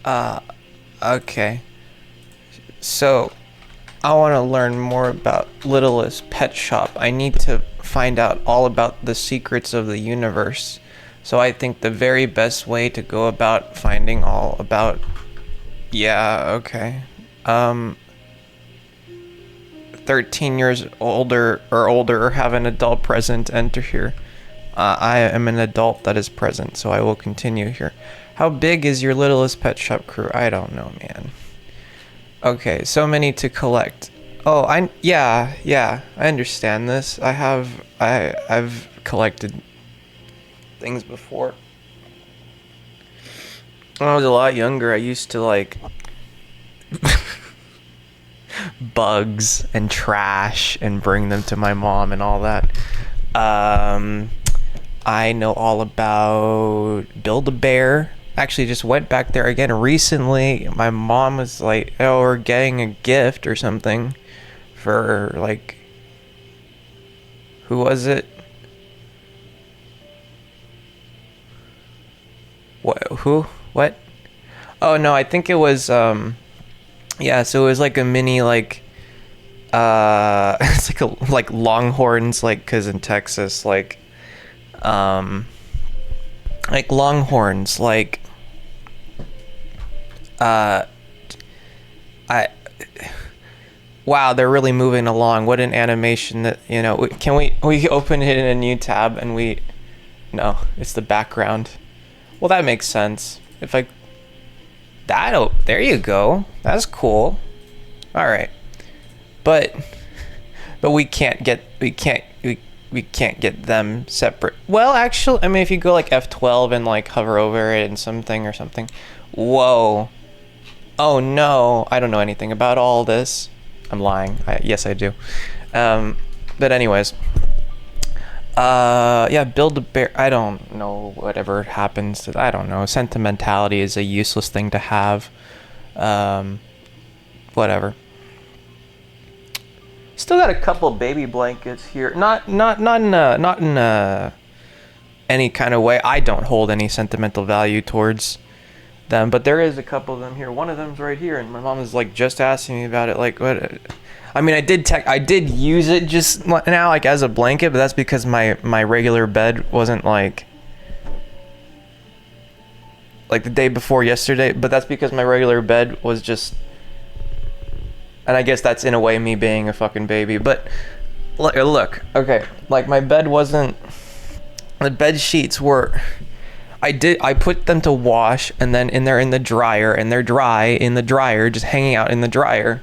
Uh, okay. So, I want to learn more about Littlest Pet Shop. I need to find out all about the secrets of the universe. So I think the very best way to go about finding all about... Yeah, okay. 13 years older have an adult present, enter here. I am an adult that is present, so I will continue here. How big is your Littlest Pet Shop crew? I don't know, man. Okay, so many to collect. Oh, yeah, I understand this. I've collected things before. When I was a lot younger, I used to like bugs and trash and bring them to my mom and all that. I know all about Build-A-Bear. Actually, just went back there again recently. My mom was like, "Oh, we're getting a gift or something for like, who was it? What? Who? What? Oh no, I think it was yeah. So it was like a mini like it's like Longhorns, like, cause in Texas like Longhorns, like I wow, they're really moving along. What an animation that, you know. Can we open it in a new tab and we... No, it's the background. Well, that makes sense. If I... Oh, there you go. That's cool. All right. But we can't get them separate. Well, actually, I mean, if you go like F12 and like hover over it and something or something. Whoa. Oh no, I don't know anything about all this. I'm lying. Yes, I do. But anyways. Yeah, Build-A-Bear. I don't know whatever happens to... I don't know. Sentimentality is a useless thing to have. Whatever. Still got a couple baby blankets here. Not in any kind of way. I don't hold any sentimental value towards them, but there is a couple of them here. One of them's right here, and my mom is like just asking me about it. Like, what? I mean, I did use it just now, like as a blanket, but that's because my regular bed wasn't like the day before yesterday. But that's because my regular bed was just, and I guess that's in a way me being a fucking baby. But look, okay, like my bed wasn't. The bed sheets were. I put them to wash, and then they're in the dryer, and they're dry in the dryer, just hanging out in the dryer.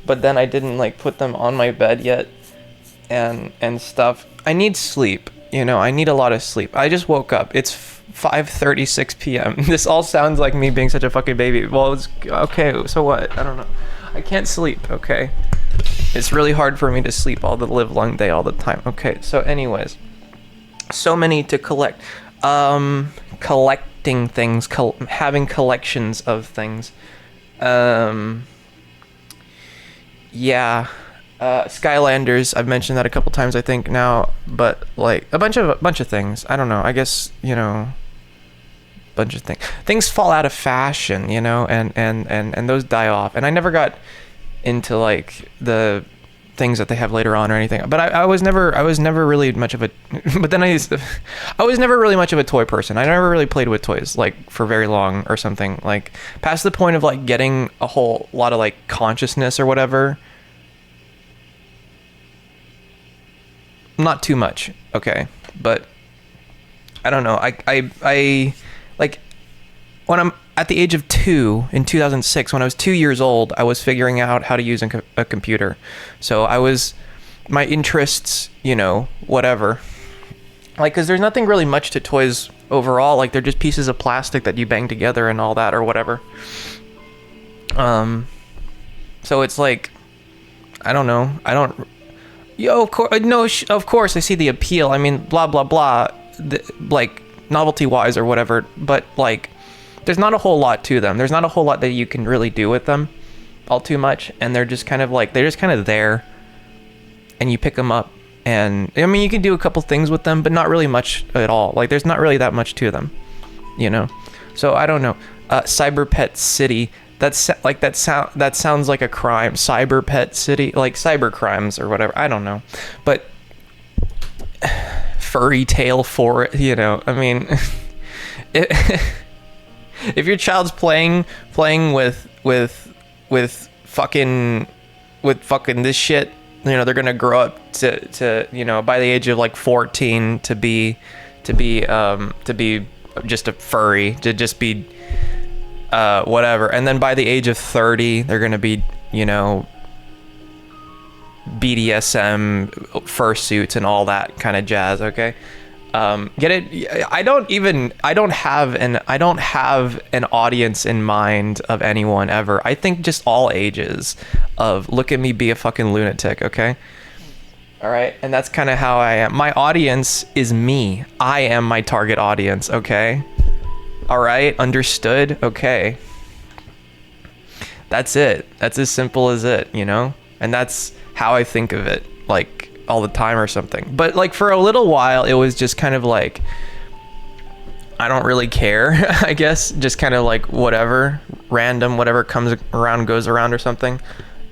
But then I didn't like put them on my bed yet, and stuff. I need sleep, you know. I need a lot of sleep. I just woke up. It's 5:36 p.m. This all sounds like me being such a fucking baby. Well, it's okay. So what? I don't know. I can't sleep. Okay. It's really hard for me to sleep all the live long day all the time. Okay. So anyways, so many to collect. Collecting things, having collections of things. Yeah. Skylanders, I've mentioned that a couple times I think now, but like a bunch of things. I don't know. I guess, you know, bunch of things. Things fall out of fashion, you know, and those die off. And I never got into like the things that they have later on or anything, but I was never really much of a but then I was never really much of a toy person. I never really played with toys like for very long or something, like past the point of like getting a whole lot of like consciousness or whatever. Not too much, okay, but I don't know. I like when I'm at the age of 2 in 2006, when I was 2 years old, I was figuring out how to use a computer. So my interests, you know, whatever. Like, because there's nothing really much to toys overall. Like, they're just pieces of plastic that you bang together and all that or whatever. So it's like, I don't know. Of course, I see the appeal. I mean, blah, blah, blah. Like, novelty-wise or whatever. But, like, there's not a whole lot to them. There's not a whole lot that you can really do with them all too much. And they're just kind of there. And you pick them up. And, I mean, you can do a couple things with them, but not really much at all. Like, there's not really that much to them, you know? So, I don't know. Cyber Pet City. That's like that sounds like a crime. Cyber Pet City, like cyber crimes or whatever. I don't know, but furry tale for it. You know, I mean, if your child's playing with fucking this shit, you know, they're gonna grow up to you know, by the age of like 14 to be just a furry, to just be whatever, and then by the age of 30 they're gonna be, you know, BDSM fursuits and all that kind of jazz. Okay, get it? I don't have an audience in mind of anyone ever. I think just all ages of look at me be a fucking lunatic. Okay, all right, and that's kind of how I am. My audience is me. I am my target audience. Okay, all right, understood. Okay, that's it. That's as simple as it, you know, and that's how I think of it, like all the time or something. But like for a little while it was just kind of like, I don't really care. I guess just kind of like whatever, random, whatever comes around goes around or something.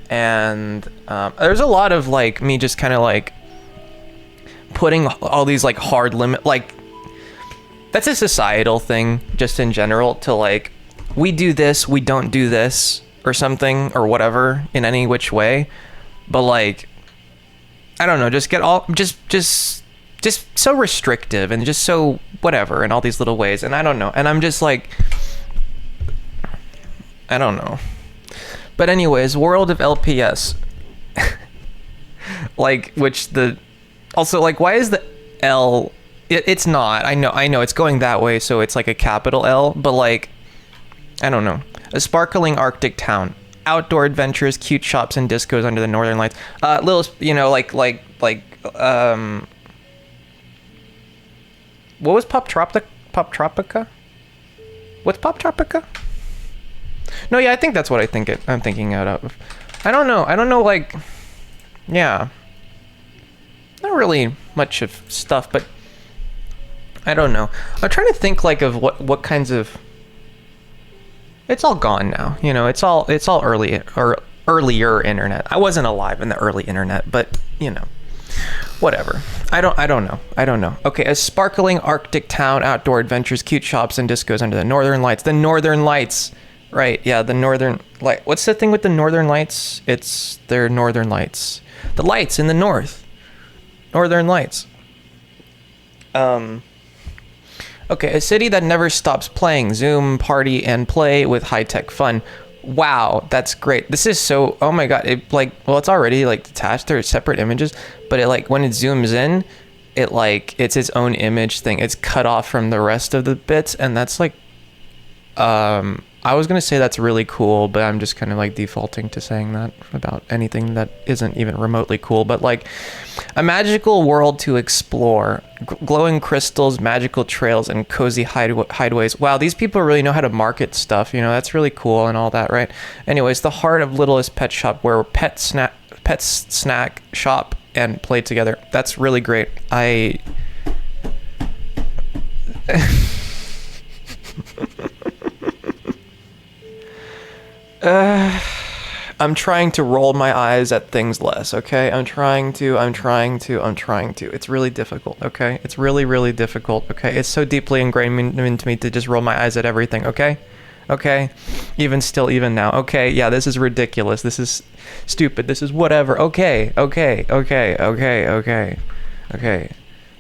And there's a lot of like me just kind of like putting all these like hard limit, like that's a societal thing just in general, to like, we do this, we don't do this or something or whatever in any which way. But like, I don't know, just get all just so restrictive and just so whatever in all these little ways. And I don't know, and I'm just like, I don't know. But anyways, world of LPS. Like, which the also like, why is the L, it's not, I know it's going that way, so it's like a capital L, but like, I don't know. A sparkling Arctic town, outdoor adventures, cute shops and discos under the northern lights. Littlest, you know, like what was Pop Tropica? What's Pop Tropica? No, yeah, I think that's what I'm thinking out of. I don't know, like, yeah, not really much of stuff, but I don't know. I'm trying to think like of what kinds of, it's all gone now, you know, it's all earlier internet. I wasn't alive in the early internet, but you know, whatever. I don't know. Okay, a sparkling Arctic town, outdoor adventures, cute shops and discos under the northern lights. The northern lights, right? Yeah, the northern light. What's the thing with the northern lights? It's their northern lights. The lights in the north. Northern lights. Okay, a city that never stops playing. Zoom, party, and play with high-tech fun. Wow, that's great. This is so, oh my god, it like, well, it's already like detached. They're separate images, but it like, when it zooms in, it like, it's its own image thing. It's cut off from the rest of the bits, and that's like, I was gonna say that's really cool, but I'm just kind of like defaulting to saying that about anything that isn't even remotely cool. But like, a magical world to explore, glowing crystals, magical trails, and cozy hideaways. Wow, these people really know how to market stuff. You know, that's really cool and all that, right? Anyways, the heart of Littlest Pet Shop, where pets snack, shop, and play together. That's really great. I'm trying to roll my eyes at things less, okay? I'm trying to. It's really difficult, okay? It's really, really difficult, okay? It's so deeply ingrained into me to just roll my eyes at everything, okay? Okay? Even now, okay? Yeah, this is ridiculous. This is stupid. This is whatever. Okay.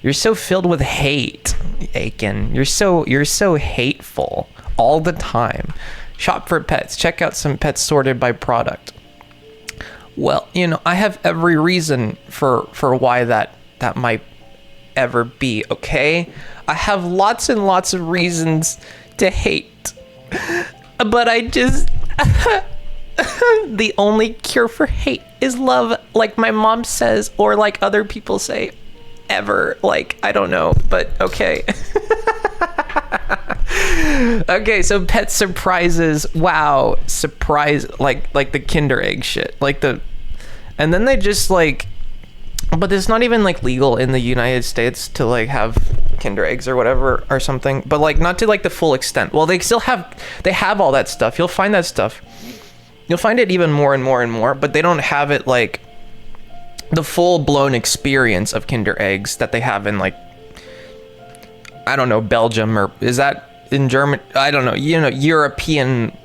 You're so filled with hate, Aiken. You're so hateful all the time. Shop for pets. Check out some pets sorted by product. Well, you know, I have every reason for why that might ever be, okay? I have lots and lots of reasons to hate. But I just... the only cure for hate is love, like my mom says, or like other people say, ever. Like, I don't know, but okay. Okay, so pet surprises. Wow, surprise, like the Kinder Egg shit, like the, and then they just like But it's not even like legal in the United States to like have Kinder eggs or whatever or something. But like not to like the full extent. Well, they have all that stuff. You'll find that stuff. You'll find it even more and more and more. But they don't have it like the full blown experience of Kinder eggs that they have in like, I don't know, Belgium, or is that in German? I don't know. You know, European.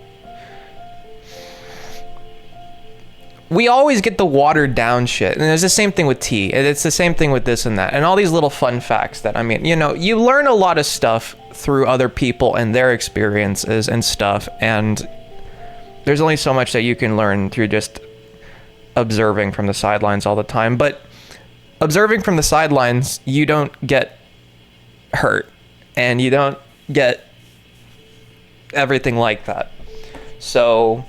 We always get the watered down shit. And it's the same thing with tea. It's the same thing with this and that. And all these little fun facts that, I mean, you know, you learn a lot of stuff through other people and their experiences and stuff. And there's only so much that you can learn through just observing from the sidelines all the time. But observing from the sidelines, you don't get hurt. And you don't get everything like that. So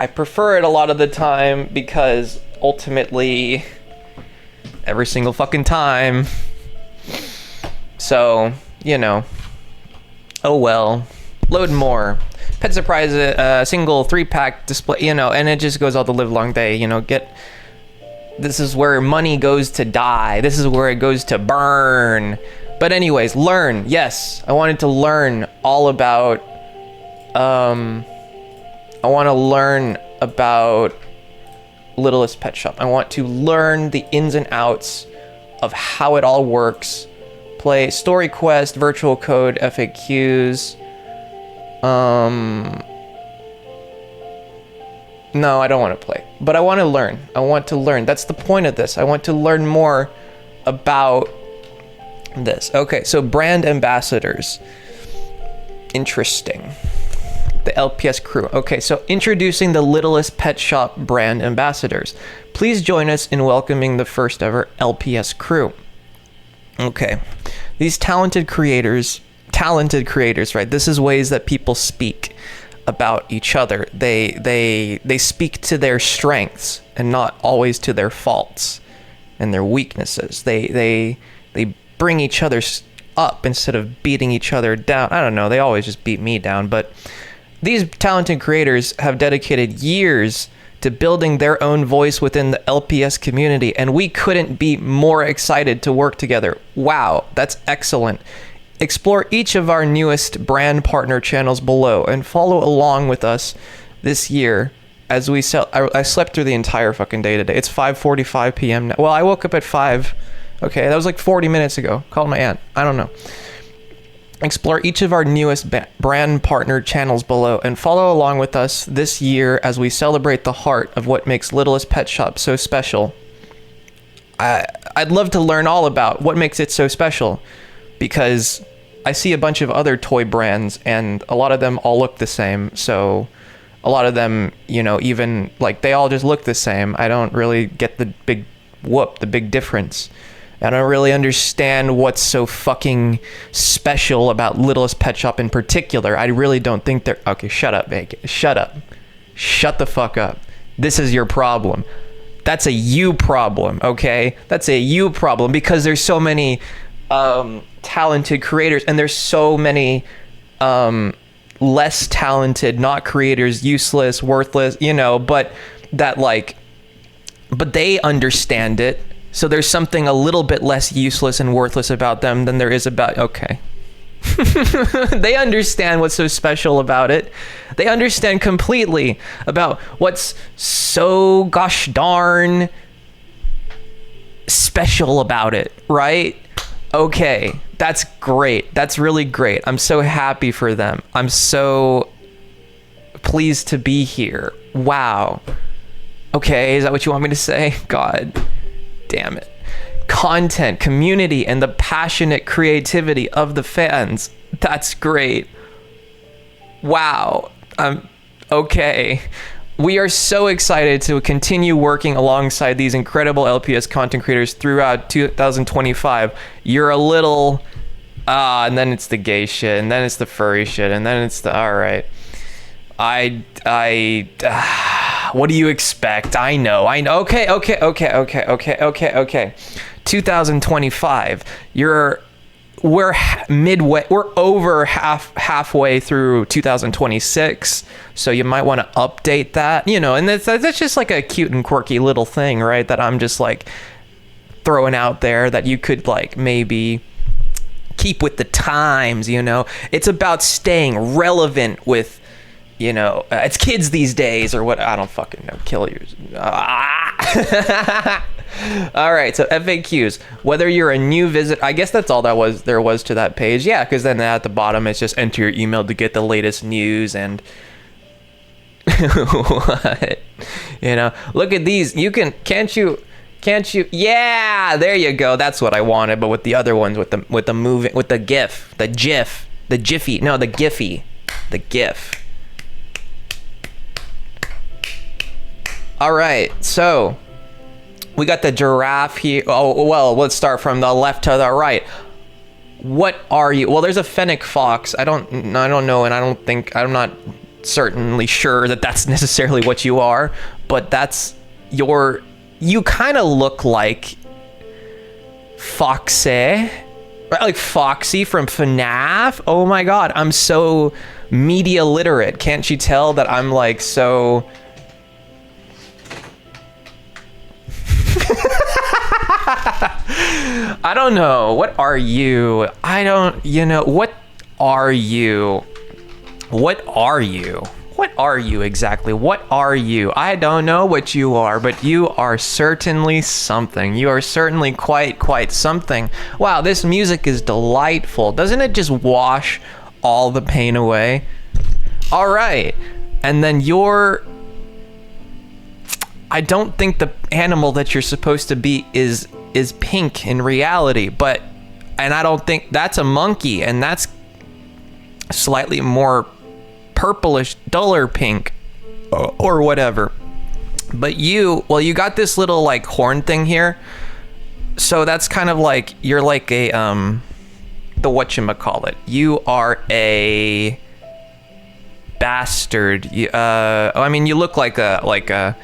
I prefer it a lot of the time because ultimately every single fucking time. So, you know, oh well. Load more. Pet Surprise, single 3-pack display, you know, and it just goes all the live long day, you know, this is where money goes to die. This is where it goes to burn. But anyways, learn. Yes, I wanted to learn all about, I want to learn about Littlest Pet Shop. I want to learn the ins and outs of how it all works. Play story quest, virtual code, FAQs. No, I don't want to play, but I want to learn. I want to learn. That's the point of this. I want to learn more about this. Okay, so brand ambassadors. Interesting. The LPS crew. Okay, so introducing the Littlest Pet Shop brand ambassadors. Please join us in welcoming the first ever LPS crew. Okay, these talented creators, right? This is ways that people speak about each other. They speak to their strengths and not always to their faults and their weaknesses. They bring each other up instead of beating each other down. I don't know. They always just beat me down, but these talented creators have dedicated years to building their own voice within the LPS community, and we couldn't be more excited to work together. Wow, that's excellent. Explore each of our newest brand partner channels below and follow along with us this year as we sell. I slept through the entire fucking day today. It's 5:45 p.m. now. Well, I woke up at 5. Okay, that was like 40 minutes ago. Called my aunt. I don't know. Explore each of our newest brand partner channels below and follow along with us this year as we celebrate the heart of what makes Littlest Pet Shop so special. I'd love to learn all about what makes it so special, because I see a bunch of other toy brands and a lot of them all look the same. So a lot of them, you know, even like they all just look the same. I don't really get the big difference. I don't really understand what's so fucking special about Littlest Pet Shop in particular. I really don't think they're... Okay, shut up, Bacon. Shut up. Shut the fuck up. This is your problem. That's a you problem, okay? That's a you problem, because there's so many talented creators, and there's so many less talented, not creators, useless, worthless, you know, but they understand it. So there's something a little bit less useless and worthless about them than there is about... Okay. They understand what's so special about it. They understand completely about what's so gosh darn special about it, right? Okay, that's great. That's really great. I'm so happy for them. I'm so pleased to be here. Wow. Okay, is that what you want me to say? God damn it. Content, community, and the passionate creativity of the fans. That's great. Wow. Okay. We are so excited to continue working alongside these incredible LPS content creators throughout 2025. You're a little... and then it's the gay shit, and then it's the furry shit, and then it's the... Alright. What do you expect? I know. Okay. 2025. You're we're over halfway through 2026, so you might want to update that, you know. And that's just like a cute and quirky little thing, right, that I'm just like throwing out there, that you could like maybe keep with the times, you know. It's about staying relevant with, you know, it's kids these days, or what, I don't fucking know. Kill yours. All right, so FAQs. Whether you're a new visit, I guess that's all there was to that page. Yeah, because then at the bottom it's just enter your email to get the latest news and what? You know, look at these. You can't you? Yeah, there you go. That's what I wanted, but with the other ones, with the moving, with the GIF, the Jiffy. No, the Giphy, the GIF. All right, so we got the giraffe here. Oh, well, let's start from the left to the right. What are you? Well, there's a fennec fox. I don't know, and I'm not certainly sure that that's necessarily what you are, but that's you kind of look like Foxy, right? Like Foxy from FNAF. Oh my God, I'm so media literate. Can't you tell that I'm like so... I don't know. What are you? What are you? What are you? What are you exactly? What are you? I don't know what you are, but you are certainly something. You are certainly quite something. Wow, this music is delightful. Doesn't it just wash all the pain away? All right. And then I don't think the animal that you're supposed to be is pink in reality, and I don't think that's a monkey, and that's slightly more purplish, duller pink or whatever. But you got this little like horn thing here, so that's kind of like you're like a the whatchamacallit. You are a bastard. I mean, you look like a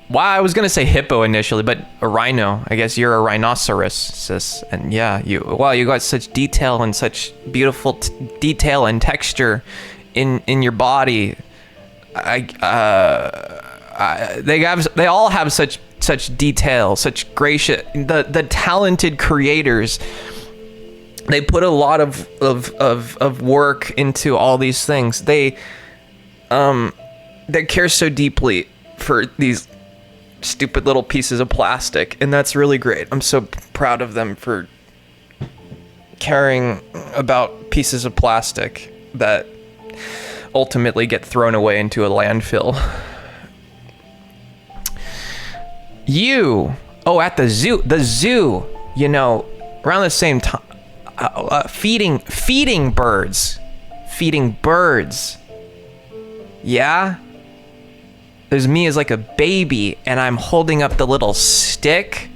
well, I was gonna say hippo initially, but a rhino. I guess you're a rhinoceros, sis. And yeah, you got such detail and such beautiful detail and texture in your body. They all have such detail, such gracious. The talented creators, they put a lot of work into all these things. They care so deeply for these stupid little pieces of plastic, and that's really great. I'm so proud of them for caring about pieces of plastic that ultimately get thrown away into a landfill. At the zoo, you know, around the same time, feeding birds. Yeah. There's me as like a baby, and I'm holding up the little stick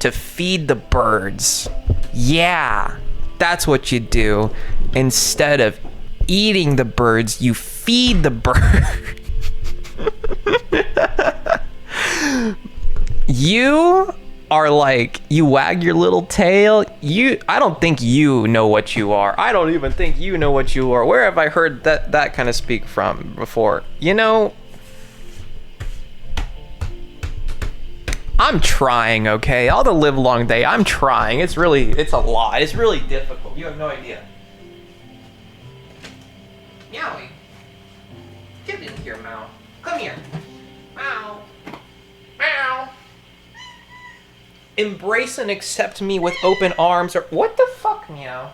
to feed the birds. Yeah, that's what you do. Instead of eating the birds, you feed the bird. You are like, you wag your little tail. I don't think you know what you are. I don't even think you know what you are. Where have I heard that kind of speak from before? You know, I'm trying, okay? All the live long day, I'm trying. It's a lot. It's really difficult. You have no idea. Meowie. Get in here, Meow. Come here. Meow. Meow. Embrace and accept me with open arms, or what the fuck, Meow?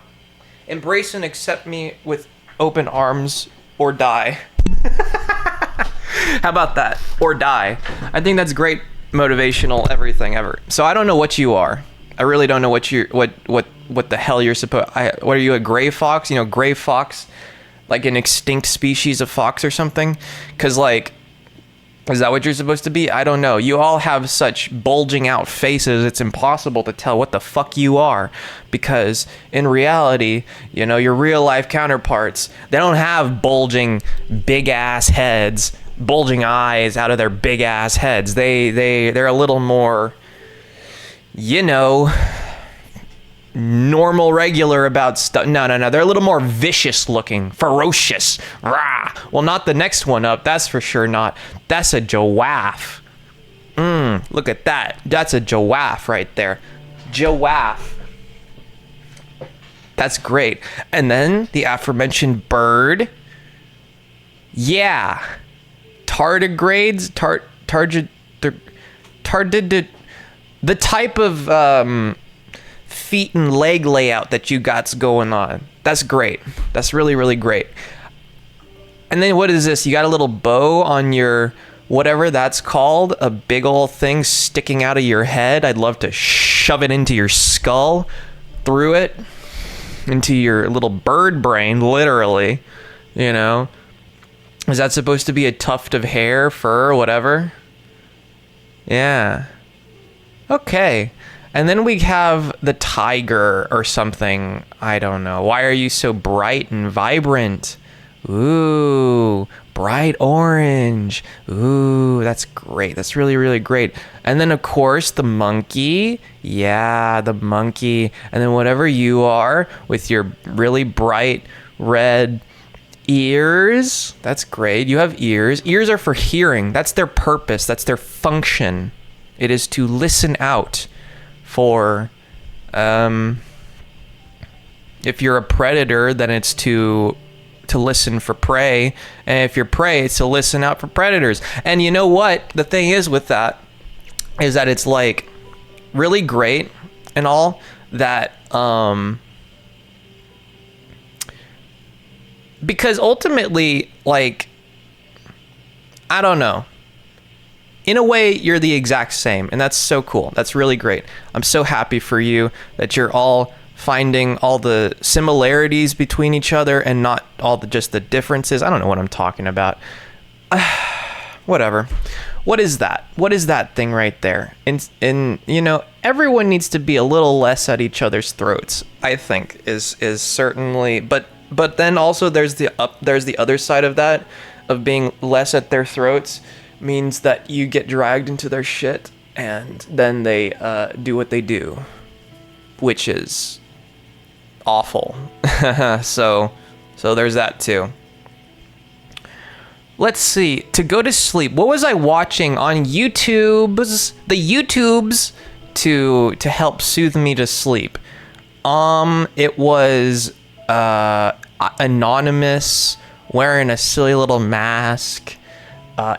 Embrace and accept me with open arms, or die. How about that? Or die. I think that's great motivational everything ever. So I don't know what you are. I really don't know what the hell you're supposed. What are you, a gray fox? You know, gray fox, like an extinct species of fox or something? Because like, is that what you're supposed to be? I don't know. You all have such bulging out faces, it's impossible to tell what the fuck you are. Because in reality, you know, your real life counterparts, they don't have bulging big ass heads, bulging eyes out of their big ass heads. They're a little more, you know, normal, regular about stuff. No. They're a little more vicious looking, ferocious. Rah. Well, not the next one up. That's for sure not. That's a giraffe. Look at that. That's a giraffe right there. Giraffe. That's great. And then the aforementioned bird. Yeah. Tardigrades. The type of feet and leg layout that you got's going on. That's great. That's really, really great. And then what is this? You got a little bow on your whatever that's called, a big old thing sticking out of your head. I'd love to shove it into your skull, through it, into your little bird brain, literally, you know. Is that supposed to be a tuft of hair, fur, whatever? Yeah. Okay. And then we have the tiger or something. I don't know. Why are you so bright and vibrant? Ooh, bright orange. Ooh, that's great. That's really, really great. And then, of course, the monkey. Yeah, the monkey. And then whatever you are with your really bright red ears. That's great. You have ears. Ears are for hearing. That's their purpose. That's their function. It is to listen out for, if you're a predator, then it's to listen for prey, and if you're prey, it's to listen out for predators. And you know what the thing is with that is that it's like really great and all that, because ultimately, like, I don't know, in a way you're the exact same, and that's so cool. That's really great. I'm so happy for you that you're all finding all the similarities between each other and not all just the differences. I don't know what I'm talking about. Whatever. What is that? What is that thing right there? And you know, everyone needs to be a little less at each other's throats, I think, is certainly, but then also there's the other side of that, of being less at their throats means that you get dragged into their shit, and then they do what they do, which is awful. So there's that too. Let's see. To go to sleep, what was I watching on the YouTubes to help soothe me to sleep? It was anonymous, wearing a silly little mask,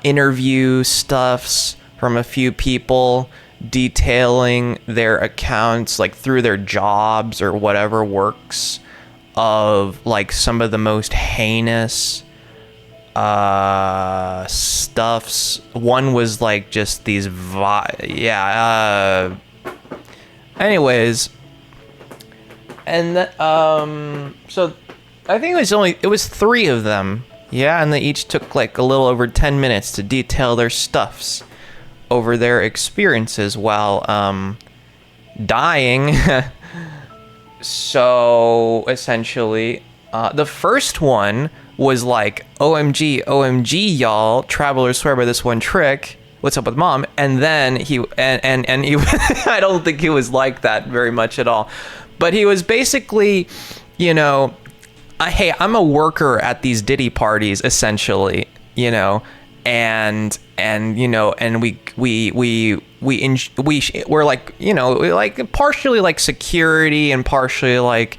interview stuffs from a few people detailing their accounts, like through their jobs or whatever works, of like some of the most heinous stuffs. One was like just these anyways, and so I think it was 3 of them. Yeah, and they each took like a little over 10 minutes to detail their stuffs over their experiences while dying. So essentially, the first one was like, OMG, y'all, travelers swear by this one trick. What's up with mom? And then he I don't think he was like that very much at all. But he was basically, you know, hey, I'm a worker at these Diddy parties, essentially, you know, and you know, and we're like, you know, like partially like security and partially like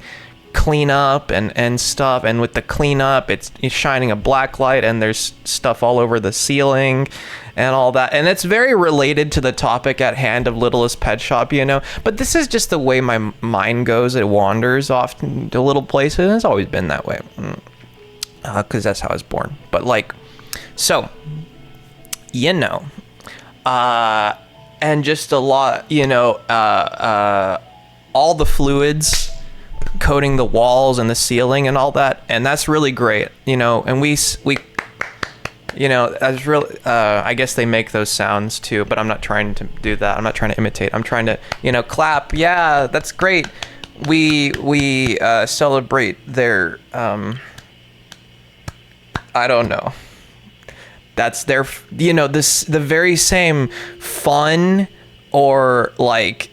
cleanup and stuff. And with the cleanup, it's shining a black light and there's stuff all over the ceiling and all that. And it's very related to the topic at hand of Littlest Pet Shop, you know. But this is just the way my mind goes. It wanders off to little places. It's always been that way. Because that's how I was born. But like, so, you know, and just a lot, you know, all the fluids coating the walls and the ceiling and all that. And that's really great, you know. And we you know, that's really, I guess they make those sounds too, but I'm not trying to do that. I'm not trying to imitate. I'm trying to, you know, clap. Yeah, that's great. We celebrate their, I don't know. That's their, you know, the very same fun or like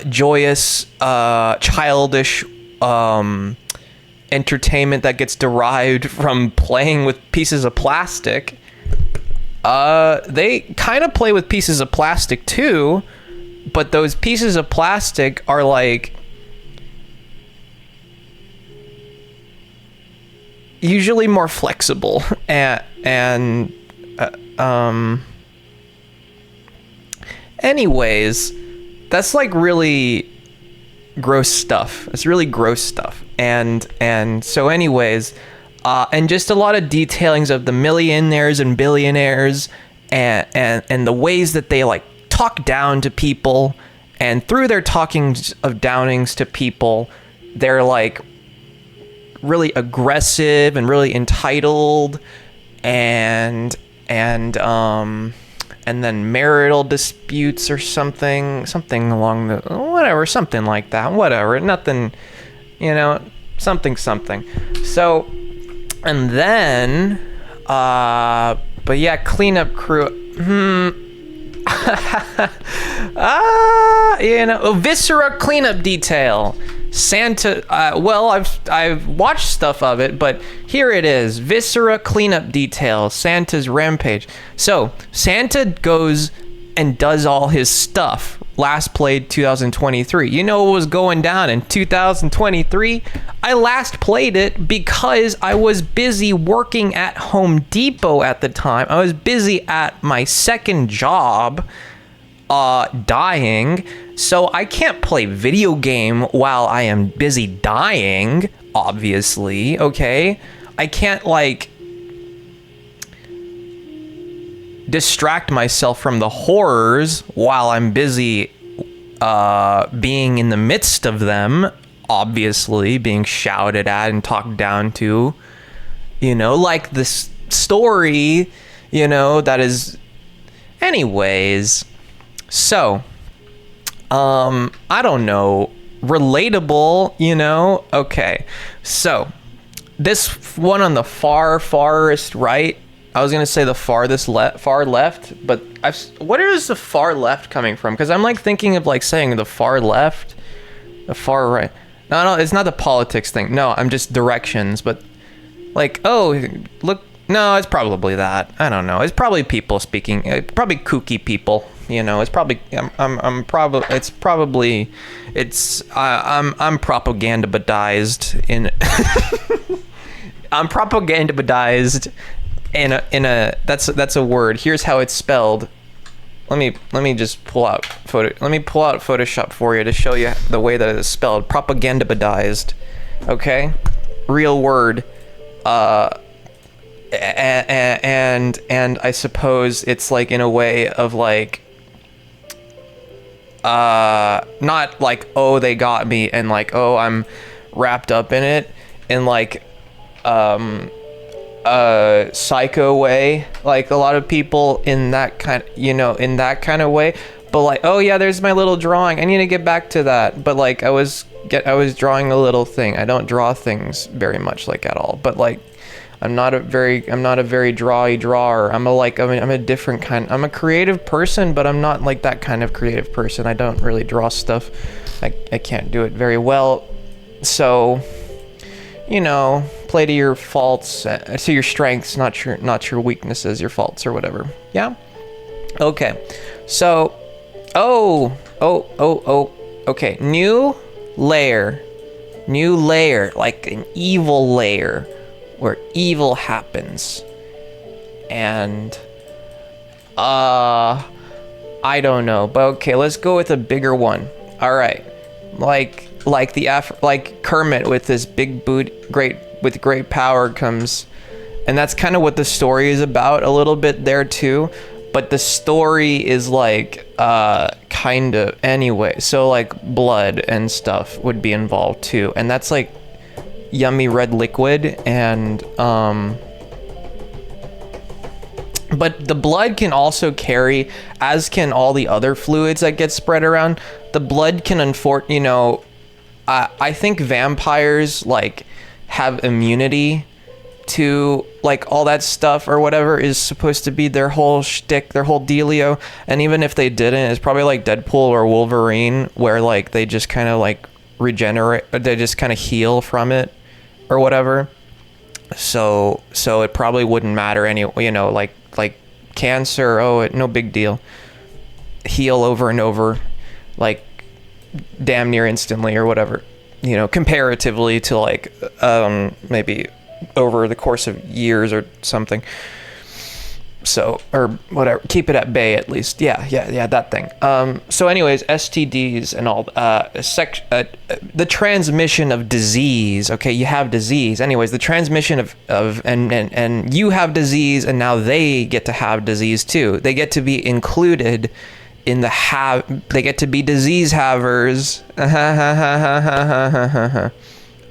joyous, childish entertainment that gets derived from playing with pieces of plastic, they kind of play with pieces of plastic too, but those pieces of plastic are like usually more flexible and anyways, that's like really gross stuff. It's really gross stuff. And so anyways, and just a lot of detailings of the millionaires and billionaires and the ways that they like talk down to people, and through their talkings of downings to people, they're like really aggressive and really entitled, and then marital disputes or something along the whatever, something like that, whatever, nothing, something. So, and then, but yeah, cleanup crew. Viscera cleanup detail. Santa, well, I've watched stuff of it, but here it is. Viscera cleanup detail, Santa's rampage. So, Santa goes and does all his stuff. Last played 2023. You know what was going down in 2023? I last played it because I was busy working at Home Depot at the time. I was busy at my second job, dying. So I can't play video game while I am busy dying, obviously, okay? I can't, like, distract myself from the horrors while I'm busy being in the midst of them, obviously, being shouted at and talked down to, like this story, that is... Anyways, so... I don't know, relatable, okay. So, this one on the farthest right, I was gonna say the farthest far left, but what is the far left coming from? Because I'm like thinking of like saying the far left, the far right. No, it's not the politics thing. No, I'm just directions, but like, oh, look, no, it's probably that. I don't know. It's probably people speaking, probably kooky people. It's probably I'm propagandized in I'm propagandized in a that's a word. Here's how it's spelled. Let me just pull out Photoshop for you to show you the way that it's spelled. Propagandized. Okay? Real word. And I suppose it's like in a way of like not like, oh, they got me, and like, oh, I'm wrapped up in it, in like a psycho way, like a lot of people in that kind of way, but like, oh yeah, there's my little drawing, I need to get back to that, but like I was drawing a little thing. I don't draw things very much, like, at all, but like I'm not a very drawy drawer. I'm a different kind. I'm a creative person, but I'm not like that kind of creative person. I don't really draw stuff. I can't do it very well. So, play to your faults, to your strengths, not your weaknesses, your faults or whatever. Yeah. Okay. So, okay. New layer, like an evil layer, where evil happens, and I don't know, but okay, let's go with a bigger one. All right, like Kermit with this big boot, with great power comes, and that's kind of what the story is about a little bit there too. But the story is like kind of anyway. So like blood and stuff would be involved too, and that's like yummy red liquid, and but the blood can also carry, as can all the other fluids that get spread around. The blood can I think vampires like have immunity to like all that stuff or whatever is supposed to be their whole shtick, their whole dealio. And even if they didn't, it's probably like Deadpool or Wolverine, where like they just kind of like regenerate, they just kind of heal from it or whatever. So it probably wouldn't matter any, you know, like cancer, no big deal, heal over and over, like damn near instantly or whatever, you know, comparatively to like maybe over the course of years or something. So, or whatever, keep it at bay at least. Yeah, that thing. So anyways, STDs and all, the transmission of disease. Okay, you have disease. Anyways, the transmission of and you have disease, and now they get to have disease too. They get to be included in the they get to be disease havers.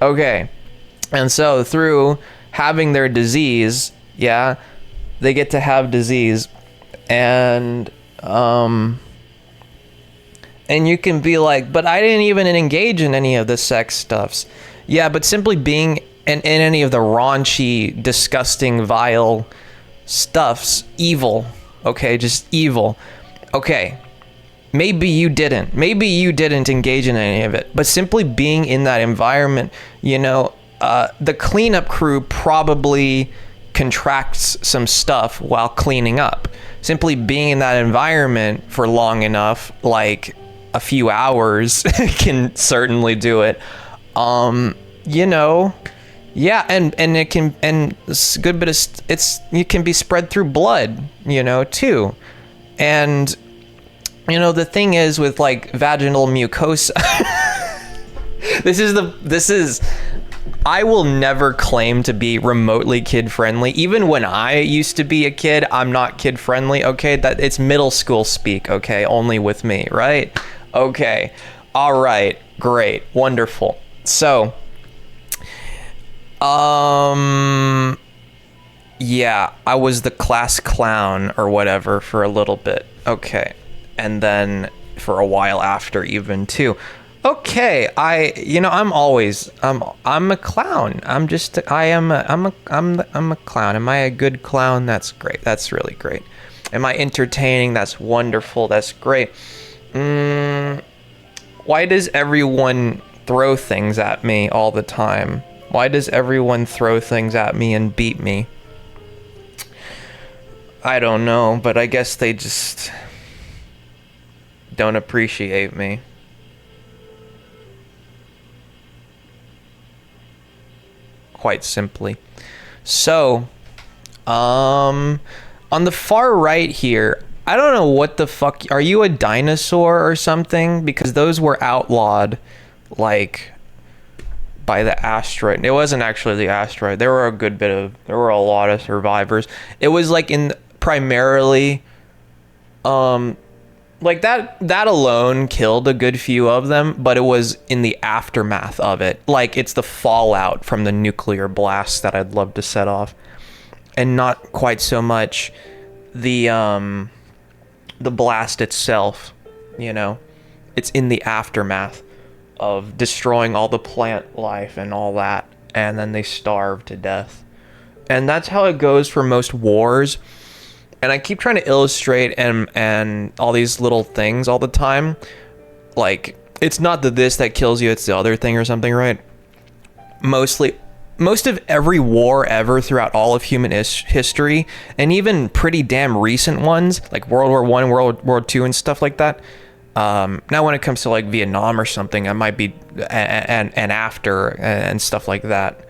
Okay. And so through having their disease, yeah, they get to have disease, and you can be like, but I didn't even engage in any of the sex stuffs. Yeah, but simply being in any of the raunchy, disgusting, vile stuffs, evil, okay, just evil. Okay, maybe you didn't engage in any of it, but simply being in that environment, you know, the cleanup crew probably contracts some stuff while cleaning up. Simply being in that environment for long enough, like a few hours, can certainly do it. You know, yeah, and it can, and it's a good bit of it can be spread through blood, you know, too. And you know, the thing is with like vaginal mucosa, this is I will never claim to be remotely kid-friendly. Even when I used to be a kid, I'm not kid-friendly, okay? That it's middle school speak, okay? Only with me, right? Okay. All right. Great. Wonderful. So, yeah, I was the class clown or whatever for a little bit. Okay. And then for a while after even too. Okay, I'm a clown. I'm a clown. Am I a good clown? That's great. That's really great. Am I entertaining? That's wonderful. That's great. Why does everyone throw things at me all the time? Why does everyone throw things at me and beat me? I don't know, but I guess they just don't appreciate me. Quite simply. So, on the far right here, I don't know what the fuck, are you a dinosaur or something? Because those were outlawed, like, by the asteroid. It wasn't actually the asteroid. There were a lot of survivors. It was like primarily, like that alone killed a good few of them, but it was in the aftermath of it. Like, it's the fallout from the nuclear blast that I'd love to set off, and not quite so much the blast itself, you know. It's in the aftermath of destroying all the plant life and all that, and then they starve to death. And that's how it goes for most wars. And I keep trying to illustrate and all these little things all the time. Like, it's not this that kills you, it's the other thing or something, right? Most of every war ever throughout all of human history, and even pretty damn recent ones, like World War I, World War II, and stuff like that. Now when it comes to like Vietnam or something, I might be, and after, and stuff like that.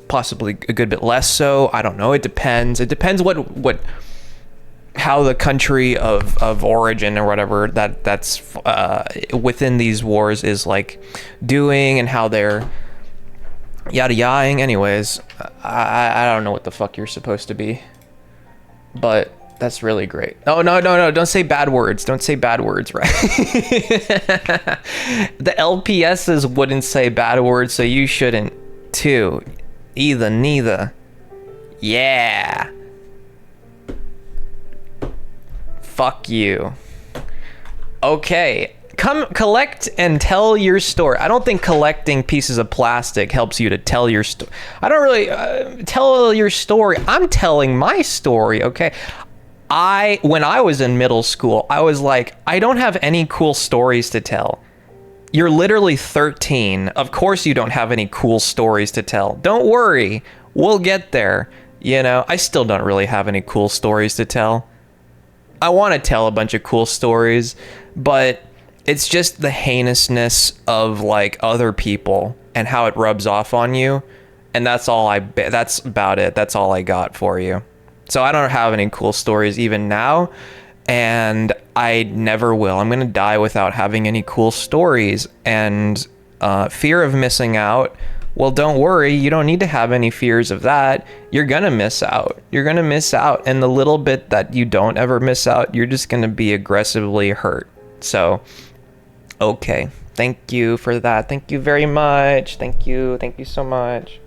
Possibly a good bit less so. I don't know. It depends. It depends how the country of origin or whatever that's within these wars is like doing, and how they're yada yadaing. Anyways, I don't know what the fuck you're supposed to be, but that's really great. Oh, no, don't say bad words. Don't say bad words, right? The LPSs wouldn't say bad words, so you shouldn't too. Neither. Yeah. Fuck you. Okay. Come collect and tell your story. I don't think collecting pieces of plastic helps you to tell your story. I don't really tell your story. I'm telling my story, okay? When I was in middle school, I was like, I don't have any cool stories to tell. You're literally 13. Of course you don't have any cool stories to tell. Don't worry. We'll get there. You know, I still don't really have any cool stories to tell. I want to tell a bunch of cool stories, but it's just the heinousness of like other people and how it rubs off on you. And that's about it. That's all I got for you. So I don't have any cool stories even now, and I never will. I'm going to die without having any cool stories. And fear of missing out, well, don't worry. You don't need to have any fears of that. You're going to miss out. You're going to miss out. And the little bit that you don't ever miss out, you're just going to be aggressively hurt. So, okay. Thank you for that. Thank you very much. Thank you. Thank you so much.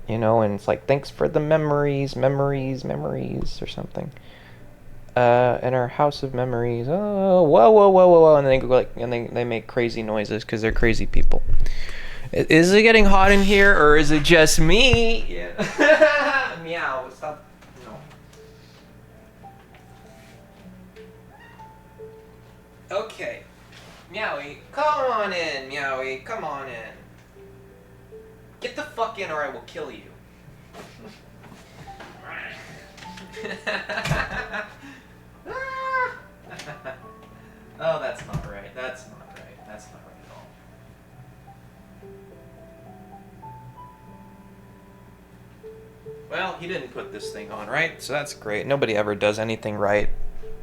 You know, and it's like, thanks for the memories or something. In our house of memories. Oh, whoa. And then they go like, and they make crazy noises because they're crazy people. Is it getting hot in here, or is it just me? Yeah. Meow. Stop. No. Okay. Meowie, come on in. Meowie, come on in. Get the fuck in, or I will kill you. Oh, that's not right. That's not right. That's not right at all. Well, he didn't put this thing on, right? So that's great. Nobody ever does anything right,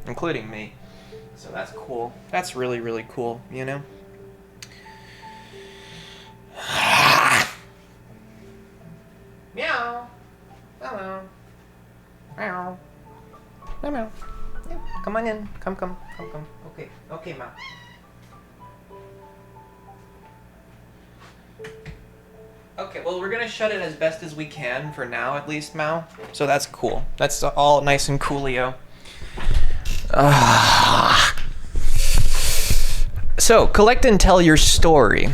including me. So that's cool. That's really, really cool, you know? Meow. Hello. Meow. Meow, meow. Yeah, come on in. Come. Okay, Meow. Okay, well, we're gonna shut it as best as we can for now, at least, Meow. So that's cool. That's all nice and coolio. So, collect and tell your story.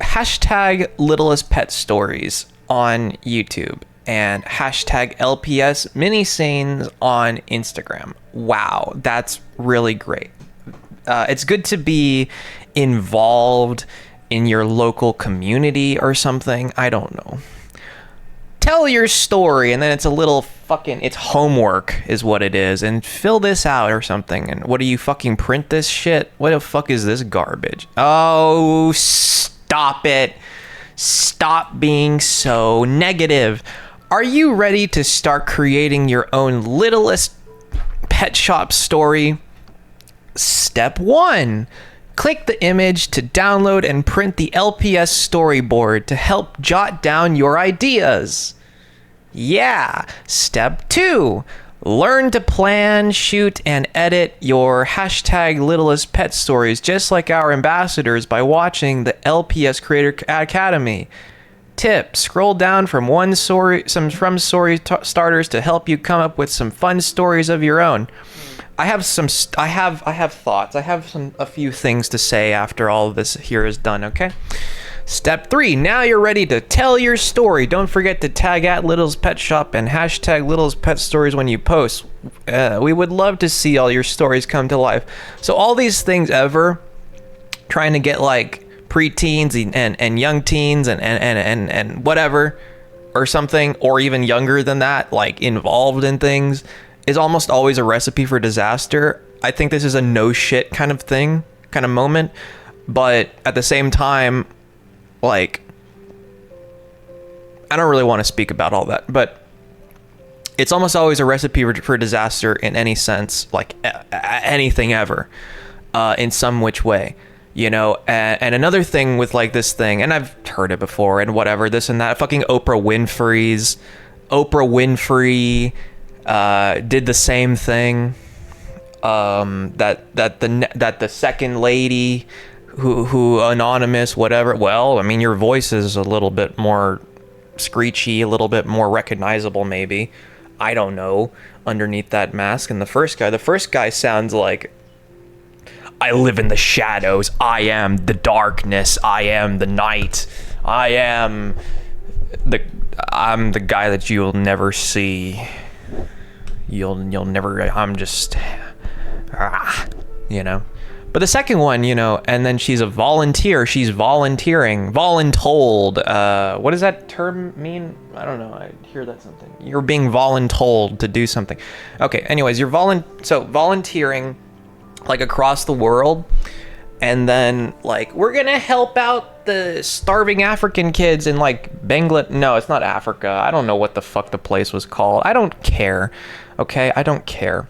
Hashtag Littlest Pet Stories on YouTube and hashtag LPS mini scenes on Instagram. Wow, that's really great. It's good to be involved in your local community or something. I don't know. Tell your story, and then it's a little fucking, it's homework is what it is, and fill this out or something. And what do you fucking print this shit? What the fuck is this garbage? Oh, stop it. Stop being so negative. Are you ready to start creating your own Littlest pet shop story? Step 1. Click the image to download and print the LPS storyboard to help jot down your ideas. Yeah. Step 2. Learn to plan, shoot, and edit your hashtag Littlest Pet Stories just like our ambassadors by watching the LPS Creator Academy. Tip: scroll down from story starters to help you come up with some fun stories of your own. I have thoughts. I have a few things to say after all of this here is done, okay? Step 3. Now you're ready to tell your story. Don't forget to tag at Littlest Pet Shop and hashtag Littlest Pet Stories when you post. We would love to see all your stories come to life. So all these things ever, trying to get like preteens and young teens and whatever or something, or even younger than that, like involved in things, is almost always a recipe for disaster. I think this is a no shit kind of thing, kind of moment, but at the same time, like, I don't really want to speak about all that, but it's almost always a recipe for disaster in any sense, like anything ever, in some which way, you know. And another thing with like this thing, and I've heard it before and whatever, this and that, fucking Oprah Winfrey did the same thing. That the second lady who anonymous, whatever. Well, I mean, your voice is a little bit more screechy, a little bit more recognizable, maybe. I don't know, underneath that mask. And the first guy sounds like, I live in the shadows. I am the darkness. I am the night. I'm the guy that you'll never see. You'll never. I'm just, you know. But the second one, you know, and then she's a volunteer. She's volunteering. Voluntold. What does that term mean? I don't know. I hear that something. You're being voluntold to do something. Okay. Anyways, you're volunteering, like, across the world, and then, like, we're gonna help out the starving African kids in, like, Bangladesh. No, it's not Africa. I don't know what the fuck the place was called. I don't care. Okay, I don't care.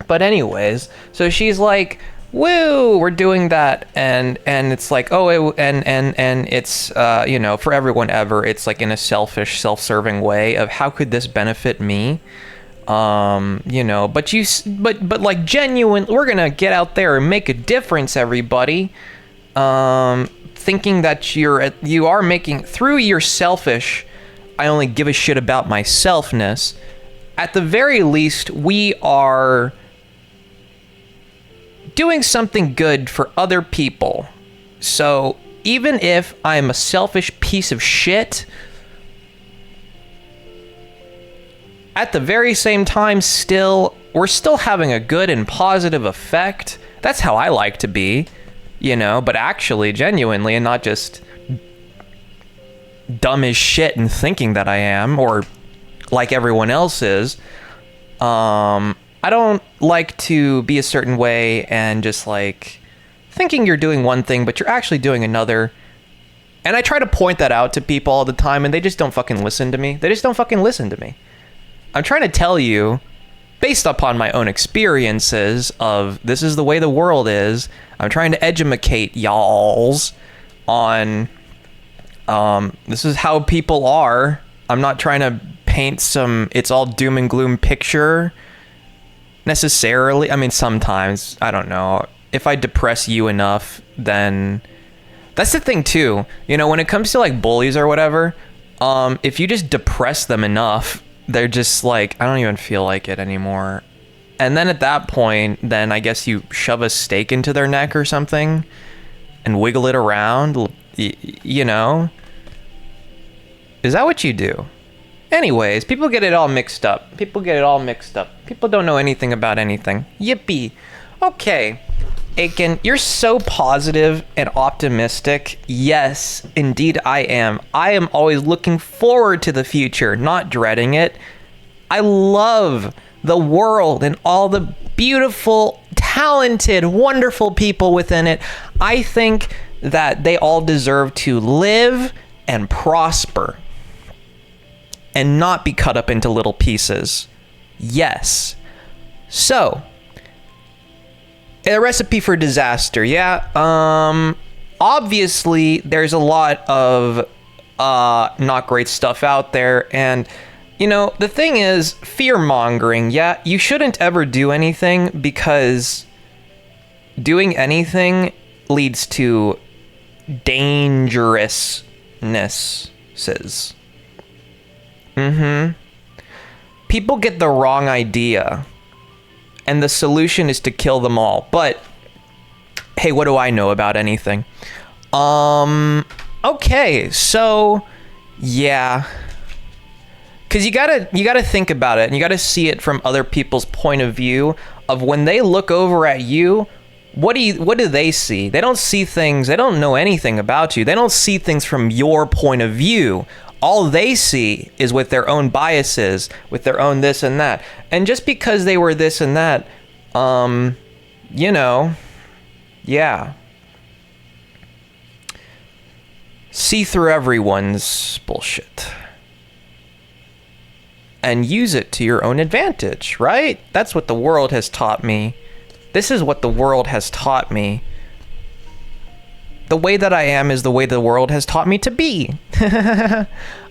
But anyways, so she's like, woo, we're doing that, and it's like, and it's you know, for everyone ever, it's like in a selfish, self-serving way of how could this benefit me, you know, but like genuine, we're gonna get out there and make a difference, everybody, thinking that you are making, through your selfish, I only give a shit about myselfness, at the very least, we are doing something good for other people. So even if I'm a selfish piece of shit, at the very same time, we're still having a good and positive effect. That's how I like to be, you know, but actually, genuinely, and not just dumb as shit and thinking that I am, or like everyone else is. I don't like to be a certain way and just like thinking you're doing one thing, but you're actually doing another. And I try to point that out to people all the time, and they just don't fucking listen to me. They just don't fucking listen to me. I'm trying to tell you, based upon my own experiences of this is the way the world is, I'm trying to educate y'alls on this is how people are. I'm not trying to paint some it's all doom and gloom picture necessarily. I mean, sometimes, I don't know, if I depress you enough, then that's the thing too, you know, when it comes to like bullies or whatever, if you just depress them enough, they're just like, I don't even feel like it anymore. And then at that point, then I guess you shove a stake into their neck or something and wiggle it around, you know? Is that what you do? Anyways, people get it all mixed up. People don't know anything about anything. Yippee. Okay. Aiken, you're so positive and optimistic. Yes, indeed I am. I am always looking forward to the future, not dreading it. I love the world and all the beautiful, talented, wonderful people within it. I think that they all deserve to live and prosper and not be cut up into little pieces. Yes. So, a recipe for disaster. Yeah. Obviously, there's a lot of not great stuff out there. And, you know, the thing is, fear-mongering. Yeah, you shouldn't ever do anything, because doing anything leads to dangerousnesses. People get the wrong idea, and the solution is to kill them all. But hey, what do I know about anything? Okay, so yeah, because you gotta think about it, and you gotta see it from other people's point of view of when they look over at you. What do they see? They don't see things. They don't know anything about you. They don't see things from your point of view. All they see is with their own biases, with their own this and that. And just because they were this and that, you know, yeah. See through everyone's bullshit. And use it to your own advantage, right? That's what the world has taught me. This is what the world has taught me. The way that I am is the way the world has taught me to be.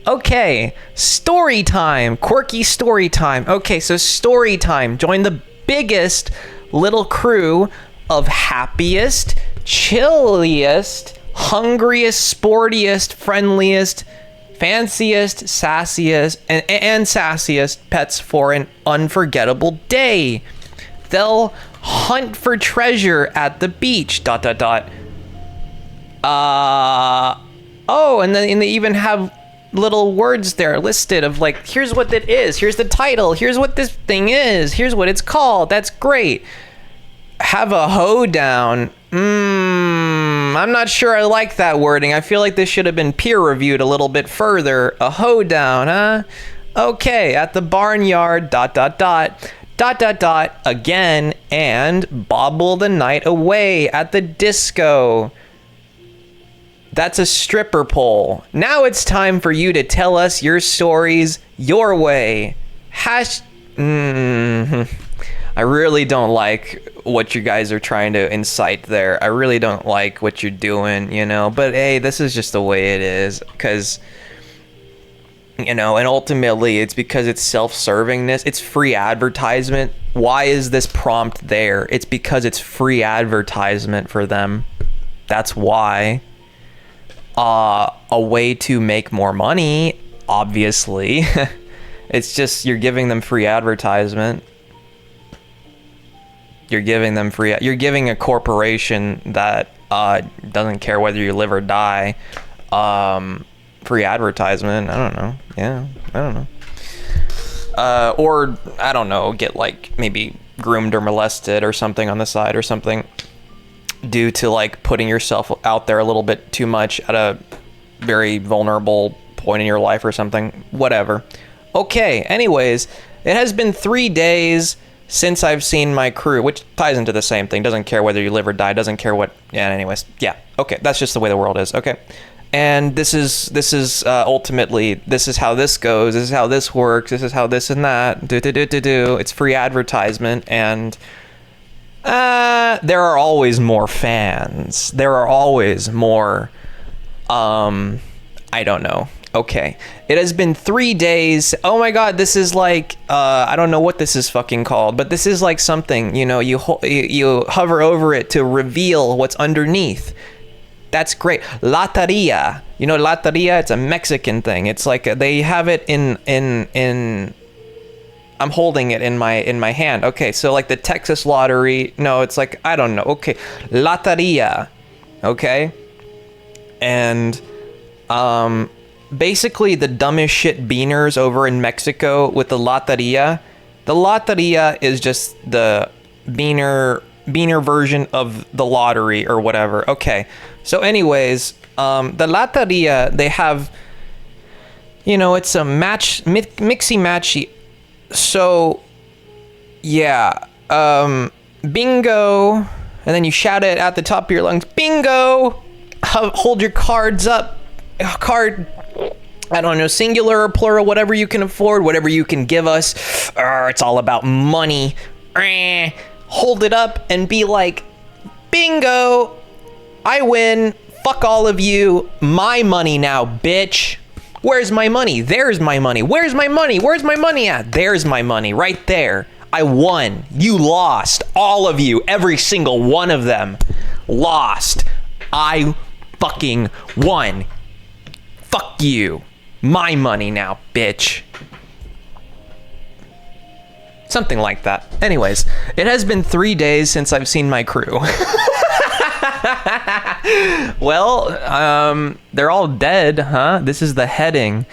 Okay, story time. Quirky story time. Okay, so story time. Join the biggest little crew of happiest, chilliest, hungriest, sportiest, friendliest, fanciest, sassiest, and sassiest pets for an unforgettable day. They'll Hunt for treasure at the beach, ... Oh, and then they even have little words there listed of like, here's what it is, here's the title, here's what this thing is, here's what it's called. That's great. Have a hoedown. I'm not sure I like that wording. I feel like this should have been peer reviewed a little bit further. A hoedown, huh? Okay, at the barnyard, ... again, and bobble the night away at the disco. That's a stripper pole. Now it's time for you to tell us your stories your way. I really don't like what you guys are trying to incite there. I really don't like what you're doing, you know? But hey, this is just the way it is. Because, you know, and ultimately it's because it's self-servingness. It's free advertisement. Why is this prompt there? It's because it's free advertisement for them. That's why. A way to make more money, obviously. It's just you're giving them free advertisement. You're giving a corporation that doesn't care whether you live or die free advertisement. I don't know. Yeah, I don't know. Or I don't know, get like maybe groomed or molested or something on the side or something, due to like putting yourself out there a little bit too much at a very vulnerable point in your life or something. Whatever. Okay, anyways, it has been 3 days since I've seen my crew, which ties into the same thing. Doesn't care whether you live or die, doesn't care what. Yeah, anyways. Yeah, okay, that's just the way the world is. Okay. And this is ultimately, this is how this goes, this is how this works, this is how this and that, It's free advertisement, and there are always more fans. There are always more, I don't know. Okay. It has been 3 days. Oh my God, this is like, I don't know what this is fucking called, but this is like something, you know, you hover over it to reveal what's underneath. That's great. Loteria. You know, loteria, it's a Mexican thing. It's like they have it in I'm holding it in my hand. Okay, so like the Texas lottery. No, it's like, I don't know. Okay. Loteria. Okay? And basically the dumbest shit beaners over in Mexico with the loteria. The loteria is just the beaner version of the lottery or whatever. Okay. So anyways, the loteria, they have, you know, it's a mixy-matchy. So, yeah, bingo, and then you shout it at the top of your lungs, bingo, hold your cards up, I don't know, singular or plural, whatever you can afford, whatever you can give us, it's all about money, hold it up and be like, bingo, I win, fuck all of you, my money now, bitch. Where's my money? There's my money. Where's my money? Where's my money at? There's my money right there. I won. You lost. All of you. Every single one of them lost. I fucking won. Fuck you. My money now, bitch. Something like that. Anyways, it has been 3 days since I've seen my crew. Well, they're all dead, huh? This is the heading.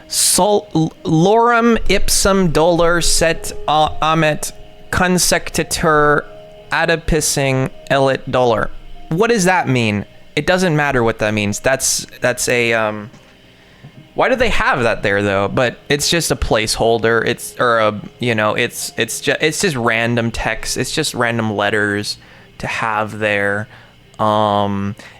Lorem ipsum dolor set amet consectatur adipissing elit dolor. What does that mean? It doesn't matter what that means. That's a why do they have that there though? But it's just a placeholder. It's just random text. It's just random letters to have there.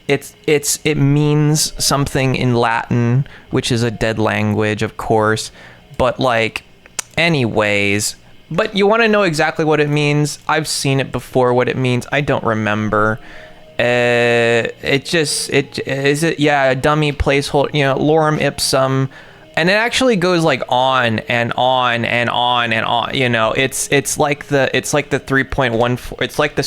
It means something in Latin, which is a dead language, of course, but like, anyways, but you want to know exactly what it means? I've seen it before, what it means. I don't remember. A dummy placeholder, you know, lorem ipsum, and it actually goes like on and on and on and on, you know, it's like the 3.14, it's like the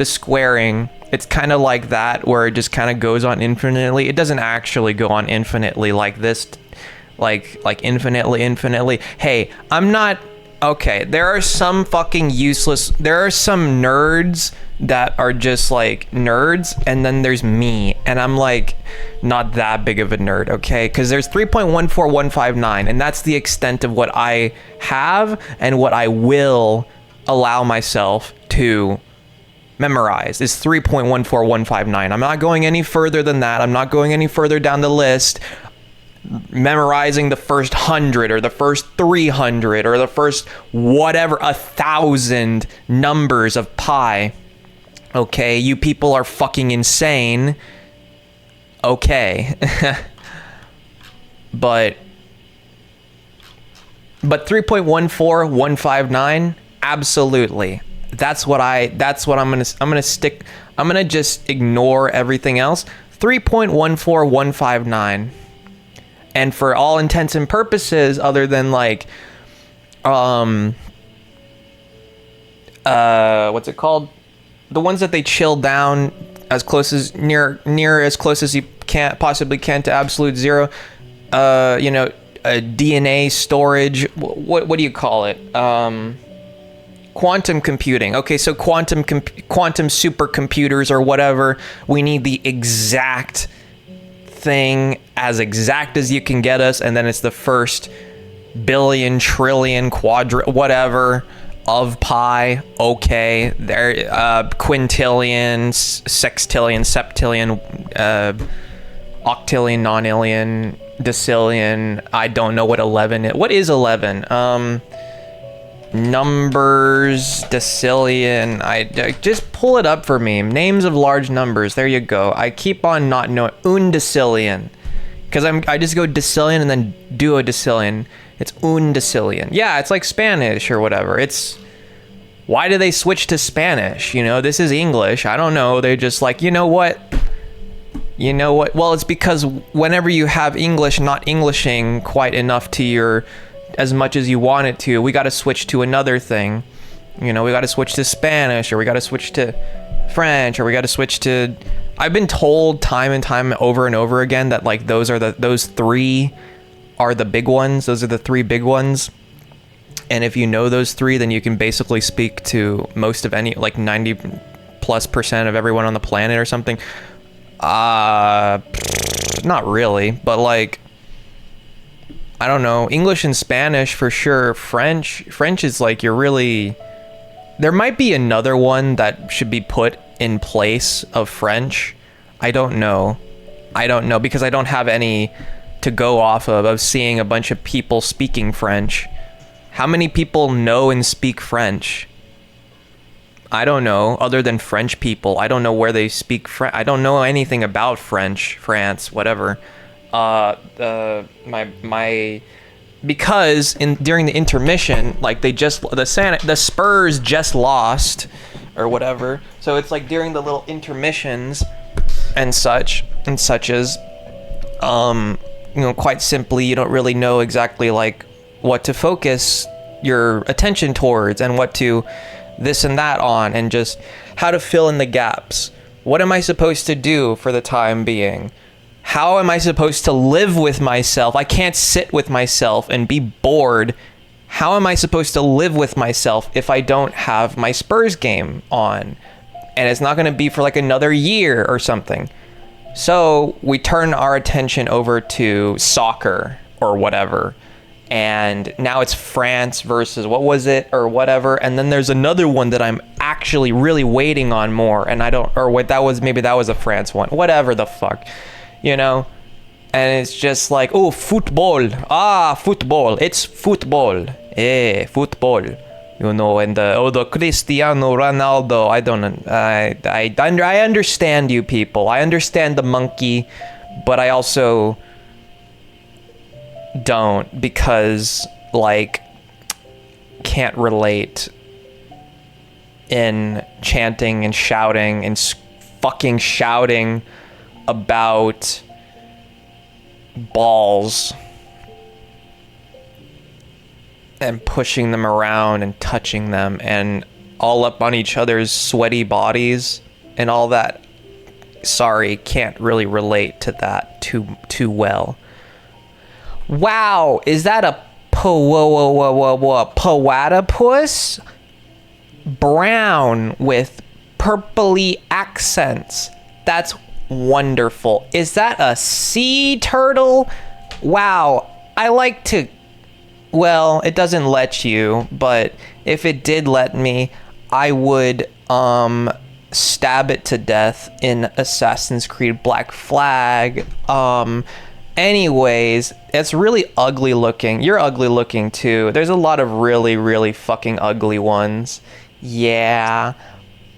squaring. It's kind of like that, where it just kind of goes on infinitely. It doesn't actually go on infinitely like this, like infinitely. Hey, I'm not Okay, there are some fucking useless, there are some nerds that are just like nerds, and then there's me, and I'm like not that big of a nerd, okay? Because there's 3.14159, and that's the extent of what I have and what I will allow myself to memorize is 3.14159. I'm not going any further than that. I'm not going any further down the list, memorizing the first 100 or the first 300 or the first whatever 1,000 numbers of pi. Okay, you people are fucking insane. Okay. but 3.14159, absolutely. That's what I'm gonna just ignore everything else. 3.14159. And for all intents and purposes, other than like what's it called? The ones that they chill down as close as near as close as you possibly can to absolute zero. DNA storage. What do you call it? Quantum computing. Okay, so quantum supercomputers or whatever. We need the exact thing, as exact as you can get us, and then it's the first billion, trillion, whatever of pi. Okay, there, quintillion, sextillion, septillion, octillion, nonillion, decillion. I don't know what 11 is. What is 11? Numbers, decillion. I just pull it up for me. Names of large numbers. There you go. I keep on not knowing. Undecillion, because I just go decillion and then duodecillion. It's undecillion. Yeah, it's like Spanish or whatever. It's, why do they switch to Spanish? You know, this is English. I don't know. They're just like, you know what? Well, it's because whenever you have English not Englishing quite enough to your, as much as you want it to, we got to switch to another thing. You know, we got to switch to Spanish, or we got to switch to French, or we got to switch to, I've been told time and time over and over again that like those three are the big ones. Those are the three big ones. And if you know those three, then you can basically speak to most of any, like 90+% of everyone on the planet or something. Not really, but like, I don't know, English and Spanish for sure. French is like, you're really, there might be another one that should be put in place of French. I don't know because I don't have any to go off of seeing a bunch of people speaking French. How many people know and speak French? I don't know, other than French people. I don't know where they speak French. I don't know anything about French, France, whatever. Because during the intermission, like the Spurs just lost or whatever. So it's like during the little intermissions and such as, quite simply, you don't really know exactly like what to focus your attention towards and what to this and that on, and just how to fill in the gaps. What am I supposed to do for the time being? How am I supposed to live with myself? I can't sit with myself and be bored. How am I supposed to live with myself if I don't have my Spurs game on? And it's not going to be for like another year or something. So we turn our attention over to soccer or whatever. And now it's France versus what was it or whatever. And then there's another one that I'm actually really waiting on more. And maybe that was a France one. Whatever the fuck. You know, and it's just like, oh, football. Football. It's football. Football. You know, and the Cristiano Ronaldo. I don't know. I understand you people. I understand the monkey, but I also don't, because like can't relate in chanting and shouting and fucking shouting about balls and pushing them around and touching them and all up on each other's sweaty bodies and all that. Sorry, can't really relate to that too well. Wow, is that a Platypus, brown with purpley accents. That's wonderful. Is that a sea turtle? Wow. I like to... Well, it doesn't let you, but if it did let me, I would stab it to death in Assassin's Creed Black Flag. Anyways, it's really ugly looking. You're ugly looking too. There's a lot of really, really fucking ugly ones. Yeah.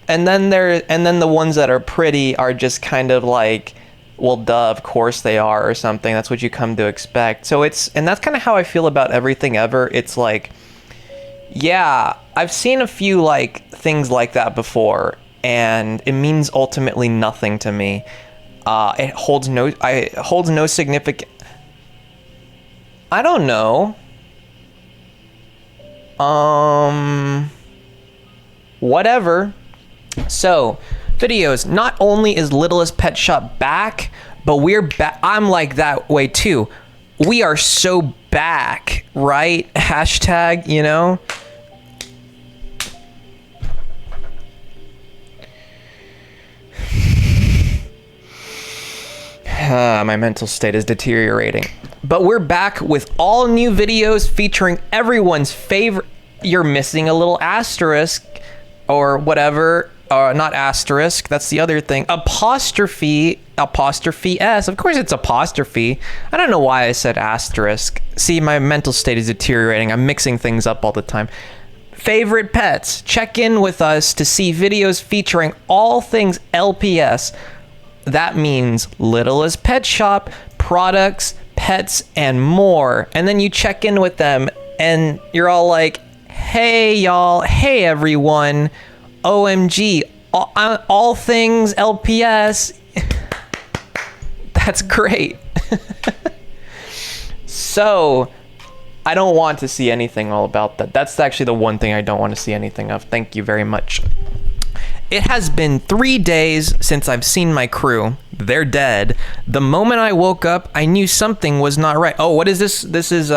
And then the ones that are pretty are just kind of like, well, duh, of course they are, or something. That's what you come to expect. So and that's kind of how I feel about everything ever. It's like, yeah, I've seen a few like things like that before, and it means ultimately nothing to me. It holds no significant. I don't know. Whatever. So, videos. Not only is Littlest Pet Shop back, but we're back. I'm like that way too. We are so back, right? Hashtag, you know? My mental state is deteriorating. But we're back with all new videos featuring everyone's favorite. You're missing a little asterisk or whatever. Not asterisk. That's the other thing. Apostrophe S. Of course it's apostrophe. I don't know why I said asterisk. See, my mental state is deteriorating. I'm mixing things up all the time. Favorite pets. Check in with us to see videos featuring all things LPS. That means Littlest Pet Shop, products, pets, and more. And then you check in with them and you're all like, hey y'all, hey everyone, OMG, all things LPS. That's great. So, I don't want to see anything all about that. That's actually the one thing I don't want to see anything of. Thank you very much. It has been 3 days since I've seen my crew. They're dead. The moment I woke up, I knew something was not right. Oh, what is this? This is,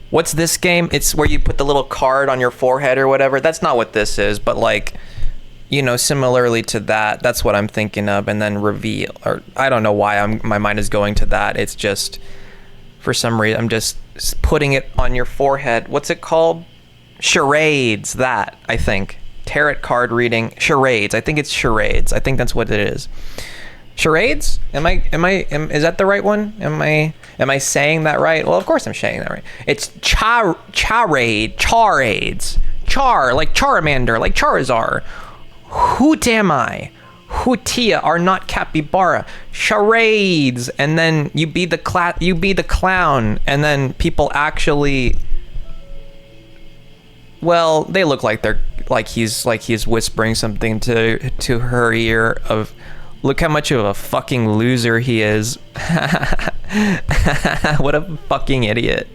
what's this game? It's where you put the little card on your forehead or whatever. That's not what this is, but like, you know, similarly to that, that's what I'm thinking of. And then reveal, or I don't know why my mind is going to that. It's just, for some reason, I'm just putting it on your forehead. What's it called? Charades, that, I think. Tarot card reading, charades. I think it's charades. I think that's what it is. Charades? Is that the right one? Am I saying that right? Well, of course I'm saying that right. It's charades. Char, like Charmander, like Charizard. Hoot am I? Hootia are not capybara. Charades. And then you be the clown, and then people actually, well, they look like they're he's whispering something to her ear of, look how much of a fucking loser he is. What a fucking idiot.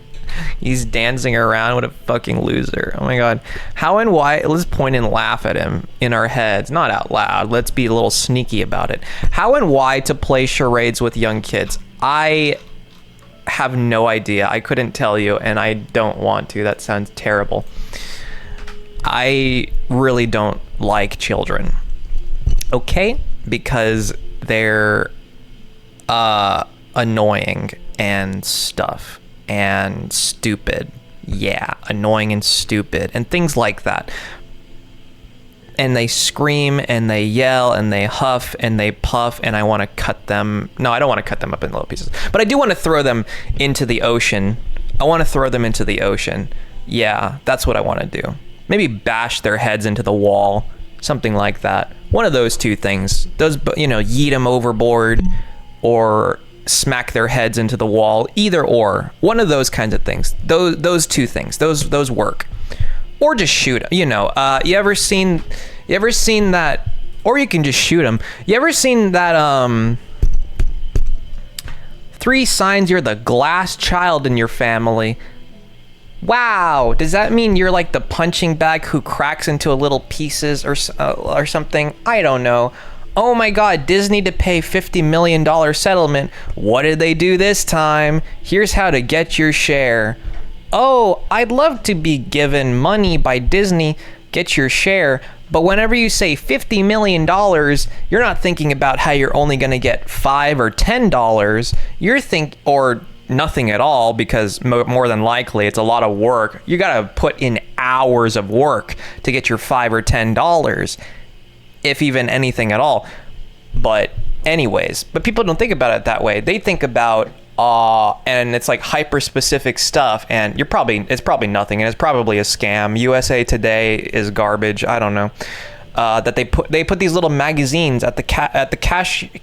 He's dancing around. What a fucking loser. Oh my god. How and why? Let's point and laugh at him in our heads, not out loud. Let's be a little sneaky about it. How and why to play charades with young kids? I have no idea. I couldn't tell you, and I don't want to. That sounds terrible. I really don't like children, okay? Because they're annoying and stuff and stupid. Yeah, annoying and stupid and things like that. And they scream and they yell and they huff and they puff, and I want to cut them. No, I don't want to cut them up in little pieces, but I do want to throw them into the ocean. I want to throw them into the ocean. Yeah, that's what I want to do. Maybe bash their heads into the wall, something like that. One of those two things. Those, you know, yeet them overboard or smack their heads into the wall. Either or. One of those kinds of things. Those two things. Those work. Or just shoot them. You know, you ever seen that? Or you can just shoot them. You ever seen that 3 signs you're the glass child in your family? Wow, does that mean you're like the punching bag who cracks into little pieces or something? I don't know. Oh my god, Disney to pay $50 million settlement. What did they do this time? Here's how to get your share. Oh, I'd love to be given money by Disney, get your share. But whenever you say $50 million, you're not thinking about how you're only going to get $5 or $10. Or nothing at all, because more than likely it's a lot of work. You got to put in hours of work to get your $5 or $10, if even anything at all. But anyways, but people don't think about it that way. They think about and it's like hyper specific stuff, and it's probably nothing, and it's probably a scam. USA Today is garbage. I don't know. That they put these little magazines at the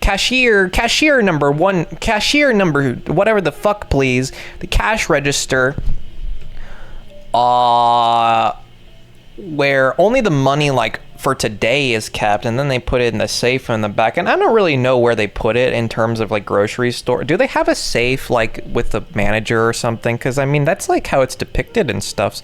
cashier number whatever the fuck, please, the cash register, where only the money like for today is kept, and then they put it in the safe in the back. And I don't really know where they put it in terms of like grocery store. Do they have a safe like with the manager or something? Because I mean, that's like how it's depicted and stuff.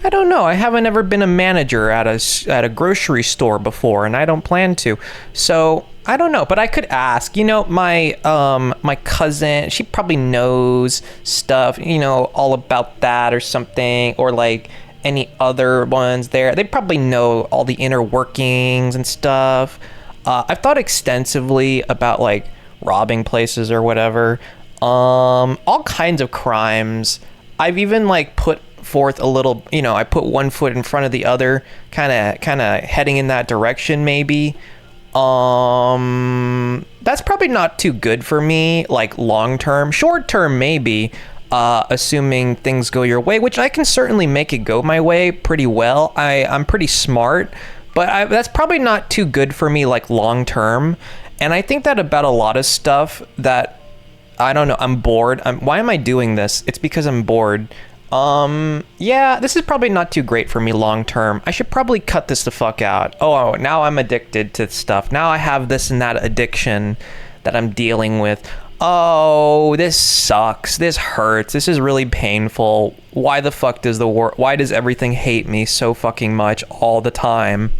I don't know. I haven't ever been a manager at a grocery store before, and I don't plan to. So I don't know, but I could ask. You know, my cousin, she probably knows stuff, you know, all about that or something, or like any other ones there. They probably know all the inner workings and stuff. I've thought extensively about like robbing places or whatever. All kinds of crimes. I've even like put forth a little, you know, I put one foot in front of the other, kind of heading in that direction maybe. That's probably not too good for me, like long term. Short term maybe, assuming things go your way, which I can certainly make it go my way pretty well. I'm pretty smart, but that's probably not too good for me like long term. And I think that about a lot of stuff that, I don't know, I'm bored. Why am I doing this? It's because I'm bored. Yeah, this is probably not too great for me long term. I should probably cut this the fuck out. Oh, now I'm addicted to stuff. Now I have this and that addiction that I'm dealing with. Oh, this sucks. This hurts. This is really painful. Why the fuck does why does everything hate me so fucking much all the time?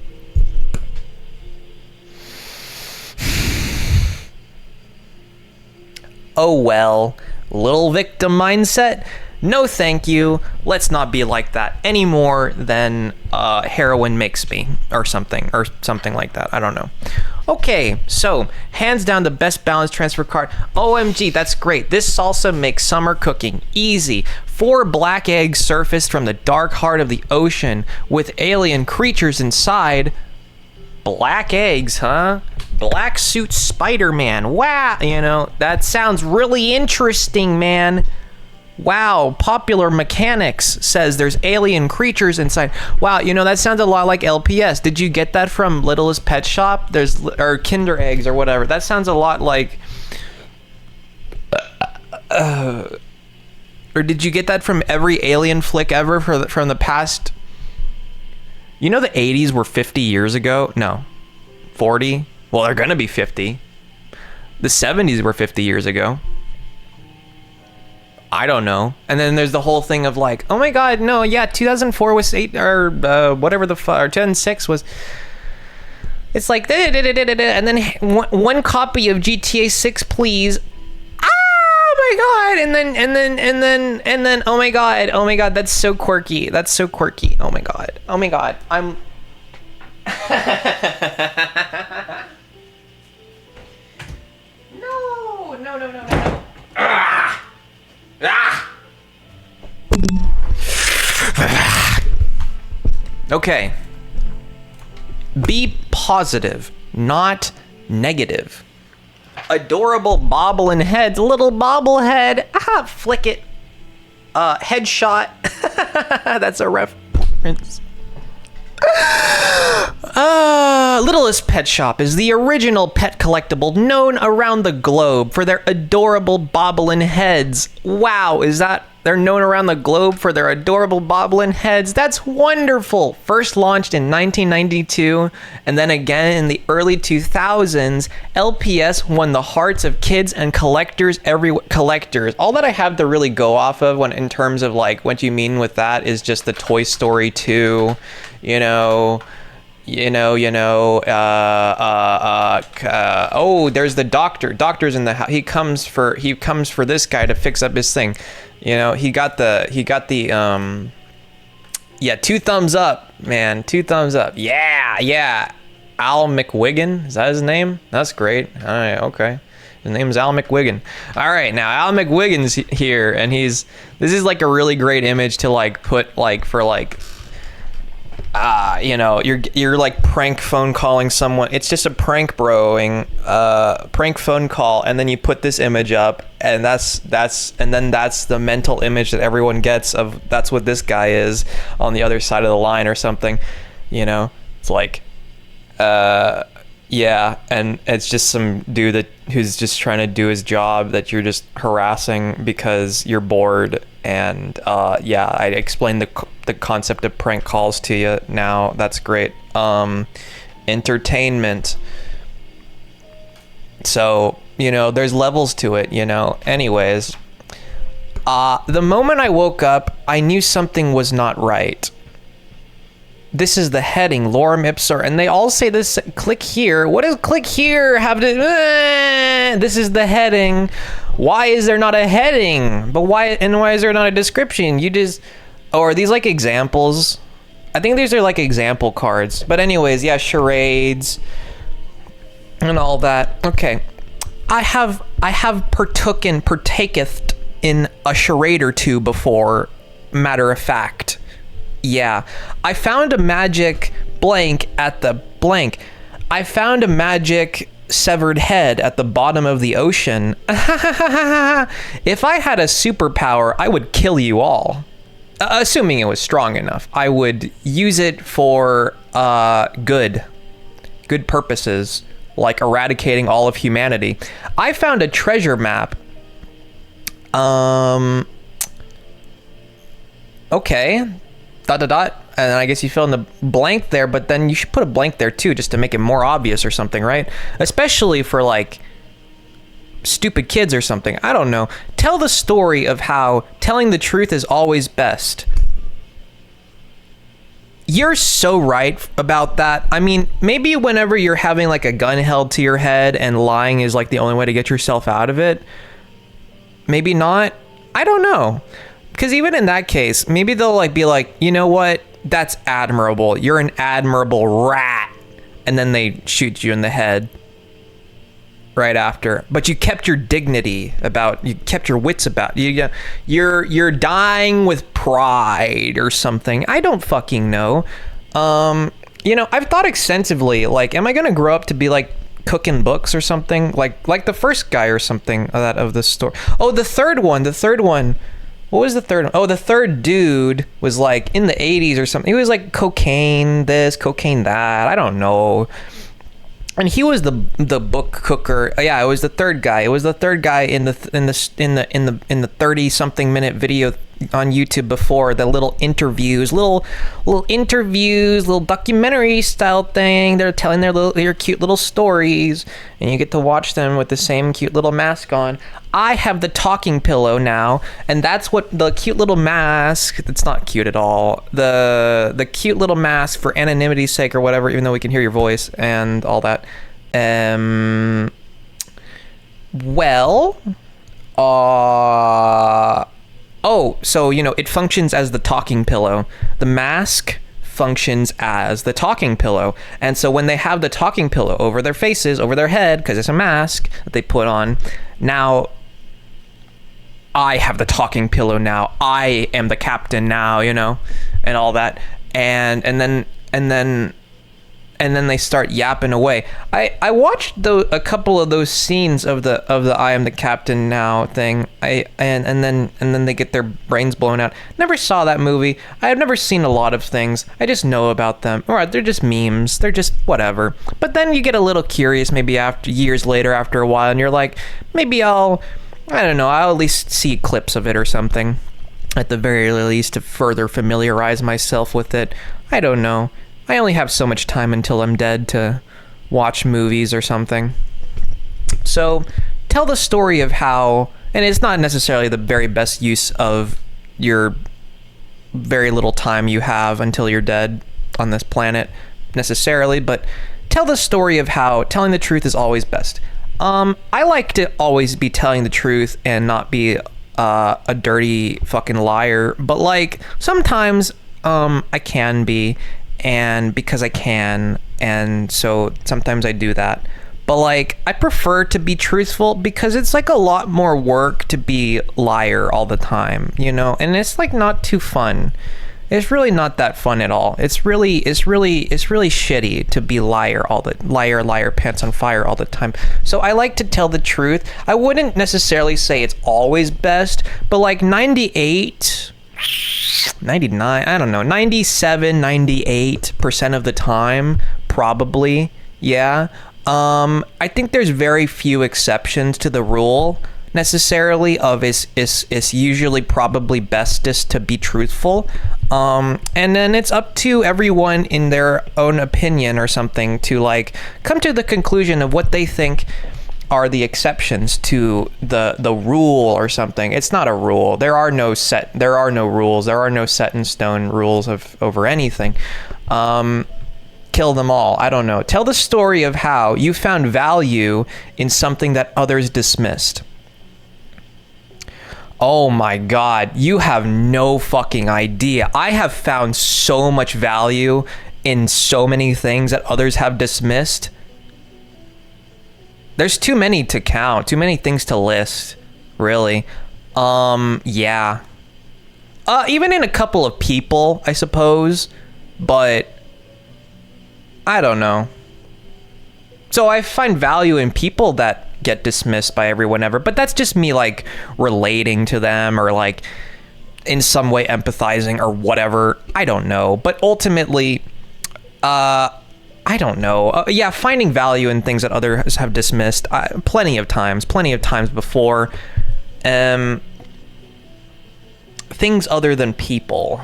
Oh well, little victim mindset. No thank you. Let's not be like that any more than heroin makes me, or something like that. I don't know. Okay, so hands down the best balanced transfer card. OMG, that's great. This salsa makes summer cooking easy. 4 black eggs surfaced from the dark heart of the ocean with alien creatures inside. Black eggs, huh? Black suit Spider-Man. Wow, you know, that sounds really interesting, man. Wow, Popular Mechanics says there's alien creatures inside. Wow, you know, that sounds a lot like LPS. Did you get that from Littlest Pet Shop? Or Kinder Eggs or whatever. That sounds a lot like... or did you get that from every alien flick ever from the past... You know the 80s were 50 years ago? No. 40? Well, they're gonna be 50. The 70s were 50 years ago. I don't know. And then there's the whole thing of like, oh my god, no, yeah, 2004 was 8, or whatever the fuck, or 2006 was. It's like, and then one copy of GTA 6, please. Oh my god, and then, oh my god, that's so quirky. That's so quirky. Oh my god, I'm. No. Ah! Okay. Be positive, not negative. Adorable bobbling heads, little bobblehead. Ah, flick it. Headshot. That's a reference. Littlest Pet Shop is the original pet collectible known around the globe for their adorable bobbling heads. Wow, is that... They're known around the globe for their adorable bobbling heads. That's wonderful. First launched in 1992 and then again in the early 2000s, LPS won the hearts of kids and collectors collectors. All that I have to really go off of in terms of like what you mean with that is just the Toy Story 2, you know, oh, there's the doctor's in the house. He comes for this guy to fix up his thing. He got the yeah, 2 thumbs up, man. 2 thumbs up. Yeah. Al McWiggin, is that his name? That's great. All right, okay. His name's Al McWiggin. All right, now Al McWiggin's here, and this is like a really great image to like put like for like you're like prank phone calling someone. It's just a prank prank phone call, and then you put this image up, and that's the mental image that everyone gets of that's what this guy is on the other side of the line or something. It's like yeah, and it's just some dude who's just trying to do his job that you're just harassing because you're bored. And yeah, I explained the concept of prank calls to you now. That's great. Entertainment. So, there's levels to it, Anyways, the moment I woke up, I knew something was not right. This is the heading, lorem ipsum, and they all say this, click here. What does click here have to... This is the heading. Why is there not a heading? But why is there not a description? Or are these like examples? I think these are like example cards. But anyways, yeah, charades and all that. Okay. I have partaketh in a charade or two before, matter of fact. Yeah, I found a magic blank at the blank. I found a magic severed head at the bottom of the ocean. If I had a superpower, I would kill you all. Assuming it was strong enough. I would use it for good purposes, like eradicating all of humanity. I found a treasure map. Okay. ... and I guess you fill in the blank there, but then you should put a blank there too, just to make it more obvious or something, right? Especially for like stupid kids or something. I don't know. Tell the story of how telling the truth is always best. You're so right about that. I mean, maybe whenever you're having like a gun held to your head and lying is like the only way to get yourself out of it. Maybe not. I don't know. Because even in that case, maybe they'll like be like, you know what? That's admirable. You're an admirable rat. And then they shoot you in the head right after. But you kept your dignity you kept your wits about you. You're dying with pride or something. I don't fucking know. I've thought extensively, like, am I going to grow up to be like cooking books or something? Like the first guy or something of this story. Oh, the third one. What was the third one? Oh, the third dude was like in the 80s or something. He was like cocaine this, cocaine that. I don't know. And he was the book cooker. Yeah, it was the third guy. It was the third guy in the 30-something minute video on YouTube before, the little documentary style thing. They're telling their cute little stories, and you get to watch them with the same cute little mask on. I have the talking pillow now, and that's what the cute little mask. It's not cute at all. The cute little mask for anonymity's sake or whatever, even though we can hear your voice and all that. So it functions as the talking pillow. The mask functions as the talking pillow, and so when they have the talking pillow over their faces, over their head, because it's a mask that they put on, now I have the talking pillow now. I am the captain now, and all that, and then they start yapping away. I watched a couple of those scenes of the I am the captain now thing. And then they get their brains blown out. Never saw that movie. I have never seen a lot of things. I just know about them. All right, they're just memes. They're just whatever. But then you get a little curious, maybe years later, after a while, and you're like, maybe I'll at least see clips of it or something, at the very least, to further familiarize myself with it. I don't know. I only have so much time until I'm dead to watch movies or something. So, tell the story of how, and it's not necessarily the very best use of your very little time you have until you're dead on this planet, necessarily, but tell the story of how telling the truth is always best. I like to always be telling the truth and not be a dirty fucking liar, but like sometimes I can be, and because I can, and so sometimes I do that. But like I prefer to be truthful because it's like a lot more work to be liar all the time, you know, and it's like not too fun. It's really not that fun at all. It's really shitty to be liar pants on fire all the time. So I like to tell the truth. I wouldn't necessarily say it's always best, but like 98, 99, I don't know, 97, 98% of the time, probably. Yeah. I think there's very few exceptions to the rule necessarily of it's usually probably bestest to be truthful. And then it's up to everyone in their own opinion or something to like come to the conclusion of what they think are the exceptions to the rule or something. It's not a rule. There are no rules. There are no set in stone rules over anything. Kill them all. I don't know. Tell the story of how you found value in something that others dismissed. Oh my God, you have no fucking idea. I have found so much value in so many things that others have dismissed. There's too many to count, too many things to list, really. Yeah. Even in a couple of people, I suppose, but I don't know. So I find value in people that get dismissed by everyone ever, but that's just me like relating to them or like in some way empathizing or whatever. I don't know, but ultimately I don't know. Yeah, finding value in things that others have dismissed plenty of times before. Things other than people.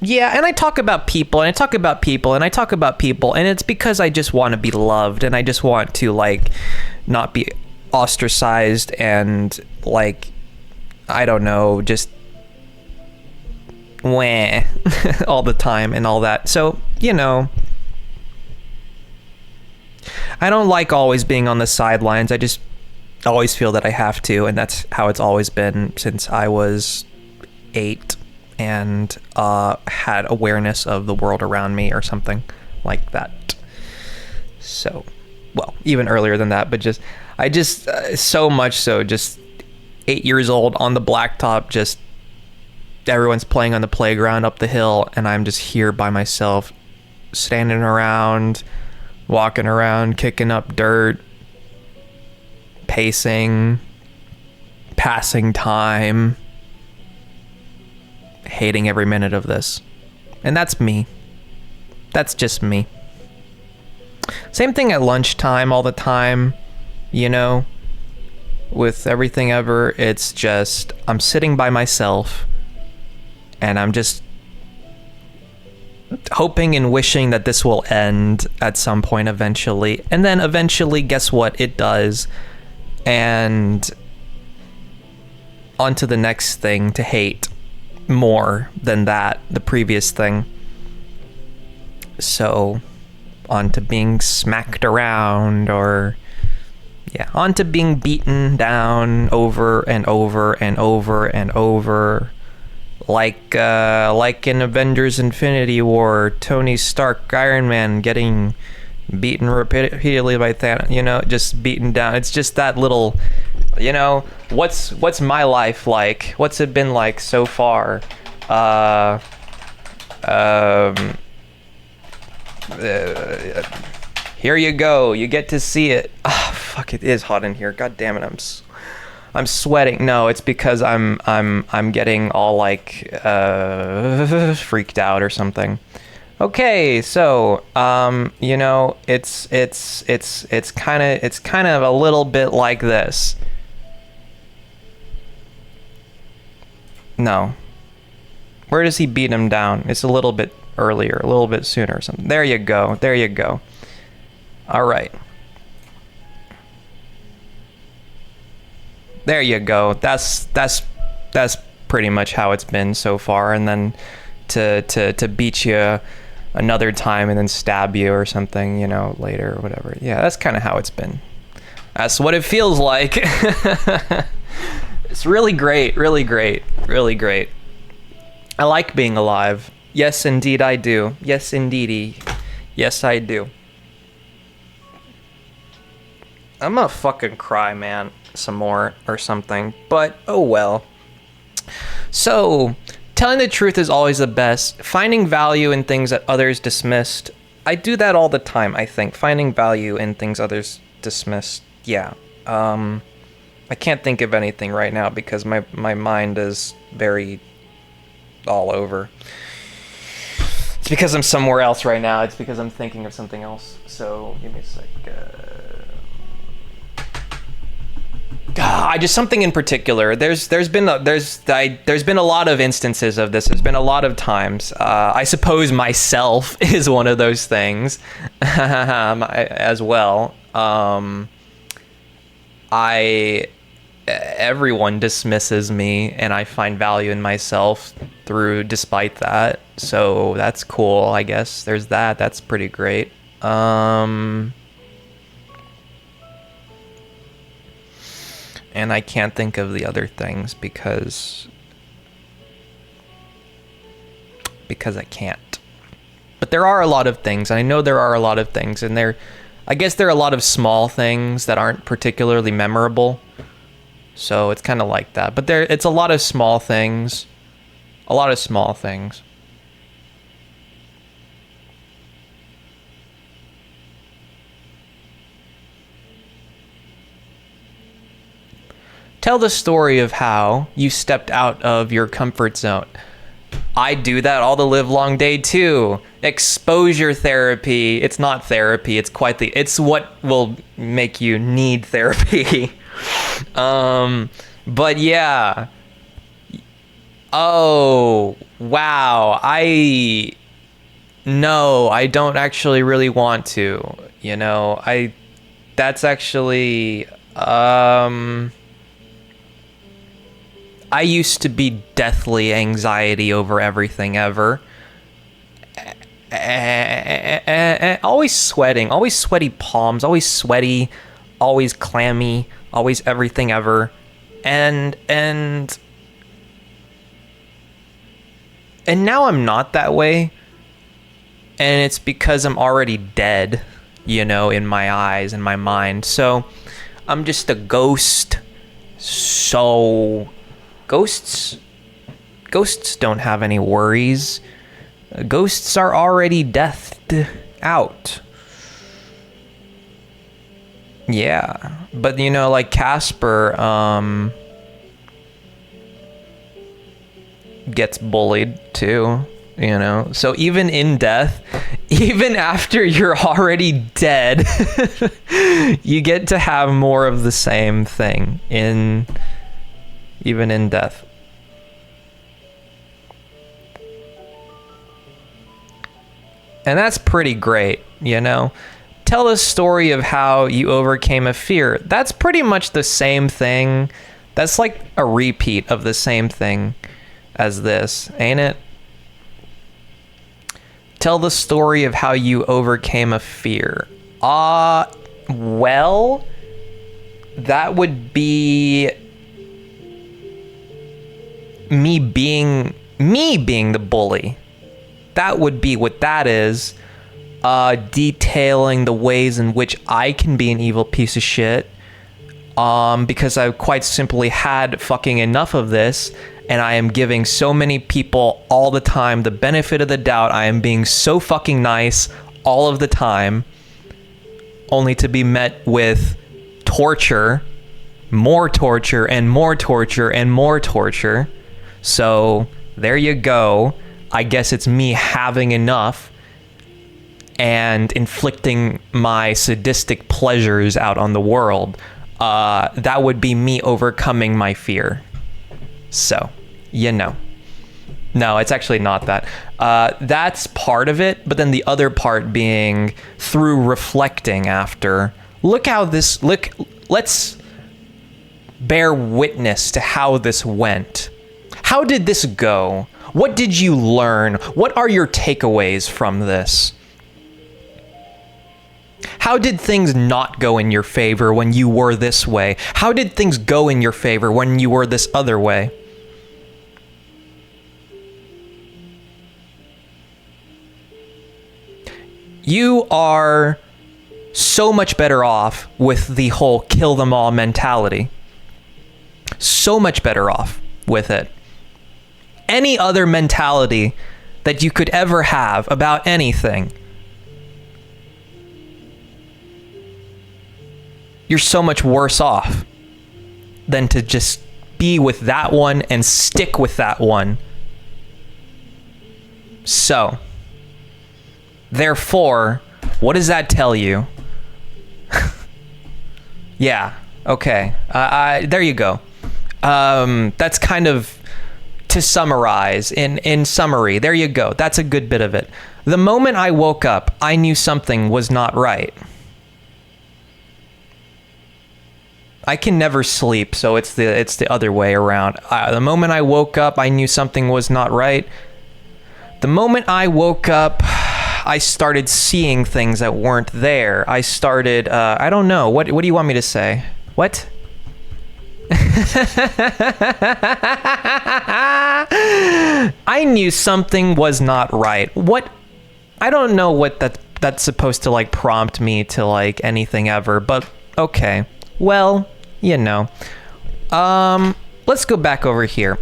Yeah, and I talk about people, and I talk about people, and I talk about people, and it's because I just want to be loved, and I just want to, like, not be ostracized and, like, I don't know, just wah all the time and all that. So, you know, I don't like always being on the sidelines. I just always feel that I have to, and that's how it's always been since I was 8. And had awareness of the world around me or something like that. So, well, even earlier than that, but I just so much so, just 8 years old on the blacktop, just everyone's playing on the playground up the hill, and I'm just here by myself, standing around, walking around, kicking up dirt, pacing, passing time, hating every minute of this. And that's me. That's just me. Same thing at lunchtime all the time, you know, with everything ever. It's just, I'm sitting by myself and I'm just hoping and wishing that this will end at some point eventually. And then eventually, guess what? It does. And on to the next thing to hate more than that, the previous thing. So on to being smacked around, or yeah, on to being beaten down over and over and over and over, like in Avengers Infinity War, Tony Stark, Iron Man getting beaten repeatedly by Thanos, you know, just beaten down. It's just that little, you know, what's my life like? What's it been like so far? Here you go. You get to see it. Ah, fuck! It is hot in here. God damn it! I'm sweating. No, it's because I'm getting all like freaked out or something. Okay, so you know, it's kind of a little bit like this. No. Where does he beat him down? It's a little bit earlier, a little bit sooner or something. There you go. There you go. All right. There you go. That's pretty much how it's been so far. And then to beat you another time and then stab you or something, later or whatever. Yeah, that's kind of how it's been. That's what it feels like. It's really great, really great, really great. I like being alive. Yes, indeed I do. Yes, indeedy. Yes, I do. I'm gonna fucking cry, man, some more or something, but oh well. So, telling the truth is always the best. Finding value in things that others dismissed. I do that all the time, I think. Finding value in things others dismissed. Yeah. I can't think of anything right now because my mind is very all over. It's because I'm somewhere else right now. It's because I'm thinking of something else. So, give me a sec. Just something in particular. There's been a lot of instances of this. There's been a lot of times. I suppose myself is one of those things as well. Everyone dismisses me, and I find value in myself despite that. So that's cool, I guess. There's that. That's pretty great. And I can't think of the other things because I can't. But there are a lot of things, and I know there are a lot of things, and I guess there are a lot of small things that aren't particularly memorable. So it's kind of like that. But it's a lot of small things. A lot of small things. Tell the story of how you stepped out of your comfort zone. I do that all the live long day too. Exposure therapy. It's not therapy. It's it's what will make you need therapy. But yeah. Oh, wow. No, I don't actually really want to, that's actually, I used to be deathly anxiety over everything ever. Always sweating, always sweaty palms, always sweaty, always clammy, always everything ever. And now I'm not that way. And it's because I'm already dead, in my eyes and my mind. So I'm just a ghost. So Ghosts don't have any worries. Ghosts are already deathed out. Yeah. But, like Casper, gets bullied too, So even in death, even after you're already dead, you get to have more of the same thing even in death. And that's pretty great, Tell a story of how you overcame a fear. That's pretty much the same thing. That's like a repeat of the same thing as this, ain't it? Tell the story of how you overcame a fear. Well, that would be me being the bully. That would be what that is. Detailing the ways in which I can be an evil piece of shit. Because I've quite simply had fucking enough of this, and I am giving so many people all the time the benefit of the doubt. I am being so fucking nice all of the time, only to be met with torture, more torture, and more torture, and more torture. So there you go. I guess it's me having enough and inflicting my sadistic pleasures out on the world. That would be me overcoming my fear. So, No, it's actually not that. That's part of it, but then the other part being through reflecting after. Let's bear witness to how this went. How did this go? What did you learn? What are your takeaways from this? How did things not go in your favor when you were this way? How did things go in your favor when you were this other way? You are so much better off with the whole kill them all mentality. So much better off with it. Any other mentality that you could ever have about anything, you're so much worse off than to just be with that one and stick with that one. So, therefore, what does that tell you? Yeah, okay. There you go. That's kind of to summarize. In summary, there you go. That's a good bit of it. The moment I woke up, I knew something was not right. I can never sleep, so it's the other way around. The moment I woke up, I knew something was not right. The moment I woke up, I started seeing things that weren't there. I started, I don't know. What do you want me to say? What? I knew something was not right. What? I don't know what that's supposed to like prompt me to like anything ever, but okay. Well, you know. Let's go back over here.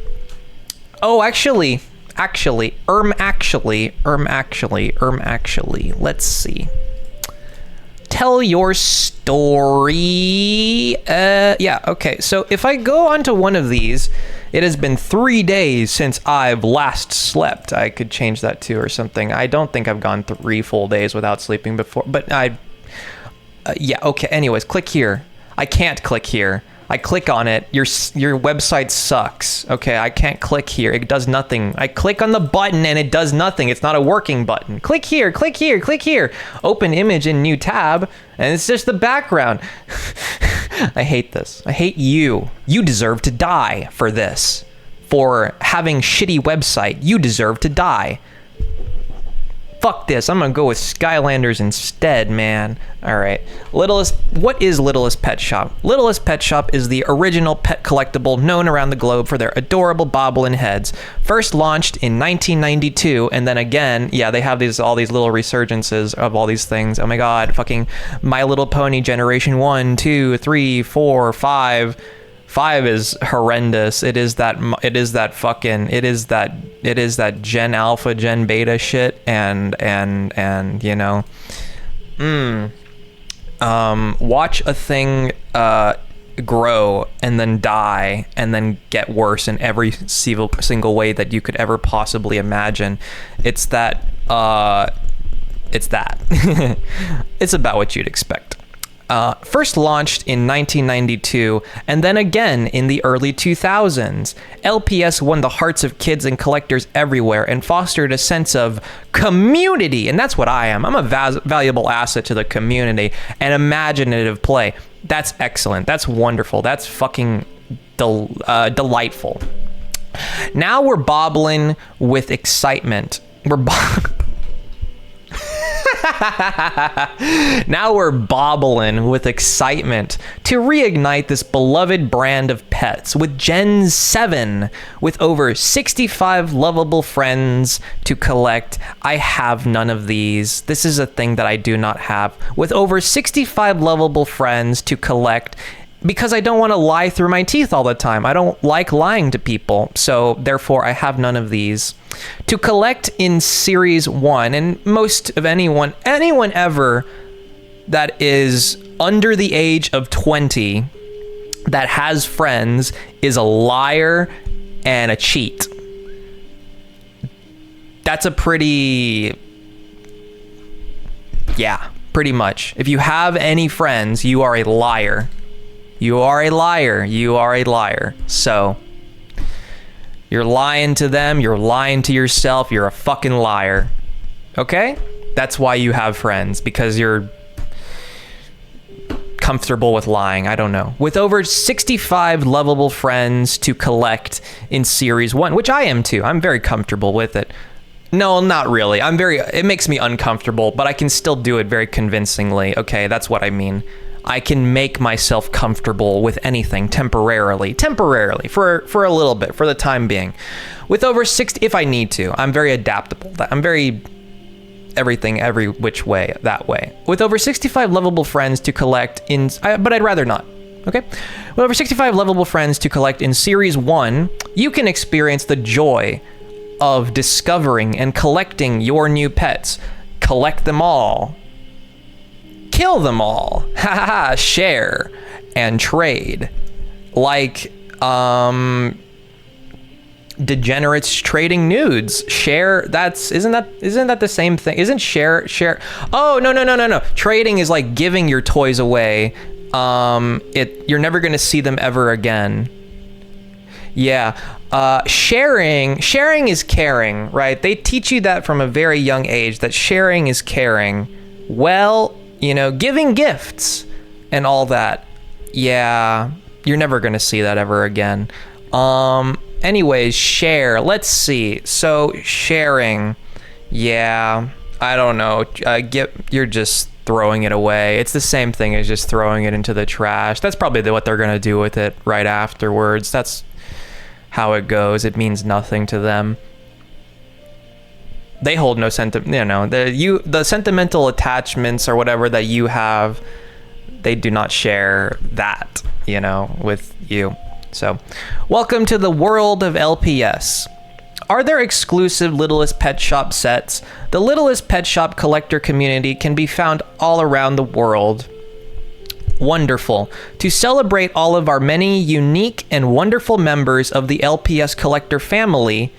Oh, actually, let's see. Tell your story. Yeah, okay. So if I go onto one of these, it has been 3 days since I've last slept. I could change that too or something. I don't think I've gone 3 full days without sleeping before, but yeah, okay. Anyways, click here. I can't click here. I click on it. Your website sucks. Okay, I can't click here. It does nothing. I click on the button and it does nothing. It's not a working button. Click here, click here, click here. Open image in new tab, and it's just the background. I hate this. I hate you. You deserve to die for this. For having shitty website. You deserve to die. Fuck this. I'm gonna go with Skylanders instead, man. Alright. Littlest. What is Littlest Pet Shop? Littlest Pet Shop is the original pet collectible known around the globe for their adorable bobblehead heads. First launched in 1992, and then again, yeah, they have all these little resurgences of all these things. Oh my god, fucking My Little Pony Generation 1, 2, 3, 4, 5. 5 is horrendous. It is that Gen Alpha, Gen Beta shit, and you know, watch a thing grow and then die and then get worse in every single way that you could ever possibly imagine. It's that. It's about what you'd expect. First launched in 1992, and then again in the early 2000s. LPS won the hearts of kids and collectors everywhere and fostered a sense of community, and that's what I am. I'm a valuable asset to the community and imaginative play. That's excellent. That's wonderful. That's fucking delightful. Now we're bobbling with excitement. Now we're bobbling with excitement to reignite this beloved brand of pets with Gen 7. With over 65 lovable friends to collect, I have none of these. This is a thing that I do not have. With over 65 lovable friends to collect, because I don't want to lie through my teeth all the time. I don't like lying to people, so therefore I have none of these. To collect in Series 1, and most of anyone ever that is under the age of 20 that has friends is a liar and a cheat. That's a pretty... yeah, pretty much. If you have any friends, you are a liar. You are a liar. You are a liar. So, you're lying to them. You're lying to yourself. You're a fucking liar. Okay? That's why you have friends. Because you're comfortable with lying. I don't know. With over 65 lovable friends to collect in Series 1, which I am too. I'm very comfortable with it. No, not really. It makes me uncomfortable, but I can still do it very convincingly. Okay, that's what I mean. I can make myself comfortable with anything temporarily, for a little bit, for the time being. With over 60, if I need to, I'm very adaptable. I'm very everything, every which way, that way. With over 65 lovable friends to collect but I'd rather not. Okay? With over 65 lovable friends to collect in Series 1, you can experience the joy of discovering and collecting your new pets. Collect them all. Kill them all. Share and trade. Like, degenerates trading nudes. Share, isn't that the same thing? Isn't share? Oh, no. Trading is like giving your toys away. You're never gonna see them ever again. Yeah. Sharing is caring, right? They teach you that from a very young age, that sharing is caring. Well, giving gifts and all that. Yeah, you're never gonna see that ever again. Anyways, share. Let's see. So sharing. Yeah, I don't know. You're just throwing it away. It's the same thing as just throwing it into the trash. That's probably what they're gonna do with it right afterwards. That's how it goes. It means nothing to them. They hold no sentiment. The sentimental attachments or whatever that you have, they do not share that, with you. So, welcome to the world of LPS. Are there exclusive Littlest Pet Shop sets? The Littlest Pet Shop collector community can be found all around the world. Wonderful. To celebrate all of our many unique and wonderful members of the LPS collector family,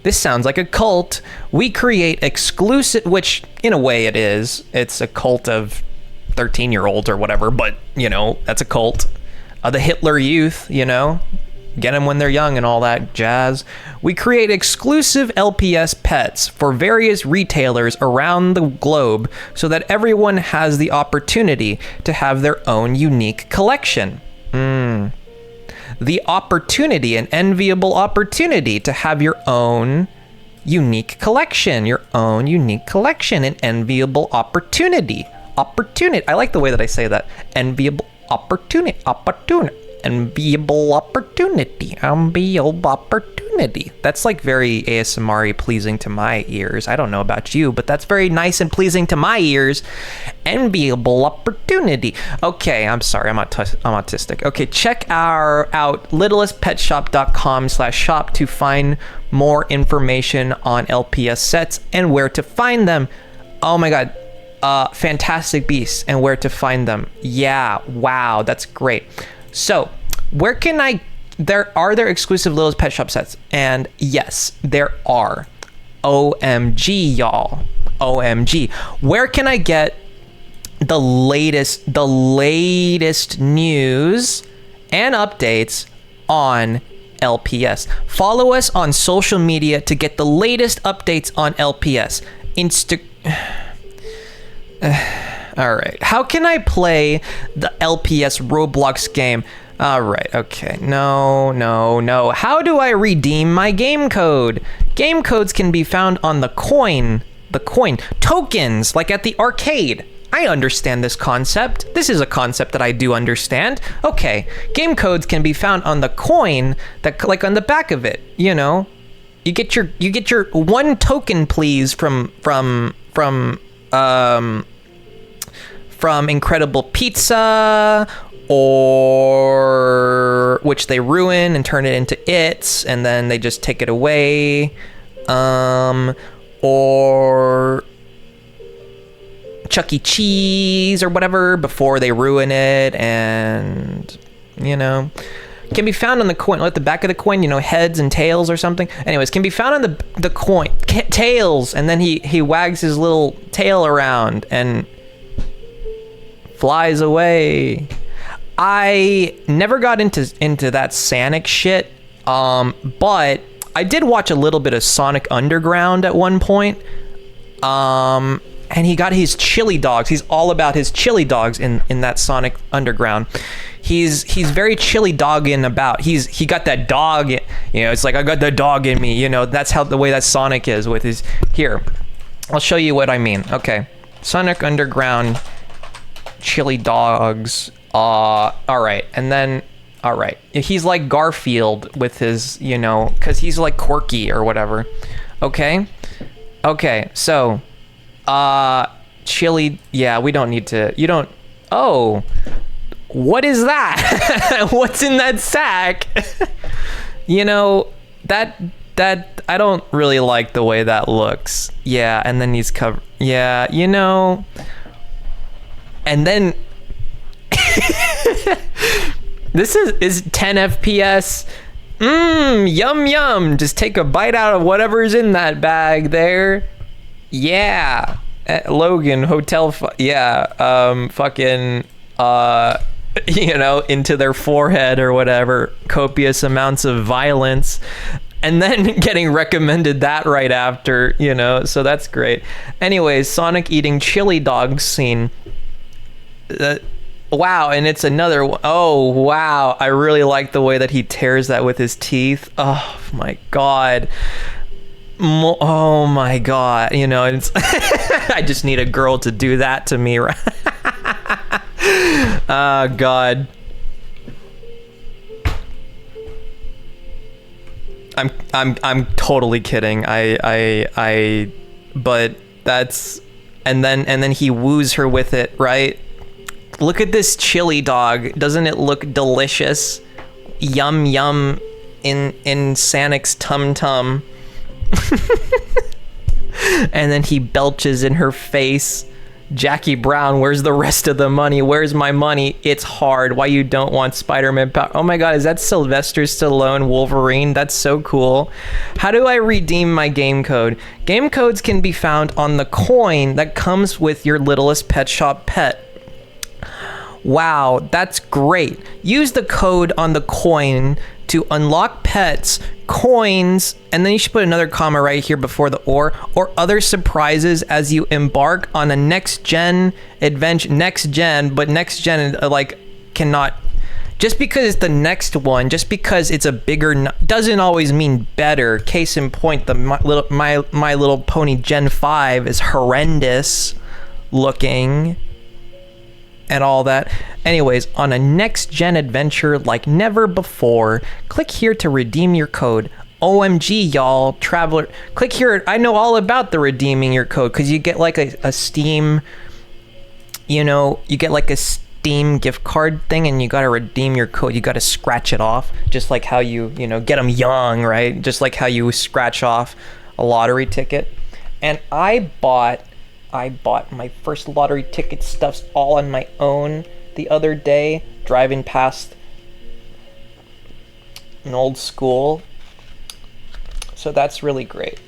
this sounds like a cult. We create exclusive, which in a way it is. It's a cult of 13-year-olds or whatever, but, that's a cult. The Hitler Youth, get them when they're young and all that jazz. We create exclusive LPS pets for various retailers around the globe so that everyone has the opportunity to have their own unique collection. The opportunity, an enviable opportunity to have your own unique collection, an enviable opportunity. I like the way that I say that. Enviable opportunity. Enviable opportunity. That's like very ASMR-y, pleasing to my ears. I don't know about you, but that's very nice and pleasing to my ears. Enviable opportunity. Okay, I'm sorry, I'm autistic. Okay, check out littlestpetshop.com/shop to find more information on LPS sets and where to find them. Oh my god. Fantastic Beasts and where to find them. Yeah, wow, that's great. So, where can are there exclusive Littlest Pet Shop sets? And yes, there are. OMG, y'all. OMG. Where can I get the latest news and updates on LPS? Follow us on social media to get the latest updates on LPS. All right. How can I play the LPS Roblox game? All right. Okay. No. How do I redeem my game code? Game codes can be found on the coin tokens, like at the arcade. I understand this concept. This is a concept that I do understand. Okay. Game codes can be found on the coin that, like, on the back of it. You get your one token, please, from Incredible Pizza, or which they ruin and turn it into its, and then they just take it away, or Chuck E. Cheese or whatever before they ruin it, and can be found on the coin, at the back of the coin, heads and tails or something. Anyways, can be found on the coin, tails, and then he wags his little tail around and flies away. I never got into that Sonic shit, but I did watch a little bit of Sonic Underground at one point. and he got his chili dogs. He's all about his chili dogs in that Sonic Underground. He's very chili dogging about. He got that dog, it's like, I got the dog in me, that's how the way that Sonic is with his. Here, I'll show you what I mean. Okay, Sonic Underground chili dogs. All right, and then all right, he's like Garfield with his, because he's like quirky or whatever. Okay, so chili. Yeah, we don't need to. You don't. Oh, what is that? What's in that sack? that I don't really like the way that looks. Yeah, and then he's covered. Yeah, and then this is 10 FPS. Yum yum. Just take a bite out of whatever's in that bag there. Yeah. Logan, hotel, fucking, into their forehead or whatever. Copious amounts of violence. And then getting recommended that right after, so that's great. Anyways, Sonic eating chili dog scene. Wow, and it's another. Oh, wow. I really like the way that he tears that with his teeth. Oh, my God. Oh, my God. It's I just need a girl to do that to me, right? Oh, God. I'm totally kidding. But that's, and then he woos her with it, right? Look at this chili dog. Doesn't it look delicious? Yum yum in Sonic's tum tum. And then he belches in her face. Jackie Brown, where's the rest of the money? Where's my money? It's hard. Why you don't want Spider-Man power? Oh my God, is that Sylvester Stallone Wolverine? That's so cool. How do I redeem my game code? Game codes can be found on the coin that comes with your Littlest Pet Shop pet. Wow, that's great. Use the code on the coin to unlock pets, coins, and then you should put another comma right here before the or other surprises as you embark on a next-gen adventure. Next-gen, but next-gen, cannot... Just because it's the next one, just because it's a bigger... doesn't always mean better. Case in point, the My Little Pony Gen 5 is horrendous looking and all that. Anyways, on a next-gen adventure like never before, click here to redeem your code. OMG, y'all, Traveler. Click here. I know all about the redeeming your code, because you get like a Steam, you get like a Steam gift card thing, and you got to redeem your code. You got to scratch it off, just like how you get them young, right? Just like how you scratch off a lottery ticket. And I bought my first lottery ticket stuffs all on my own the other day, driving past an old school. So that's really great.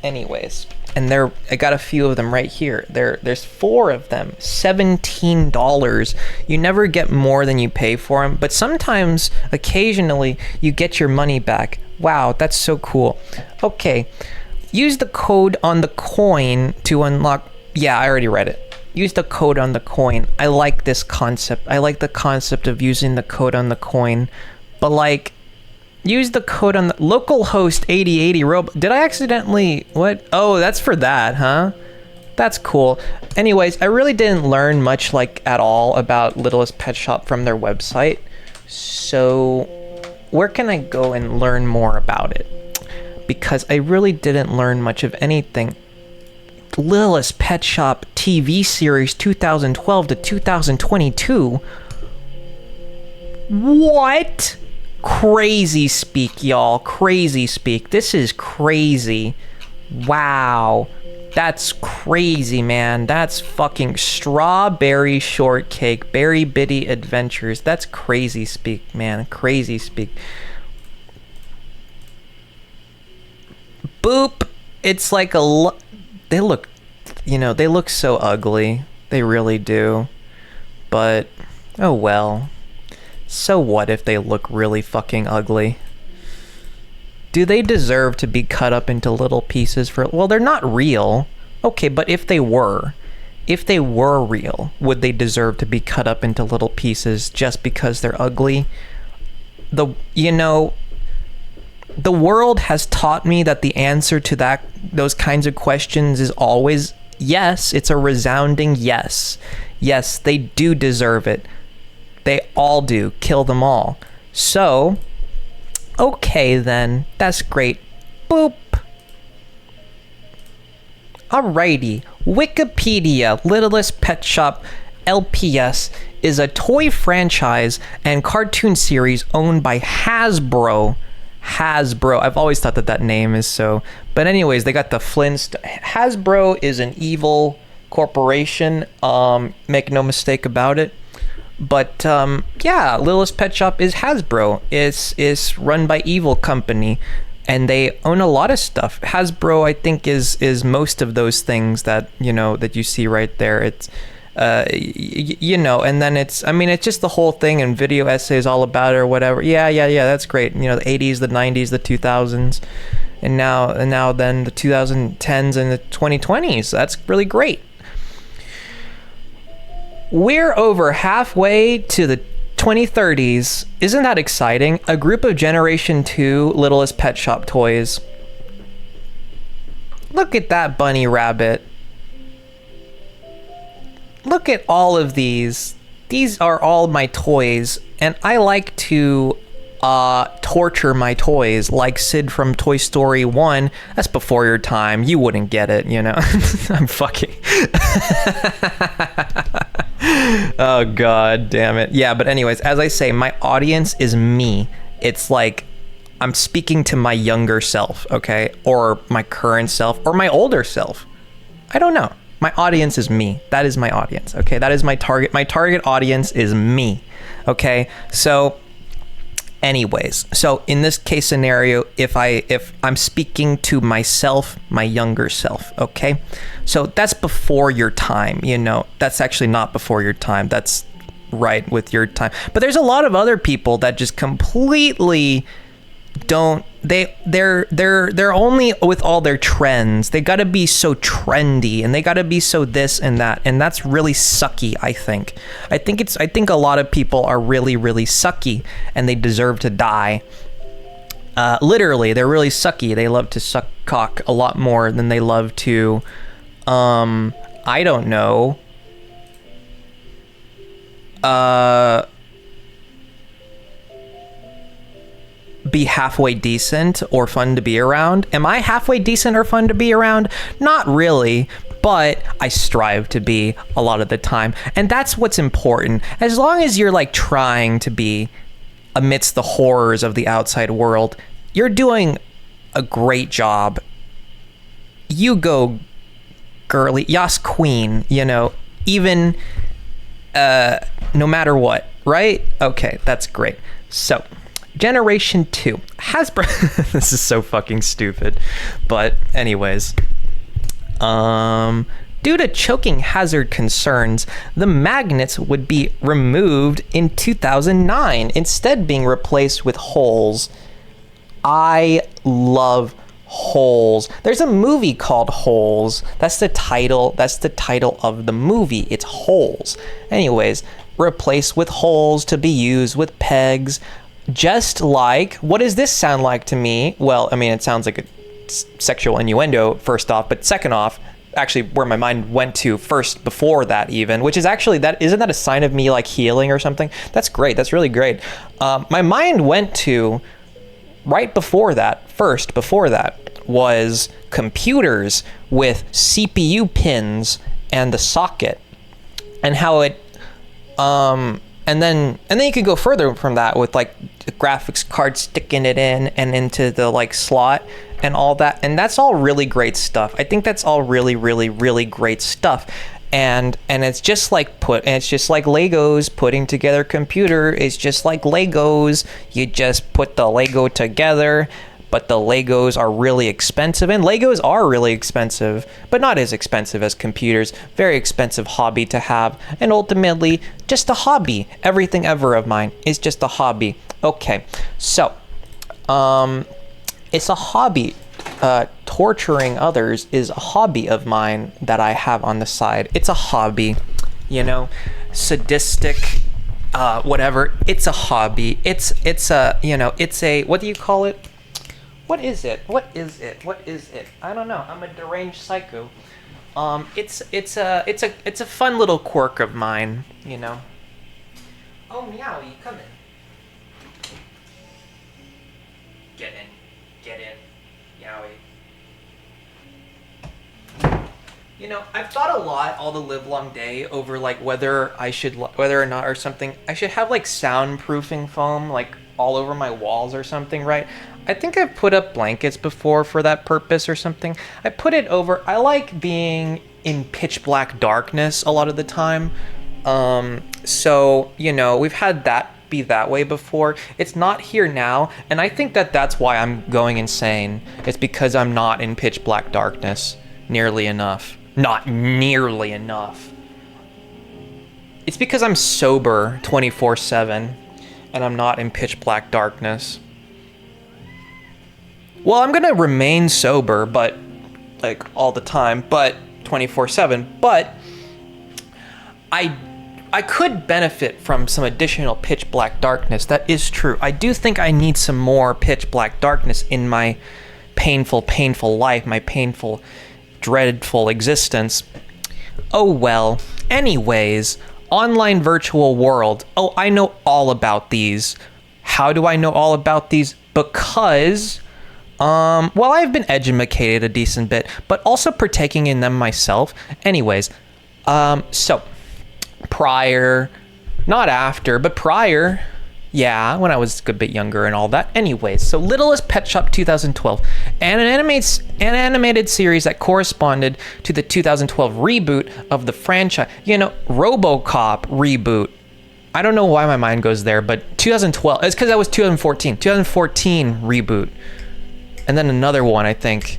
Anyways, and I got a few of them right here. There's 4 of them, $17. You never get more than you pay for them, but sometimes, occasionally, you get your money back. Wow, that's so cool. Okay. Use the code on the coin to unlock... Yeah, I already read it. Use the code on the coin. I like this concept. I like the concept of using the code on the coin. But, use the code on the... Localhost 8080 robot... Did I accidentally... What? Oh, that's for that, huh? That's cool. Anyways, I really didn't learn much, at all about Littlest Pet Shop from their website. So, where can I go and learn more about it? Because I really didn't learn much of anything. Littlest Pet Shop TV series 2012 to 2022. What? Crazy speak, y'all. Crazy speak. This is crazy. Wow. That's crazy, man. That's fucking Strawberry Shortcake, Berry Bitty Adventures. That's crazy speak, man. Crazy speak. Boop. It's like they look so ugly. They really do. But, oh well. So what if they look really fucking ugly? Do they deserve to be cut up into little pieces for... Well, they're not real. Okay, but if they were real, would they deserve to be cut up into little pieces just because they're ugly? The world has taught me that the answer to those kinds of questions is always yes. It's a resounding yes. Yes, they do deserve it. They all do. Kill them all. So, okay then. That's great. Boop. Alrighty. Wikipedia, Littlest Pet Shop LPS is a toy franchise and cartoon series owned by Hasbro. I've always thought that name is so. But anyways, they got the Flintstones. Hasbro is an evil corporation. Make no mistake about it. But yeah, Littlest Pet Shop is Hasbro. It's run by evil company, and they own a lot of stuff. Hasbro, I think, is most of those things that that you see right there. It's and then it's just the whole thing, and video essays all about it or whatever. Yeah, that's great. The 80s, the 90s, the 2000s, and now then the 2010s and the 2020s. That's really great. We're over halfway to the 2030s. Isn't that exciting? A group of Generation 2 Littlest Pet Shop toys. Look at that bunny rabbit. Look at all of these. These are all my toys, and I like to torture my toys like Sid from Toy Story 1. That's before your time. You wouldn't get it, I'm fucking... Oh, god damn it. Yeah, but anyways, as I say, my audience is me. It's like I'm speaking to my younger self, okay? Or my current self, or my older self. I don't know. My audience is me. That is my audience, okay? That is my target. My target audience is me, okay? So anyways, so in this case scenario, if I'm speaking to myself, my younger self, okay? So that's before your time, that's actually not before your time. That's right with your time. But there's a lot of other people that just completely don't, they're only with all their trends. They gotta be so trendy, and they gotta be so this and that, and that's really sucky. I think a lot of people are really, really sucky, and they deserve to die. Literally, they're really sucky. They love to suck cock a lot more than they love to I don't know, be halfway decent or fun to be around. Am I halfway decent or fun to be around? Not really, but I strive to be a lot of the time. And that's what's important. As long as you're like trying to be amidst the horrors of the outside world, you're doing a great job. You go, girly. Yas queen, even no matter what, right? Okay, that's great. So, Generation 2. Hasbro... This is so fucking stupid. But anyways. Due to choking hazard concerns, the magnets would be removed in 2009, instead being replaced with holes. I love holes. There's a movie called Holes. That's the title of the movie. It's Holes. Anyways, replaced with holes to be used with pegs. Just like, what does this sound like to me? Well, it sounds like a sexual innuendo, first off, but second off, actually where my mind went to first before that even, which is actually, isn't that a sign of me like healing or something? That's great. That's really great. My mind went to right before that, before that was computers with CPU pins and the socket, and how it, and then you could go further from that with like the graphics card sticking it in and into the like slot and all that, and that's all really great stuff. I think that's all really, really, really great stuff. And it's just like Legos. Putting together computer is just like Legos. You just put the Lego together, but the Legos are really expensive, and Legos are really expensive, but not as expensive as computers. Very expensive hobby to have, and ultimately just a hobby. Everything ever of mine is just a hobby. Okay, so it's a hobby torturing others is a hobby of mine that I have on the side. It's a hobby, you know, sadistic, whatever. It's a hobby. It's a, you know, it's a, what do you call it? What is it? What is it? What is it? I don't know. I'm a deranged psycho. It's a fun little quirk of mine, you know. Oh, Meowie, come in. Get in, Yowie. You know, I've thought a lot all the live long day over like whether or not or something. I should have like soundproofing foam like all over my walls or something, right? I think I've put up blankets before for that purpose or something. I put it over. I like being in pitch black darkness a lot of the time. So, you know, we've had that be that way before. It's not here now, and I think that that's why I'm going insane. It's because I'm not in pitch black darkness nearly enough. Not nearly enough. It's because I'm sober 24/7 and I'm not in pitch black darkness. Well, I'm gonna remain sober, but like all the time, but 24/7, but I could benefit from some additional pitch black darkness. That is true. I do think I need some more pitch black darkness in my painful life, my painful, dreadful existence. Oh well. Anyways, online virtual world. Oh, I know all about these. How do I know all about these? Because, well, I've been educated a decent bit, but also partaking in them myself. Anyways, so prior, not after, but prior, yeah, when I was a good bit younger and all that. Anyways, so Littlest Pet Shop 2012, and an animated series that corresponded to the 2012 reboot of the franchise. You know, RoboCop reboot. I don't know why my mind goes there, but 2012, it's because that was 2014 reboot. And then another one, I think.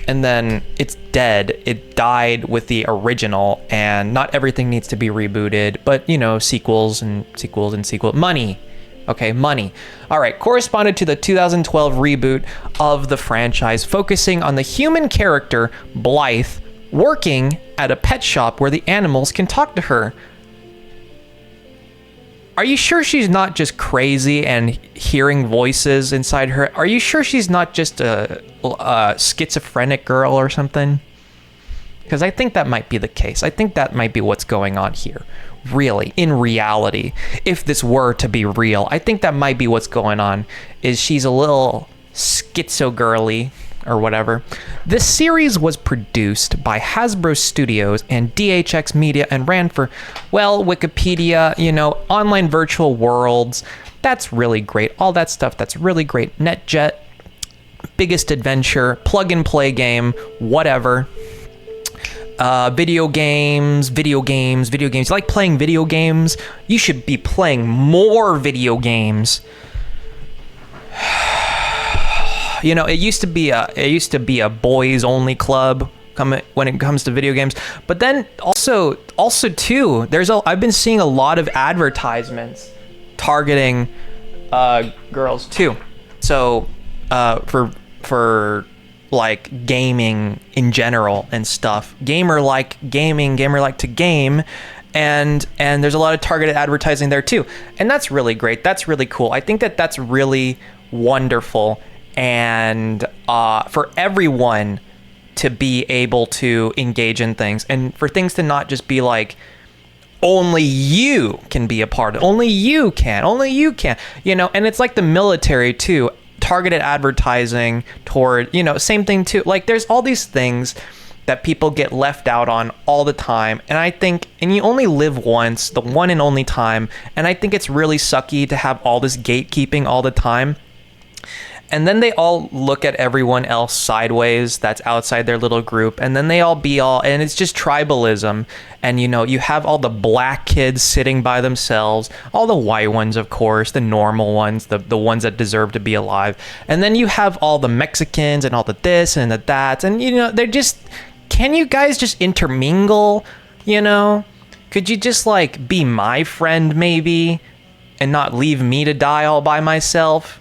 And then it's dead. It died with the original, and not everything needs to be rebooted, but, you know, sequels and sequels and sequels. Money. Okay, money. All right, corresponded to the 2012 reboot of the franchise, focusing on the human character, Blythe, working at a pet shop where the animals can talk to her. Are you sure she's not just crazy and hearing voices inside her? Are you sure she's not just a schizophrenic girl or something? Because I think that might be the case. I think that might be what's going on here. Really, in reality, if this were to be real, I think that might be what's going on, is she's a little schizo girly or whatever. This series was produced by Hasbro Studios and DHX Media and ran for, well, Wikipedia, you know, online virtual worlds. That's really great. All that stuff, that's really great. NetJet, Biggest Adventure, plug and play game, whatever. Video games. You like playing video games? You should be playing more video games. You know, it used to be a boys only club when it comes to video games. But then also too, I've been seeing a lot of advertisements targeting girls too. So for like gaming in general and stuff, gamer like to game, and there's a lot of targeted advertising there too, and that's really great. That's really cool. I think that's really wonderful, and for everyone to be able to engage in things, and for things to not just be like only you can be a part of, only you can, you know. And it's like the military too, targeted advertising toward, you know, same thing too. Like there's all these things that people get left out on all the time, and I think, and you only live once, the one and only time, and I think it's really sucky to have all this gatekeeping all the time. And then they all look at everyone else sideways that's outside their little group, and then they all and it's just tribalism. And, you know, you have all the black kids sitting by themselves, all the white ones, of course, the normal ones, the ones that deserve to be alive. And then you have all the Mexicans and all the this and the that, and, you know, they're just, can you guys just intermingle, you know? Could you just, like, be my friend, maybe, and not leave me to die all by myself?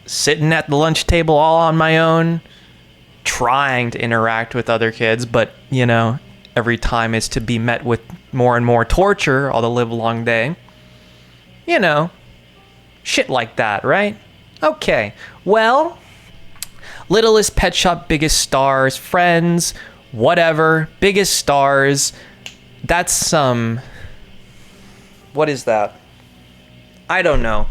sitting at the lunch table all on my own, trying to interact with other kids, but, you know, every time is to be met with more and more torture all the live long day. You know, shit like that, right? Okay, well, Littlest, Pet Shop, Biggest Stars, Friends, whatever, Biggest Stars, that's some... What is that? I don't know.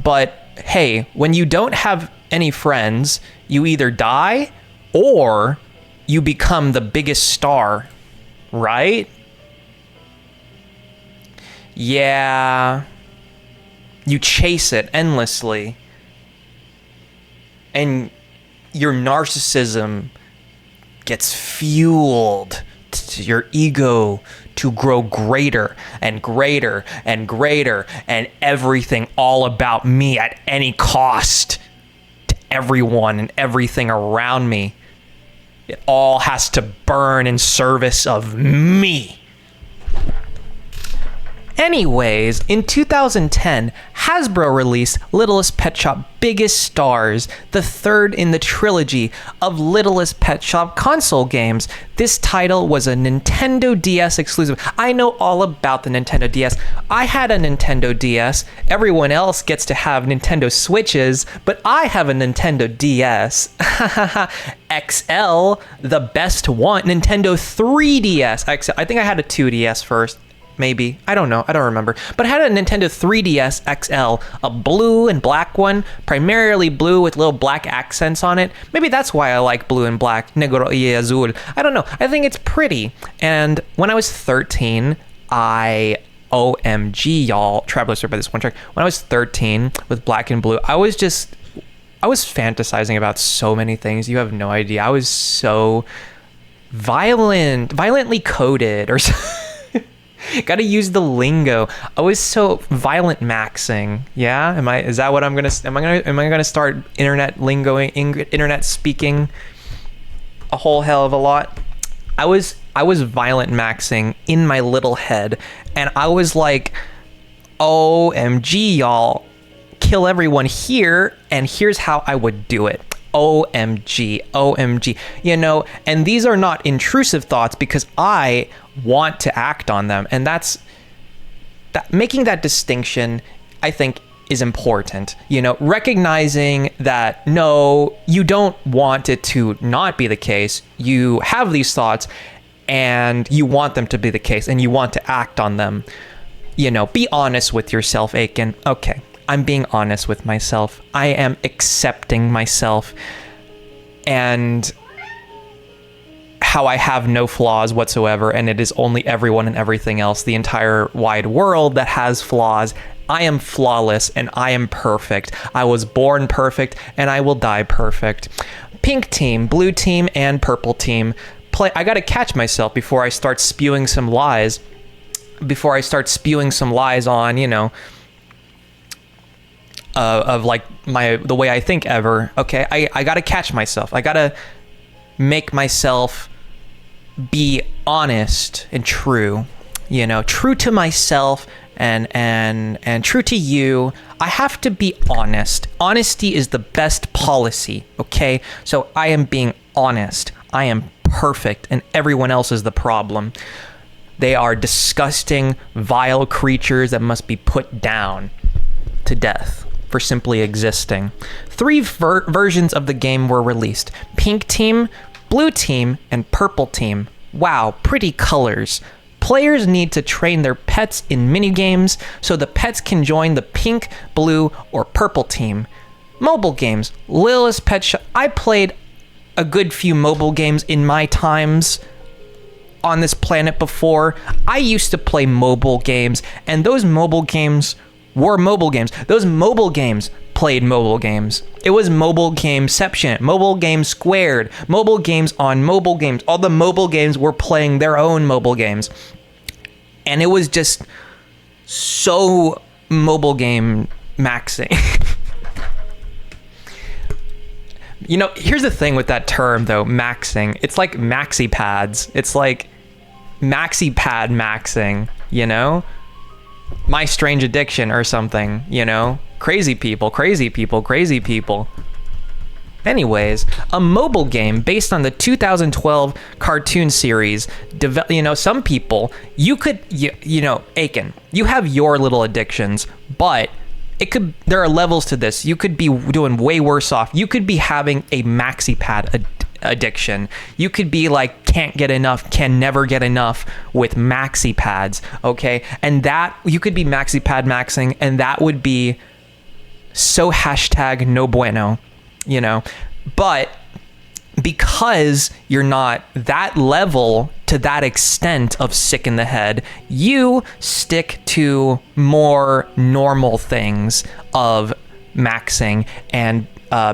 But, hey, when you don't have any friends, you either die or you become the biggest star, right? Yeah. You chase it endlessly. And your narcissism gets fueled to your ego to grow greater and greater and greater, and everything all about me at any cost to everyone and everything around me. It all has to burn in service of me. Anyways, in 2010, Hasbro released Littlest Pet Shop Biggest Stars, the third in the trilogy of Littlest Pet Shop console games. This title was a Nintendo DS exclusive. I know all about the Nintendo DS. I had a Nintendo DS. Everyone else gets to have Nintendo Switches, but I have a Nintendo DS. XL, the best one. Nintendo 3DS XL. I think I had a 2DS first. Maybe. I don't know. I don't remember. But I had a Nintendo 3DS XL, a blue and black one, primarily blue with little black accents on it. Maybe that's why I like blue and black. Negro y azul. I don't know. I think it's pretty. And when I was 13, OMG, y'all. Traveler Sir by this one track. When I was 13 with black and blue, I was fantasizing about so many things. You have no idea. I was so violently coded or something. Gotta use the lingo. I was so violent maxing. Yeah, is that what am I gonna start internet lingoing, internet speaking a whole hell of a lot? I was violent maxing in my little head, and I was like, OMG, y'all, kill everyone here, and here's how I would do it. OMG, you know, and these are not intrusive thoughts because I want to act on them, and that's making that distinction, I think, is important. You know, recognizing that no, you don't want it to not be the case. You have these thoughts and you want them to be the case and you want to act on them. You know, be honest with yourself, Aiken. Okay, I'm being honest with myself. I am accepting myself and how I have no flaws whatsoever, and it is only everyone and everything else, the entire wide world, that has flaws. I am flawless and I am perfect. I was born perfect and I will die perfect. Pink team, blue team, and purple team. I gotta catch myself before I start spewing some lies. Before I start spewing some lies on, you know, of like the way I think ever. Okay, I gotta catch myself. I gotta make myself be honest and true, you know, true to myself and true to you. I have to be honest. Honesty is the best policy. Okay, so I am being honest. I am perfect and everyone else is the problem. They are disgusting, vile creatures that must be put down to death for simply existing. 3 versions of the game were released: Pink Team, Blue Team, and Purple Team. Wow, pretty colors. Players need to train their pets in minigames so the pets can join the pink, blue, or purple team. Mobile games. Littlest Pet Shop. I played a good few mobile games in my times on this planet before. I used to play mobile games, and those mobile games were mobile games. Those mobile games played mobile games. It was mobile gameception, mobile game squared, mobile games on mobile games. All the mobile games were playing their own mobile games. And it was just so mobile game maxing. You know, here's the thing with that term though, maxing. It's like maxi pads. It's like maxi pad maxing, you know? My Strange Addiction or something, you know? crazy people, crazy people, crazy people. Anyways, a mobile game based on the 2012 cartoon series. Some people, you could, Aiken, you have your little addictions, but there are levels to this. You could be doing way worse off. You could be having a maxi pad addiction. You could be like, can't get enough, can never get enough with maxi pads, okay? And that, you could be maxi pad maxing, and that would be so hashtag no bueno. But because you're not that level to that extent of sick in the head, you stick to more normal things of maxing and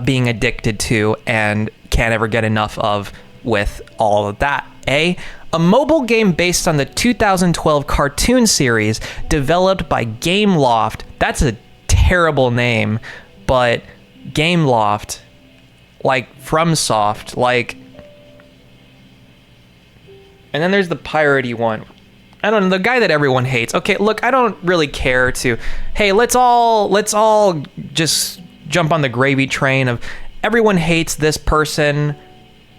being addicted to and can't ever get enough of with all of that. A mobile game based on the 2012 cartoon series developed by Gameloft. That's a terrible name, but Gameloft, like FromSoft, like, and then there's the piratey one. I don't know, the guy that everyone hates. Okay, look, I don't really care to, hey, let's all just jump on the gravy train of everyone hates this person,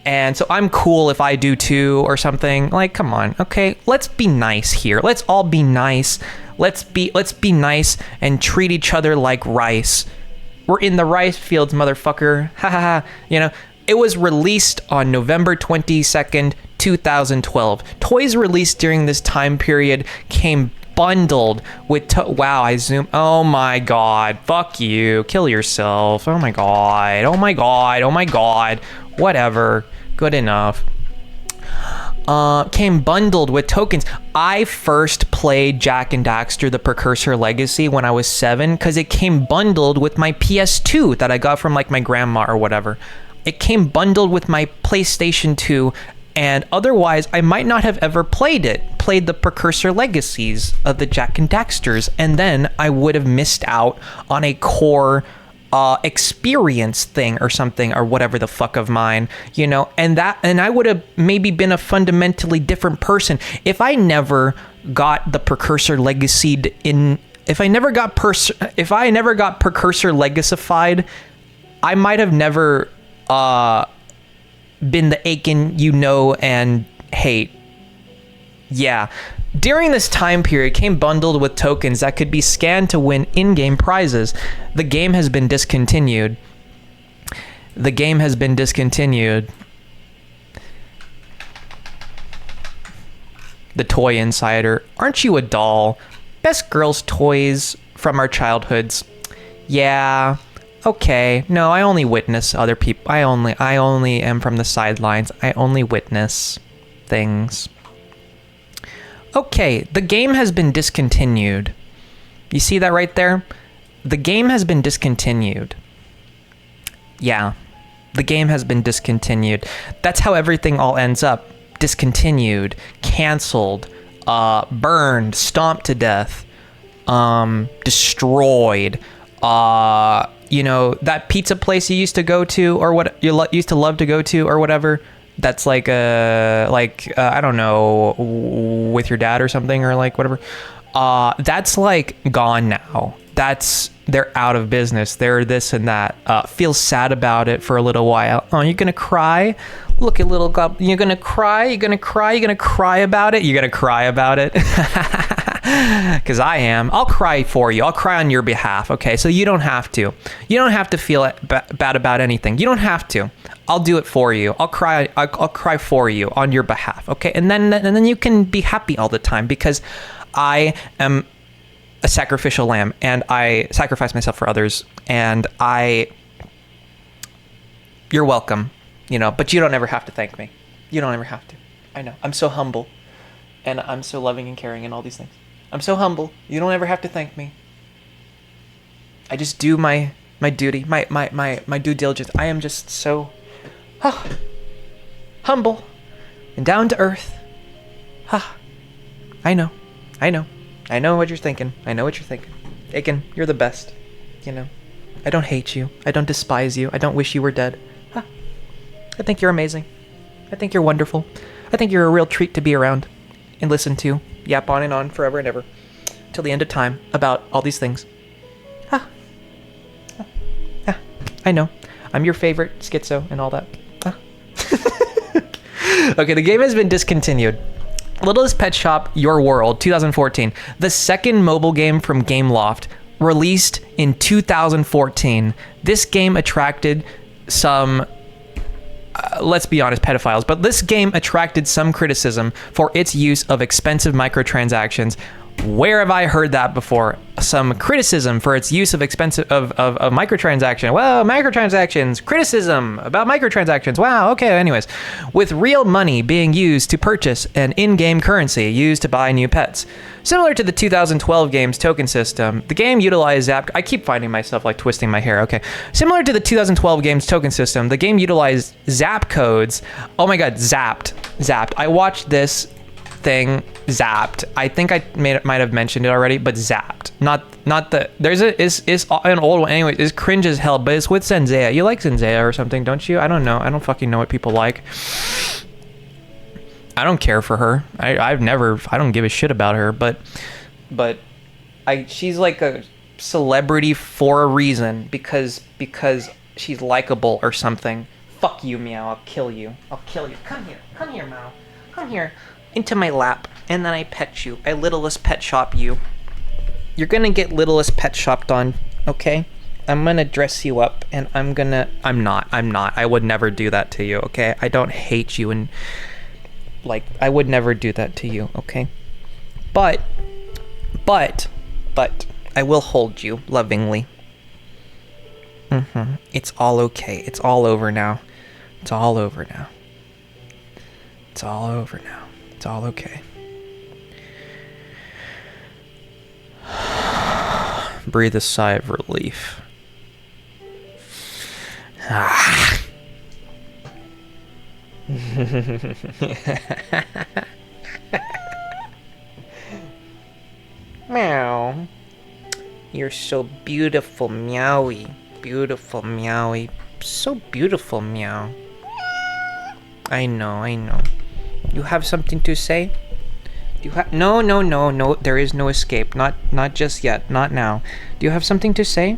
and so I'm cool if I do too, or something. Like, come on, okay, let's be nice here. Let's all be nice. Let's be nice and treat each other like rice. We're in the rice fields, motherfucker. Ha ha ha. It was released on November 22nd, 2012. Toys released during this time period came bundled with wow, I zoom. Oh my god. Fuck you. Kill yourself. Oh my god. Oh my god. Oh my god. Whatever. Good enough. Came bundled with tokens. I first played Jak and Daxter: The Precursor Legacy when I was 7 because it came bundled with my PS2 that I got from like my grandma or whatever. It came bundled with my PlayStation 2, and otherwise I might not have ever played the Precursor Legacies of the Jak and Daxters, and then I would have missed out on a core experience thing or something or whatever the fuck of mine, and I would have maybe been a fundamentally different person if I never got the Precursor Legacy if I never got Precursor Legacified. I might have never been the Aiken and hate. Yeah. During this time period, came bundled with tokens that could be scanned to win in-game prizes. The game has been discontinued. The Toy Insider. Aren't you a doll? Best girls' toys from our childhoods. Yeah. Okay. No, I only witness other people. I only am from the sidelines. I only witness things. Okay, the game has been discontinued. You see that right there? The game has been discontinued. Yeah, the game has been discontinued. That's how everything all ends up. Discontinued, canceled, burned, stomped to death, destroyed. That pizza place you used to go to, or what you used to love to go to, or whatever. That's like I don't know, with your dad or something, or like whatever. That's like gone now. They're out of business. They're this and that. Feel sad about it for a little while. Oh, you're gonna cry? Look at little gob. You're gonna cry? You're gonna cry? You're gonna cry about it? You're gonna cry about it? Because I am. I'll cry for you. I'll cry on your behalf. Okay, so you don't have to. You don't have to feel bad about anything. You don't have to. I'll do it for you. I'll cry. I'll cry for you on your behalf. Okay, and then you can be happy all the time because I am a sacrificial lamb and I sacrifice myself for others. And you're welcome. But you don't ever have to thank me. You don't ever have to. I know. I'm so humble, and I'm so loving and caring and all these things. I'm so humble. You don't ever have to thank me. I just do my duty, my due diligence. I am just so humble and down to earth. I know what you're thinking. Aiken, you're the best. I don't hate you. I don't despise you. I don't wish you were dead. I think you're amazing. I think you're wonderful. I think you're a real treat to be around and listen to. Yap on and on forever and ever till the end of time about all these things. I know. I'm your favorite schizo and all that. Huh? Okay, the game has been discontinued. Littlest Pet Shop Your World 2014, the second mobile game from Gameloft, released in 2014. This game attracted some, let's be honest, pedophiles, but this game attracted some criticism for its use of expensive microtransactions. Where have I heard that before? Some criticism for its use of expensive of microtransaction. Well, microtransactions, criticism about microtransactions. Wow, okay, anyways. With real money being used to purchase an in-game currency used to buy new pets. Similar to the 2012 game's token system, the game utilized Zap... I keep finding myself like twisting my hair, okay. Similar to the 2012 game's token system, the game utilized Zap codes. Oh my god, Zapped. I watched this thing, Zapped. I think I might have mentioned it already, but Zapped. Not the... There's is an old one. Anyway, it's cringe as hell, but it's with Zendaya. You like Zendaya or something, don't you? I don't know. I don't fucking know what people like. I don't care for her. I don't give a shit about her, but she's like a celebrity for a reason, because she's likable or something. Fuck you, Meow. I'll kill you. Come here, Meow. Come here. Into my lap, and then I pet you. I Littlest Pet Shop you. You're gonna get Littlest Pet Shopped on, okay? I'm gonna dress you up, and I'm not. I would never do that to you, okay? I don't hate you, and like, I would never do that to you, okay? But I will hold you lovingly. It's all okay. It's all over now. It's all over now. It's all over now. It's all okay. Breathe a sigh of relief. Meow. You're so beautiful, Meowie. Beautiful, Meowie. So beautiful, Meow. I know. You have something to say? No. There is no escape. Not just yet. Not now. Do you have something to say?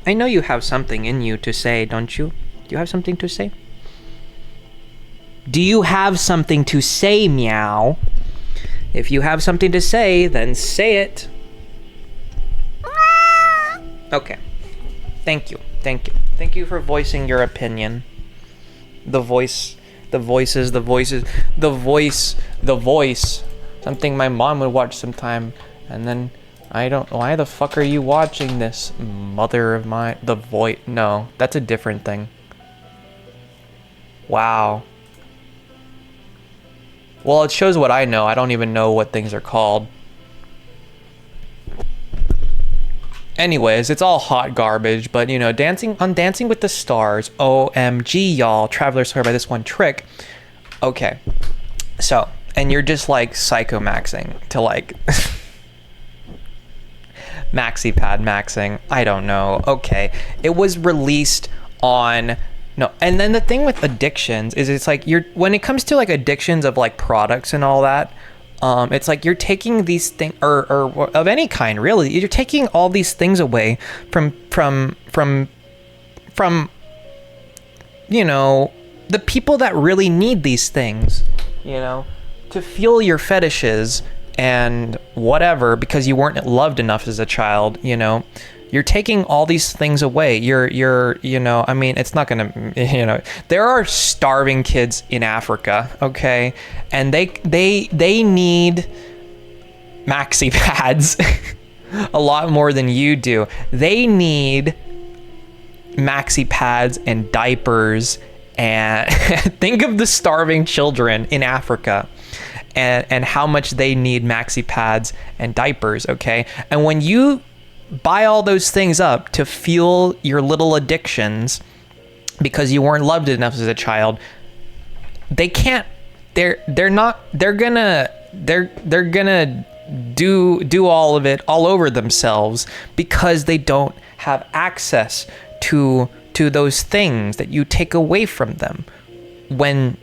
I know you have something in you to say, don't you? Do you have something to say? Do you have something to say, Meow? If you have something to say, then say it. Okay. Thank you. Thank you for voicing your opinion. The voice. Something my mom would watch sometime, and then I don't... Why the fuck are you watching this, mother of mine? The voice... No, that's a different thing. Wow. Well, it shows what I know. I don't even know what things are called. Anyways, it's all hot garbage, but you know, Dancing with the Stars, OMG, y'all, Traveler's Square by this one trick. Okay, so, and you're just like psycho-maxing to like maxi-pad maxing, I don't know. Okay, it was released on... No, and then the thing with addictions is it's like when it comes to like addictions of like products and all that, it's like you're taking these things, or of any kind, really. You're taking all these things away from you know, the people that really need these things, you know, to fuel your fetishes and whatever, because you weren't loved enough as a child, you know. You're taking all these things away. You're, you know, I mean, it's not gonna, you know, there are starving kids in Africa, okay? And they need maxi pads a lot more than you do. They need maxi pads and diapers, and think of the starving children in Africa and how much they need maxi pads and diapers, okay? And when you buy all those things up to fuel your little addictions because you weren't loved enough as a child, they're gonna do all of it all over themselves because they don't have access to those things that you take away from them when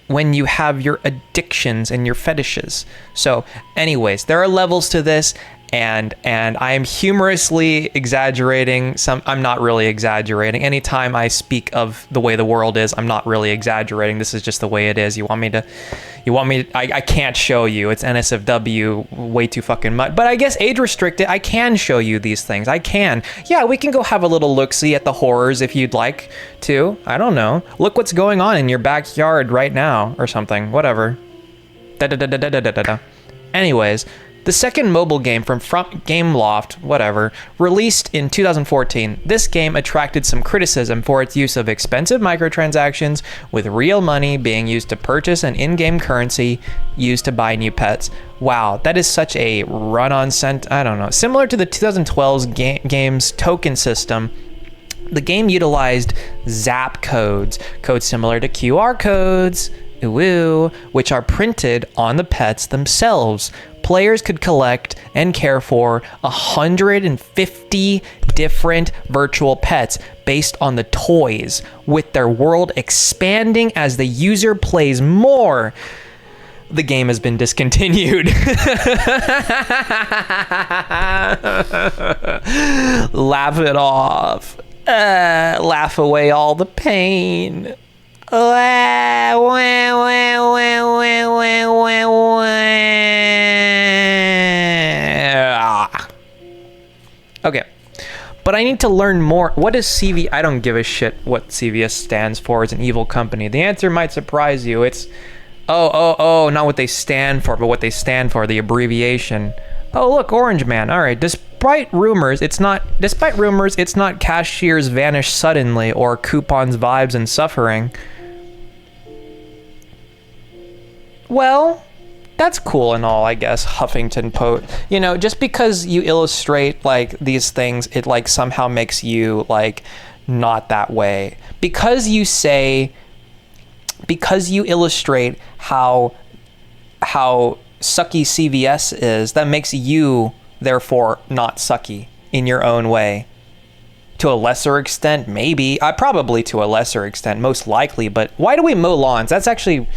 you have your addictions and your fetishes. So anyways, there are levels to this, and I am humorously exaggerating some. I'm not really exaggerating. Anytime I speak of the way the world is, I'm not really exaggerating. This is just the way it is. You want me to I can't show you. It's NSFW way too fucking much. But I guess age restricted, I can show you these things. I can. Yeah, we can go have a little look-see at the horrors if you'd like to. I don't know. Look what's going on in your backyard right now or something. Whatever. Da-da-da-da-da-da-da-da. Anyways, the second mobile game from Gameloft, whatever, released in 2014. This game attracted some criticism for its use of expensive microtransactions, with real money being used to purchase an in-game currency used to buy new pets. Wow, that is such a run-on I don't know. Similar to the 2012 game's token system, the game utilized Zap codes similar to QR codes, which are printed on the pets themselves. Players could collect and care for 150 different virtual pets based on the toys, with their world expanding as the user plays more. The game has been discontinued. Laugh it off. Laugh away all the pain. Okay, but I need to learn more. What is CV? I don't give a shit what CVS stands for. It's an evil company. The answer might surprise you. It's not what they stand for, but what they stand for, the abbreviation. Oh, look, Orange Man. All right. Despite rumors, it's not cashiers vanish suddenly or coupons, vibes, and suffering. Well, that's cool and all, I guess. Huffington Post. You know, just because you illustrate like these things, it like somehow makes you like not that way. Because you illustrate how sucky CVS is, that makes you therefore not sucky in your own way. To a lesser extent, maybe. Probably to a lesser extent, most likely. But why do we mow lawns? That's actually,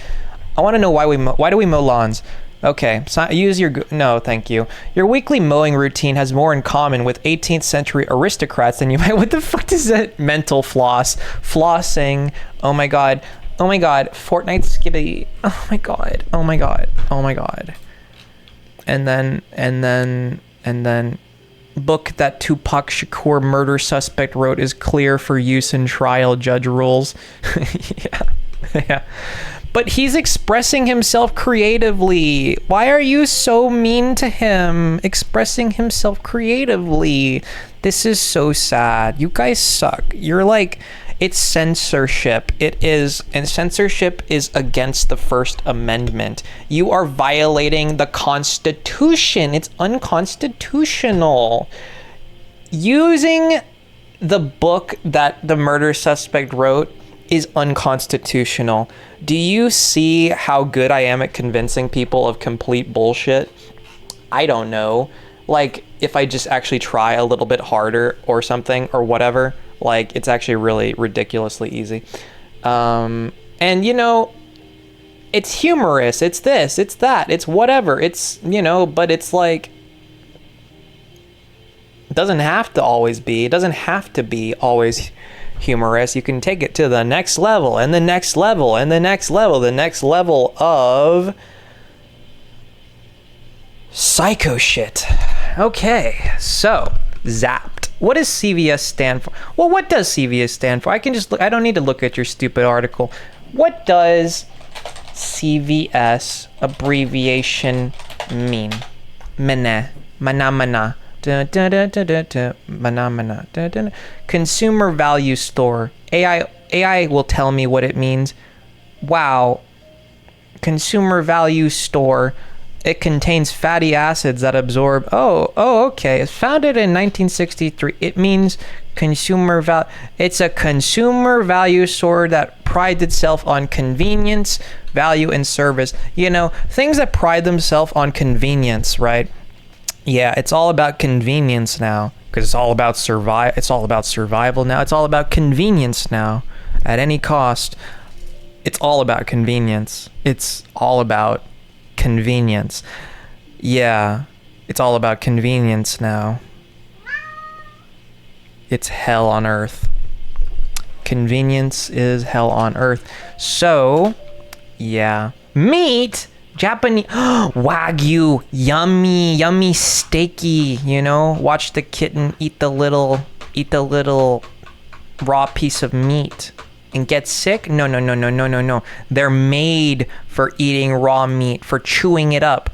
I want to know why do we mow lawns? Okay, so use your, no, thank you. Your weekly mowing routine has more in common with 18th century aristocrats than you might. What the fuck is that? Mental floss. Flossing. Oh my god. Oh my god. Fortnite skibby. Oh my god. Oh my god. Oh my god. And then book that Tupac Shakur murder suspect wrote is clear for use in trial, judge rules. Yeah. But he's expressing himself creatively. Why are you so mean to him? Expressing himself creatively. This is so sad. You guys suck. You're like, it's censorship. It is, and censorship is against the First Amendment. You are violating the Constitution. It's unconstitutional. Using the book that the murder suspect wrote is unconstitutional. Do you see how good I am at convincing people of complete bullshit? I don't know. Like, if I just actually try a little bit harder or something or whatever, like, it's actually really ridiculously easy. And, you know, it's humorous. It's this, it's that, it's whatever. It's, you know, but it's like, it doesn't have to always be. It doesn't have to be always humorous. You can take it to the next level and the next level and the next level, the next level of psycho shit. Okay, so Zapped. What does CVS stand for? Well, what does CVS stand for? I can just look. I don't need to look at your stupid article. What does CVS abbreviation mean? Mana. Consumer value store. AI will tell me what it means. Wow. Consumer value store. It contains fatty acids that absorb. Okay. It's founded in 1963. It means consumer value. It's a consumer value store that prides itself on convenience, value, and service. You know, things that pride themselves on convenience, right? Yeah, it's all about convenience now, because it's all about It's all about survival now. It's all about convenience now, at any cost. It's all about convenience. It's all about convenience. Yeah, It's all about convenience now. It's hell on earth. Convenience is hell on earth. So, yeah. Meat? Japanese Wagyu, yummy, yummy steaky, you know? Watch the kitten eat the little raw piece of meat and get sick? No, no, no, no, no, no, no. They're made for eating raw meat, for chewing it up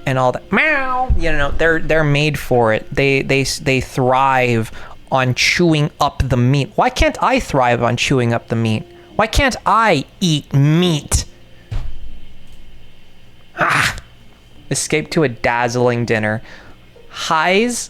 and all that. Meow. You know, they're made for it. They thrive on chewing up the meat. Why can't I thrive on chewing up the meat? Why can't I eat meat? Escape to a dazzling dinner. Highs?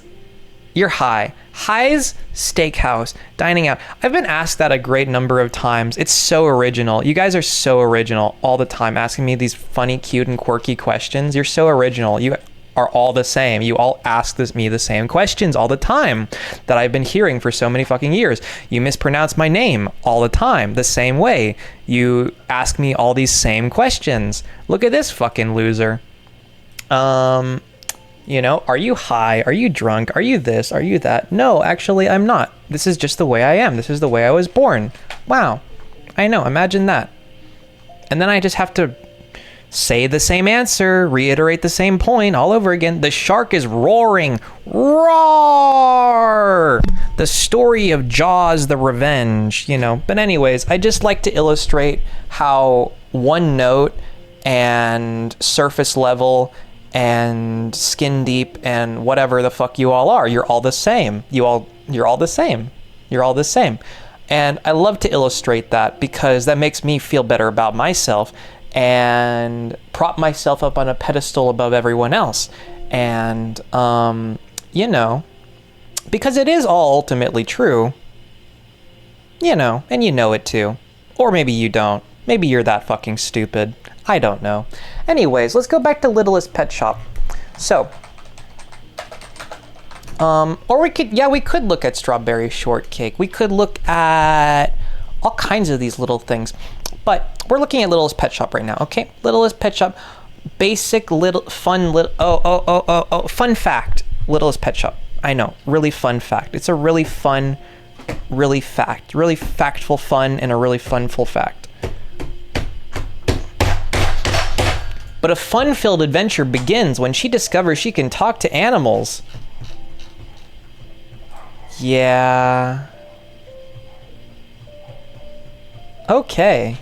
You're high. Highs Steakhouse, dining out. I've been asked that a great number of times. It's so original. You guys are so original all the time, asking me these funny, cute, and quirky questions. You're so original. You are all the same. You all ask me the same questions all the time that I've been hearing for so many fucking years. You mispronounce my name all the time, the same way. You ask me all these same questions. Look at this fucking loser. You know, are you high? Are you drunk? Are you this? Are you that? No, actually, I'm not. This is just the way I am. This is the way I was born. Wow. I know. Imagine that. And then I just have to say the same answer, reiterate the same point all over again. The shark is roaring. Roar! The story of Jaws, the revenge, you know. But anyways, I just like to illustrate how one note and surface level and skin deep and whatever the fuck you all are, you're all the same. You're all the same. You're all the same. And I love to illustrate that because that makes me feel better about myself and prop myself up on a pedestal above everyone else. And, you know, because it is all ultimately true, you know, and you know it too. Or maybe you don't. Maybe you're that fucking stupid. I don't know. Anyways, let's go back to Littlest Pet Shop. So, or we could look at strawberry shortcake. We could look at all kinds of these little things. But we're looking at Littlest Pet Shop right now, okay? Littlest Pet Shop, basic little fun fun fact. Littlest Pet Shop. I know, really fun fact. It's a really fun, really factful fun and a really funful fact. But a fun-filled adventure begins when she discovers she can talk to animals. Yeah. Okay.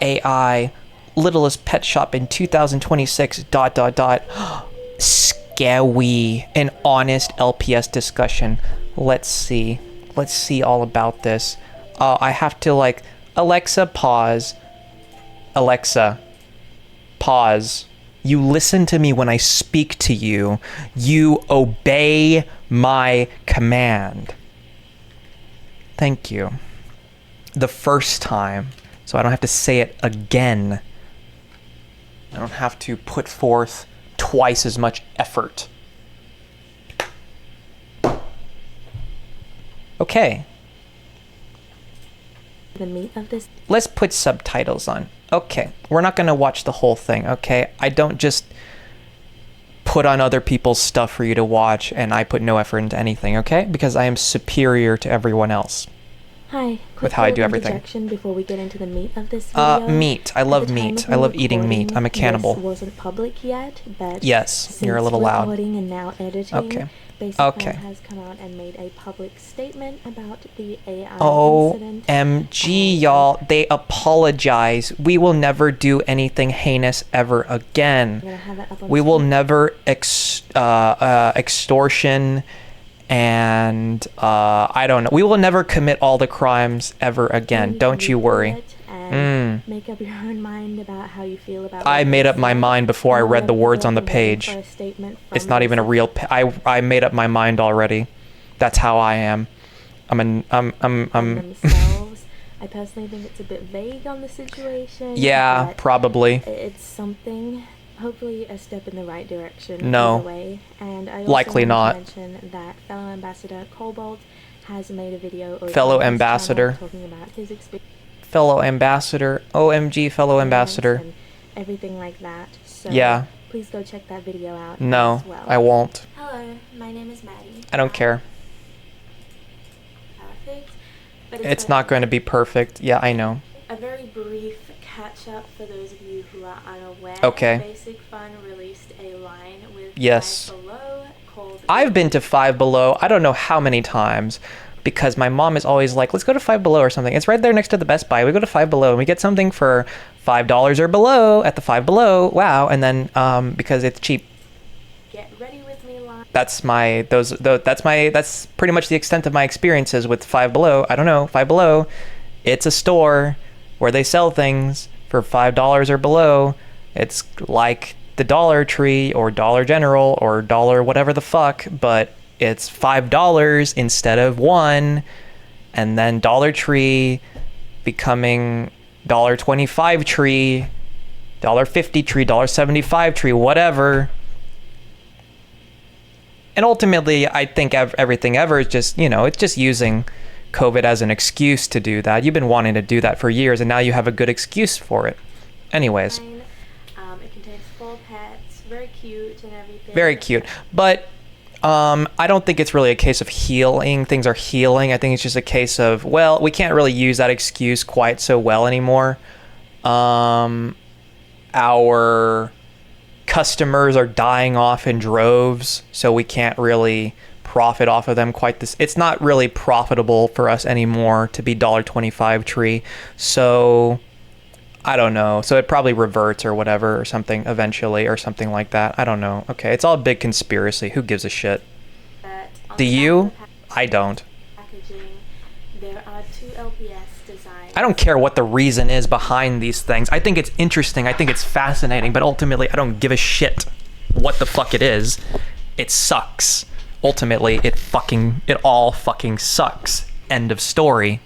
AI, Littlest Pet Shop in 2026, ... Scary. An honest LPS discussion. Let's see all about this. I have to like, Alexa, pause. Alexa, pause. You listen to me when I speak to you. You obey my command. Thank you. The first time, so I don't have to say it again. I don't have to put forth twice as much effort. Okay. The meat of this. Let's put subtitles on. Okay, we're not gonna watch the whole thing, okay? I don't just put on other people's stuff for you to watch and I put no effort into anything, okay? Because I am superior to everyone else. Hi. With how I do everything. Before we get into the meat of this video. Meat. I love meat. I love eating meat. I'm a cannibal. This wasn't public yet, but yes, you're a little loud. Recording and now editing. Okay. Basic has come out and made a public statement about the AI incident. OMG, y'all. They apologize. We will never do anything heinous ever again. We will never extortion and I don't know. We will never commit all the crimes ever again. Don't you worry. Make up your own mind about how you feel about I made up my mind before I read the words on the page. It's not even a real I made up my mind already. That's how I am. themselves. I personally think it's a bit vague on the situation. Yeah, probably. It's something, hopefully a step in the right direction. No. Way. And I also likely not. Want to mention that fellow ambassador Cobalt has made a video fellow ambassador talking about his experience. Fellow ambassador, OMG, fellow ambassador. Everything like that. So yeah. Please go check that video out No, as well. I won't. Hello, my name is Maddie. I don't care. Perfect. But It's not going to be perfect. Yeah, I know. a very brief catch-up for those of you who are unaware. Okay. Basic Fun released a line with Yes. Five Below called... I've been to Five Below, I don't know how many times, because my mom is always like, let's go to Five Below or something. It's right there next to the Best Buy. We go to Five Below and we get something for $5 or below at the Five Below. Wow. And then because it's cheap. Get ready with me line. That's pretty much the extent of my experiences with Five Below. I don't know, Five Below. It's a store where they sell things for $5 or below. It's like the Dollar Tree or Dollar General or Dollar whatever the fuck, but it's $5 instead of $1, and then Dollar Tree becoming $1.25 tree, $1.50 tree, $1.75 tree, whatever. And ultimately, I think everything ever is just, it's just using COVID as an excuse to do that. You've been wanting to do that for years, and now you have a good excuse for it. Anyways. It contains 4 pets, very cute and everything. Very cute. But I don't think it's really a case of healing. Things are healing. I think it's just a case of, well, we can't really use that excuse quite so well anymore. Our customers are dying off in droves, so we can't really profit off of them quite this. It's not really profitable for us anymore to be $1.25 tree. So I don't know. So it probably reverts or whatever or something eventually or something like that. I don't know. Okay, it's all a big conspiracy. Who gives a shit? Do you? I don't. Packaging, there are 2 LPS designs. I don't care what the reason is behind these things. I think it's interesting. I think it's fascinating, but ultimately I don't give a shit what the fuck it is. It sucks. Ultimately, it all fucking sucks. End of story.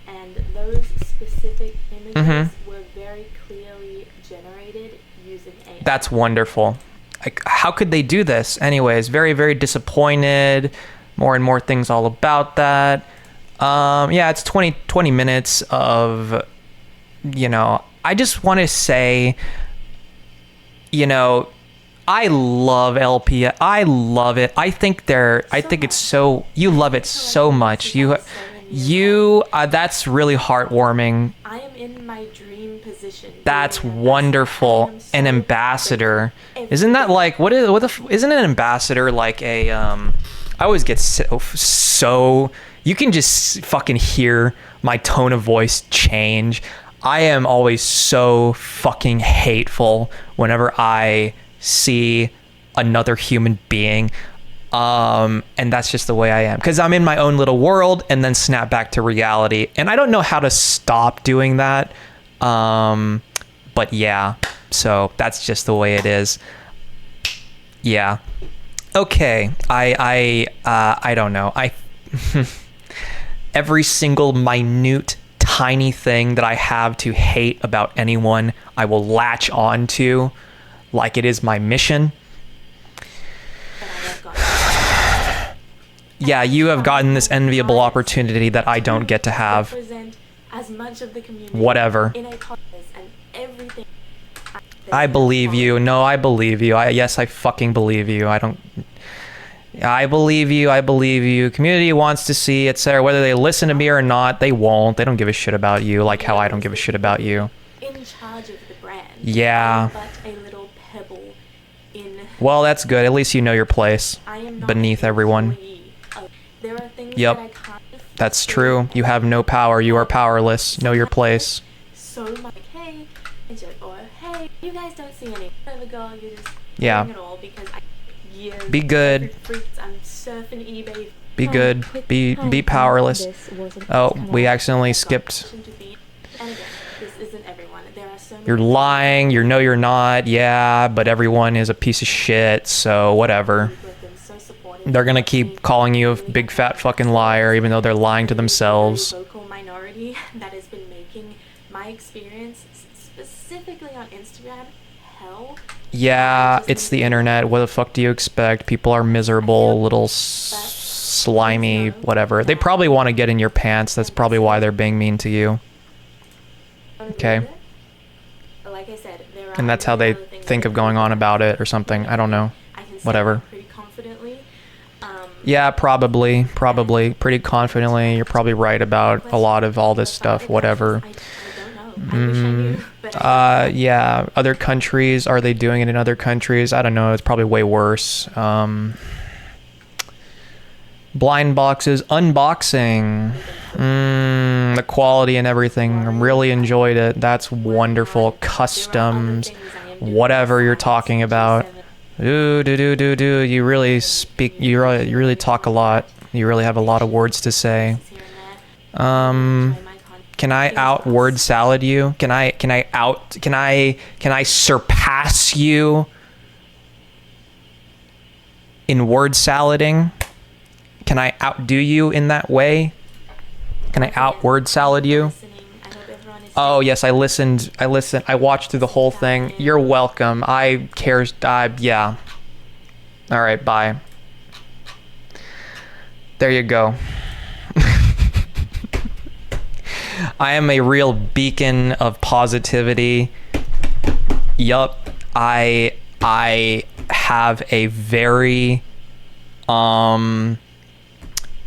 And those specific images were very clearly generated using AI. That's wonderful. Like, how could they do this? Anyways, very, very disappointed. More and more things all about that. Yeah, it's 20 minutes of, I just want to say, I love LP. I love it. I think it's so, you love it so much. That's really heartwarming. I am in my dream position. That's wonderful. An ambassador. Isn't that like, isn't an ambassador like a, I always get so, you can just fucking hear my tone of voice change. I am always so fucking hateful whenever I see another human being. And that's just the way I am, because I'm in my own little world and then snap back to reality. And I don't know how to stop doing that. But yeah, so that's just the way it is. Yeah. Okay. I don't know. Every single minute, tiny thing that I have to hate about anyone, I will latch on to like it is my mission. Yeah, you have gotten this enviable opportunity that I don't get to have. As much of the community whatever. In a and everything. I believe you. No, I believe you. Yes, I fucking believe you. I believe you. Community wants to see, etc. Whether they listen to me or not, they won't. They don't give a shit about you, like how I don't give a shit about you. In charge of the brand. Yeah. But a little pebble in. Well, that's good. At least you know your place beneath everyone. There are things yep. That I can't. That's true. You have no power. You are powerless. Know your place. So much, hey, or hey, you guys don't see any. Whatever, girl, you're just yeah. It all because be good. I'm surfing eBay. Be good. Be powerless. Oh, we accidentally skipped. And again, this isn't everyone. There are so many. You're lying. You're not. Yeah, but everyone is a piece of shit. So whatever. They're gonna keep calling you a big fat fucking liar, even though they're lying to themselves. Vocal minority that has been making my experience, specifically on Instagram, hell. Yeah, it's the internet. What the fuck do you expect? People are miserable, little slimy, whatever. They probably want to get in your pants. That's probably why they're being mean to you. Okay. Like I said, there are and that's how they think of going on about it or something. I don't know. I can say Whatever. that pretty confidently. Yeah, probably pretty confidently. You're probably right about a lot of all this stuff. Whatever. I don't know. I wish I knew, but I don't. Yeah. Other countries, are they doing it in other countries? I don't know. It's probably way worse. Blind boxes, unboxing. The quality and everything. Really enjoyed it. That's wonderful. Customs, whatever you're talking about. You really speak. You really talk a lot. You really have a lot of words to say. Can I out word salad you? Can I surpass you in word salading? Can I outdo you in that way? Can I out word salad you? Oh yes, I listened. I watched through the whole thing. You're welcome. Yeah. All right, bye. There you go. I am a real beacon of positivity. Yup. I have a very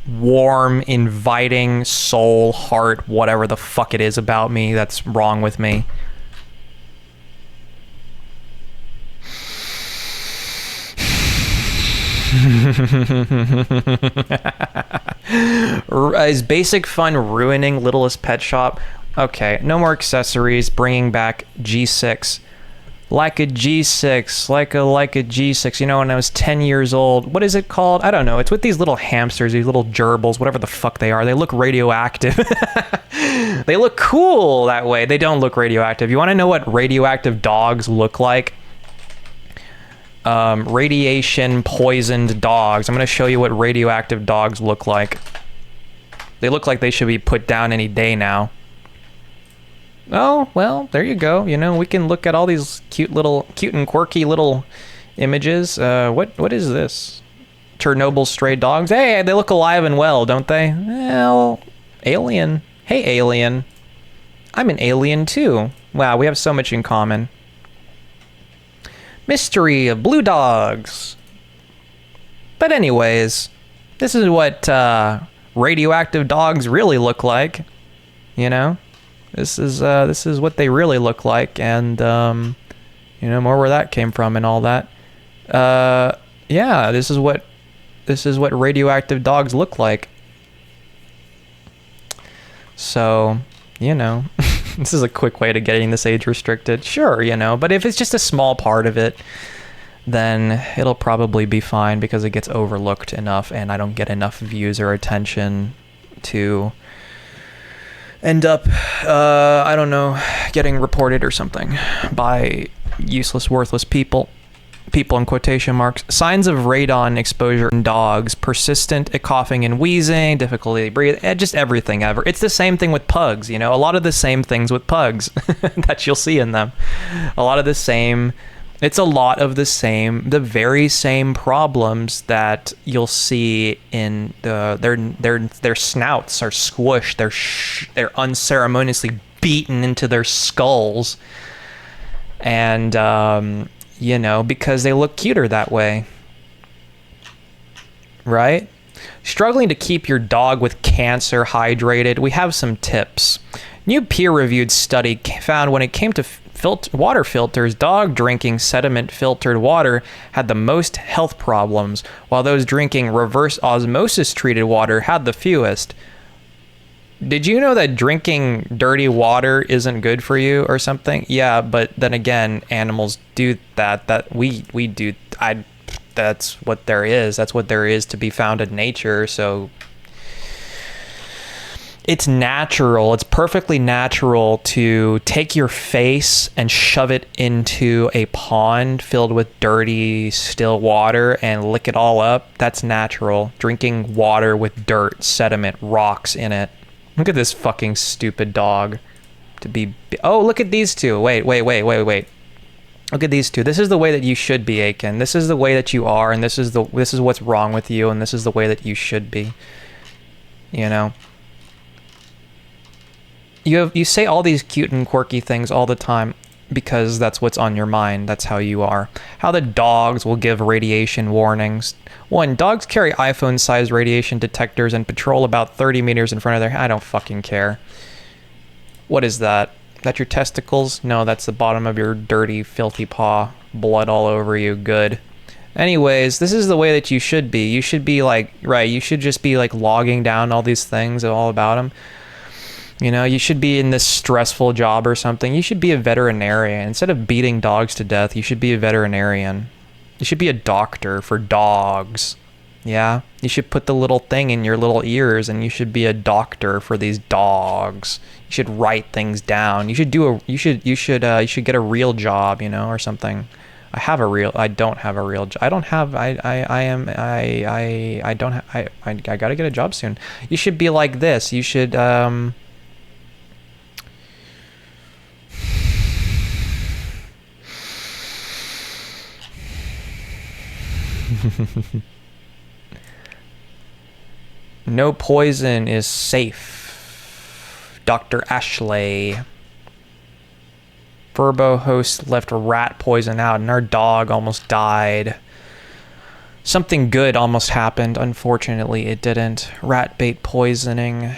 warm, inviting soul, heart, whatever the fuck it is about me that's wrong with me. Is basic fun ruining Littlest Pet Shop? Okay, no more accessories, bringing back G6. Like a G6, like a G6. You know, when I was 10 years old, what is it called? I don't know. It's with these little hamsters, these little gerbils, whatever the fuck they are. They look radioactive. They look cool that way. They don't look radioactive. You want to know what radioactive dogs look like? Radiation poisoned dogs. I'm going to show you what radioactive dogs look like. They look like they should be put down any day now. Oh, well, there you go. You know, we can look at all these cute and quirky little images. What is this? Chernobyl stray dogs. Hey, they look alive and well, don't they? Well, alien. Hey, alien. I'm an alien too. Wow, we have so much in common. Mystery of blue dogs. But anyways, this is what radioactive dogs really look like. You know? This is what they really look like, and you know, more where that came from and all that. Yeah, this is what radioactive dogs look like. So, you know, this is a quick way to getting this age restricted. Sure, you know, but if it's just a small part of it, then it'll probably be fine because it gets overlooked enough, and I don't get enough views or attention to end up, I don't know, getting reported or something by useless, worthless people. People in quotation marks. Signs of radon exposure in dogs: persistent coughing and wheezing, difficulty to breathe, just everything ever. It's the same thing with pugs, you know, a lot of the same things with pugs that you'll see in them. It's a lot of the very same problems that you'll see in their snouts are squished, they're unceremoniously beaten into their skulls, and you know, because they look cuter that way, right? Struggling to keep your dog with cancer hydrated? We have some tips. New peer-reviewed study found when it came to water filters, dog drinking sediment-filtered water had the most health problems, while those drinking reverse osmosis treated water had the fewest. Did you know that drinking dirty water isn't good for you or something? Yeah, but then again, animals do that. That's what there is. That's what there is to be found in nature. So it's natural. It's perfectly natural to take your face and shove it into a pond filled with dirty, still water and lick it all up. That's natural. Drinking water with dirt, sediment, rocks in it. Look at this fucking stupid dog. Oh, look at these two. Wait. Look at these two. This is the way that you should be, Aiken. This is the way that you are, and this is what's wrong with you, and this is the way that you should be. You know? You say all these cute and quirky things all the time. because that's what's on your mind. That's how you are. How the dogs will give radiation warnings. 1. Dogs carry iPhone-sized radiation detectors and patrol about 30 meters in front of their... I don't fucking care. What is that? That your testicles? No, that's the bottom of your dirty, filthy paw. Blood all over you. Good. Anyways, this is the way that you should be. You should be like... Right, you should just be like logging down all these things and all about them. You know, you should be in this stressful job or something. You should be a veterinarian. Instead of beating dogs to death, you should be a veterinarian. You should be a doctor for dogs. Yeah? You should put the little thing in your little ears and you should be a doctor for these dogs. You should write things down. You should get a real job, you know, or something. I don't have a real job. I gotta get a job soon. You should be like this. You should, no poison is safe. Dr. Ashley. Furbo host left rat poison out and our dog almost died. Something good almost happened. Unfortunately, it didn't. Rat bait poisoning.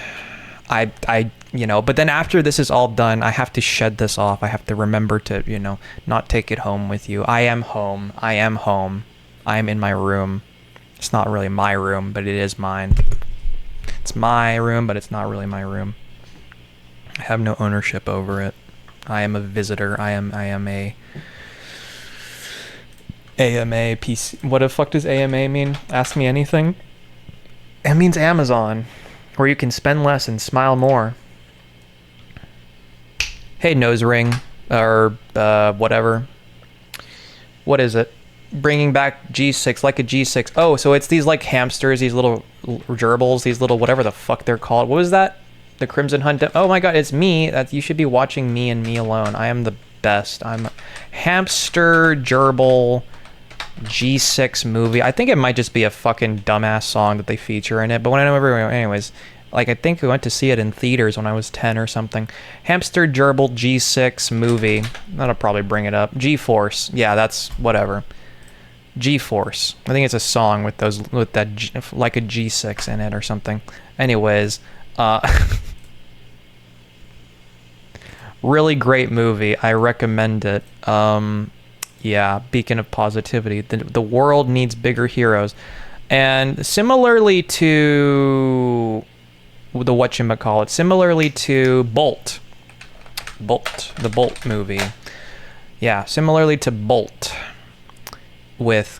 You know, but then after this is all done, I have to shed this off. I have to remember to, you know, not take it home with you. I am home. I am home. I am in my room. It's not really my room, but it is mine. It's my room, but it's not really my room. I have no ownership over it. I am a visitor. I am a AMA PC. What the fuck does AMA mean? Ask me anything. It means Amazon, where you can spend less and smile more. Hey, nose ring, or whatever. What is it? Bringing back G6, like a G6. Oh, so it's these like hamsters, these little gerbils, these little whatever the fuck they're called. What was that? The Crimson Hunt. Oh my god, it's me. You should be watching me and me alone. I am the best. I'm hamster gerbil G6 movie. I think it might just be a fucking dumbass song that they feature in it. But anyways, like I think we went to see it in theaters when I was 10 or something. Hamster gerbil G6 movie. That'll probably bring it up. G-Force. Yeah, that's whatever. G-Force. I think it's a song with that like a G6 in it or something. Anyways, really great movie. I recommend it. Yeah, beacon of positivity. The world needs bigger heroes. And similarly to the whatchamacallit, similarly to Bolt, the Bolt movie. Yeah, similarly to Bolt. With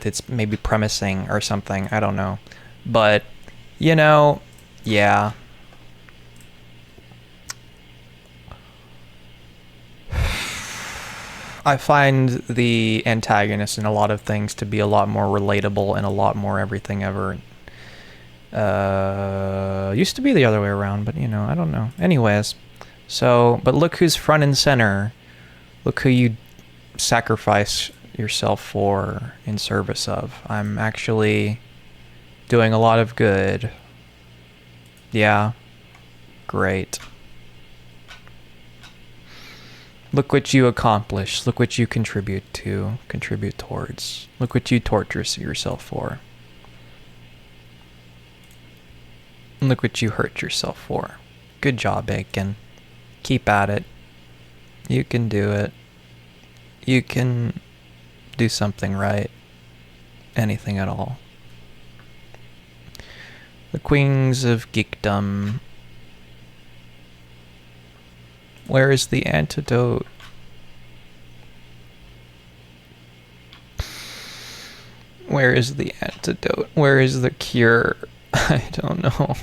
its maybe premising or something. I don't know. But, you know, yeah. I find the antagonist in a lot of things to be a lot more relatable and a lot more everything ever. Used to be the other way around, but, you know, I don't know. Anyways, so, but look who's front and center. Look who you sacrifice yourself for in service of. I'm actually doing a lot of good. Yeah. Great. Look what you accomplish. Look what you contribute towards. Look what you torture yourself for. And look what you hurt yourself for. Good job, Bacon. Keep at it. You can do it. You can do something right. Anything at all. The Queens of Geekdom. Where is the antidote? Where is the antidote? Where is the cure? I don't know.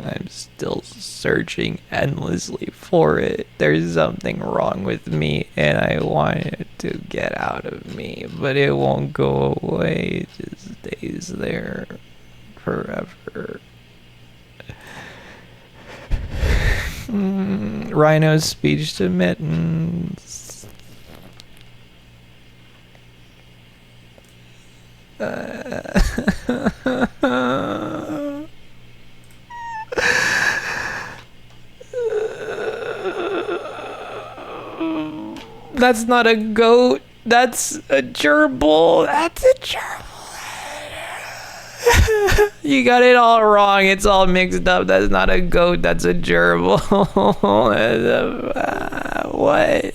I'm still searching endlessly for it. There's something wrong with me and I want it to get out of me, but it won't go away. It just stays there forever. Rhino's speech to mittens. That's not a goat. That's a gerbil. That's a gerbil. You got it all wrong. It's all mixed up. That's not a goat. That's a gerbil. What?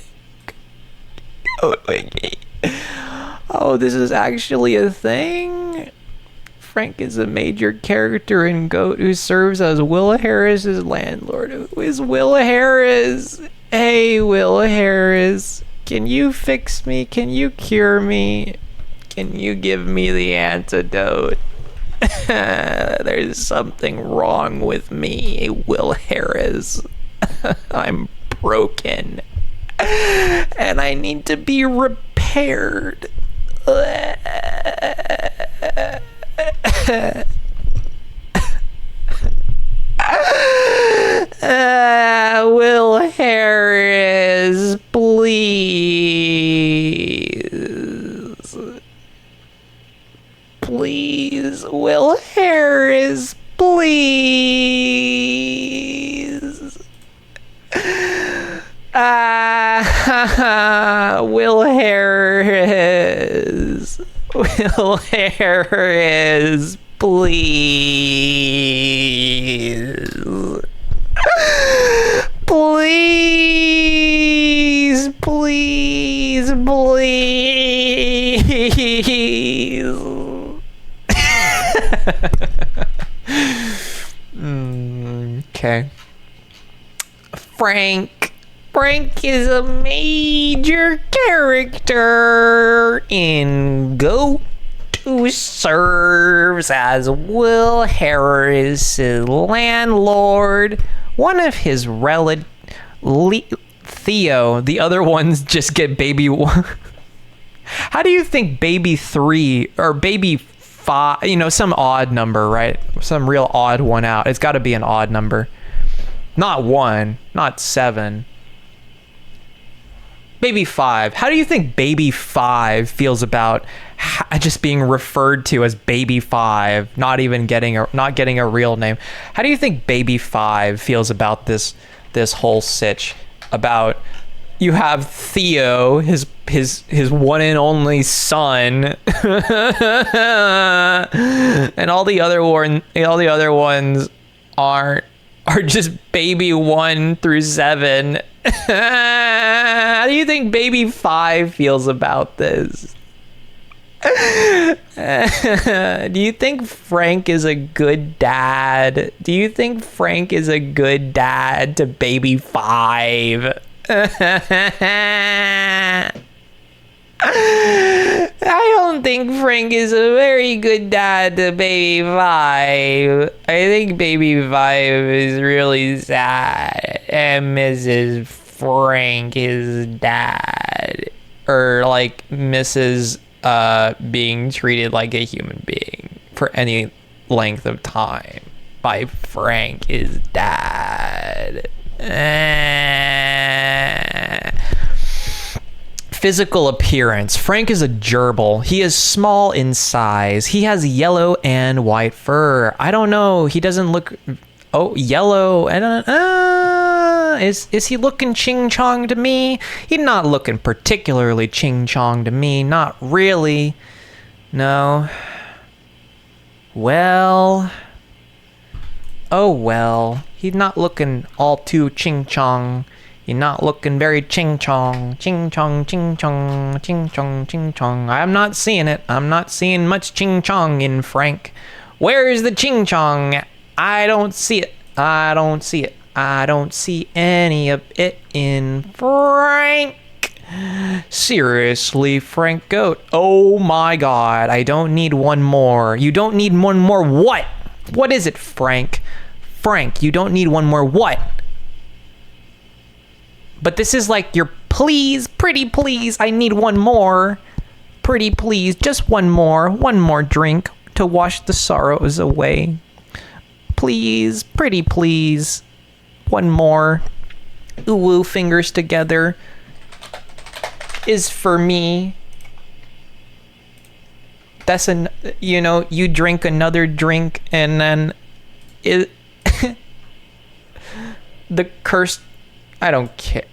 Oh, this is actually a thing? Frank is a major character in Goat who serves as Will Harris's landlord. Who is Will Harris? Hey, Will Harris. Can you fix me? Can you cure me? Can you give me the antidote? There's something wrong with me, Will Harris. I'm broken. And I need to be repaired. Will Harris, please. Please, Will Harris, please. Will Harris. Will Harris, please. Please, please, please. Okay. Frank. Frank is a major character in Goat who serves as Will Harris's landlord. One of his relatives, Theo, the other ones just get baby one. How do you think baby 3 or baby 5, some odd number, right? Some real odd one out. It's got to be an odd number. Not 1, not 7. Baby 5. How do you think baby 5 feels about just being referred to as baby 5, not getting a real name? How do you think baby 5 feels about this whole sitch? About you have Theo, his one and only son, and all the other ones are just baby 1 through 7. How do you think baby 5 feels about this? Do you think Frank is a good dad? Do you think Frank is a good dad to baby 5? I don't think Frank is a very good dad to baby 5. I think baby 5 is really sad and misses Frank, his dad, or like misses being treated like a human being for any length of time by Frank, his dad. Physical appearance. Frank is a gerbil. He is small in size. He has yellow and white fur. I don't know. He doesn't look... Oh, yellow. Is he looking ching-chong to me? He's not looking particularly ching-chong to me. Not really. No. Well... Oh, well. He's not looking all too ching-chong. You're not looking very ching-chong. Ching-chong, ching-chong, ching-chong, ching-chong. I'm not seeing it. I'm not seeing much ching-chong in Frank. Where's the ching-chong? I don't see it. I don't see it. I don't see any of it in Frank. Seriously, Frank Goat. Oh my god. I don't need one more. You don't need one more what? What is it, Frank? Frank, you don't need one more what? But this is like your please, pretty please, I need one more. Pretty please, just one more drink to wash the sorrows away. Please, pretty please, one more. Ooh, fingers together is for me. That's you drink another drink and then it the curse. I don't care.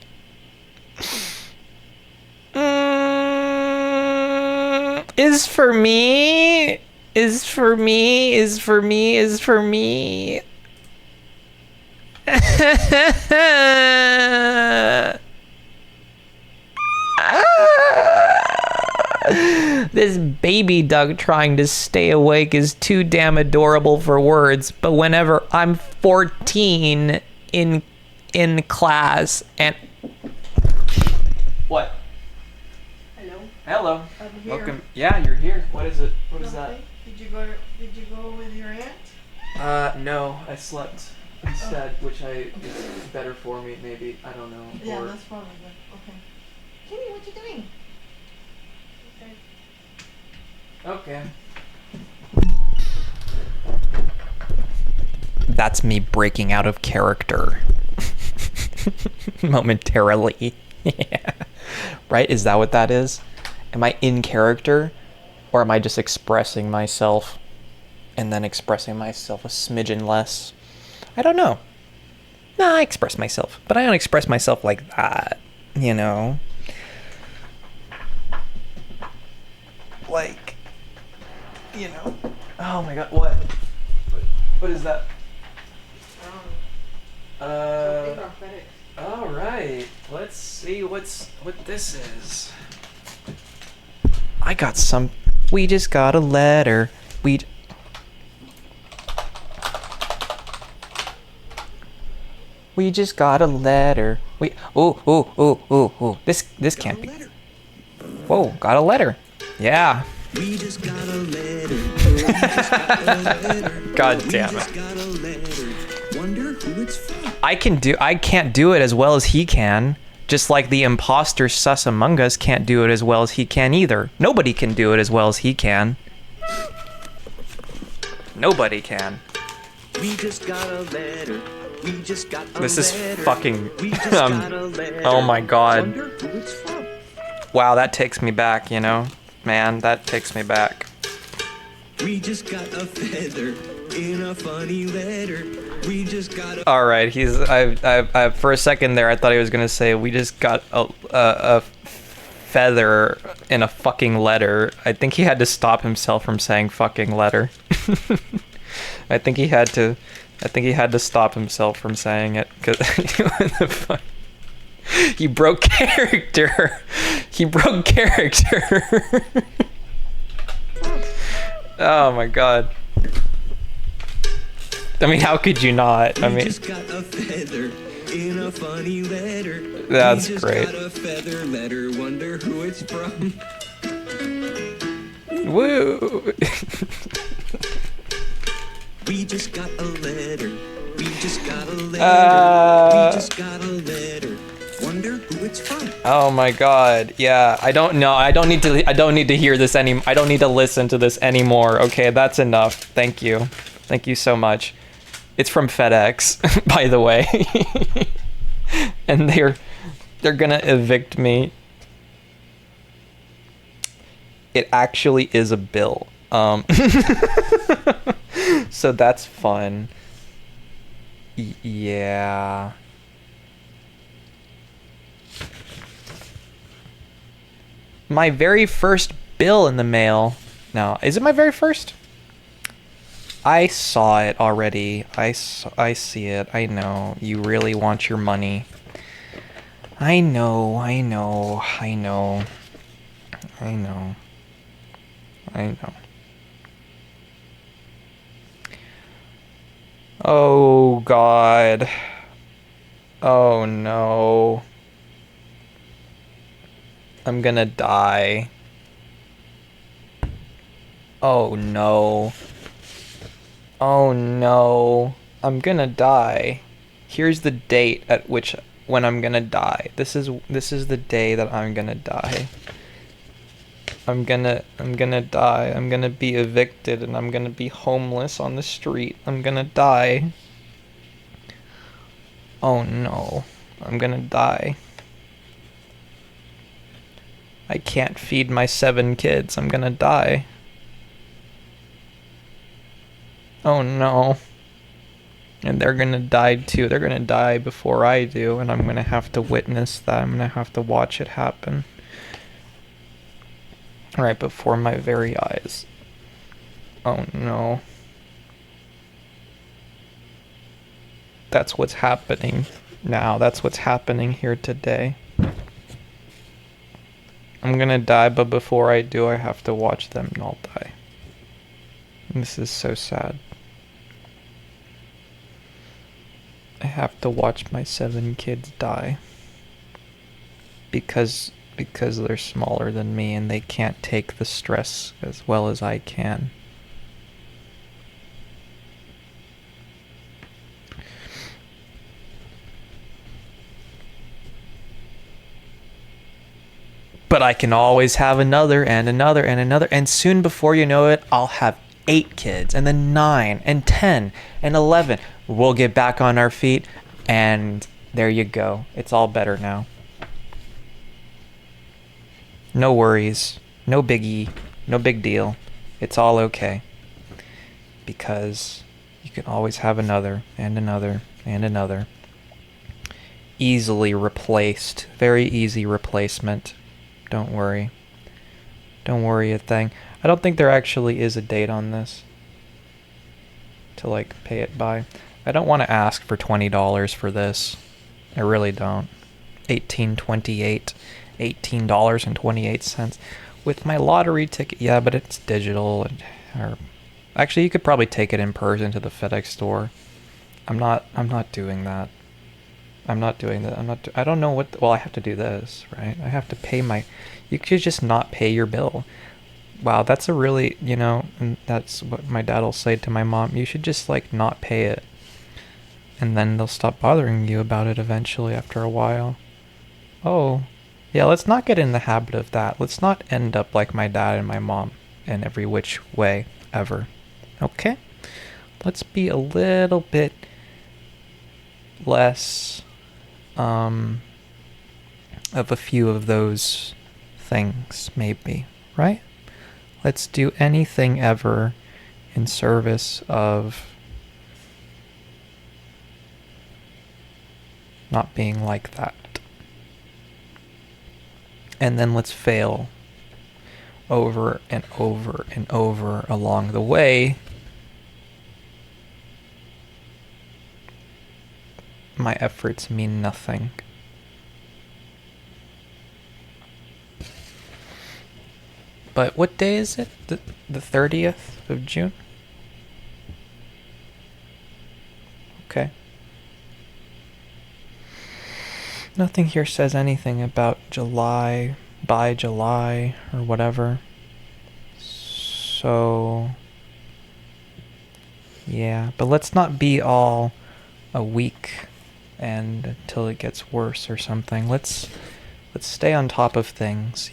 Is for me. Is for me. Is for me. Is for me. This baby duck trying to stay awake is too damn adorable for words, but whenever I'm 14 in class and... What? Hello. Hello. I'm here. Welcome. Yeah, you're here. What is it? What is Nothing. Did you go with your aunt? that? No, I slept instead, which is better for me, maybe. I don't know. Yeah, Or- that's probably good. Okay. Kitty, what you doing? Okay. That's me breaking out of character. Momentarily. Yeah. Right? Is that what that is? Am I in character? Or am I just expressing myself and then expressing myself a smidgen less? I don't know. No, I express myself, but I don't express myself like that, you know? Like, you know? Oh my god, what? What is that? All right. Let's see what this is. I got some. We just got a letter. We just got a letter. Ooh. This can't be. Whoa, got a letter. Yeah. We just got a letter. We just got a letter. God We damn just it. got a letter. Wonder who it's from. I can't do it as well as he can. Just like the imposter sus among us can't do it as well as he can either. Nobody can do it as well as he can. Nobody can. We just got a letter. We just got a This is letter. fucking- We just got a letter. oh my god. Wonder who it's from. Wow, that takes me back, you know? Man, that takes me back. We just got a feather in a funny letter. We just got a All right, I for a second there I thought he was gonna say we just got a feather in a fucking letter. I think he had to stop himself from saying fucking letter. I think he had to stop himself from saying it because he broke character. He broke character. Oh my god. I mean, how could you not? I We mean, just got a feather in a funny letter. That's we just great. got a feather letter. Wonder who it's from. woo. We just got a letter. We just got a letter. Uh, we just got a letter. Wonder who it's from. Oh my god. Yeah, I don't know. I don't need to hear this I don't need to listen to this anymore. Okay, that's enough. Thank you. Thank you so much. It's from FedEx, by the way. And they're gonna evict me. It actually is a bill. So that's fun. Yeah. My very first bill in the mail. No, is it my very first? I saw it already. I see it. I know. You really want your money. I know. Oh god. Oh no. I'm gonna die. Oh no. Oh no. I'm gonna die. Here's the date at which when I'm gonna die. This is the day that I'm gonna die. I'm gonna die. I'm gonna be evicted and I'm gonna be homeless on the street. I'm gonna die. Oh no. I'm gonna die. I can't feed my 7 kids. I'm gonna die. Oh no. And they're gonna die too. They're gonna die before I do, and I'm gonna have to witness that. I'm gonna have to watch it happen. right before my very eyes. Oh no. That's what's happening now. That's what's happening here today. I'm gonna die, but before I do, I have to watch them all die. This is so sad. I have to watch my 7 kids die. Because they're smaller than me and they can't take the stress as well as I can. But I can always have another and another and another, and soon before you know it, I'll have 8 kids, and then 9 and 10 and 11. We'll get back on our feet, and there you go. It's all better now. No worries, no biggie, no big deal. It's all okay. Because you can always have another and another and another. Easily replaced, very easy replacement. Don't worry. Don't worry a thing. I don't think there actually is a date on this to like pay it by. I don't want to ask for $20 for this. I really don't. $18.28 with my lottery ticket. Yeah, but it's digital. Or actually, you could probably take it in person to the FedEx store. I'm not doing that. I'm not doing that. I don't know what. Well, I have to do this, right? I have to pay my. You could just not pay your bill. Wow, that's a really, and that's what my dad will say to my mom. You should just like not pay it, and then they'll stop bothering you about it eventually after a while. Oh, yeah. Let's not get in the habit of that. Let's not end up like my dad and my mom in every which way ever. Okay? Let's be a little bit less of a few of those things, maybe, right? Let's do anything ever in service of not being like that. And then let's fail over and over and over along the way. My efforts mean nothing. But what day is it? The 30th of June? Okay. Nothing here says anything about July, by July, or whatever. So, yeah. But let's not be all a week and until it gets worse or something. Let's stay on top of things,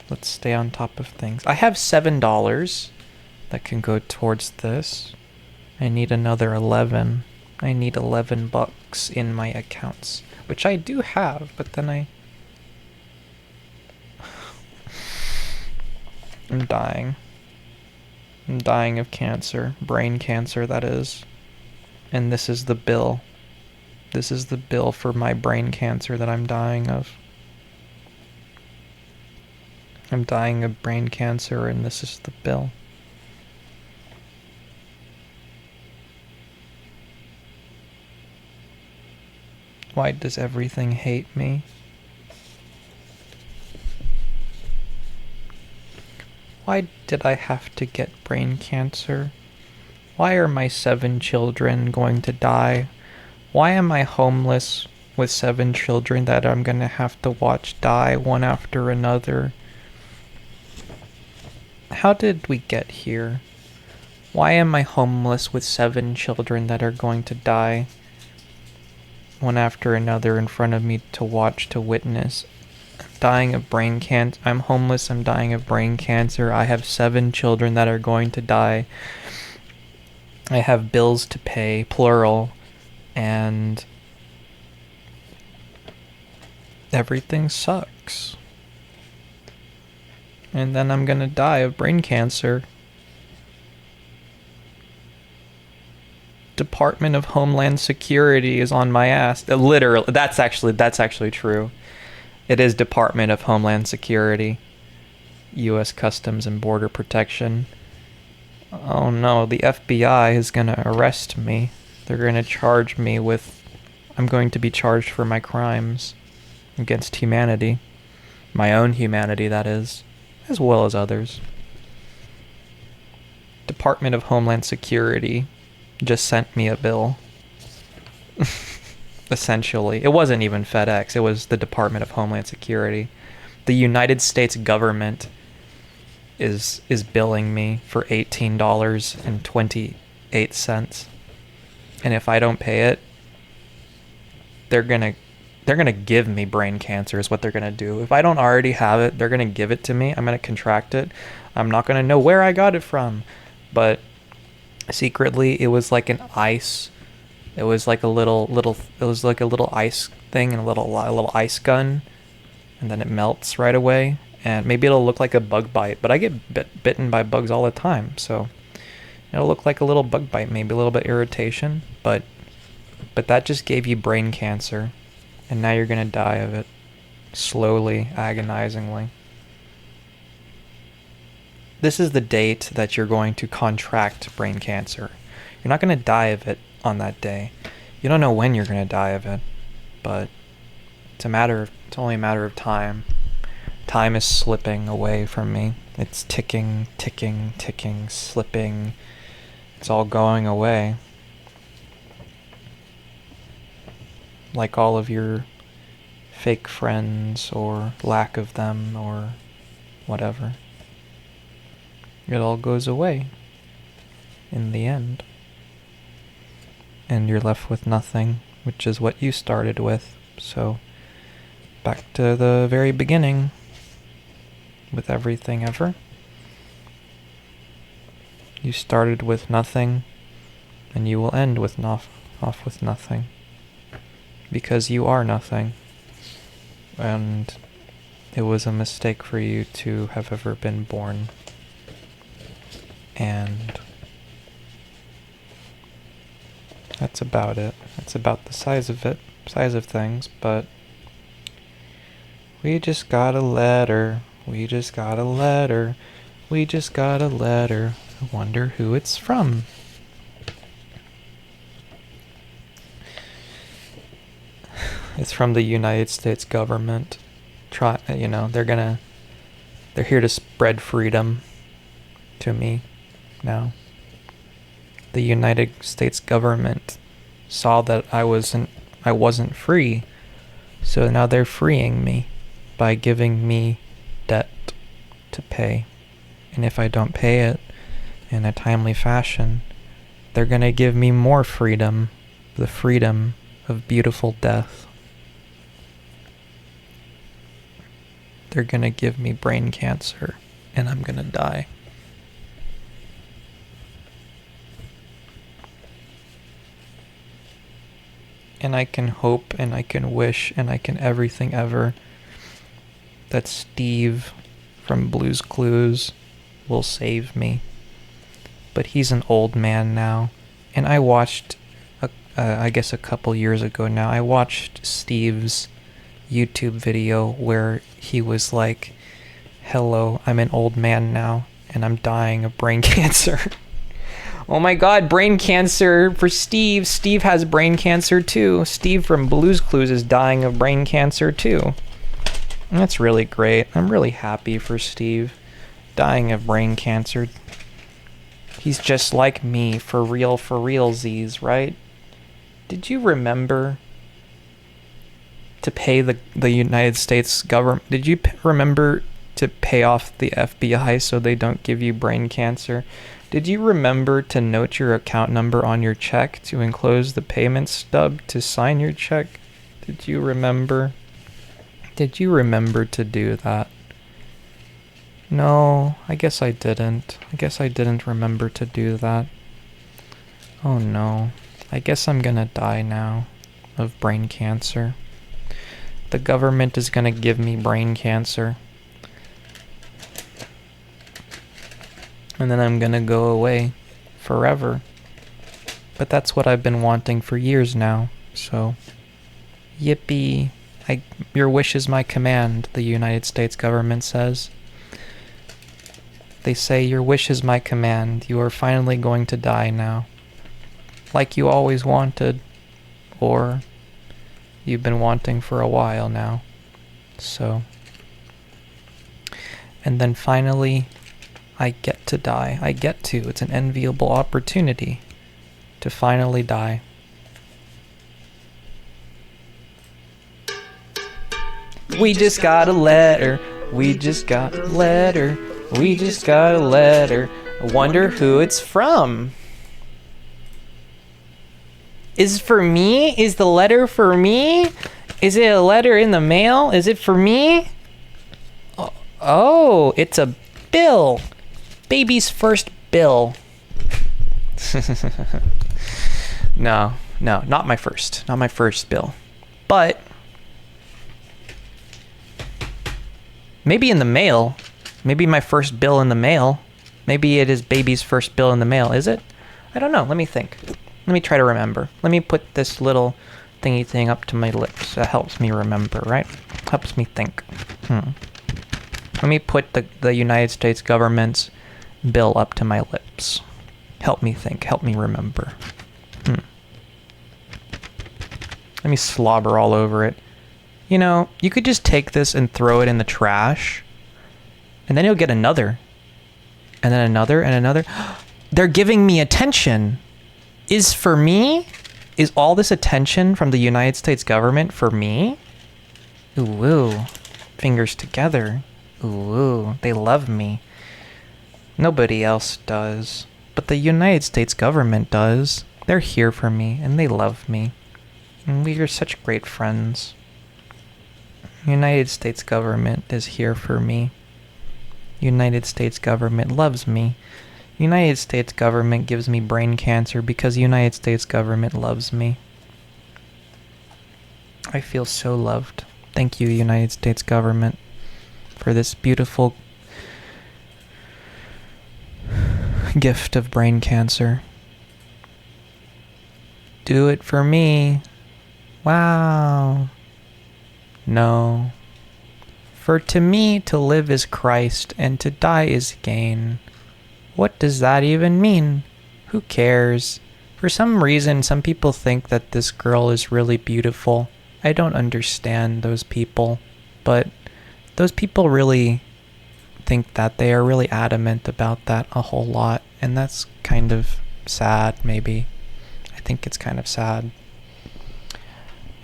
Let's stay on top of things. I have $7 that can go towards this. I need another 11. I need $11 in my accounts, which I do have, but then I'm dying. I'm dying of cancer, brain cancer, that is. And this is the bill. This is the bill for my brain cancer that I'm dying of. I'm dying of brain cancer, and this is the bill. Why does everything hate me? Why did I have to get brain cancer? Why are my 7 children going to die? Why am I homeless with 7 children that I'm going to have to watch die one after another? How did we get here? Why am I homeless with 7 children that are going to die one after another in front of me to watch, to witness? Dying of brain cancer. I'm homeless, I'm dying of brain cancer. I have 7 children that are going to die. I have bills to pay, plural, and everything sucks. And then I'm gonna die of brain cancer. Department of Homeland Security is on my ass. Literally, that's actually true. It is Department of Homeland Security, U.S. Customs and Border Protection. Oh no, the FBI is gonna arrest me. They're gonna charge me with... I'm going to be charged for my crimes against humanity. My own humanity, that is, as well as others. Department of Homeland Security just sent me a bill. Essentially. It wasn't even FedEx, it was the Department of Homeland Security. The United States government is billing me for $18.28. And if I don't pay it, they're gonna give me brain cancer is what they're gonna do. If I don't already have it, they're gonna give it to me. I'm gonna contract it. I'm not gonna know where I got it from. But secretly it was like an ice. It was like a little it was like a little ice thing and a little ice gun, and then it melts right away. And maybe it'll look like a bug bite, but I get bitten by bugs all the time, so it'll look like a little bug bite, maybe a little bit irritation, but that just gave you brain cancer, and now you're gonna die of it, slowly, agonizingly. This is the date that you're going to contract brain cancer. You're not gonna die of it on that day. You don't know when you're gonna die of it, but it's only a matter of time. Time is slipping away from me. It's ticking, ticking, ticking, slipping. It's all going away. Like all of your fake friends or lack of them or whatever. It all goes away in the end. And you're left with nothing, which is what you started with. So, back to the very beginning. With everything ever. You started with nothing, and you will end with off with nothing. Because you are nothing. And it was a mistake for you to have ever been born. And that's about it. That's about the size of things, but we just got a letter. We just got a letter. We just got a letter. I wonder who it's from. It's from the United States government. They're here to spread freedom to me now. The United States government saw that I wasn't free, so now they're freeing me by giving me debt to pay. And if I don't pay it in a timely fashion, they're gonna give me more freedom, the freedom of beautiful death. They're gonna give me brain cancer, and I'm gonna die. And I can hope, and I can wish, and I can everything ever that Steve from Blue's Clues will save me. But he's an old man now, and I watched, I guess a couple years ago now, I watched Steve's YouTube video where he was like, "Hello, I'm an old man now, and I'm dying of brain cancer." Oh my god, brain cancer for Steve. Steve has brain cancer too. Steve from Blue's Clues is dying of brain cancer too. That's really great. I'm really happy for Steve dying of brain cancer. He's just like me, for realsies, right? Did you remember to pay the United States government? Did you remember to pay off the FBI so they don't give you brain cancer? Did you remember to note your account number on your check to enclose the payment stub to sign your check? Did you remember? Did you remember to do that? No, I guess I didn't. I guess I didn't remember to do that. Oh no. I guess I'm gonna die now of brain cancer. The government is gonna give me brain cancer. And then I'm gonna go away forever. But that's what I've been wanting for years now, so yippee. Your wish is my command, the United States government says. They say, your wish is my command. You are finally going to die now. Like you always wanted. Or you've been wanting for a while now. So. And then finally, I get to die. I get to. It's an enviable opportunity to finally die. We just got a letter. We just got a letter. We just got a letter. I wonder who it's from. Is it for me? Is the letter for me? Is it a letter in the mail? Is it for me? Oh, it's a bill. Baby's first bill. No, not my first. Not my first bill. But maybe in the mail. Maybe my first bill in the mail. Maybe it is baby's first bill in the mail. Is it? I don't know. Let me think. Let me try to remember. Let me put this little thingy thing up to my lips. That helps me remember, right? Helps me think. Let me put the United States government's bill up to my lips. Help me think. Help me remember. Let me slobber all over it. You know, you could just take this and throw it in the trash. And then you'll get another. And then another and another. They're giving me attention. Is for me? Is all this attention from the United States government for me? Ooh, ooh. Fingers together. Ooh, ooh. They love me. Nobody else does. But the United States government does. They're here for me, and they love me. And we are such great friends. United States government is here for me. United States government loves me. United States government gives me brain cancer because United States government loves me. I feel so loved. Thank you, United States government, for this beautiful gift of brain cancer. Do it for me. Wow. No. For to me, to live is Christ, and to die is gain. What does that even mean? Who cares? For some reason, some people think that this girl is really beautiful. I don't understand those people, but those people really think that. They are really adamant about that a whole lot, and that's kind of sad, maybe. I think it's kind of sad.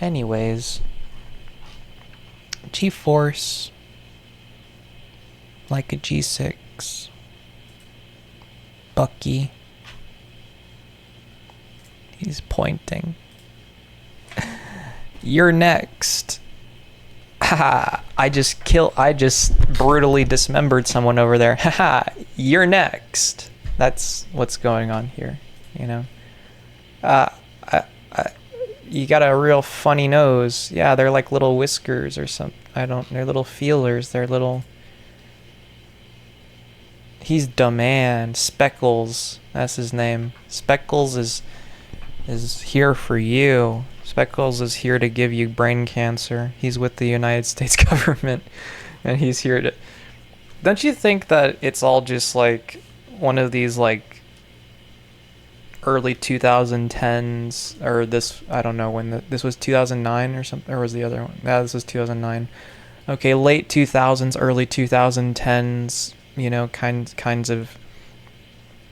Anyways, G-force, like a G6, Bucky, he's pointing. You're next. Haha, I just brutally dismembered someone over there. Haha, you're next. That's what's going on here, you know. You got a real funny nose. Yeah, they're like little whiskers or something. They're little feelers. They're little... He's the man. Speckles. That's his name. Speckles is here for you. Speckles is here to give you brain cancer. He's with the United States government. And he's here to... Don't you think that it's all just like one of these like early 2010s, or this, I don't know when this was 2009 or something, or was the other one? Yeah, this was 2009. Okay, late 2000s, early 2010s, you know, kinds of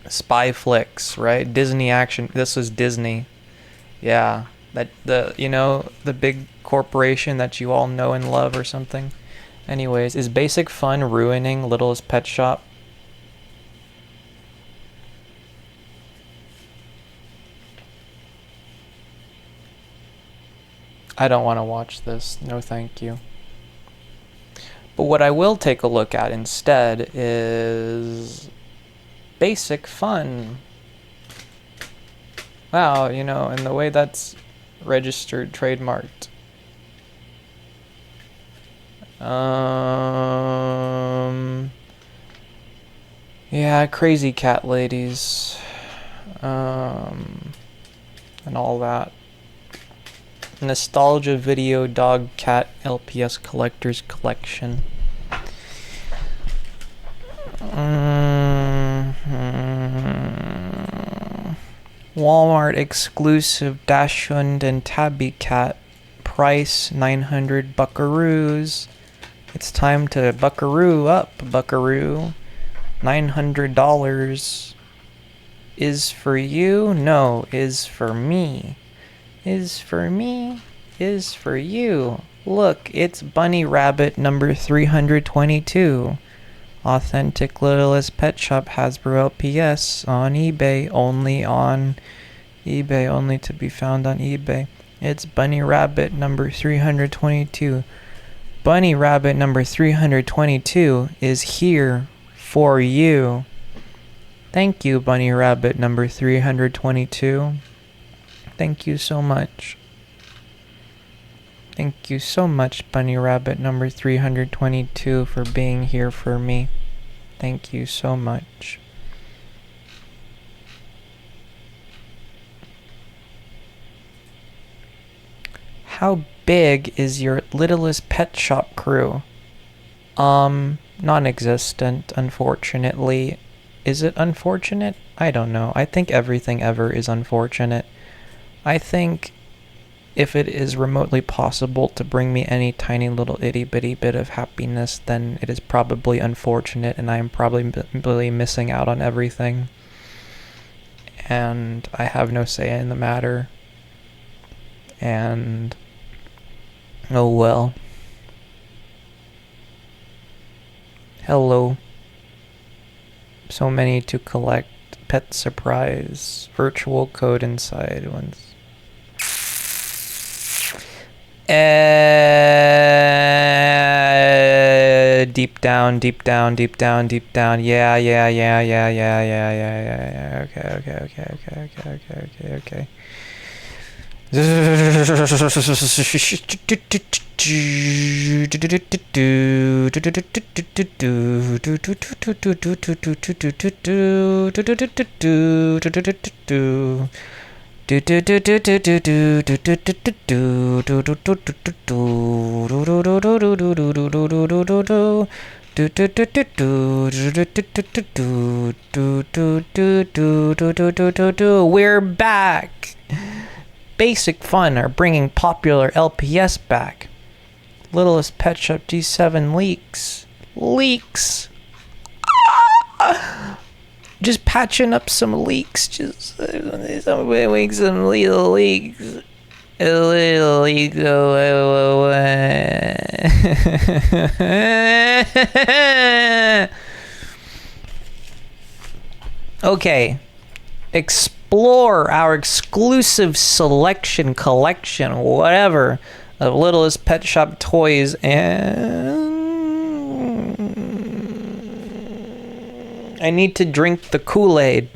spy flicks, right? Disney action. This was Disney. Yeah, the big corporation that you all know and love or something. Anyways, is Basic Fun ruining Littlest Pet Shop? I don't want to watch this. No, thank you. But what I will take a look at instead is Basic Fun. Wow, you know, and the way that's registered, trademarked. Yeah, crazy cat ladies. And all that. Nostalgia Video Dog Cat LPS Collector's Collection. Walmart exclusive Dachshund and Tabby Cat. Price 900 buckaroos. It's time to buckaroo up, buckaroo. $900 is for you? No, is for me. Is for me? Is for you. Look, it's Bunny Rabbit number 322. Authentic Littlest Pet Shop Hasbro LPS on eBay, only to be found on eBay. It's Bunny Rabbit number 322. Bunny Rabbit number 322 is here for you. Thank you, Bunny Rabbit number 322. Thank you so much. Thank you so much, Bunny Rabbit number 322, for being here for me. Thank you so much. How big is your Littlest Pet Shop crew? Non-existent, unfortunately. Is it unfortunate? I don't know. I think everything ever is unfortunate. I think if it is remotely possible to bring me any tiny little itty bitty bit of happiness, then it is probably unfortunate and I am probably missing out on everything. And I have no say in the matter. And oh well. Hello. So many to collect. Pet surprise. Virtual code inside ones. Deep down, deep down, deep down, deep down. Yeah. Okay. We're back. Basic Fun are bringing popular LPS back. Littlest Pet Shop G7 leaks. Just patching up some leaks. Just some leaks. A little leak. Okay. Explore our exclusive selection, collection, whatever, of Littlest Pet Shop toys, and I need to drink the Kool-Aid.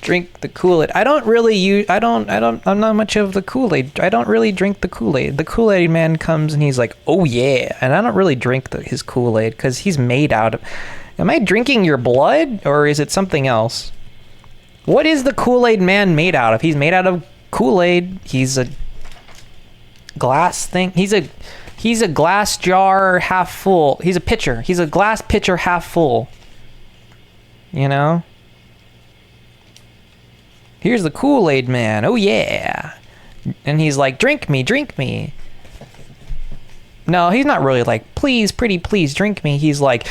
I don't really use, I'm not much of the Kool-Aid. I don't really drink the Kool-Aid. The Kool-Aid man comes and he's like, oh yeah. And I don't really drink his Kool-Aid because he's made out of, am I drinking your blood or is it something else? What is the Kool-Aid man made out of? He's made out of Kool-Aid. He's a glass thing. He's a glass jar half full. He's a pitcher. He's a glass pitcher half full. You know? Here's the Kool-Aid man. Oh yeah. And he's like, drink me. No, he's not really like, please, pretty please, drink me. He's like,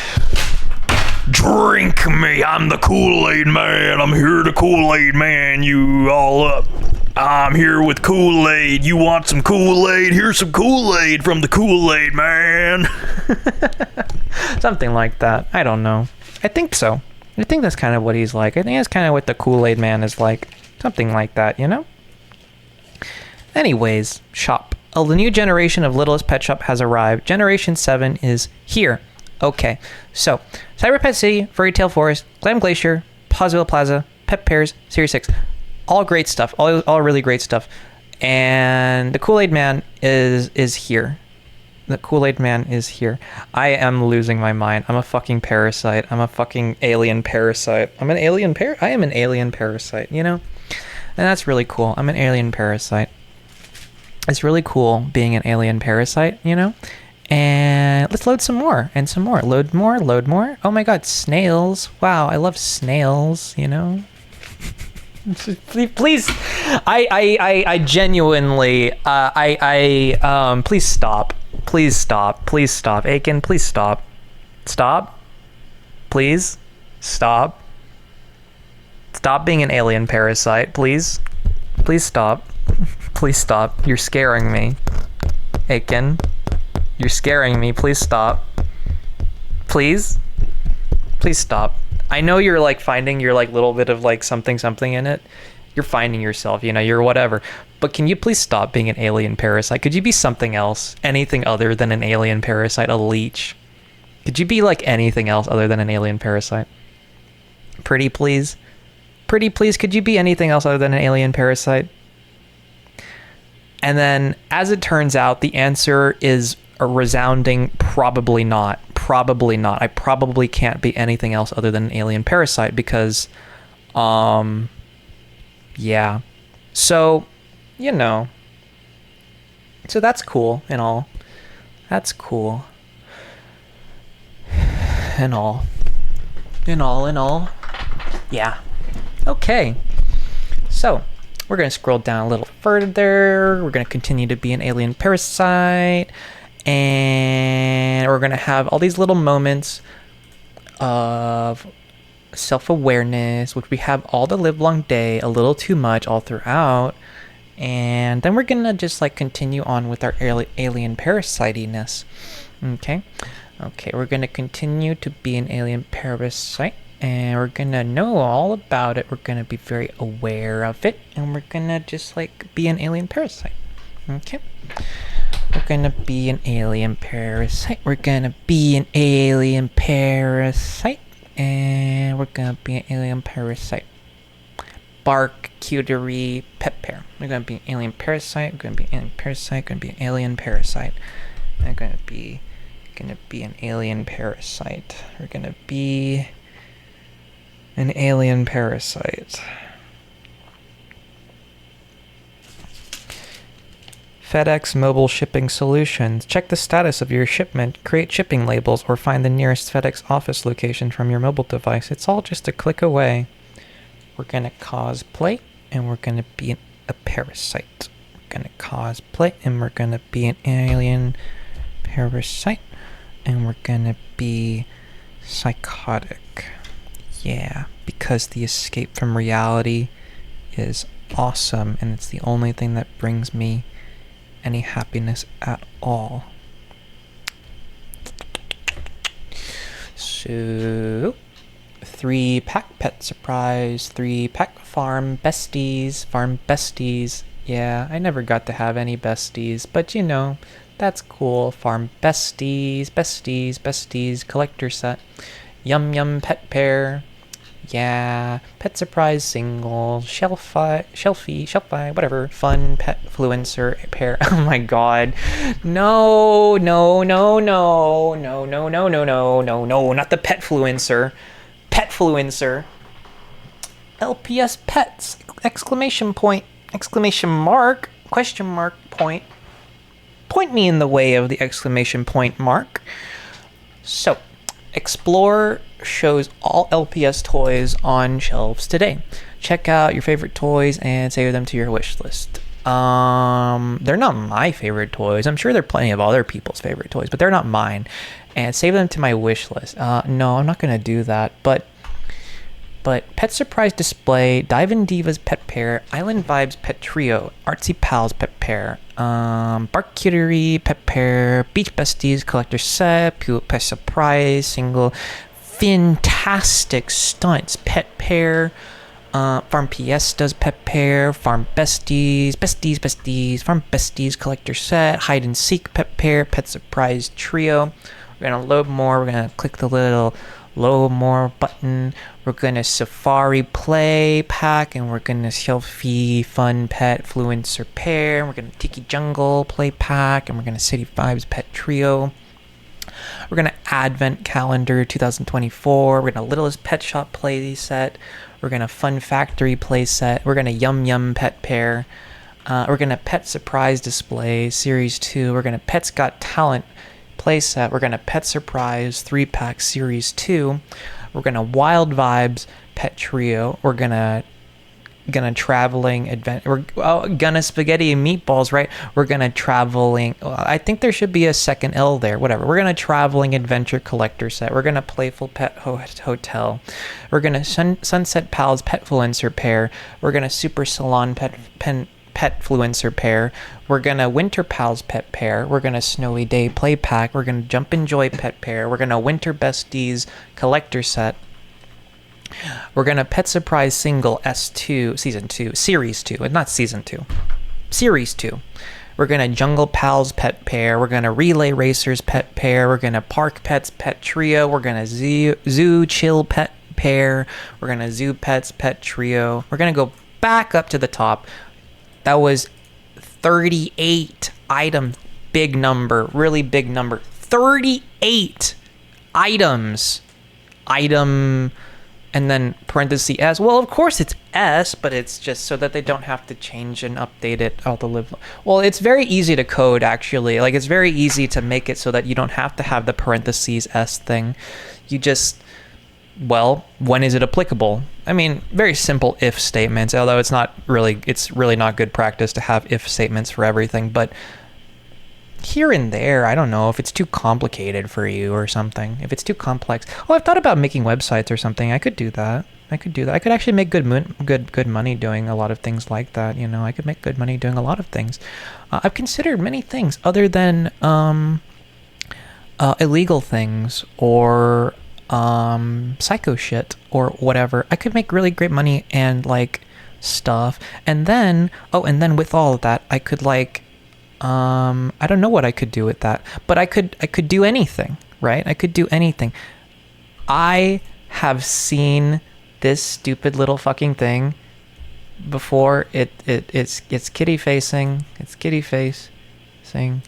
drink me. I'm the Kool-Aid man. I'm here to Kool-Aid man you all up. I'm here with Kool-Aid. You want some Kool-Aid? Here's some Kool-Aid from the Kool-Aid man. Something like that. I don't know. I think so. I think that's kind of what he's like. I think that's kind of what the Kool-Aid man is like. Something like that, you know? Anyways, shop. Oh, the new generation of Littlest Pet Shop has arrived. Generation 7 is here. Okay, so Cyber Pet City, Fairy Tale Forest, Glam Glacier, Posville Plaza, Pet Pairs, Series 6. All great stuff. All really great stuff. And the Kool-Aid man is here. The Kool-Aid man is here. I am losing my mind. I'm a fucking parasite. I'm a fucking alien parasite. I am an alien parasite, you know? And that's really cool. I'm an alien parasite. It's really cool being an alien parasite, you know? And let's load some more and some more. Load more, load more. Oh my god, snails. Wow, I love snails, you know? Please, I genuinely, please stop. Please stop. Please stop. Aiken, please stop. Stop. Please. Stop. Stop being an alien parasite, please. Please stop. Please stop. You're scaring me. Aiken. You're scaring me. Please stop. Please? Please stop. I know you're like finding your like little bit of like something in it. You're finding yourself, you know, you're whatever. But can you please stop being an alien parasite? Could you be something else? Anything other than an alien parasite? A leech? Could you be like anything else other than an alien parasite? Pretty please? Pretty please, could you be anything else other than an alien parasite? And then, as it turns out, the answer is a resounding probably not. Probably not. I probably can't be anything else other than an alien parasite because, yeah. So, you know. So that's cool and all. That's cool. And all. And all. Yeah. Okay. So, we're going to scroll down a little further. We're going to continue to be an alien parasite. And we're going to have all these little moments of self-awareness, which we have all the livelong day, a little too much all throughout. And then we're going to just like continue on with our alien parasitiness. Okay. Okay, we're going to continue to be an alien parasite. And we're gonna know all about it. We're gonna be very aware of it, and we're gonna just like be an alien parasite. Okay, we're gonna be an alien parasite. We're gonna be an alien parasite, and we're gonna be an alien parasite. Bark, cutery, pet pear. We're gonna be an alien parasite. We're gonna be an alien parasite. Gonna be an alien parasite. We're gonna be an alien parasite. We're gonna be an alien parasite. FedEx Mobile Shipping Solutions. Check the status of your shipment, create shipping labels, or find the nearest FedEx office location from your mobile device. It's all just a click away. We're gonna cosplay, and we're gonna be a parasite. We're gonna cosplay, and we're gonna be an alien parasite, and we're gonna be psychotic. Yeah, because the escape from reality is awesome, and it's the only thing that brings me any happiness at all. So, 3-pack pet surprise, 3-pack farm besties. Yeah, I never got to have any besties, but you know, that's cool. Farm besties, collector set. Yum pet pair. Yeah, pet surprise single, shelfie, whatever. Fun pet fluencer pair. Oh my god. No, not the pet fluencer. Pet fluencer. LPS pets! Exclamation point. Exclamation mark. Question mark point. Point me in the way of the exclamation point mark. So, Explore shows all LPS toys on shelves today. Check out your favorite toys and save them to your wish list. They're not my favorite toys. I'm sure there are plenty of other people's favorite toys, but they're not mine. And save them to my wish list. No, I'm not gonna do that. But Pet Surprise Display, Dive in Divas Pet Pair, Island Vibes Pet Trio, Artsy Pals Pet Pair, Bark Cutery Pet Pair, Beach Besties Collector Set, Pet Surprise Single, Fantastic Stunts Pet Pair, Farm Fiestas Pet Pair, Farm Besties, Farm Besties Collector Set, Hide and Seek Pet Pair, Pet Surprise Trio. We're gonna load more. We're gonna click the little load more button. We're gonna Safari Play Pack, and we're gonna Shelfie Fun Pet Fluencer Pair. We're gonna Tiki Jungle Play Pack, and we're gonna City Vibes Pet Trio. We're gonna Advent Calendar 2024. We're gonna Littlest Pet Shop Play Set. We're gonna Fun Factory Play Set. We're gonna Yum Pet Pair. We're gonna Pet Surprise Display Series 2. We're gonna Pets Got Talent playset. We're gonna Pet Surprise 3-pack Series 2. We're gonna Wild Vibes Pet Trio. We're gonna traveling adventure. We're gonna spaghetti and meatballs, right? We're gonna traveling. I think there should be a second L there. Whatever. We're gonna traveling adventure collector set. We're gonna playful pet hotel. We're gonna Sunset Pals Petfluencer pair. We're gonna Super Salon Petfluencer pair. We're gonna Winter Pals pet pair. We're gonna Snowy Day play pack. We're gonna Jump and Joy pet pair. We're gonna Winter Besties collector set. We're gonna Pet Surprise Single S2 Season 2 Series 2, not Season 2, Series 2. We're gonna Jungle Pals pet pair. We're gonna Relay Racers pet pair. We're gonna Park Pets pet trio. We're gonna Zoo Chill pet pair. We're gonna Zoo Pets pet trio. We're gonna go back up to the top. That was 38 items. Big number, really big number. 38 items. Item, and then parenthesis S. Well, of course it's S, but it's just so that they don't have to change and update it. Well, it's very easy to code, actually. Like, it's very easy to make it so that you don't have to have the parentheses S thing. You just, well, when is it applicable? I mean, very simple if statements, although it's really not good practice to have if statements for everything, but here and there, I don't know if it's too complicated for you or something. If it's too complex. Oh, I've thought about making websites or something. I could do that. I could actually make good money doing a lot of things like that. You know, I could make good money doing a lot of things. I've considered many things other than illegal things or psycho shit or whatever. I could make really great money and like stuff. And then with all of that, I could like I don't know what I could do with that, but I could do anything, right? I could do anything. I have seen this stupid little fucking thing before. It's kitty facing. It's kitty facing.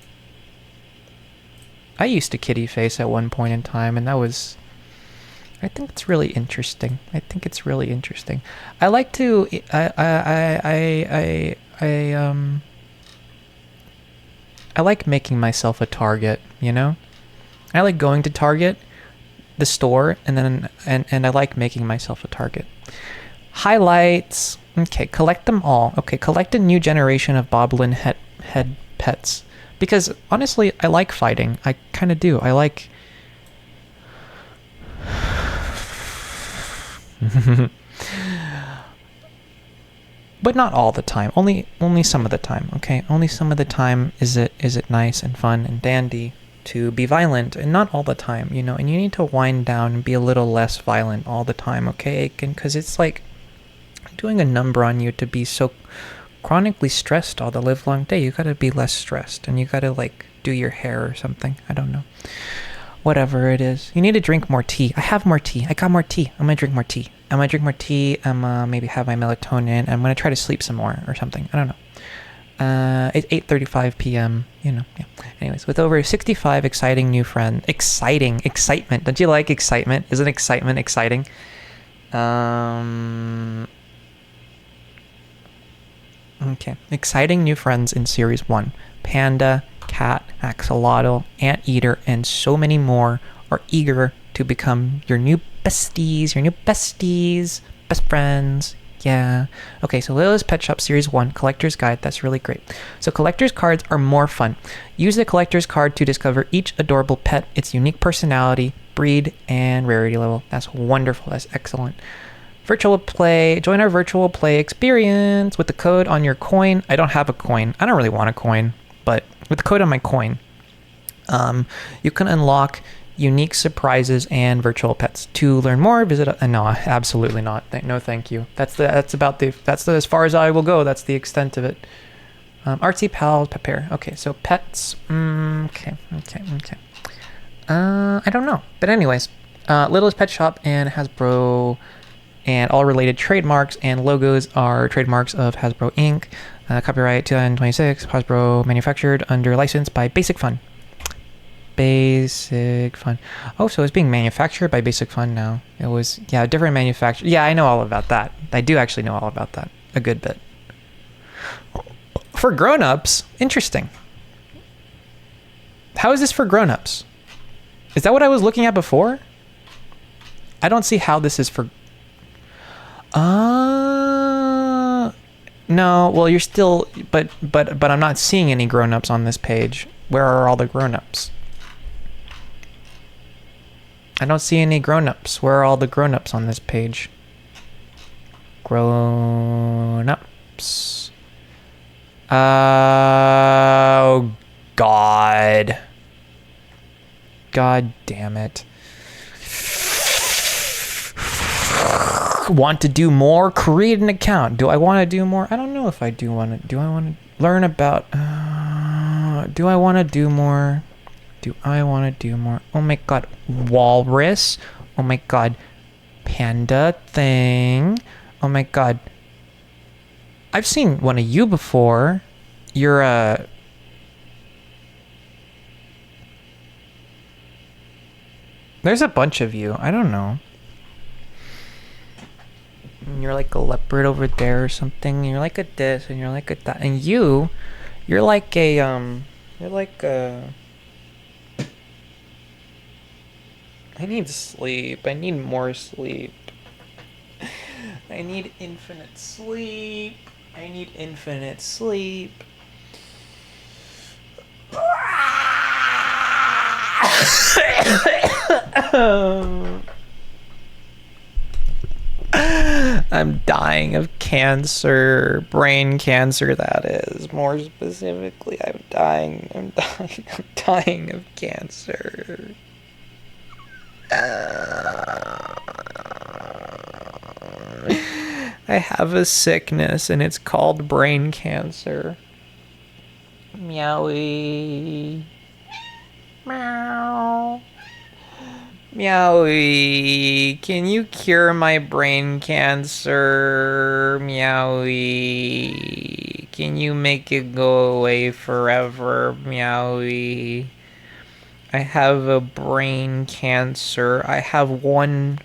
I used to kitty face at one point in time, and I think it's really interesting. I like to I like making myself a target, you know? I like going to Target, the store, and I like making myself a target. Highlights. Okay, collect them all. Okay, collect a new generation of boblin head pets. Because honestly, I like fighting. I kind of do. I like but not all the time. Only some of the time, okay? Only some of the time is it nice and fun and dandy to be violent, and not all the time, you know? And you need to wind down and be a little less violent all the time, okay? Because it's like doing a number on you to be so chronically stressed all the livelong day. You gotta be less stressed, and you gotta like do your hair or something. I don't know. Whatever it is. You need to drink more tea. I have more tea. I got more tea. I'm gonna drink more tea. I'm maybe have my melatonin. I'm gonna try to sleep some more or something. I don't know. It's 8:35 p.m. You know. Yeah. Anyways, with over 65 exciting new friends. Excitement. Don't you like excitement? Isn't excitement exciting? Okay. Exciting new friends in Series 1. Panda, Cat, Axolotl, Anteater, and so many more are eager to become your new besties, best friends. Yeah. Okay, so Littlest Pet Shop Series 1, Collector's Guide. That's really great. So collector's cards are more fun. Use the collector's card to discover each adorable pet, its unique personality, breed, and rarity level. That's wonderful. That's excellent. Virtual play. Join our virtual play experience with the code on your coin. I don't have a coin. I don't really want a coin, but with the code on my coin, you can unlock unique surprises and virtual pets. To learn more, visit. No, absolutely not. No, thank you. That's as far as I will go. That's the extent of it. Artsy Pals Pet Pair. Okay, so pets. Okay. I don't know, but anyways, Littlest Pet Shop and Hasbro, and all related trademarks and logos are trademarks of Hasbro Inc. Copyright 2026. Hasbro manufactured under license by Basic Fun. Basic Fun. Oh, so it's being manufactured by Basic Fun now. It was, yeah, different manufacturer. Yeah, I know all about that. I do actually know all about that. A good bit. For grown-ups? Interesting. How is this for grown-ups? Is that what I was looking at before? I don't see how this is for... No, well, you're still... But I'm not seeing any grown-ups on this page. Where are all the grown-ups? I don't see any grown-ups. Where are all the grown-ups on this page? Grown-ups. Oh, God. God damn it. Want to do more? Create an account. Do I want to do more? I don't know if I do want to. Do I want to learn about... do I want to do more? Do I want to do more? Oh my God. Walrus. Oh my God. Panda thing. Oh my God. I've seen one of you before. You're a... There's a bunch of you. I don't know. You're like a leopard over there or something. You're like a this and you're like a that. And you're like a, you're like a... I need sleep. I need more sleep. I need infinite sleep. I need infinite sleep. I'm dying of cancer, brain cancer that is. More specifically, I'm dying of cancer. I have a sickness and it's called brain cancer. Meowie. Meow. Meowie. Can you cure my brain cancer? Meowie. Can you make it go away forever? Meowie. I have a brain cancer. I have one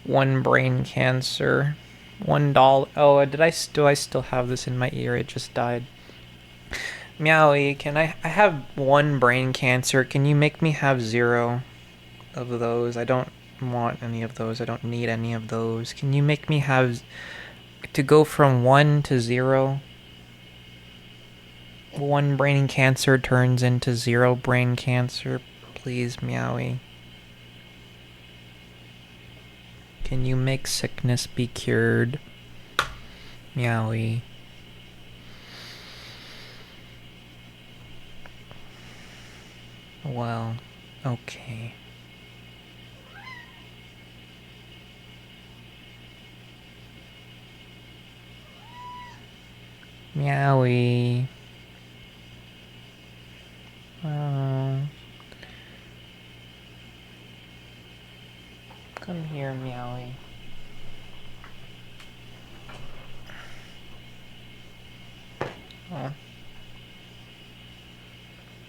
brain cancer. $1. Oh, do I still have this in my ear? It just died. Meowie, I have one brain cancer. Can you make me have 0 of those? I don't want any of those. I don't need any of those. Can you make me have to go from 1 to 0? 1 brain cancer turns into 0 brain cancer. Please, Meowie. Can you make sickness be cured? Meowie. Well, okay. Meowie. Come here, Meowie.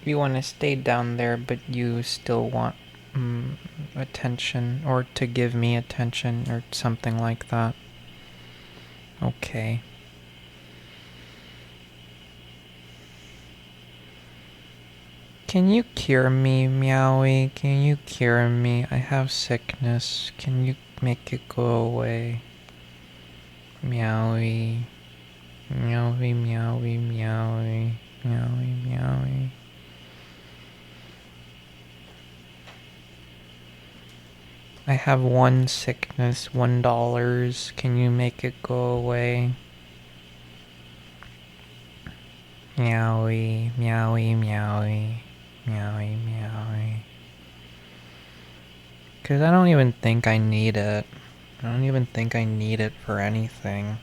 You want to stay down there, but you still want attention, or to give me attention, or something like that. Okay. Can you cure me, Meowie? Can you cure me? I have sickness. Can you make it go away? Meowie. Meowie, meowie, meowie. Meowie, meowie. I have one sickness, $1. Can you make it go away? Meowie, meowie, meowie. Meowie, meowie. Because I don't even think I need it. I don't even think I need it for anything.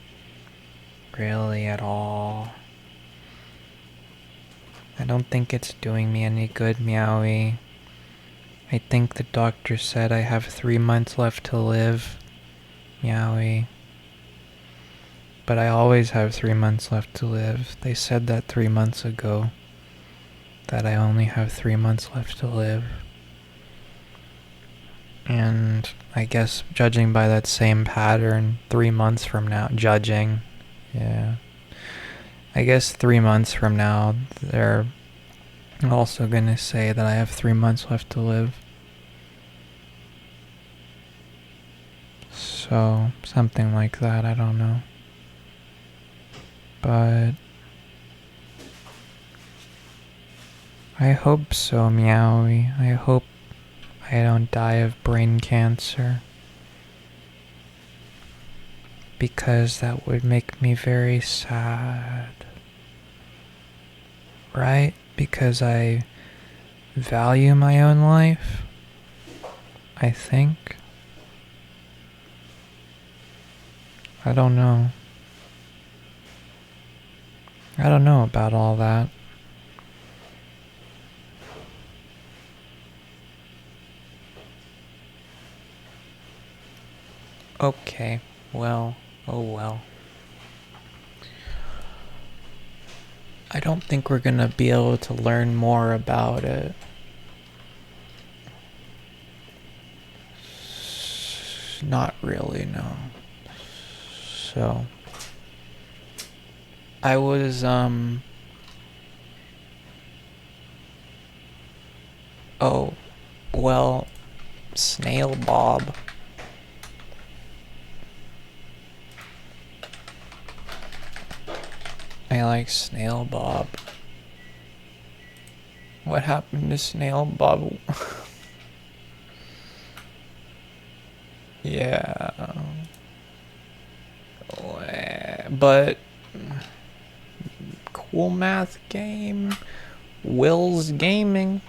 Really, at all. I don't think it's doing me any good, Meowie. I think the doctor said I have 3 months left to live. Meowie. But I always have 3 months left to live. They said that 3 months ago. That I only have 3 months left to live. And I guess judging by that same pattern, 3 months from now, yeah. I guess 3 months from now, they're also gonna say that I have 3 months left to live. So, something like that, I don't know. But I hope so, Meowie. I hope I don't die of brain cancer. Because that would make me very sad. Right? Because I value my own life, I think. I don't know. I don't know about all that. Okay, well, oh well. I don't think we're gonna be able to learn more about it. Not really, no. So, I was, oh, well, Snail Bob. I like Snail Bob. What happened to Snail Bob? Yeah. But Cool Math Game, Will's Gaming.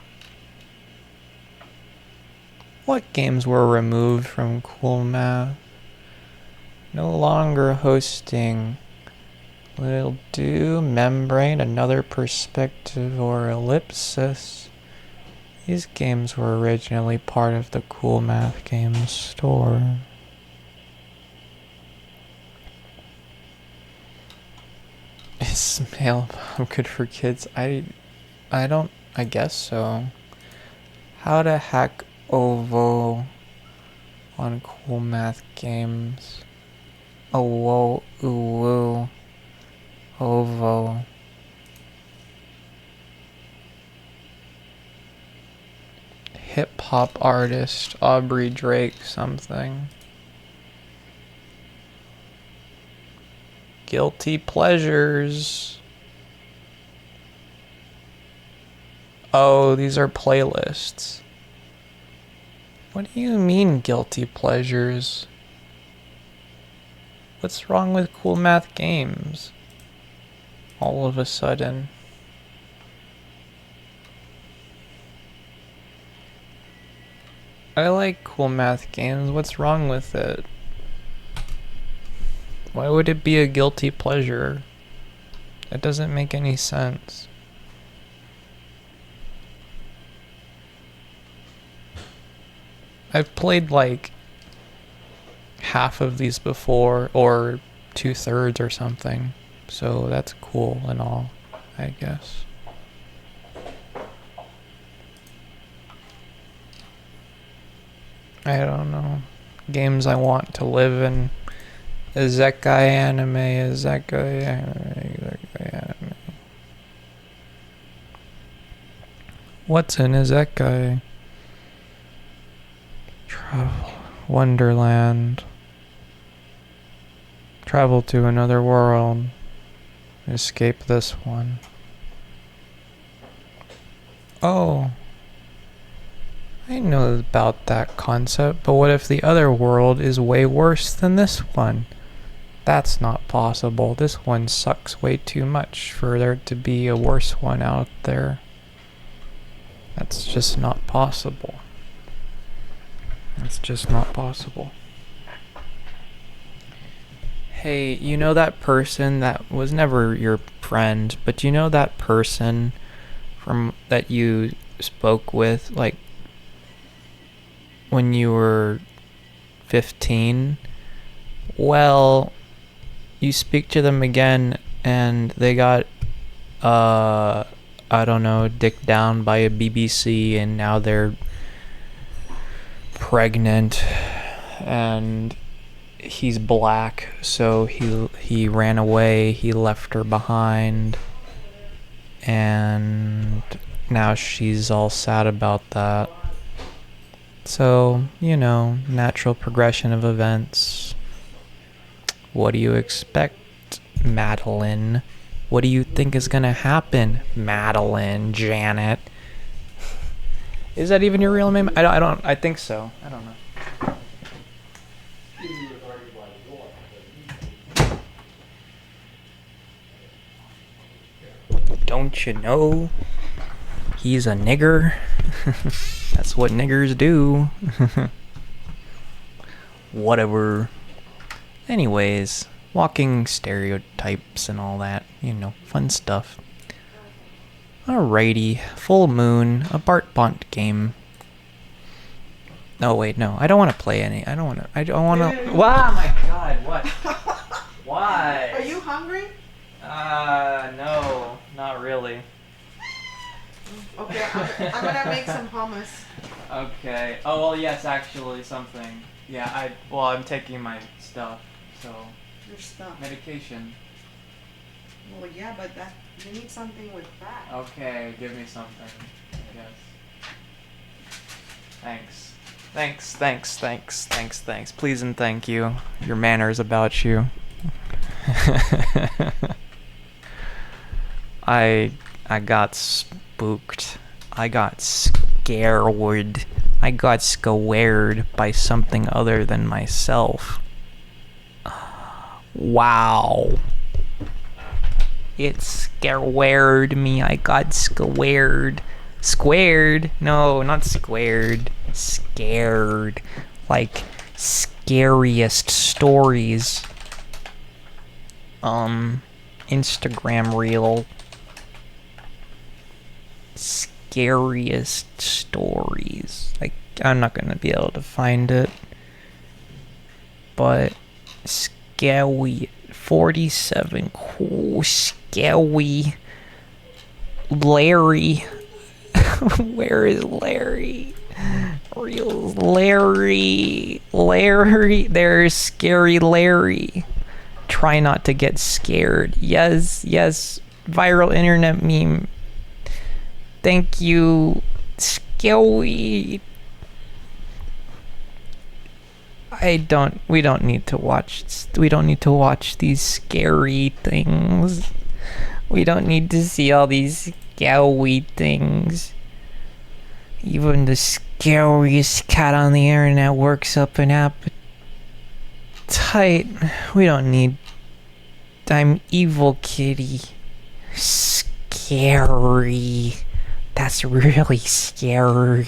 What games were removed from Cool Math? No longer hosting. Will do, Membrane, Another Perspective, or Ellipsis. These games were originally part of the Cool Math Games store. Is Snail Bob good for kids? I guess so. How to hack OVO on Cool Math Games. Oh, whoa, ooh, woo. OVO. Hip hop artist Aubrey Drake something. Guilty pleasures. Oh, these are playlists. What do you mean guilty pleasures? What's wrong with Cool Math Games? All of a sudden. I like Cool Math Games. What's wrong with it? Why would it be a guilty pleasure? That doesn't make any sense. I've played like half of these before, or 2/3 or something. So that's cool and all, I guess. I don't know. Games I want to live in. Isekai anime, Isekai anime. What's an Isekai? Travel. Wonderland. Travel to another world. Escape this one. Oh. I know about that concept, but what if the other world is way worse than this one? That's not possible. This one sucks way too much for there to be a worse one out there. That's just not possible. That's just not possible. Hey, you know that person that was never your friend, but you know that person from that you spoke with, like, when you were 15? Well, you speak to them again and they got, I don't know, dicked down by a BBC and now they're pregnant and he's black, so he ran away, he left her behind, and now she's all sad about that. So, you know, natural progression of events. What do you expect, Madeline? What do you think is gonna happen, Madeline, Janet? Is that even your real name? I think so. I don't know. Don't you know he's a nigger? That's what niggers do. Whatever. Anyways, walking stereotypes and all that, you know, fun stuff. Alrighty, full moon, a Bart Bont game. Oh wait, no, I don't want to play any. I don't want to. Wow, my God, what? Why? Are you hungry? No, not really. Okay, I'm gonna make some hummus. Okay. Oh well, yes, actually, something. Yeah, I'm taking my stuff, so Your stuff. medication. Well, yeah, but you need something with fat. Okay, give me something. I guess. Thanks. Please and thank you. Your manners about you. I got spooked. I got scared. I got scared by something other than myself. Wow. It scared me. I got scared. Squared? No, not squared. Scared. Like scariest stories. Instagram reel. Scariest stories. Like, I'm not gonna be able to find it. But scary. 47 cool scary. Larry. Where is Larry? Real Larry. There's scary Larry. Try not to get scared. Yes. Viral internet meme. Thank you. Scary. We don't need to watch these scary things. We don't need to see all these scary things. Even the scariest cat on the internet works up an appetite. We don't need... I'm evil kitty. Scary. That's really scary.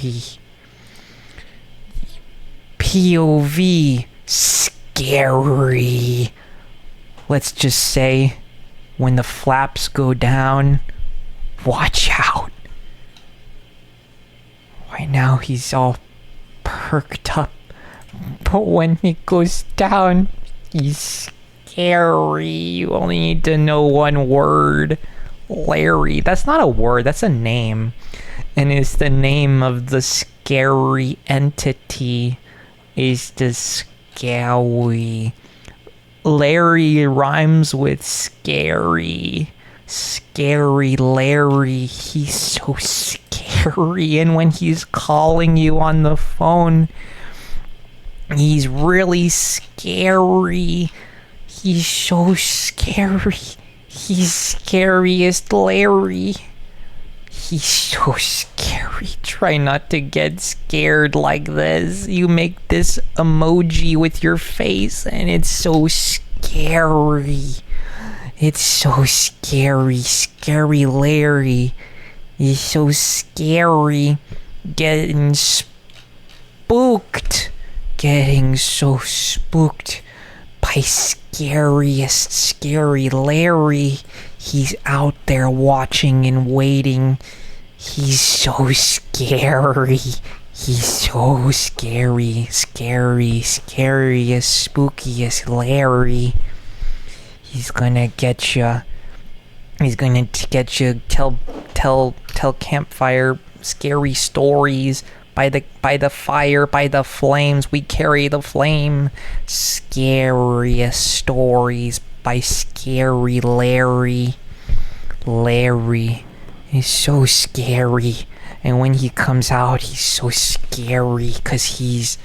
POV. Scary. Let's just say, when the flaps go down, watch out. Right now he's all perked up, but when it goes down, he's scary. You only need to know one word. Larry. That's not a word, that's a name. And it's the name of the scary entity. Is the scary. Larry rhymes with scary. Scary Larry. He's so scary. And when he's calling you on the phone, he's really scary. He's so scary. He's scariest Larry. He's so scary. Try not to get scared like this. You make this emoji with your face and it's so scary. It's so scary. Scary Larry. He's so scary. Getting spooked. Getting so spooked by scariest scary Larry. He's out there watching and waiting. He's so scary. He's so scary. Scariest, spookiest Larry. He's gonna get you. He's gonna get you. Tell campfire scary stories by the fire, by the flames, we carry the flame. Scariest stories by Scary Larry. Larry is so scary, and when he comes out, he's so scary because he's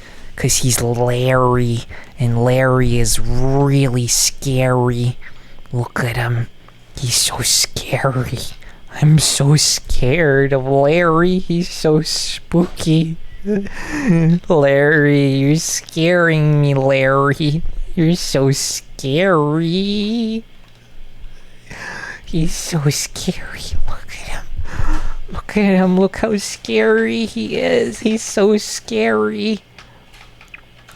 Larry, and Larry is really scary. Look at him. He's so scary. I'm so scared of Larry. He's so spooky. Larry, you're scaring me, Larry. You're so scary. He's so scary. Look at him. Look at him. Look how scary he is. He's so scary.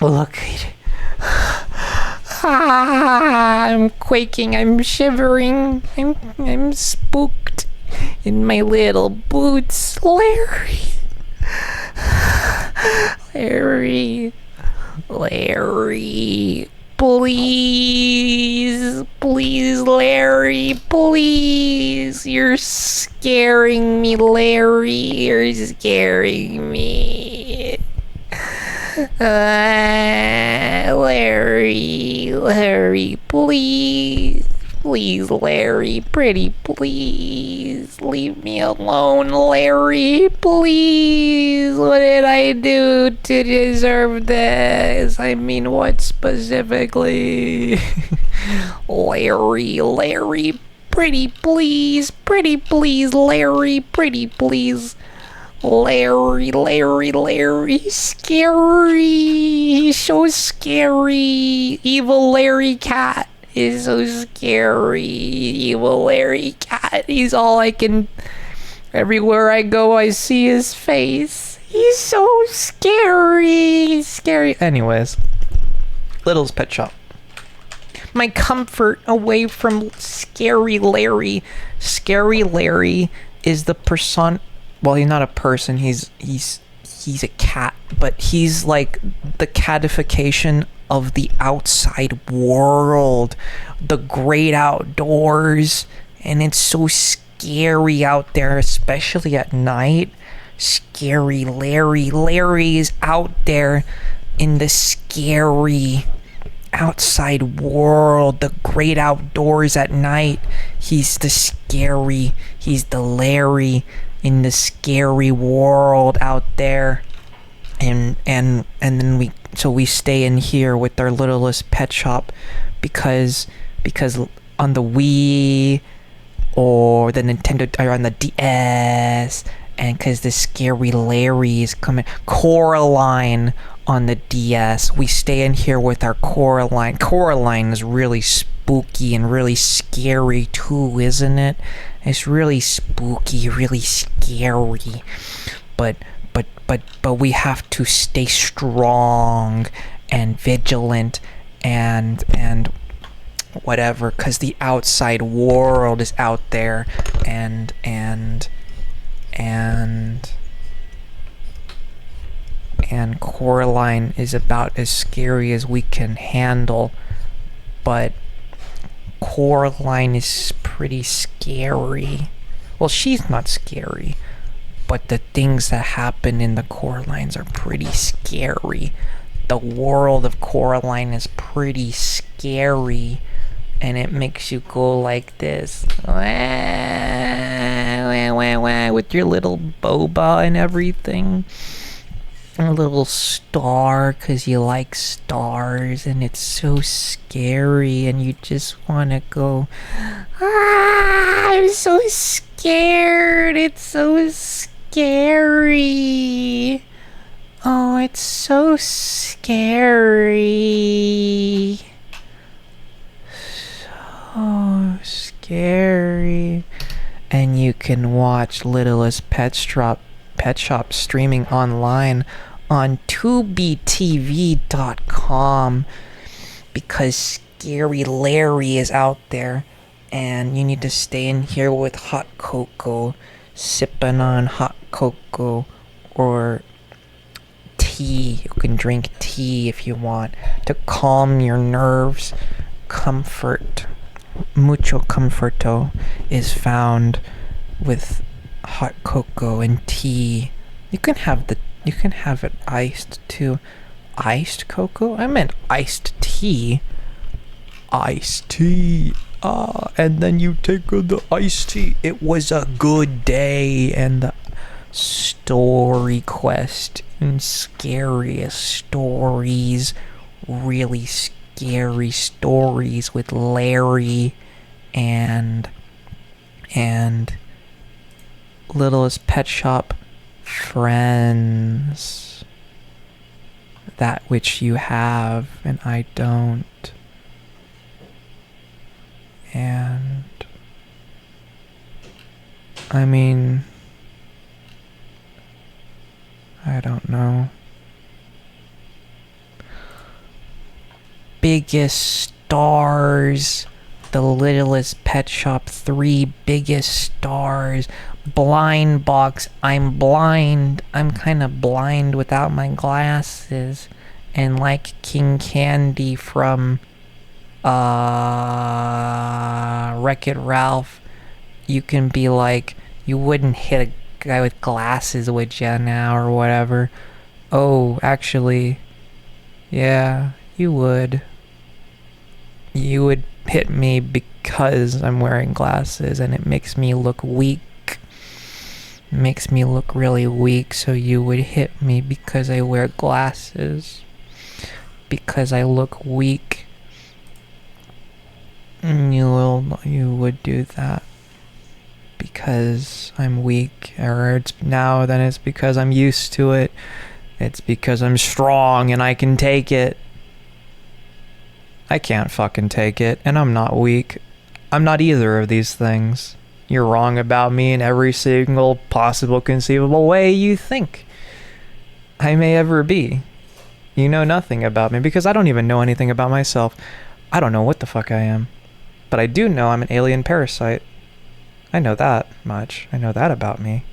Look at it. I'm quaking. I'm shivering. I'm spooked in my little boots. Larry. Larry. Larry. Please. Please, Larry. Please. You're scaring me, Larry. You're scaring me. Larry, please. Please, Larry, pretty please. Leave me alone, Larry, please. What did I do to deserve this? I mean, what specifically? Larry, pretty please, Larry, pretty please. Larry, scary. He's so scary. Evil Larry Cat is so scary. Evil Larry Cat. He's all I can. Everywhere I go, I see his face. He's so scary. He's scary. Anyways, Littlest Pet Shop. My comfort away from Scary Larry. Scary Larry is the person. Well, he's not a person, he's a cat, but he's like the catification of the outside world, the great outdoors, and it's so scary out there, especially at night. Scary Larry. Larry is out there in the scary outside world, the great outdoors at night. He's the Larry in the scary world out there, and then we stay in here with our Littlest Pet Shop because on the Wii or the Nintendo or on the DS, and because the Scary Larry is coming. Coraline on the DS. We stay in here with our Coraline. Coraline is really spooky and really scary too, isn't it? It's really spooky, really scary. But we have to stay strong and vigilant and whatever, because the outside world is out there, and Coraline is about as scary as we can handle, but Coraline is pretty scary. Well, she's not scary, but the things that happen in the Coralines are pretty scary. The world of Coraline is pretty scary, and it makes you go like this. Wah, wah, wah, wah, with your little boba and everything. A little star, because you like stars, and it's so scary, and you just want to go, I'm so scared, it's so scary. Oh, it's so scary. So scary. And you can watch Littlest Pet Shop streaming online on tubetv.com, because Scary Larry is out there, and you need to stay in here with hot cocoa, sipping on hot cocoa or tea. You can drink tea if you want to calm your nerves. Comfort, mucho comforto, is found with hot cocoa and tea. You can have You can have it iced too. Iced cocoa? I meant iced tea. Iced tea. And then you take the iced tea. It was a good day, and the story quest and scariest stories, really scary stories with Larry and Littlest Pet Shop friends. That which you have and I don't. And I mean, I don't know. Biggest stars. The Littlest Pet Shop 3 biggest stars. Blind box. I'm blind. I'm kind of blind without my glasses. And like King Candy from Wreck-It Ralph, you can be like, you wouldn't hit a guy with glasses, would ya now, or whatever. Oh, actually, yeah, you would. You would hit me because I'm wearing glasses and it makes me look weak. It makes me look really weak, so you would hit me because I wear glasses. Because I look weak. You would do that. Because I'm weak, or then it's because I'm used to it. It's because I'm strong and I can take it. I can't fucking take it, and I'm not weak. I'm not either of these things. You're wrong about me in every single possible conceivable way you think I may ever be. You know nothing about me, because I don't even know anything about myself. I don't know what the fuck I am. But I do know I'm an alien parasite. I know that much. I know that about me.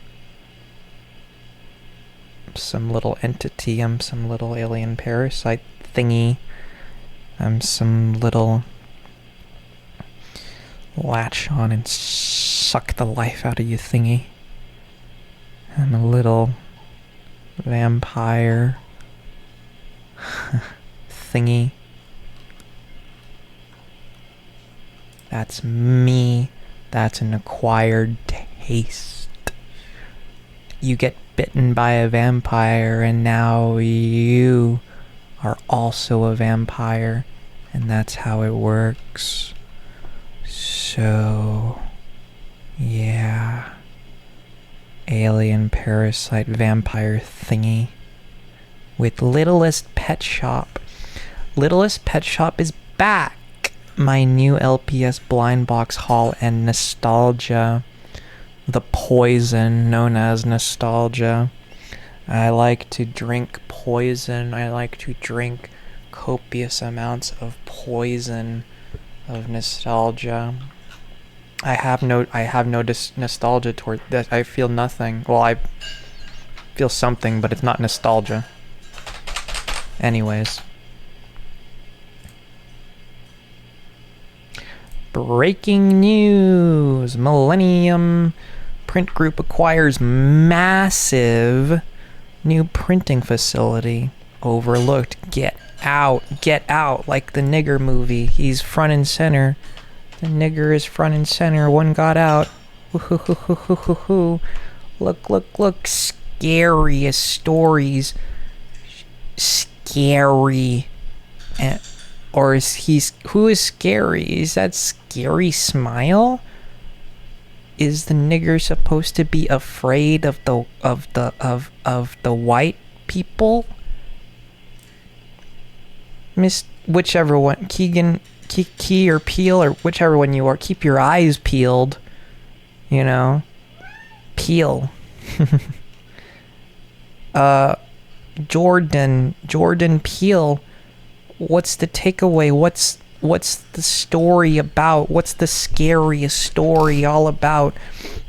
I'm some little entity. I'm some little alien parasite thingy. I'm some little latch on and suck the life out of you thingy. I'm a little vampire thingy. That's me. That's an acquired taste. You get bitten by a vampire and now you are also a vampire, and that's how it works. So, yeah. Alien parasite vampire thingy with Littlest Pet Shop. Littlest Pet Shop is back. My new LPS blind box haul and nostalgia. The poison known as nostalgia. I like to drink poison. I like to drink copious amounts of poison of nostalgia. I have no nostalgia toward that. I feel nothing. Well, I feel something, but it's not nostalgia. Anyways. Breaking news. Millennium Print Group acquires massive new printing facility. Overlooked. Get out. Get out. Like the nigger movie. He's front and center. The nigger is front and center. One got out. Look, look, look. Scariest stories. Scary. Or is who is scary? Is that Scary Smile? Is the nigger supposed to be afraid of the white people? Whichever one, Keegan, Key or Peel, or whichever one you are, keep your eyes peeled. You know, Peel. Jordan Peele. What's the takeaway? What's the story about? What's the scariest story all about?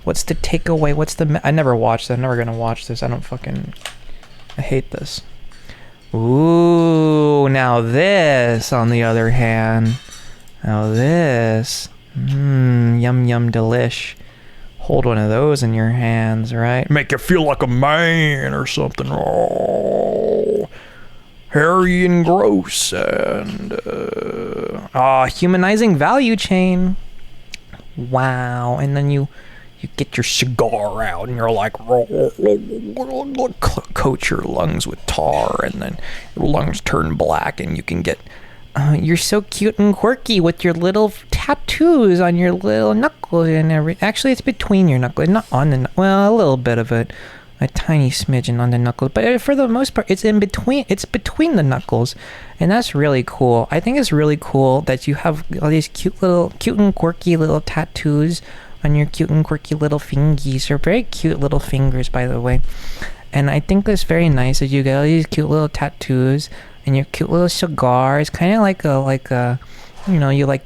What's the takeaway? I never watched this. I'm never gonna watch this. I hate this. Ooh, now this, on the other hand. Now this. Yum yum delish. hold one of those in your hands, right? Make you feel like a man or something. Oh, hairy and gross and humanizing value chain. Wow. And then you get your cigar out and you're like, coat your lungs with tar, and then your lungs turn black and you can get, you're so cute and quirky with your little tattoos on your little knuckles and actually it's between your knuckles, not on the, well, a little bit of it, a tiny smidgen on the knuckles, but for the most part it's between the knuckles, and that's really cool. I think it's really cool that you have all these cute and quirky little tattoos on your cute and quirky little fingies. They're very cute little fingers, by the way. And I think it's very nice that you get all these cute little tattoos and your cute little cigars. Kind of like a, you know, you got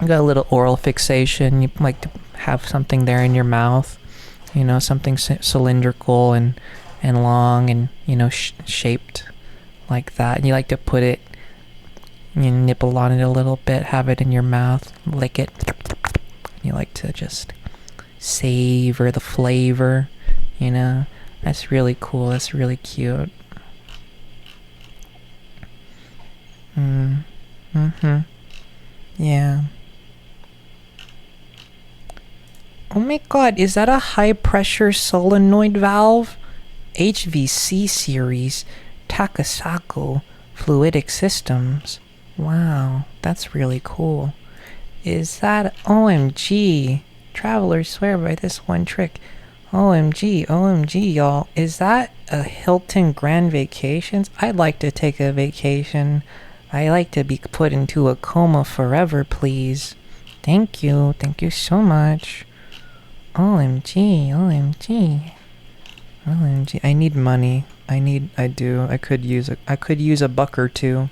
a little oral fixation. You like to have something there in your mouth, you know, something cylindrical and long and, you know, shaped like that. And you like to put it, you nibble on it a little bit, have it in your mouth, lick it. You like to just savor the flavor, you know. That's really cool. That's really cute. Yeah. Oh my god, is that a high pressure solenoid valve? HVC series, Takasago fluidic systems. Wow, that's really cool. Is that OMG? Travelers swear by this one trick. OMG, y'all. Is that a Hilton Grand Vacations? I'd like to take a vacation. I like to be put into a coma forever, please. Thank you so much. OMG. I need money. I could use a buck or two.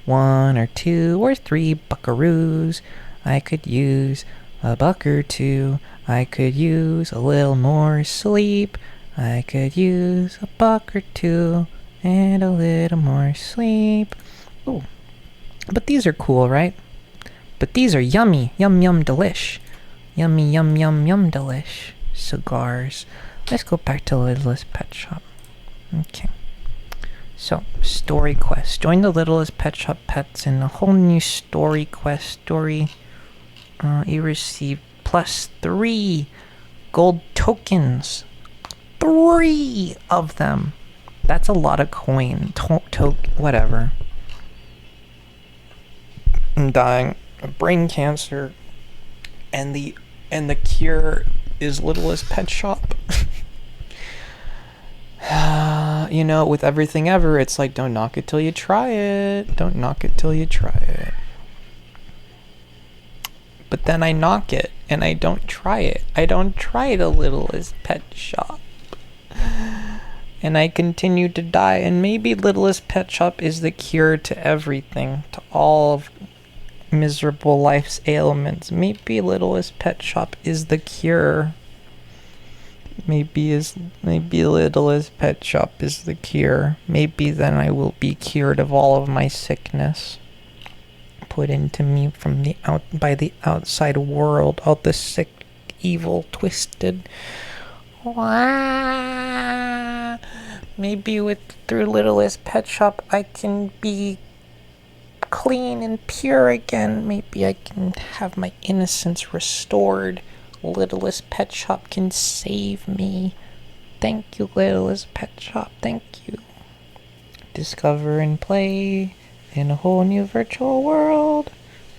1 or 2 or 3 buckaroos. I could use a buck or two. I could use a little more sleep. I could use a buck or two and a little more sleep. Ooh. But these are cool, right? But these are yummy. Yum delish. Yummy yum delish. Cigars. Let's go back to Littlest Pet Shop. Okay. So, story quest. Join the Littlest Pet Shop pets in a whole new story quest story. You receive +3 gold tokens. 3 of them. That's a lot of coin. Whatever. I'm dying of brain cancer. And the cure is Littlest Pet Shop. You know, with everything ever, it's like, don't knock it till you try it. Don't knock it till you try it. But then I knock it, and I don't try it. I don't try the Littlest Pet Shop. And I continue to die, and maybe Littlest Pet Shop is the cure to everything, to all of miserable life's ailments. Maybe Littlest Pet Shop is the cure. Maybe Littlest Pet Shop is the cure. Maybe then I will be cured of all of my sickness put into me from by the outside world, all the sick, evil, twisted. Maybe through Littlest Pet Shop I can be clean and pure again. Maybe I can have my innocence restored. Littlest Pet Shop can save me. Thank you, Littlest Pet Shop. Thank you. Discover and play in a whole new virtual world.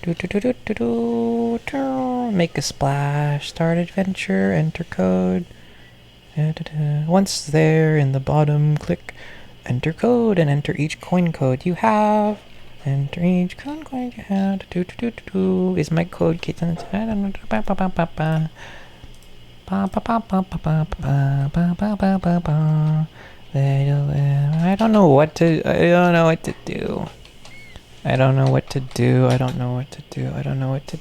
Make a splash. Start adventure. Enter code. Once there, in the bottom, click enter code and enter each coin code you have. Enter each coin you have. Is my code kitten? I don't know. I don't know what to do. I don't know what to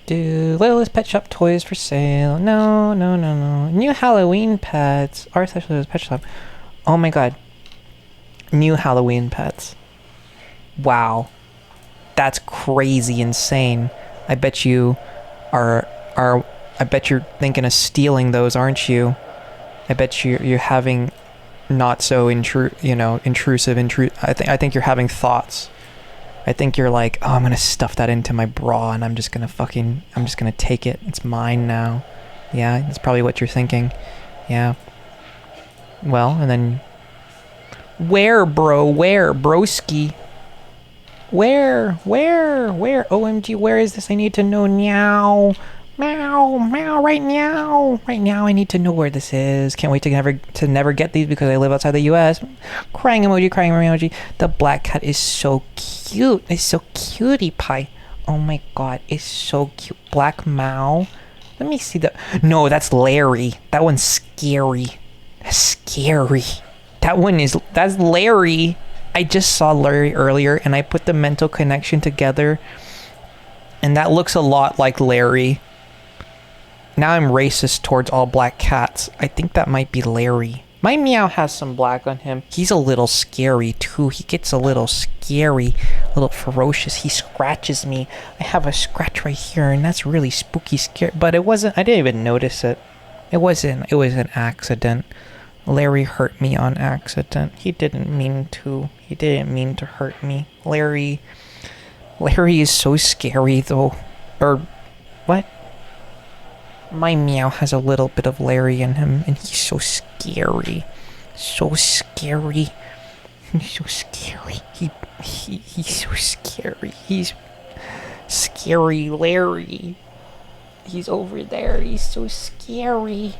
do. Littlest Pet Shop toys for sale. No. New Halloween pets. R/Littlest Pet Shop. Oh my god. New Halloween pets. Wow. That's crazy insane. I bet you are I bet you're thinking of stealing those, aren't you? I bet you're having not so intrusive. I think you're having thoughts. I think you're like, oh, I'm gonna stuff that into my bra and I'm just gonna take it. It's mine now. Yeah, that's probably what you're thinking. Yeah. Well, and then where, bro? Where, broski? Where? OMG, where is this? I need to know now. Meow, right now. Right now, I need to know where this is. Can't wait to never get these because I live outside the U.S. Crying emoji. The black cat is so cute. It's so cutie pie. Oh my god, it's so cute. Black Mao. Let me see No, that's Larry. That one's scary. That's scary. That's Larry. I just saw Larry earlier and I put the mental connection together and that looks a lot like Larry. Now I'm racist towards all black cats. I think that might be Larry. My Meow has some black on him. He's a little scary too. He gets a little scary, a little ferocious. He scratches me. I have a scratch right here and that's really spooky scary. But I didn't even notice it. It was an accident. Larry hurt me on accident. He didn't mean to. He didn't mean to hurt me. Larry is so scary though. Or what? My Meow has a little bit of Larry in him and he's so scary. So scary. He's so scary. He's so scary. He's scary Larry. He's over there. He's so scary.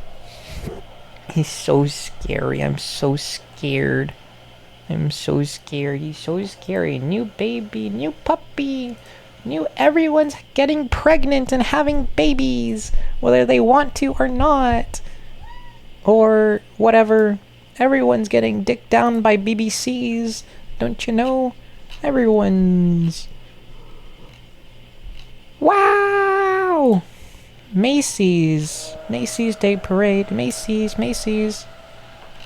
He's so scary. I'm so scared. He's so scary. New baby, new puppy, everyone's getting pregnant and having babies, whether they want to or not. Or whatever. Everyone's getting dicked down by BBCs. Don't you know? Everyone's... Wow! Macy's Day Parade. Macy's.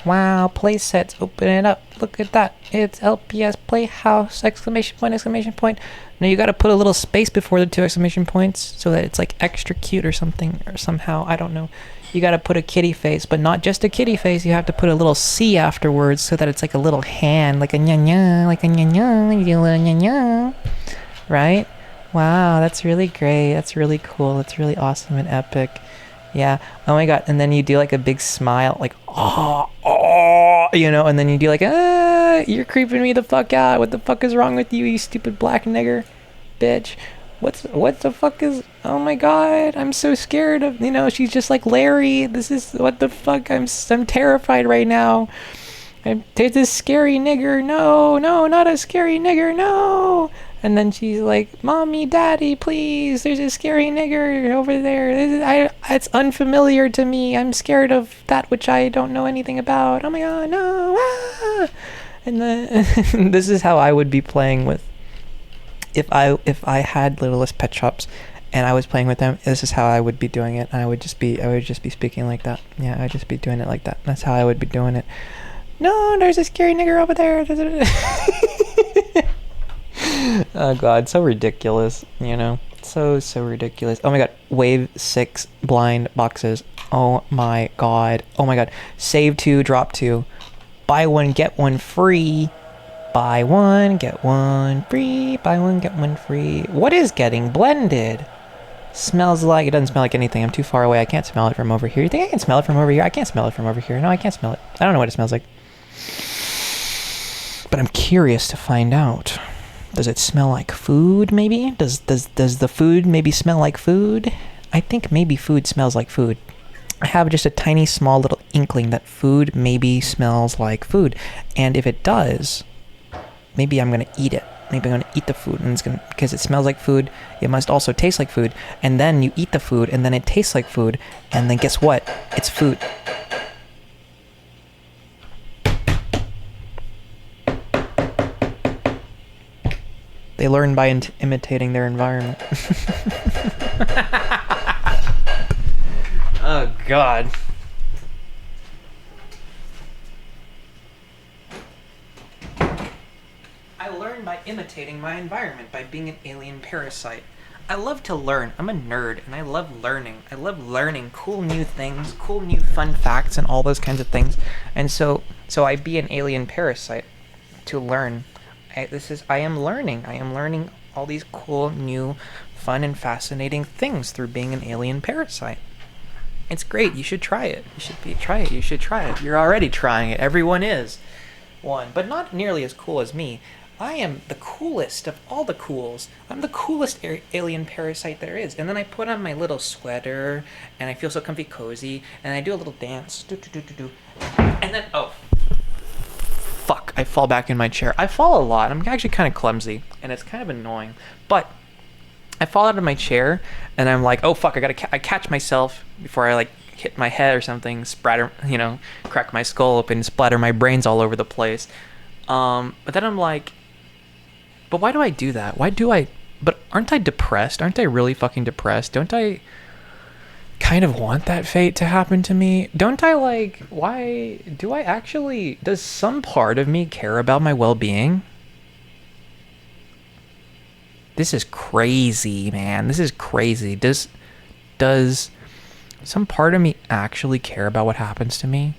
Wow, play sets. Open it up. Look at that. It's LPS Playhouse! Exclamation point. Now you gotta put a little space before the 2 exclamation points so that it's like extra cute or something, or somehow, I don't know. You gotta put a kitty face, but not just a kitty face. You have to put a little C afterwards so that it's like a little hand, like a nya-nya, you do a little nya-nya. Right? Wow, that's really great. That's really cool. That's really awesome and epic. Yeah. Oh my god. And then you do like a big smile, like, oh, and then you do like, you're creeping me the fuck out. What the fuck is wrong with you, you stupid black nigger, bitch? What the fuck is, oh my god, I'm so scared of, she's just like Larry. This is, what the fuck? I'm terrified right now. There's this scary nigger. No, not a scary nigger. No. And then she's like, Mommy, Daddy, please, there's a scary nigger over there. It's unfamiliar to me. I'm scared of that which I don't know anything about. Oh my god, no. Ah! And then this is how I would be playing with, if I had Littlest pet shops and I was playing with them, this is how I would be doing it. I would just be speaking like that. Yeah, I'd just be doing it like that. That's how I would be doing it. No, there's a scary nigger over there. Oh god, so ridiculous, so ridiculous. Oh my god, wave 6 blind boxes. Oh my god, save 2, drop 2, buy 1 get 1 free, buy 1 get 1 free, buy 1 get 1 free. What is getting blended? Smells like, it doesn't smell like anything. I'm too far away. I can't smell it from over here. You think I can smell it from over here? I can't smell it from over here. No, I can't smell it. I don't know what it smells like, but I'm curious to find out. Does it smell like food, maybe? Does the food maybe smell like food? I think maybe food smells like food. I have just a tiny, small little inkling that food maybe smells like food. And if it does, maybe I'm going to eat it. Maybe I'm going to eat the food, and because it smells like food, it must also taste like food. And then you eat the food, and then it tastes like food. And then guess what? It's food. They learn by imitating their environment. Oh, God. I learn by imitating my environment, by being an alien parasite. I love to learn. I'm a nerd, and I love learning. I love learning cool new things, cool new fun facts, and all those kinds of things. And so I be an alien parasite to learn. I am learning. I am learning all these cool, new, fun, and fascinating things through being an alien parasite. It's great. You should try it. Try it. You should try it. You're already trying it. Everyone is. One, but not nearly as cool as me. I am the coolest of all the cools. I'm the coolest alien parasite there is. And then I put on my little sweater, and I feel so comfy cozy, and I do a little dance. And then, oh, fuck, I fall back in my chair. I fall a lot. I'm actually kind of clumsy, and it's kind of annoying. But I fall out of my chair, and I'm like, oh, fuck, I catch myself before I, like, hit my head or something, spratter, crack my skull open, splatter my brains all over the place. But then I'm like, but why do I do that? But aren't I depressed? Aren't I really fucking depressed? Don't I kind of want that fate to happen to me? Don't I, like, why do I actually, does some part of me care about my well-being? This is crazy, man. This is crazy. Does some part of me actually care about what happens to me?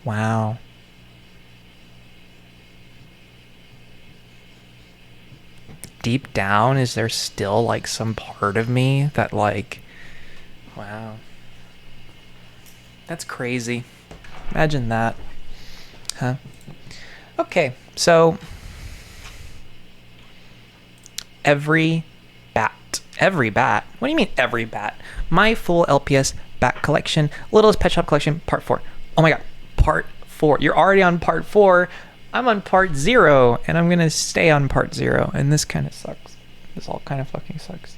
Wow. Deep down, is there still, like, some part of me that, like, wow. That's crazy. Imagine that. Huh? Okay, so every bat. What do you mean every bat? My full LPS bat collection, Littlest Pet Shop collection, part 4. Oh my god, part 4. You're already on part 4. I'm on part 0, and I'm gonna stay on part 0, and this kind of sucks. This all kind of fucking sucks.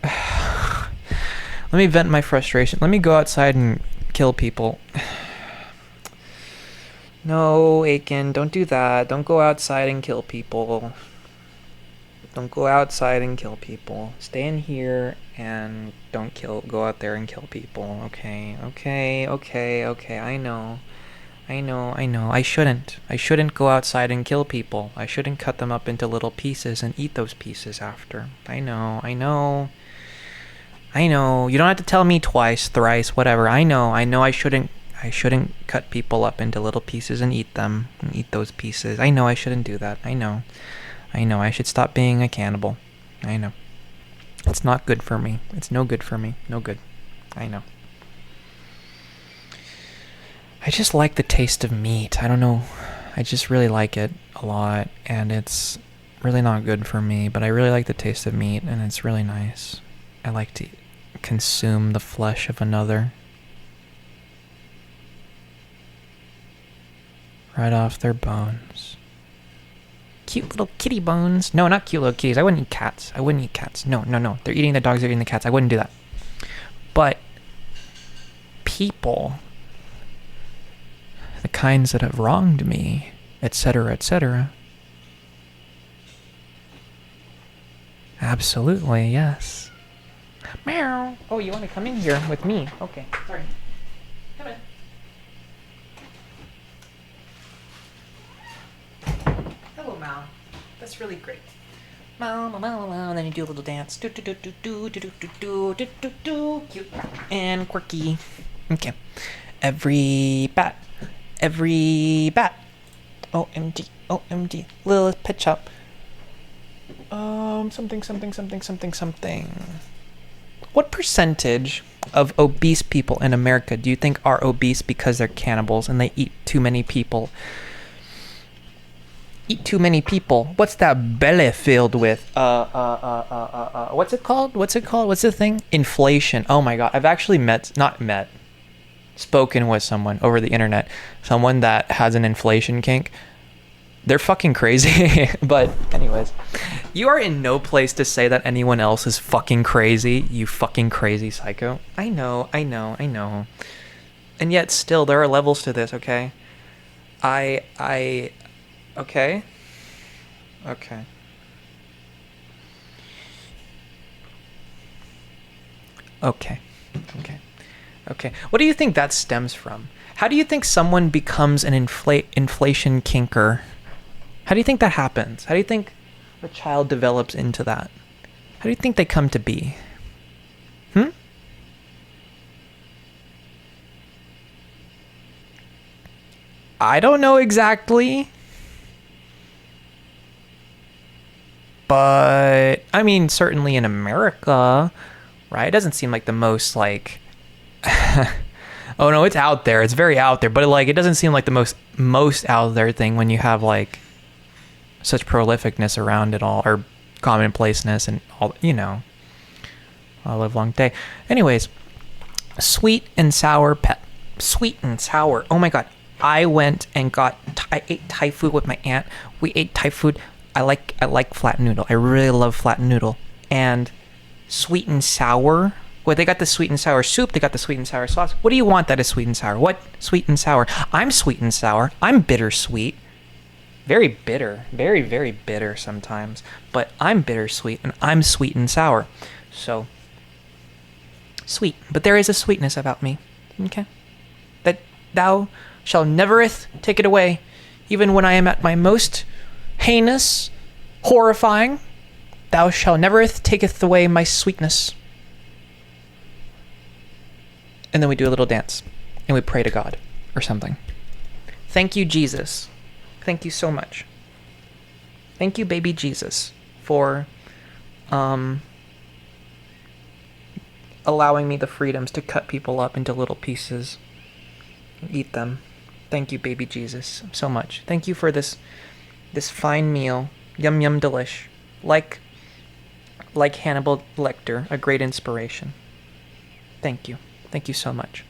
Let me vent my frustration. Let me go outside and kill people. No, Aiken, don't do that. Don't go outside and kill people. Don't go outside and kill people. Stay in here and don't go out there and kill people. Okay. I know. I shouldn't go outside and kill people. I shouldn't cut them up into little pieces and eat those pieces after. I know. You don't have to tell me twice, thrice, whatever. I know I shouldn't cut people up into little pieces and eat them and eat those pieces. I know I shouldn't do that. I know I should stop being a cannibal. I know. It's not good for me. It's no good for me. No good. I know. I just like the taste of meat. I don't know. I just really like it a lot, and it's really not good for me, but I really like the taste of meat, and it's really nice. I like to consume the flesh of another. Right off their bones. Cute little kitty bones. No, not cute little kitties. I wouldn't eat cats. No. They're eating the dogs, they're eating the cats. I wouldn't do that. But people, the kinds that have wronged me, etc., etc. Absolutely, yes. Meow. Oh, you want to come in here with me? Okay, sorry. Come in. Hello, Mal. That's really great. Mal, and then you do a little dance. Do. Cute and quirky. Okay. Every bat. OMG. Littlest Pet Shop. Something. What percentage of obese people in America do you think are obese because they're cannibals and they eat too many people? What's that belly filled with? What's it called? What's the thing? Inflation. Oh my god. I've actually spoken with someone over the internet. Someone that has an inflation kink. They're fucking crazy. But anyways, you are in no place to say that anyone else is fucking crazy, you fucking crazy psycho. I know. And yet still, there are levels to this, okay? Okay. What do you think that stems from? How do you think someone becomes an inflation kinker? How do you think that happens? a child develops into that? How do you think they come to be? I don't know exactly. But, I mean, certainly in America, right? It doesn't seem like the most, like... oh, no, it's out there. It's very out there. But, like, it doesn't seem like the most out there thing when you have, like, such prolificness around it all. Or commonplaceness and all, you know. A live long day. Anyways, sweet and sour pet. Sweet and sour. Oh, my God. I went and I ate Thai food with my aunt. We ate Thai food. I like flat noodle. I really love flat noodle. And sweet and sour. Well, they got the sweet and sour soup. They got the sweet and sour sauce. What do you want that is sweet and sour? What sweet and sour? I'm sweet and sour. I'm bittersweet. Very bitter. Very, very bitter sometimes. But I'm bittersweet and I'm sweet and sour. So, sweet. But there is a sweetness about me. Okay? That thou shall nevereth take it away, even when I am at my most heinous, horrifying, thou shall nevereth taketh away my sweetness. And then we do a little dance, and we pray to God, or something. Thank you, Jesus. Thank you so much. Thank you, baby Jesus, for allowing me the freedoms to cut people up into little pieces and eat them. Thank you, baby Jesus, so much. Thank you for this fine meal. Yum yum delish. Like Hannibal Lecter, a great inspiration. Thank you. Thank you so much.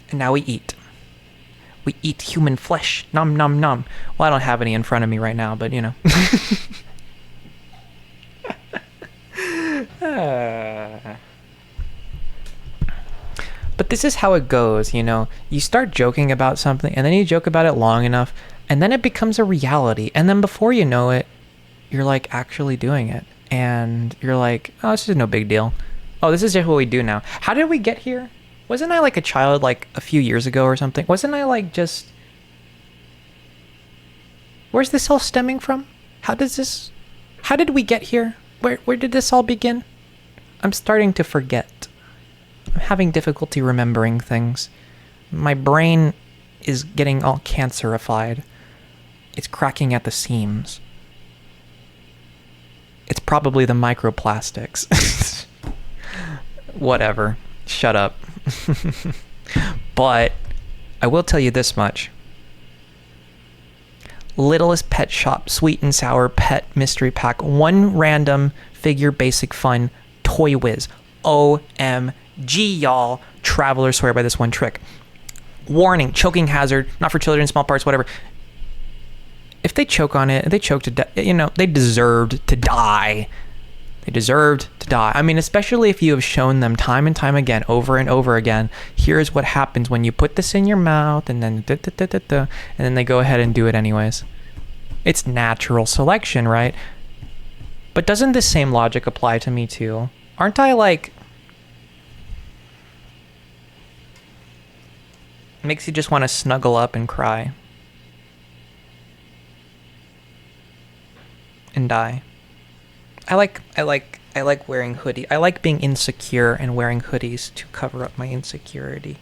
And now we eat. We eat human flesh. Nom nom nom. Well, I don't have any in front of me right now, but you know. But this is how it goes, you know. You start joking about something, and then you joke about it long enough, and then it becomes a reality. And then before you know it, you're like actually doing it. And you're like, oh, this is no big deal. Oh, this is just what we do now. How did we get here? Wasn't I like a child like a few years ago or something? Wasn't I like just... Where's this all stemming from? How did we get here? Where did this all begin? I'm starting to forget. I'm having difficulty remembering things. My brain is getting all cancerified. It's cracking at the seams. It's probably the microplastics. Whatever. Shut up. But I will tell you this much. Littlest Pet Shop Sweet and Sour Pet Mystery Pack. One random figure basic fun Toy Whiz. OMG, y'all. Travelers swear by this one trick. Warning, choking hazard, not for children, small parts, whatever. If they choke on it, they choke to death, you know, they deserved to die. They deserved to die. I mean, especially if you have shown them time and time again, over and over again, here's what happens when you put this in your mouth, and then and then they go ahead and do it anyways. It's natural selection, right? But doesn't this same logic apply to me too? Aren't I like... Makes you just want to snuggle up and cry. And die. I like wearing hoodie. I like being insecure and wearing hoodies to cover up my insecurity.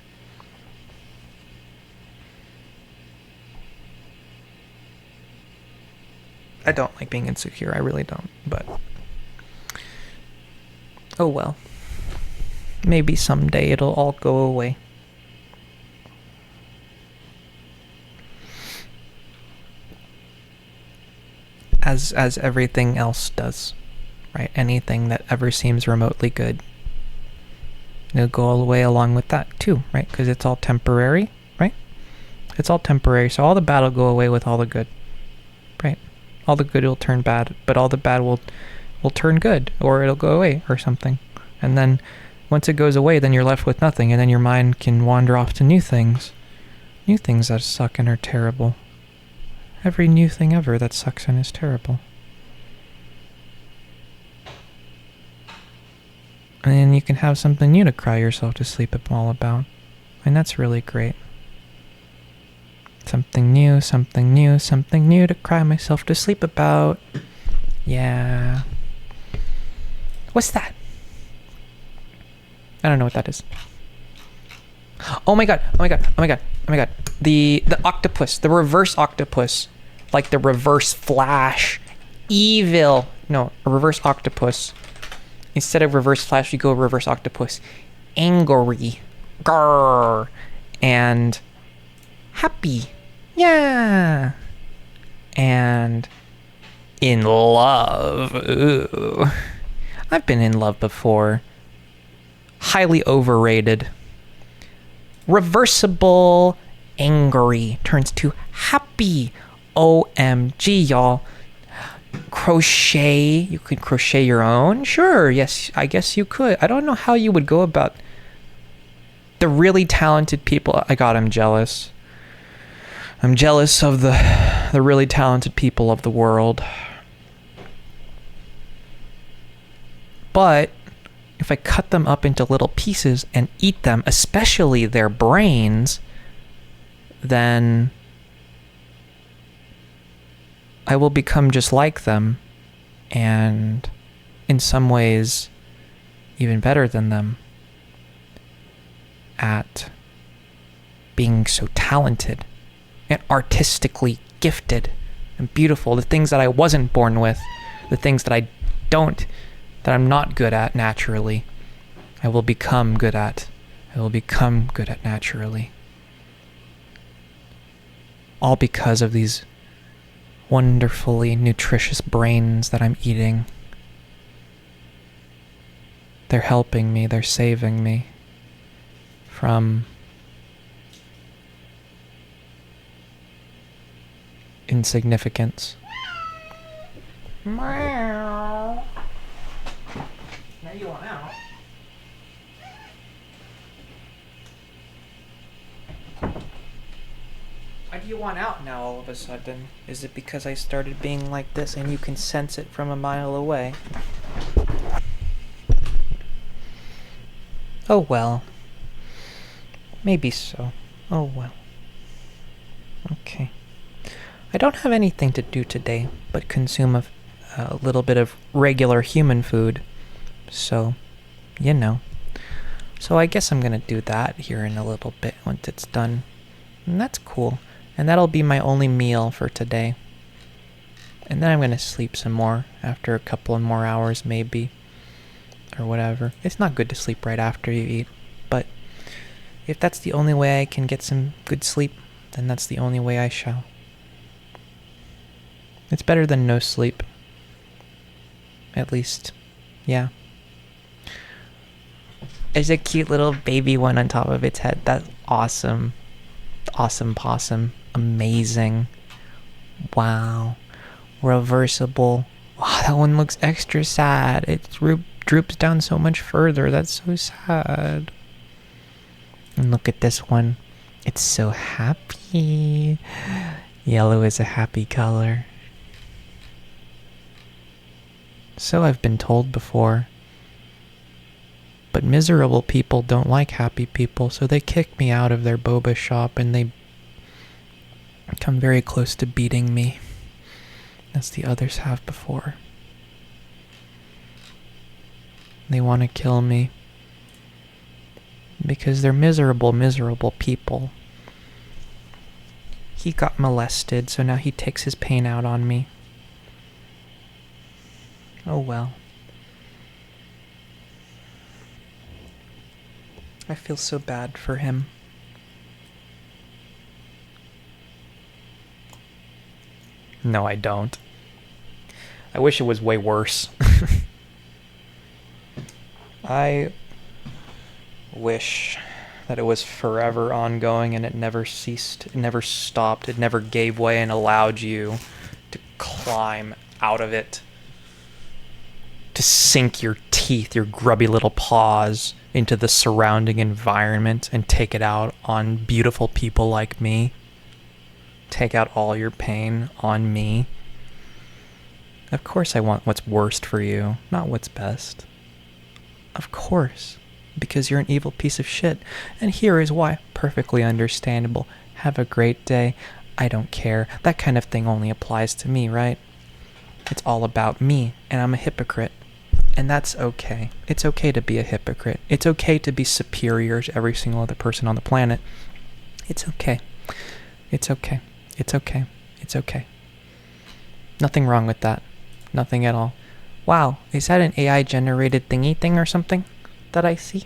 I don't like being insecure. I really don't. But oh well. Maybe someday it'll all go away. As everything else does, right? Anything that ever seems remotely good, it'll go all the way along with that too, right? Because it's all temporary, right? It's all temporary, so all the bad will go away with all the good, right? All the good will turn bad, but all the bad will turn good, or it'll go away or something. And then once it goes away, then you're left with nothing, and then your mind can wander off to new things that suck and are terrible. Every new thing ever that sucks and is terrible. And then you can have something new to cry yourself to sleep all about. And that's really great. Something new to cry myself to sleep about. Yeah. What's that? I don't know what that is. Oh my god, oh my god, oh my god, oh my god. The octopus, the reverse octopus. Like the reverse Flash. Evil. No, a reverse octopus. Instead of reverse Flash, you go reverse octopus. Angry. Grrr. And happy. Yeah. And in love. Ooh. I've been in love before. Highly overrated. Reversible angry turns to happy. OMG, y'all. Crochet. You could crochet your own? Sure, yes, I guess you could. I don't know how you would go about the really talented people. I'm jealous. I'm jealous of the really talented people of the world. But if I cut them up into little pieces and eat them, especially their brains, then I will become just like them, and in some ways even better than them at being so talented and artistically gifted and beautiful. The things that I wasn't born with, the things that I'm not good at naturally, I will become good at. I will become good at naturally. All because of these wonderfully nutritious brains that I'm eating. They're helping me, they're saving me from insignificance. Meow. Now you want out. Why do you want out now all of a sudden? Is it because I started being like this and you can sense it from a mile away? Oh well. Maybe so. Oh well. Okay. I don't have anything to do today but consume a little bit of regular human food. So, you know. So I guess I'm gonna do that here in a little bit once it's done. And that's cool. And that'll be my only meal for today. And then I'm gonna sleep some more after a couple of more hours maybe. Or whatever. It's not good to sleep right after you eat. But if that's the only way I can get some good sleep, then that's the only way I shall. It's better than no sleep. At least, yeah. There's a cute little baby one on top of its head. That's awesome. Awesome possum. Amazing. Wow. Reversible. Wow, that one looks extra sad. It droops down so much further. That's so sad. And look at this one. It's so happy. Yellow is a happy color. So I've been told before. But miserable people don't like happy people, so they kick me out of their boba shop and they come very close to beating me, as the others have before. They want to kill me because they're miserable people. He got molested, so now he takes his pain out on me. Oh well. I feel so bad for him. No, I don't. I wish it was way worse. I wish that it was forever ongoing and it never ceased, it never stopped, it never gave way and allowed you to climb out of it. To sink your teeth, your grubby little paws, into the surrounding environment and take it out on beautiful people like me. Take out all your pain on me. Of course I want what's worst for you, not what's best. Of course, because you're an evil piece of shit. And here is why. Perfectly understandable. Have a great day. I don't care. That kind of thing only applies to me, right? It's all about me, and I'm a hypocrite. And that's okay. It's okay to be a hypocrite. It's okay to be superior to every single other person on the planet. It's okay. It's okay. It's okay. It's okay. Nothing wrong with that. Nothing at all. Wow, is that an AI-generated thingy thing or something that I see?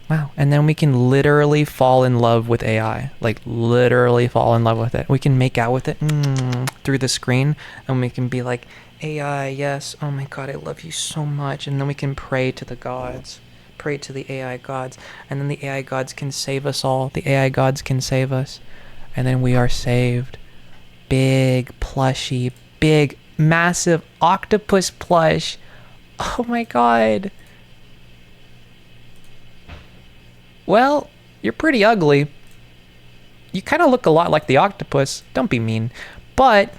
Wow, and then we can literally fall in love with AI. Like, literally fall in love with it. We can make out with it through the screen, and we can be like, AI, yes, oh my god, I love you so much. And then we can pray to the gods. Pray to the AI gods. And then the AI gods can save us all. The AI gods can save us. And then we are saved. Big, plushy, big, massive octopus plush. Oh my god. Well, you're pretty ugly. You kind of look a lot like the octopus. Don't be mean. But,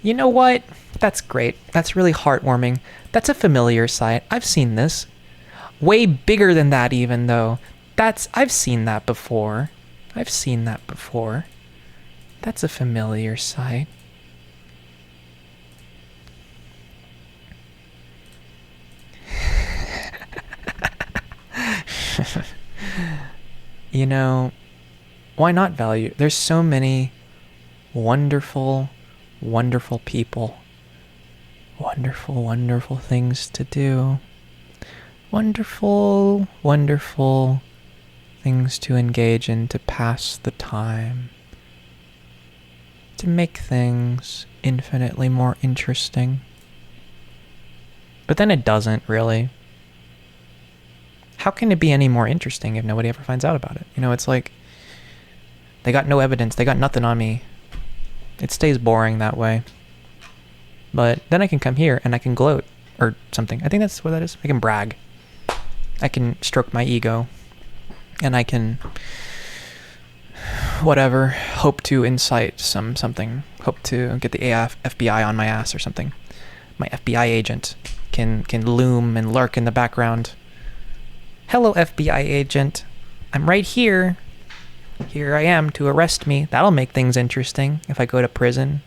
you know what? That's great. That's really heartwarming. That's a familiar sight. I've seen this. Way bigger than that even, though. I've seen that before. I've seen that before. That's a familiar sight. You know, why not value? There's so many wonderful, wonderful people. Wonderful, wonderful things to do. Wonderful, wonderful things to engage in to pass the time. To make things infinitely more interesting. But then it doesn't really. How can it be any more interesting if nobody ever finds out about it? You know, it's like, they got no evidence, they got nothing on me. It stays boring that way. But then I can come here and I can gloat, or something. I think that's what that is. I can brag. I can stroke my ego. And I can, whatever, hope to incite something. Hope to get the FBI on my ass or something. My FBI agent can loom and lurk in the background. Hello, FBI agent. I'm right here. Here I am to arrest me. That'll make things interesting if I go to prison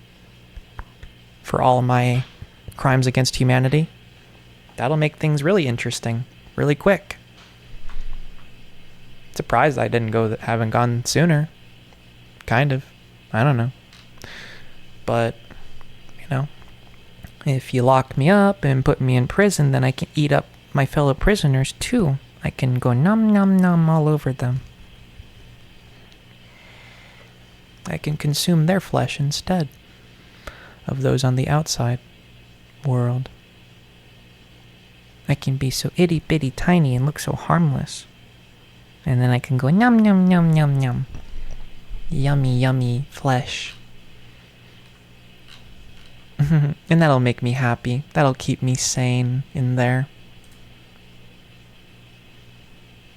for all my crimes against humanity. That'll make things really interesting, really quick. Surprised I haven't gone sooner. Kind of. I don't know. But, you know, if you lock me up and put me in prison, then I can eat up my fellow prisoners too. I can go nom nom nom all over them. I can consume their flesh instead of those on the outside world. I can be so itty bitty tiny and look so harmless. And then I can go nom nom nom nom nom. Yummy yummy flesh. And that'll make me happy. That'll keep me sane in there.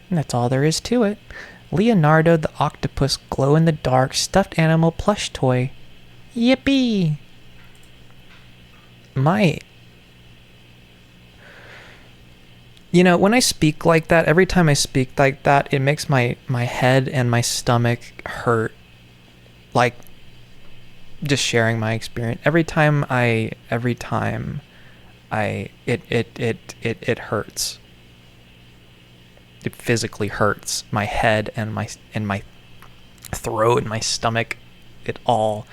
And that's all there is to it. Leonardo the Octopus glow-in-the-dark stuffed animal plush toy. Yippee! You know, when I speak like that, every time I speak like that, it makes my head and my stomach hurt. Like, just sharing my experience. It hurts. It physically hurts. My head and my throat and my stomach, it all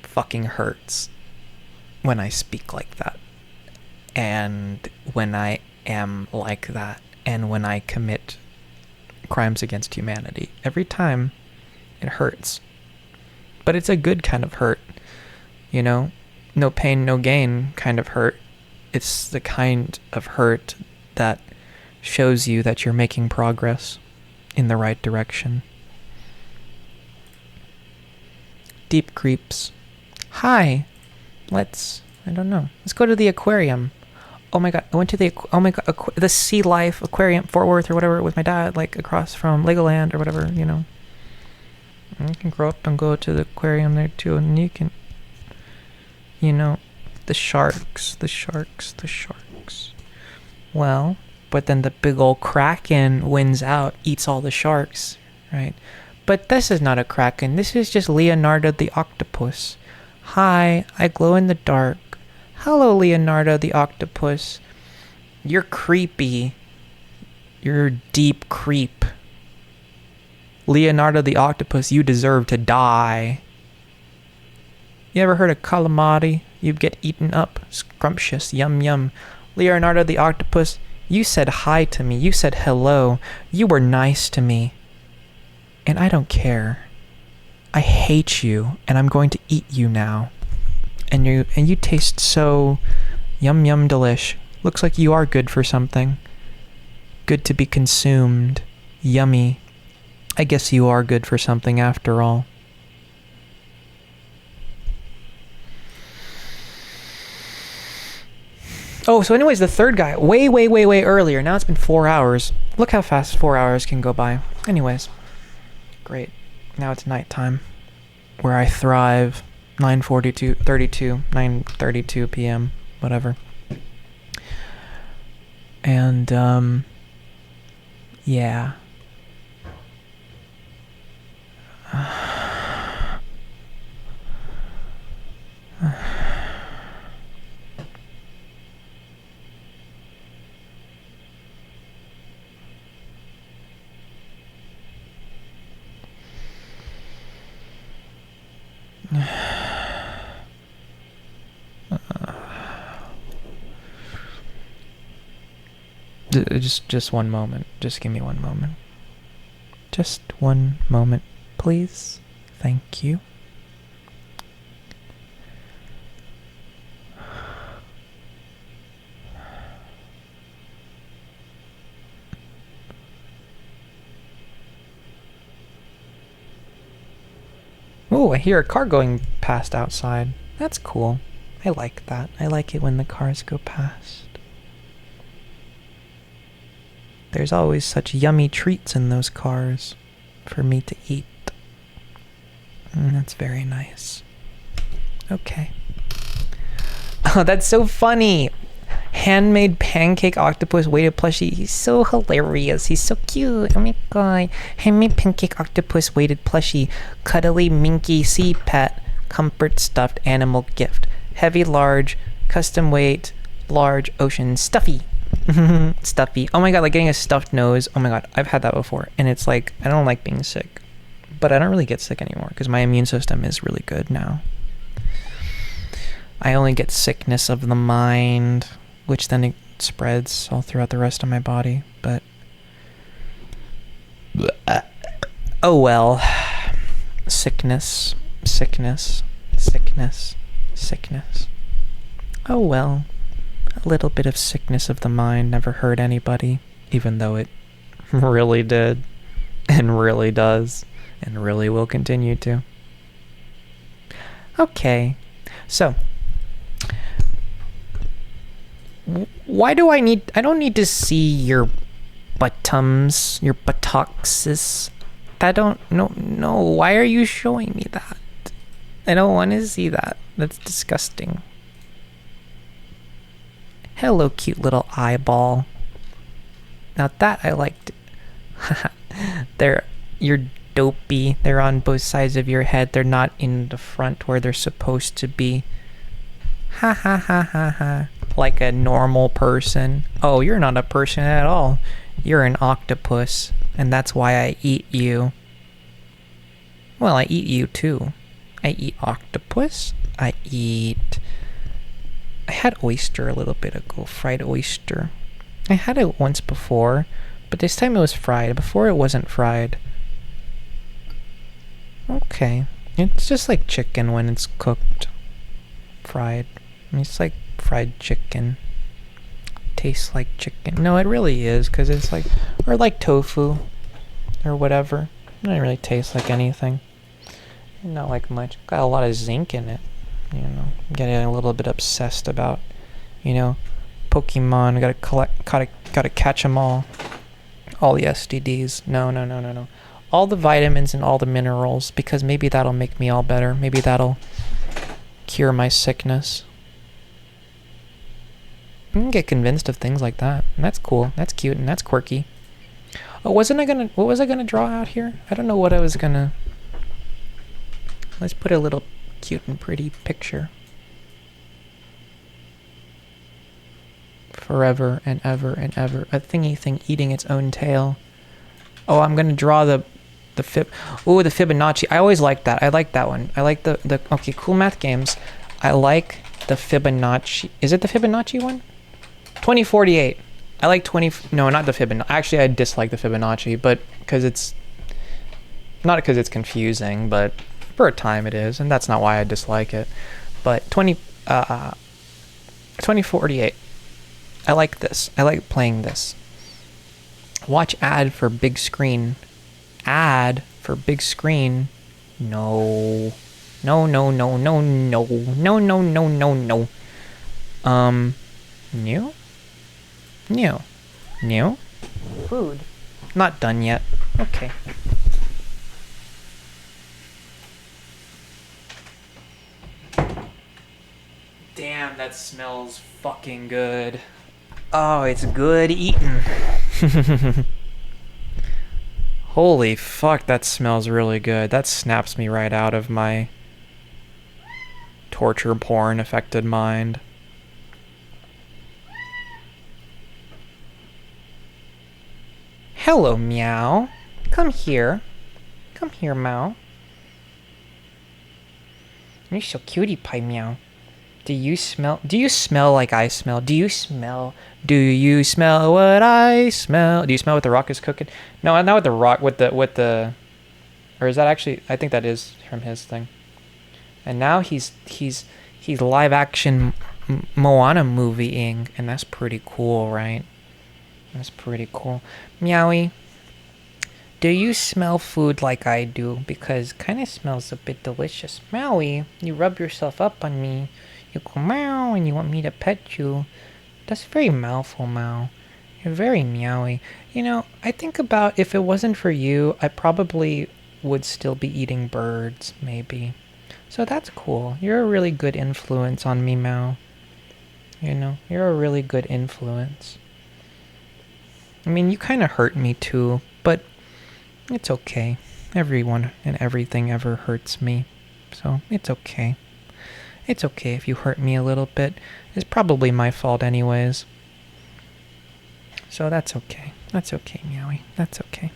fucking hurts when I speak like that. And when I am like that, and when I commit crimes against humanity, every time it hurts. But it's a good kind of hurt, you know? No pain, no gain kind of hurt. It's the kind of hurt that shows you that you're making progress in the right direction. Deep creeps. Hi. Let's go to the aquarium. Oh my god, I went to the Sea Life Aquarium, Fort Worth or whatever, with my dad, like across from Legoland or whatever, you know. You can grow up and go to the aquarium there too, and you can, you know, the sharks. Well, but then the big old kraken wins out, eats all the sharks, right? But this is not a kraken. This is just Leonardo the Octopus. Hi, I glow in the dark. Hello, Leonardo the octopus. You're creepy. You're a deep creep. Leonardo the octopus, you deserve to die. You ever heard of calamari? You'd get eaten up. Scrumptious. Yum yum. Leonardo the octopus, you said hi to me. You said hello. You were nice to me. And I don't care. I hate you, and I'm going to eat you now. And you taste so yum yum delish. Looks like you are good for something. Good to be consumed. Yummy. I guess you are good for something after all. Oh, so anyways, the third guy, way earlier. Now it's been 4 hours. Look how fast 4 hours can go by. Anyways, great. Now it's nighttime, where I thrive. 9:32 p.m., whatever. And, yeah. Just one moment. Just give me one moment. Just one moment, please. Thank you. Oh, I hear a car going past outside. That's cool. I like that. I like it when the cars go past. There's always such yummy treats in those cars for me to eat. That's very nice. Okay. Oh, that's so funny. Handmade pancake octopus weighted plushie. He's so hilarious. He's so cute. Oh my god. Handmade pancake octopus weighted plushie. Cuddly minky sea pet. Comfort stuffed animal gift. Heavy large. Custom weight. Large ocean stuffy. Stuffy. Oh my god, like getting a stuffed nose. Oh my god, I've had that before. And it's like, I don't like being sick. But I don't really get sick anymore because my immune system is really good now. I only get sickness of the mind, which then it spreads all throughout the rest of my body. But oh well. Sickness. Oh well. A little bit of sickness of the mind never hurt anybody, even though it really did, and really does, and really will continue to. Okay, so why do I don't need to see your buttums, your buttocks. No, why are you showing me that? I don't want to see that. That's disgusting. Hello, cute little eyeball. Now that I liked. You're dopey. They're on both sides of your head. They're not in the front where they're supposed to be. Ha ha ha ha ha. Like a normal person. Oh, you're not a person at all. You're an octopus. And that's why I eat you. Well, I eat you too. I eat octopus. I had oyster a little bit ago. Fried oyster. I had it once before, but this time it was fried. Before it wasn't fried. Okay. It's just like chicken when it's cooked. Fried. It's like fried chicken. Tastes like chicken. No, it really is, because it's like, or like tofu, or whatever. It doesn't really taste like anything. Not like much. Got a lot of zinc in it. You know, getting a little bit obsessed about, Pokemon. Gotta catch them all. All the STDs. No. All the vitamins and all the minerals, because maybe that'll make me all better. Maybe that'll cure my sickness. I can get convinced of things like that. And that's cool. That's cute and that's quirky. Oh, what was I gonna draw out here? I don't know what I was gonna. Let's put a little cute and pretty picture. forever and ever and ever. A thingy thing eating its own tail. Oh, I'm gonna draw the fib. Ooh, the Fibonacci. I always liked that. I like that one. I like the okay, cool math games. I like the Fibonacci. Is it the Fibonacci one? 2048. I like 20. No, not the Fibonacci. Actually, I dislike the Fibonacci, but because it's not because it's confusing, but for a time it is, and that's not why I dislike it. But 2048. I like this. I like playing this. Watch ad for big screen. Ad for big screen. No. No, no, no, no, no. No, no, no, no, no. New? New. New? Food. Not done yet. Okay. Damn, that smells fucking good. Oh, it's good eating. Holy fuck, that smells really good. That snaps me right out of my torture porn affected mind. Hello, Meow. Come here. Come here, Meow. You're so cutie pie, Meow. Do you smell like I smell? Do you smell what I smell? Do you smell what the Rock is cooking? No, not with the Rock, with the, or is that actually, I think that is from his thing. And now he's live action Moana movieing, and that's pretty cool, right? That's pretty cool. Meowie, do you smell food like I do? Because kind of smells a bit delicious. Meowie, you rub yourself up on me. You go meow and you want me to pet you. That's very mouthful, Meow. You're very meowy. You know, I think about if it wasn't for you, I probably would still be eating birds, maybe. So that's cool. You're a really good influence on me, Meow. You know, you're a really good influence. I mean, you kind of hurt me too, but it's okay. Everyone and everything ever hurts me. So it's okay. It's okay if you hurt me a little bit. It's probably my fault anyways. So that's okay. That's okay, Meowie. That's okay.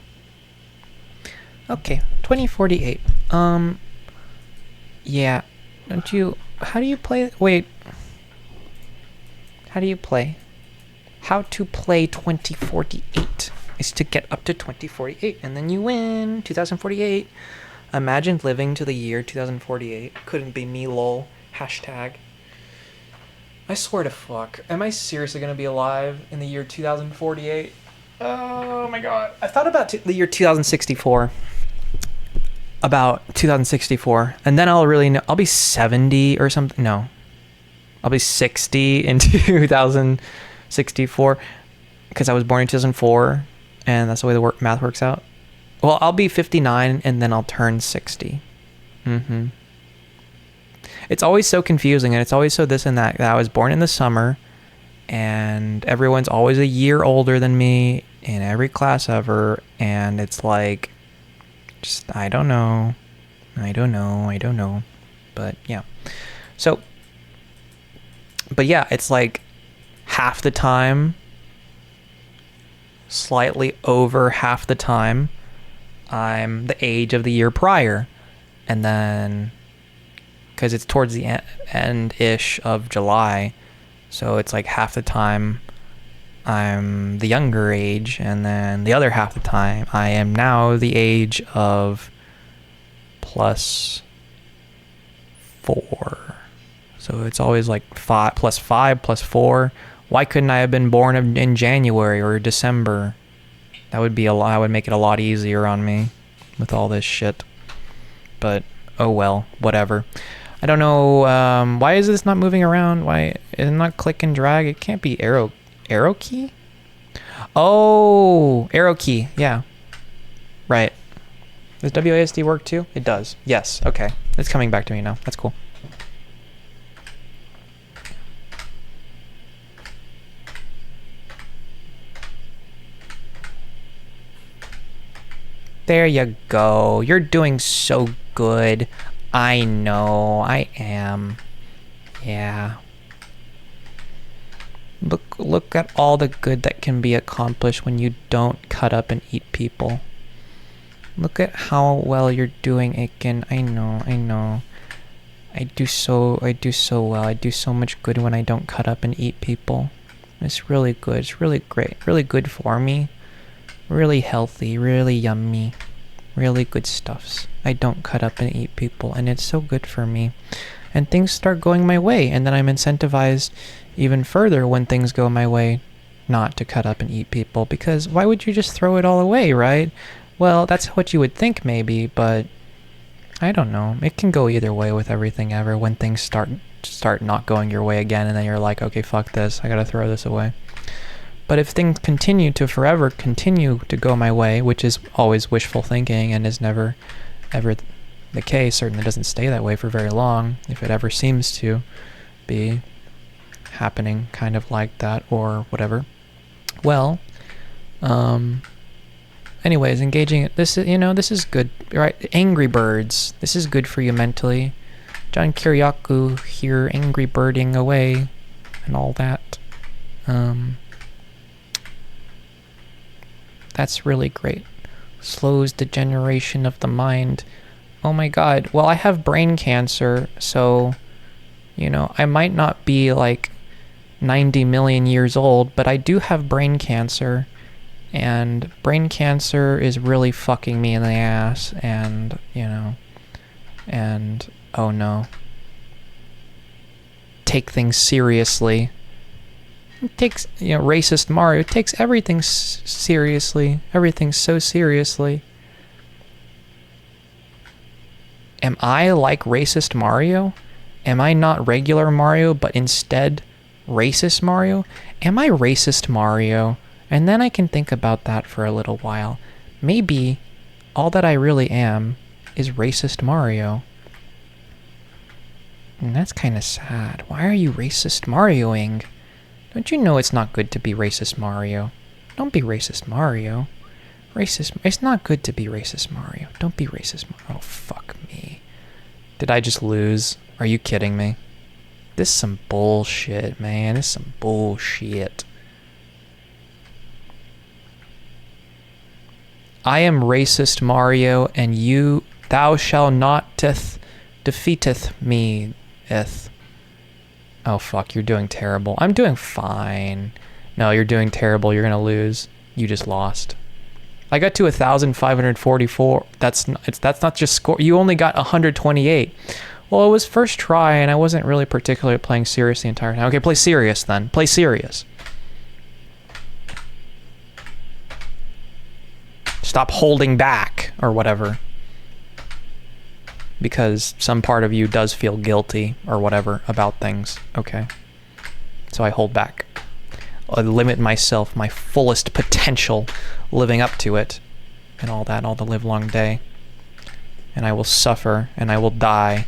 Okay, 2048. Yeah. How do you play? Wait. How do you play? How to play 2048 is to get up to 2048 and then you win 2048. Imagine living to the year 2048. Couldn't be me, lol. Hashtag. I swear to fuck. Am I seriously gonna be alive in the year 2048? Oh my god. I thought about the year 2064. About 2064. And then I'll really know. I'll be 70 or something. No. I'll be 60 in 2064. Because I was born in 2004. And that's the way the math works out. Well, I'll be 59 and then I'll turn 60. Mm-hmm. It's always so confusing and it's always so this and that I was born in the summer and everyone's always a year older than me in every class ever, and it's like, just, I don't know. But yeah. So, but yeah, it's like half the time, slightly over half the time, I'm the age of the year prior. And then, because it's towards the end-ish of July, so it's like half the time I'm the younger age, and then the other half the time I am now the age of +4. So it's always like 5 + 5 + 4. Why couldn't I have been born in January or December? That would be I would make it a lot easier on me with all this shit. But oh well, whatever. I don't know, why is this not moving around? Why is it not click and drag? It can't be arrow key? Oh, arrow key, yeah. Right. Does WASD work too? It does. Yes, okay. It's coming back to me now. That's cool. There you go. You're doing so good. I know. I am. Yeah. Look at all the good that can be accomplished when you don't cut up and eat people. Look at how well you're doing, Aiken. I know. I do so well. I do so much good when I don't cut up and eat people. It's really good. It's really great. Really good for me. Really healthy. Really yummy. Really good stuffs. I don't cut up and eat people, and it's so good for me. And things start going my way, and then I'm incentivized even further when things go my way not to cut up and eat people, because why would you just throw it all away, right? Well, that's what you would think maybe, but I don't know. It can go either way with everything ever when things start not going your way again, and then you're like, okay, fuck this, I gotta throw this away. But if things continue to go my way, which is always wishful thinking and is never ever the case, certainly doesn't stay that way for very long, if it ever seems to be happening kind of like that or whatever. Well, anyways, engaging this is good, right? Angry Birds, this is good for you mentally. John Kiriakou here, angry birding away and all that. That's really great. Slows degeneration of the mind. Oh my god. Well, I have brain cancer, so, I might not be like 90 million years old, but I do have brain cancer, and brain cancer is really fucking me in the ass, and, and, oh no. Take things seriously. It takes, racist Mario takes everything seriously. Everything so seriously. Am I like racist Mario? Am I not regular Mario, but instead racist Mario? Am I racist Mario? And then I can think about that for a little while. Maybe all that I really am is racist Mario. And that's kind of sad. Why are you racist Marioing? Don't you know it's not good to be racist Mario? Don't be racist Mario. It's not good to be racist Mario. Don't be racist Mario. Oh, fuck me. Did I just lose? Are you kidding me? This is some bullshit, man. This is some bullshit. I am racist Mario, and thou shalt not defeateth me, eth. Oh fuck, you're doing terrible. I'm doing fine. No, you're doing terrible. You're gonna lose. You just lost. I got to 1,544. That's not just score. You only got 128. Well, it was first try, and I wasn't really particularly playing serious the entire time. Okay, play serious then. Play serious. Stop holding back, or whatever. Because some part of you does feel guilty, or whatever, about things. Okay. So I hold back. I limit myself, my fullest potential, living up to it, and all that, all the livelong day. And I will suffer, and I will die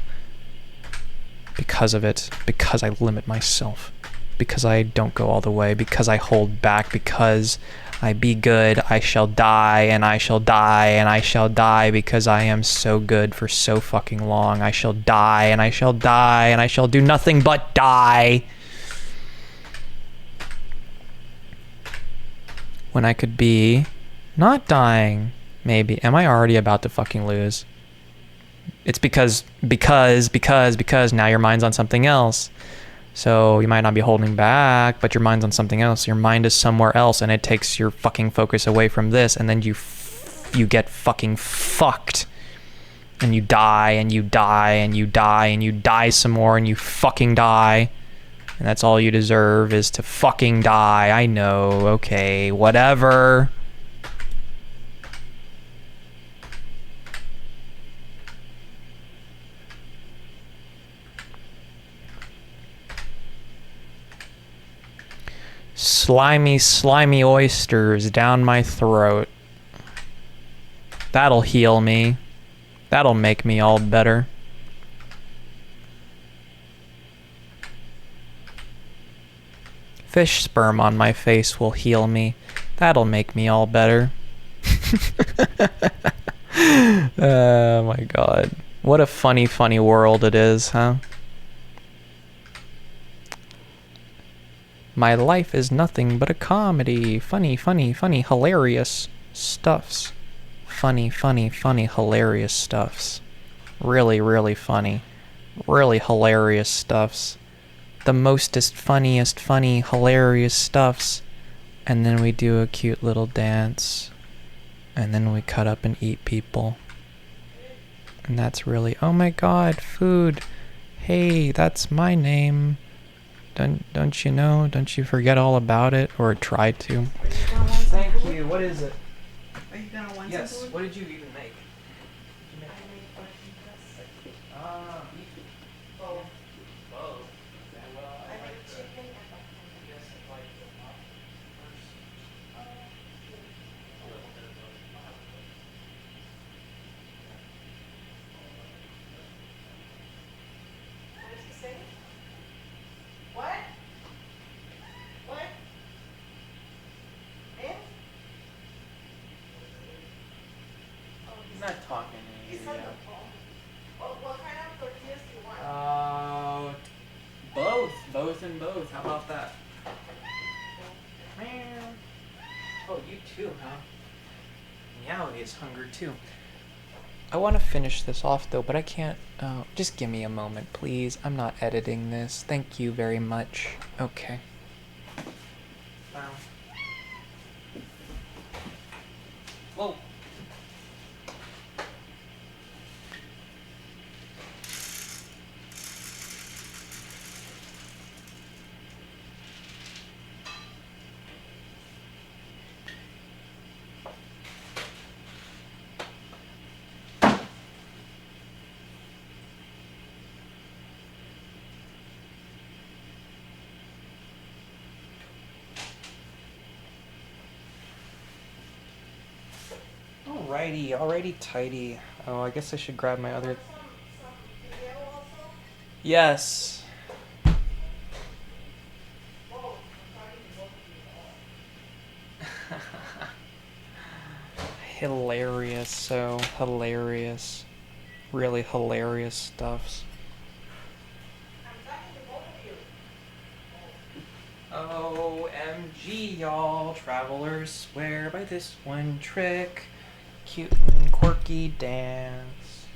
because of it, because I limit myself, because I don't go all the way, because I hold back, because I be good, I shall die, and I shall die, and I shall die, because I am so good for so fucking long. I shall die, and I shall die, and I shall do nothing but die. When I could be not dying, maybe. Am I already about to fucking lose? It's because now your mind's on something else. So you might not be holding back, but your mind's on something else. Your mind is somewhere else, and it takes your fucking focus away from this, and then you get fucking fucked. And you die, and you die, and you die, and you die some more, and you fucking die. And that's all you deserve is to fucking die. I know, okay, whatever. Slimy, slimy oysters down my throat. That'll heal me. That'll make me all better. Fish sperm on my face will heal me. That'll make me all better. Oh my god. What a funny, funny world it is, huh? My life is nothing but a comedy. Funny, funny, funny, hilarious stuffs. Funny, funny, funny, hilarious stuffs. Really, really funny. Really hilarious stuffs. The mostest, funniest, funny, hilarious stuffs. And then we do a cute little dance. And then we cut up and eat people. And that's really, oh my god, food. Hey, that's my name. Don't you know? Don't you forget all about it? Or try to. Are you gonna want some Thank food? you. What is it? Are you gonna want Yes. some food? What did you even make? I made tortillas. Ah, Both. both. I made chicken and baked. What did you say? What? What? Eh? Oh, He's not talking he's to on you. the phone. What kind of tortillas do you want? Both and both. How about that? Meow. Oh, you too, huh? Meowie is hungry too. I want to finish this off though, but I can't. Just give me a moment, please. I'm not editing this. Thank you very much. Okay. Wow. Whoa. Alrighty, tidy. Oh, I guess I should grab my other. Yes. Hilarious, so hilarious. Really hilarious stuffs. OMG, y'all. Travelers swear by this one trick. Cute and quirky dance.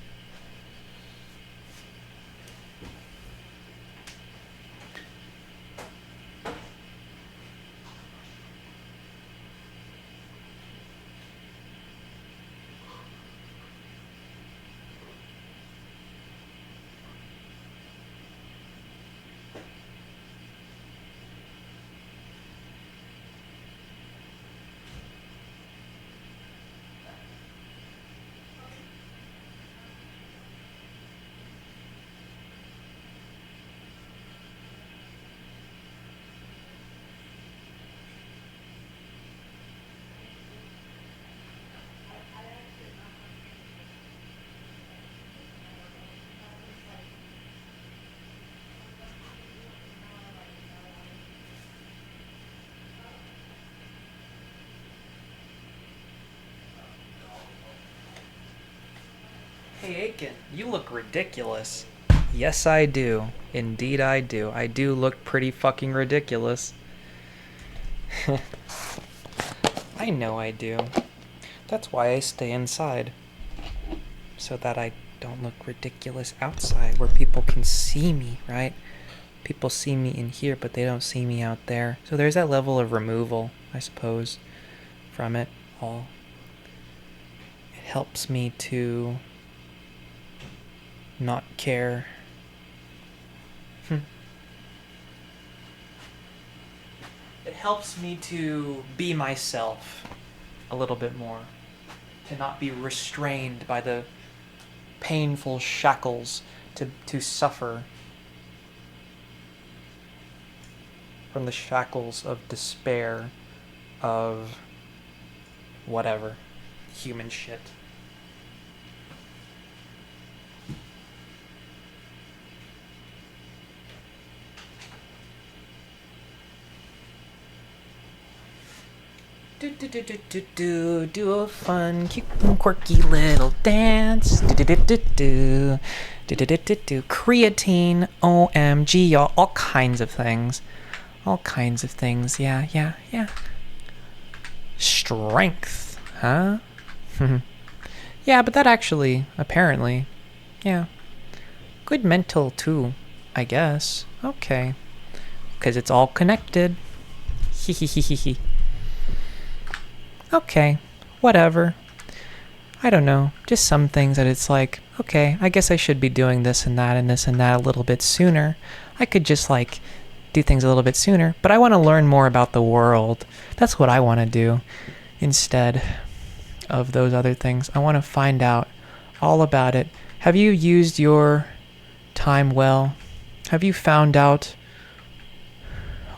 Hey Aiken, you look ridiculous. Yes, I do. Indeed, I do. I do look pretty fucking ridiculous. I know I do. That's why I stay inside. So that I don't look ridiculous outside where people can see me, right? People see me in here, but they don't see me out there. So there's that level of removal, I suppose, from it all. It helps me to not care. It helps me to be myself a little bit more. To not be restrained by the painful shackles to suffer from the shackles of despair, of whatever, human shit. Do a fun, cute and quirky little dance. Creatine, OMG, y'all, all kinds of things. All kinds of things. Yeah, yeah, yeah. Strength, huh? Yeah, but that actually, apparently, yeah. Good mental, too, I guess. Okay. Because it's all connected. Hehehehe. Okay. Whatever. I don't know. Just some things that it's like, okay, I guess I should be doing this and that and this and that a little bit sooner. I could just, like, do things a little bit sooner. But I want to learn more about the world. That's what I want to do instead of those other things. I want to find out all about it. Have you used your time well? Have you found out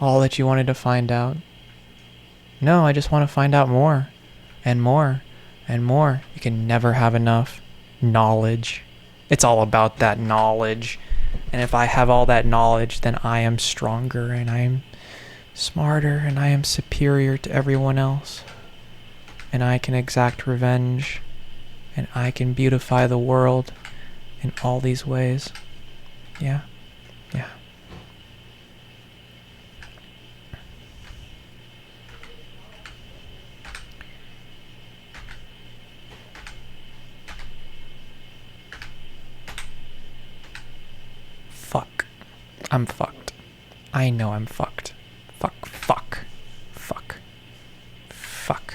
all that you wanted to find out? No, I just want to find out more and more and more. You can never have enough knowledge. It's all about that knowledge. And if I have all that knowledge, then I am stronger and I am smarter and I am superior to everyone else. And I can exact revenge and I can beautify the world in all these ways. Yeah. Yeah. Fuck. I'm fucked. I know I'm fucked. Fuck, fuck, fuck, fuck.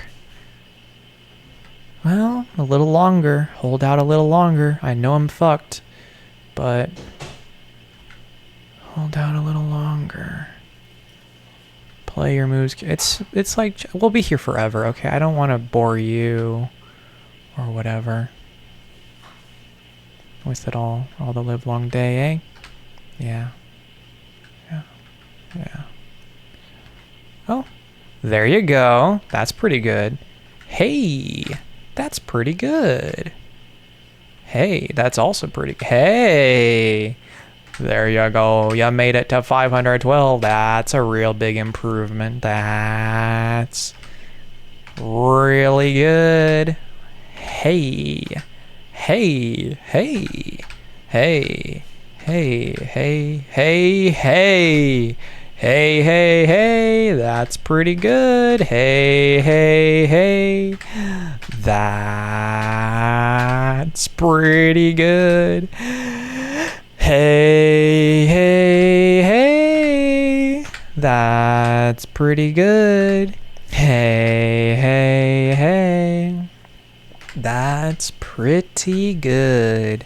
Well, a little longer. Hold out a little longer. I know I'm fucked, but hold out a little longer. Play your moves. It's like, we'll be here forever, okay? I don't want to bore you or whatever with it all the live long day, eh? Yeah. Yeah. Yeah. Oh, there you go. That's pretty good. Hey, that's pretty good. Hey, that's also pretty. Hey, there you go. You made it to 512. That's a real big improvement. That's really good. Hey, hey, hey, hey, hey, hey, hey, hey. Hey, hey, hey, that's pretty good. Hey, hey, hey, that's pretty good. Hey, hey, hey, that's pretty good. Hey, hey, hey, that's pretty good.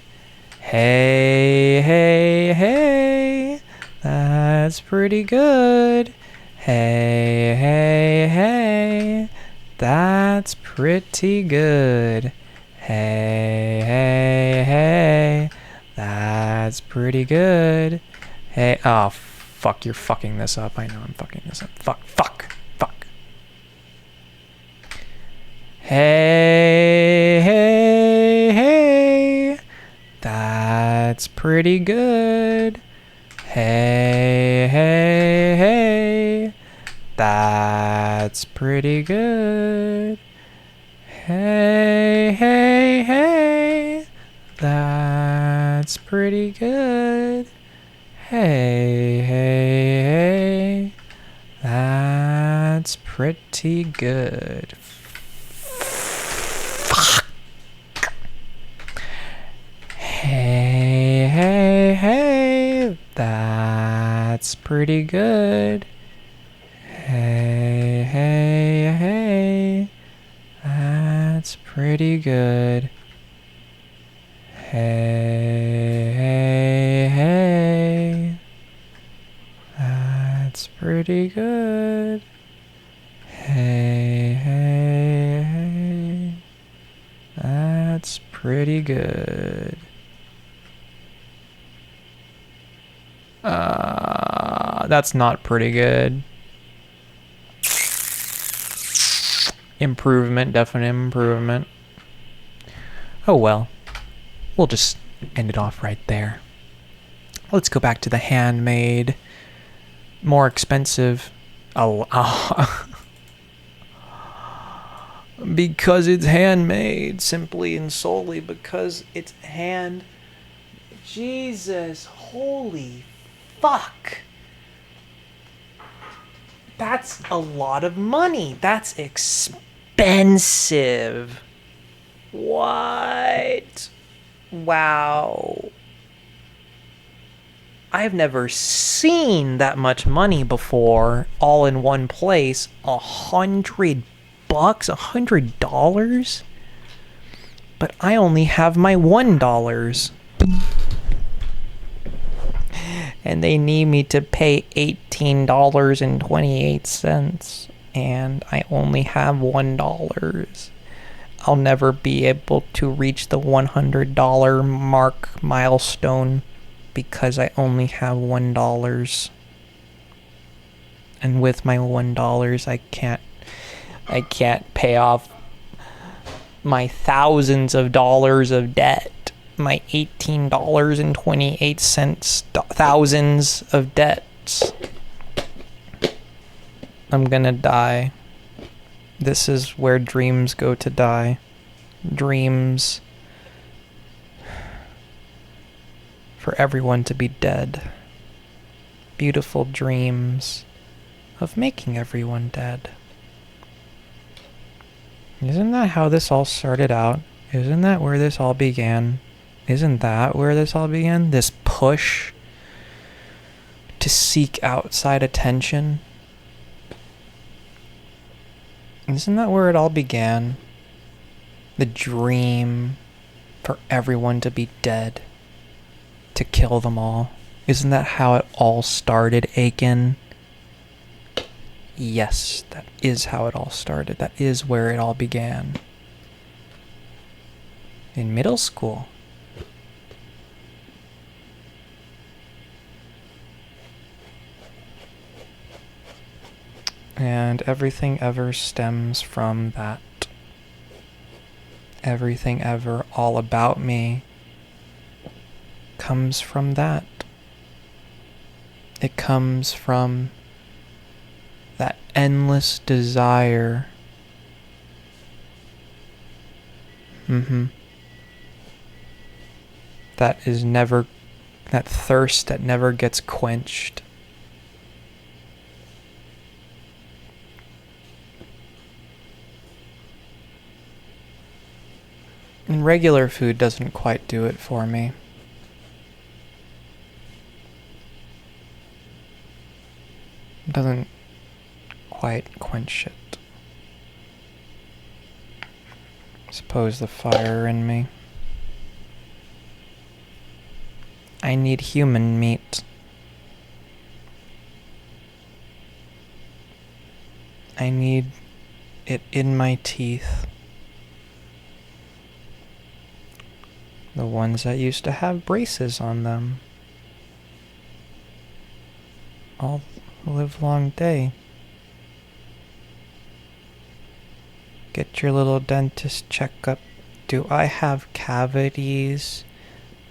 Hey, hey, hey, that's pretty good. Hey, hey, hey, that's pretty good. Hey, hey, hey, that's pretty good. Hey, oh, fuck, you're fucking this up. I know I'm fucking this up. Fuck, fuck, fuck. Hey, hey, hey, that's pretty good. Hey, hey, hey, that's pretty good. Hey, hey, hey, that's pretty good. Hey, hey, hey, that's pretty good. Fuck. Hey, hey, hey, that's pretty good. Hey, hey, hey, that's pretty good. Hey, hey, hey, that's pretty good. Hey, hey, hey, that's pretty good. That's not pretty good. Improvement, definite improvement. Oh well. We'll just end it off right there. Let's go back to the handmade, more expensive. Because it's handmade, simply and solely because it's hand. Jesus, holy fuck. That's a lot of money. That's expensive. What? Wow. I've never seen that much money before, all in one place. $100, $100? But I only have my $1. And they need me to pay $18.28. And I only have $1. I'll never be able to reach the $100 mark milestone because I only have $1. And with my $1, I can't pay off my thousands of dollars of debt. My $18.28 thousands of debts. I'm gonna die. This is where dreams go to die. Dreams for everyone to be dead. Beautiful dreams of making everyone dead. Isn't that how this all started out? Isn't that where this all began? Isn't that where this all began? This push to seek outside attention? Isn't that where it all began? The dream for everyone to be dead. To kill them all. Isn't that how it all started, Aiken? Yes, that is how it all started. That is where it all began. In middle school. And everything ever stems from that. Everything ever all about me comes from that. It comes from that endless desire. That thirst that never gets quenched. And regular food doesn't quite do it for me. It doesn't quite quench it. I suppose the fire in me. I need human meat. I need it in my teeth. The ones that used to have braces on them. All the livelong day. Get your little dentist checkup. Do I have cavities,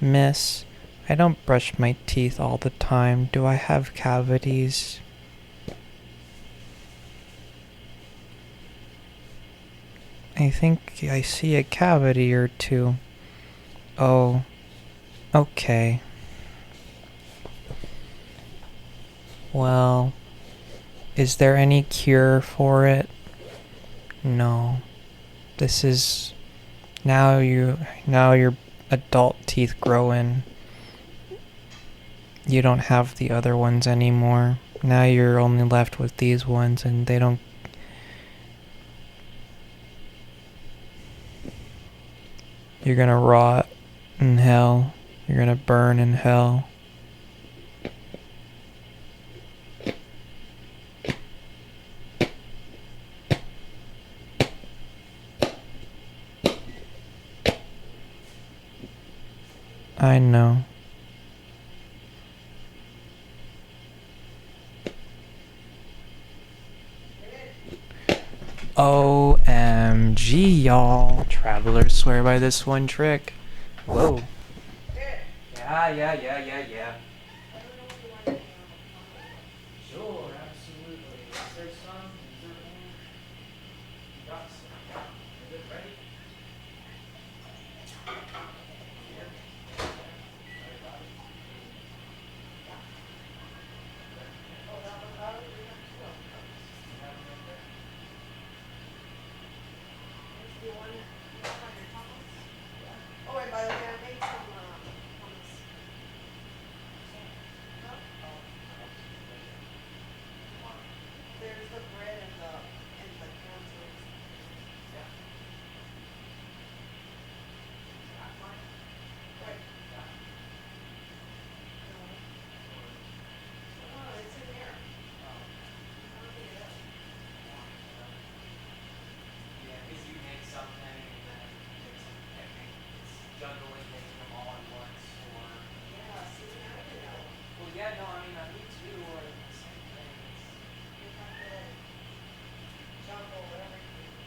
miss? I don't brush my teeth all the time. Do I have cavities? I think I see a cavity or two. Oh, okay. Well, is there any cure for it? No. This is now your adult teeth grow in. You don't have the other ones anymore. Now you're only left with these ones and they don't. You're gonna rot in hell. You're gonna burn in hell. I know. OMG, y'all. Travelers swear by this one trick. Whoa. Yeah. Sure, absolutely. Is there some? Is there one? You got some. Is it ready? Oh, and by the way, I made some hummus. There's the bread and the cornflakes. Right. Oh, it's in here. I'll pick it up. Yeah, because you make something and then it's juggling making them all at once or... Yeah, see, now you know. Well, yeah, no, I mean, me too, or the same thing. You have to juggle everything.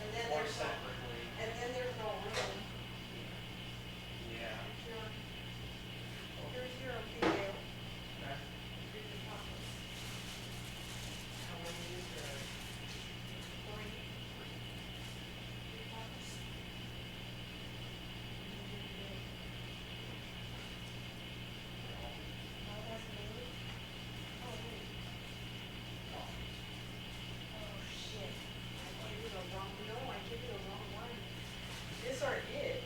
And then Or there's no, separately. and then there's no room. Yeah. Here's your video. Okay. Here's your hummus. How many is there? 3. 3 hummus. Oh, that's me. Oh, wait. Oh, shit. I gave you the wrong, no, I gave you the wrong one. These are it.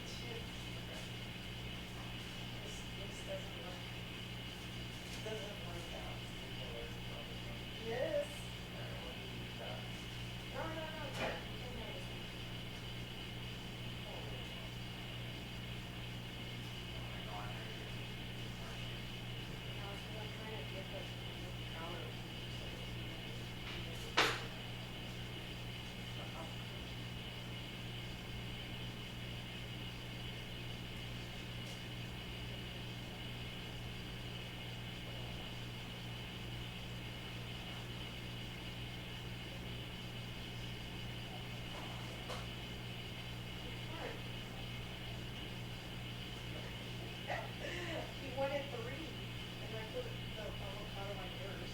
This doesn't work out. Yes. No, no, no, you can have this one. No, it's 'cause I'm trying to get the counter. He wanted 3, and I put the avocado on yours.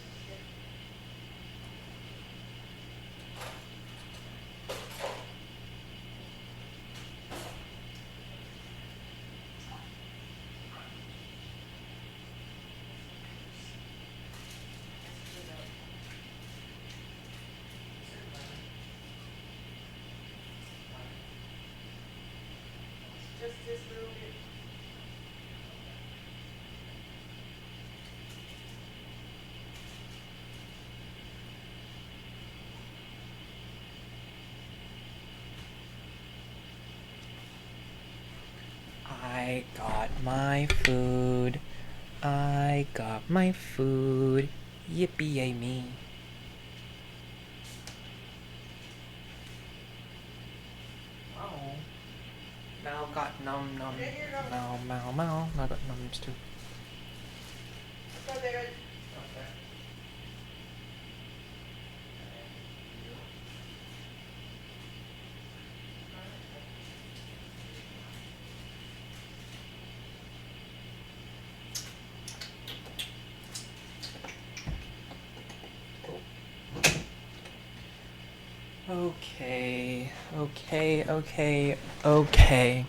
Just this little bit. I got my food. I got my food. Yippee me. Oh. Mal got num num. There you go. Mal mal mal. I got nums too. So there. Okay. Okay.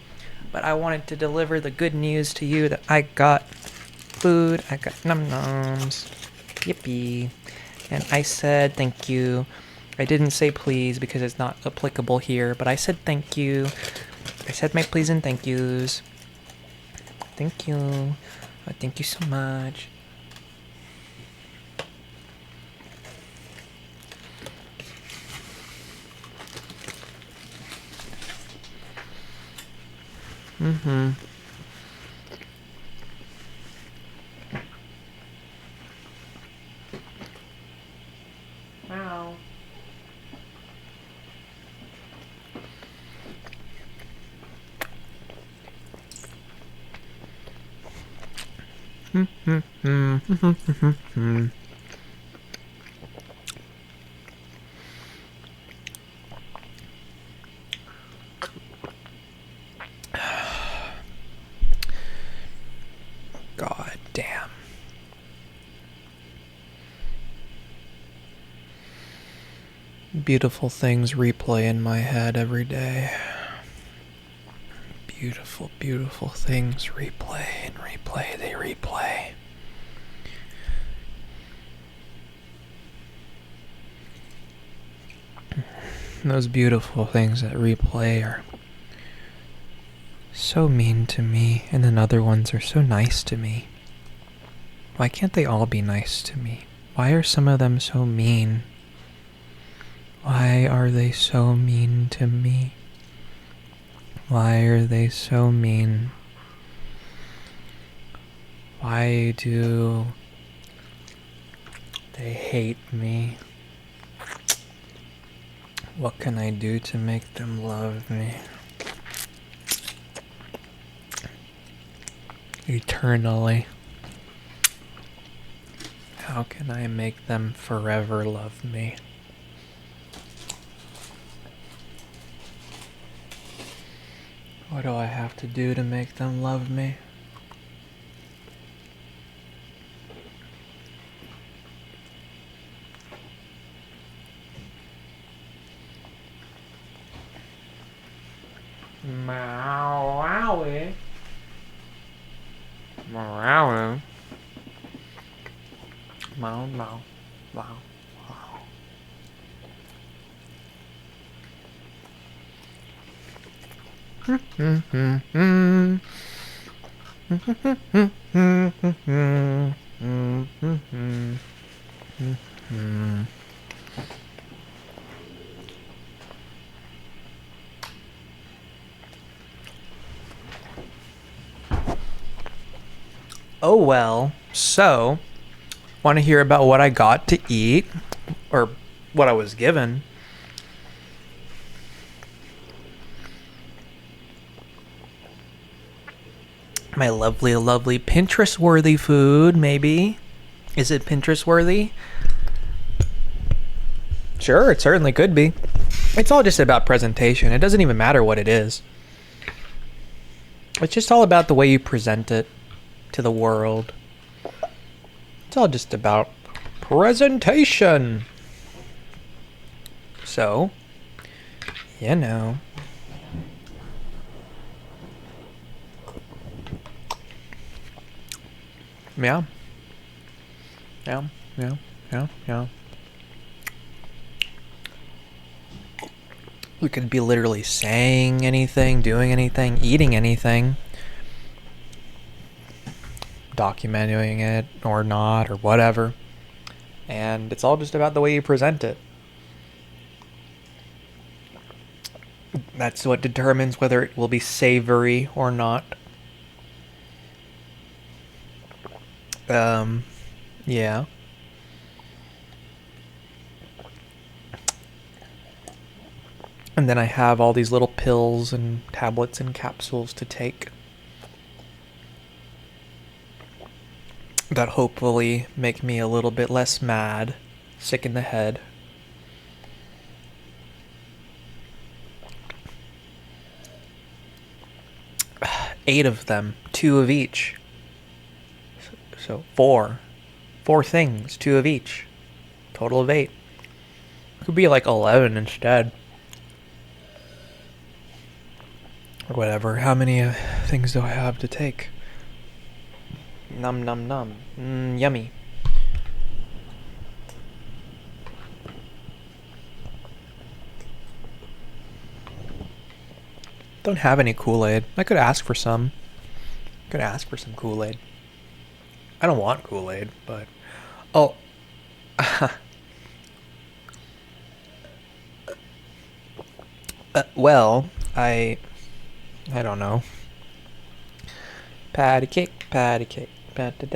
But I wanted to deliver the good news to you that I got food, I got num nums. Yippee. And I said thank you. I didn't say please because it's not applicable here, but I said thank you. I said my please and thank yous. Thank you. Thank you so much. Mm-hmm. Wow. God damn. Beautiful things replay in my head every day. Beautiful, beautiful things replay and replay, they replay. those beautiful things that replay are so mean to me, and then other ones are so nice to me. Why can't they all be nice to me? Why are some of them so mean? Why are they so mean to me? Why are they so mean? Why do they hate me? What can I do to make them love me? Eternally. How can I make them forever love me? What do I have to do to make them love me? Meow, wowie. Meow. Meow, meow, wow, wow. Oh well, so, want to hear about what I got to eat? Or what I was given? My lovely, lovely Pinterest-worthy food, maybe? Is it Pinterest-worthy? Sure, it certainly could be. It's all just about presentation. It doesn't even matter what it is. It's just all about the way you present it to the world. It's all just about presentation. So, you know. Yeah. Yeah. We could be literally saying anything, doing anything, eating anything, documenting it or not or whatever. And it's all just about the way you present it. That's what determines whether it will be savory or not. Yeah. And then I have all these little pills and tablets and capsules to take that hopefully make me a little bit less mad, sick in the head. Eight of them, 2 of each. So 4. 4 things, 2 of each. Total of 8. Could be like 11 instead. Or whatever. How many things do I have to take? Num num num. Yummy. Don't have any Kool-Aid. I could ask for some. Could ask for some Kool-Aid. I don't want Kool-Aid, but... Oh. Well, I don't know. Patty cake, patty cake. Patty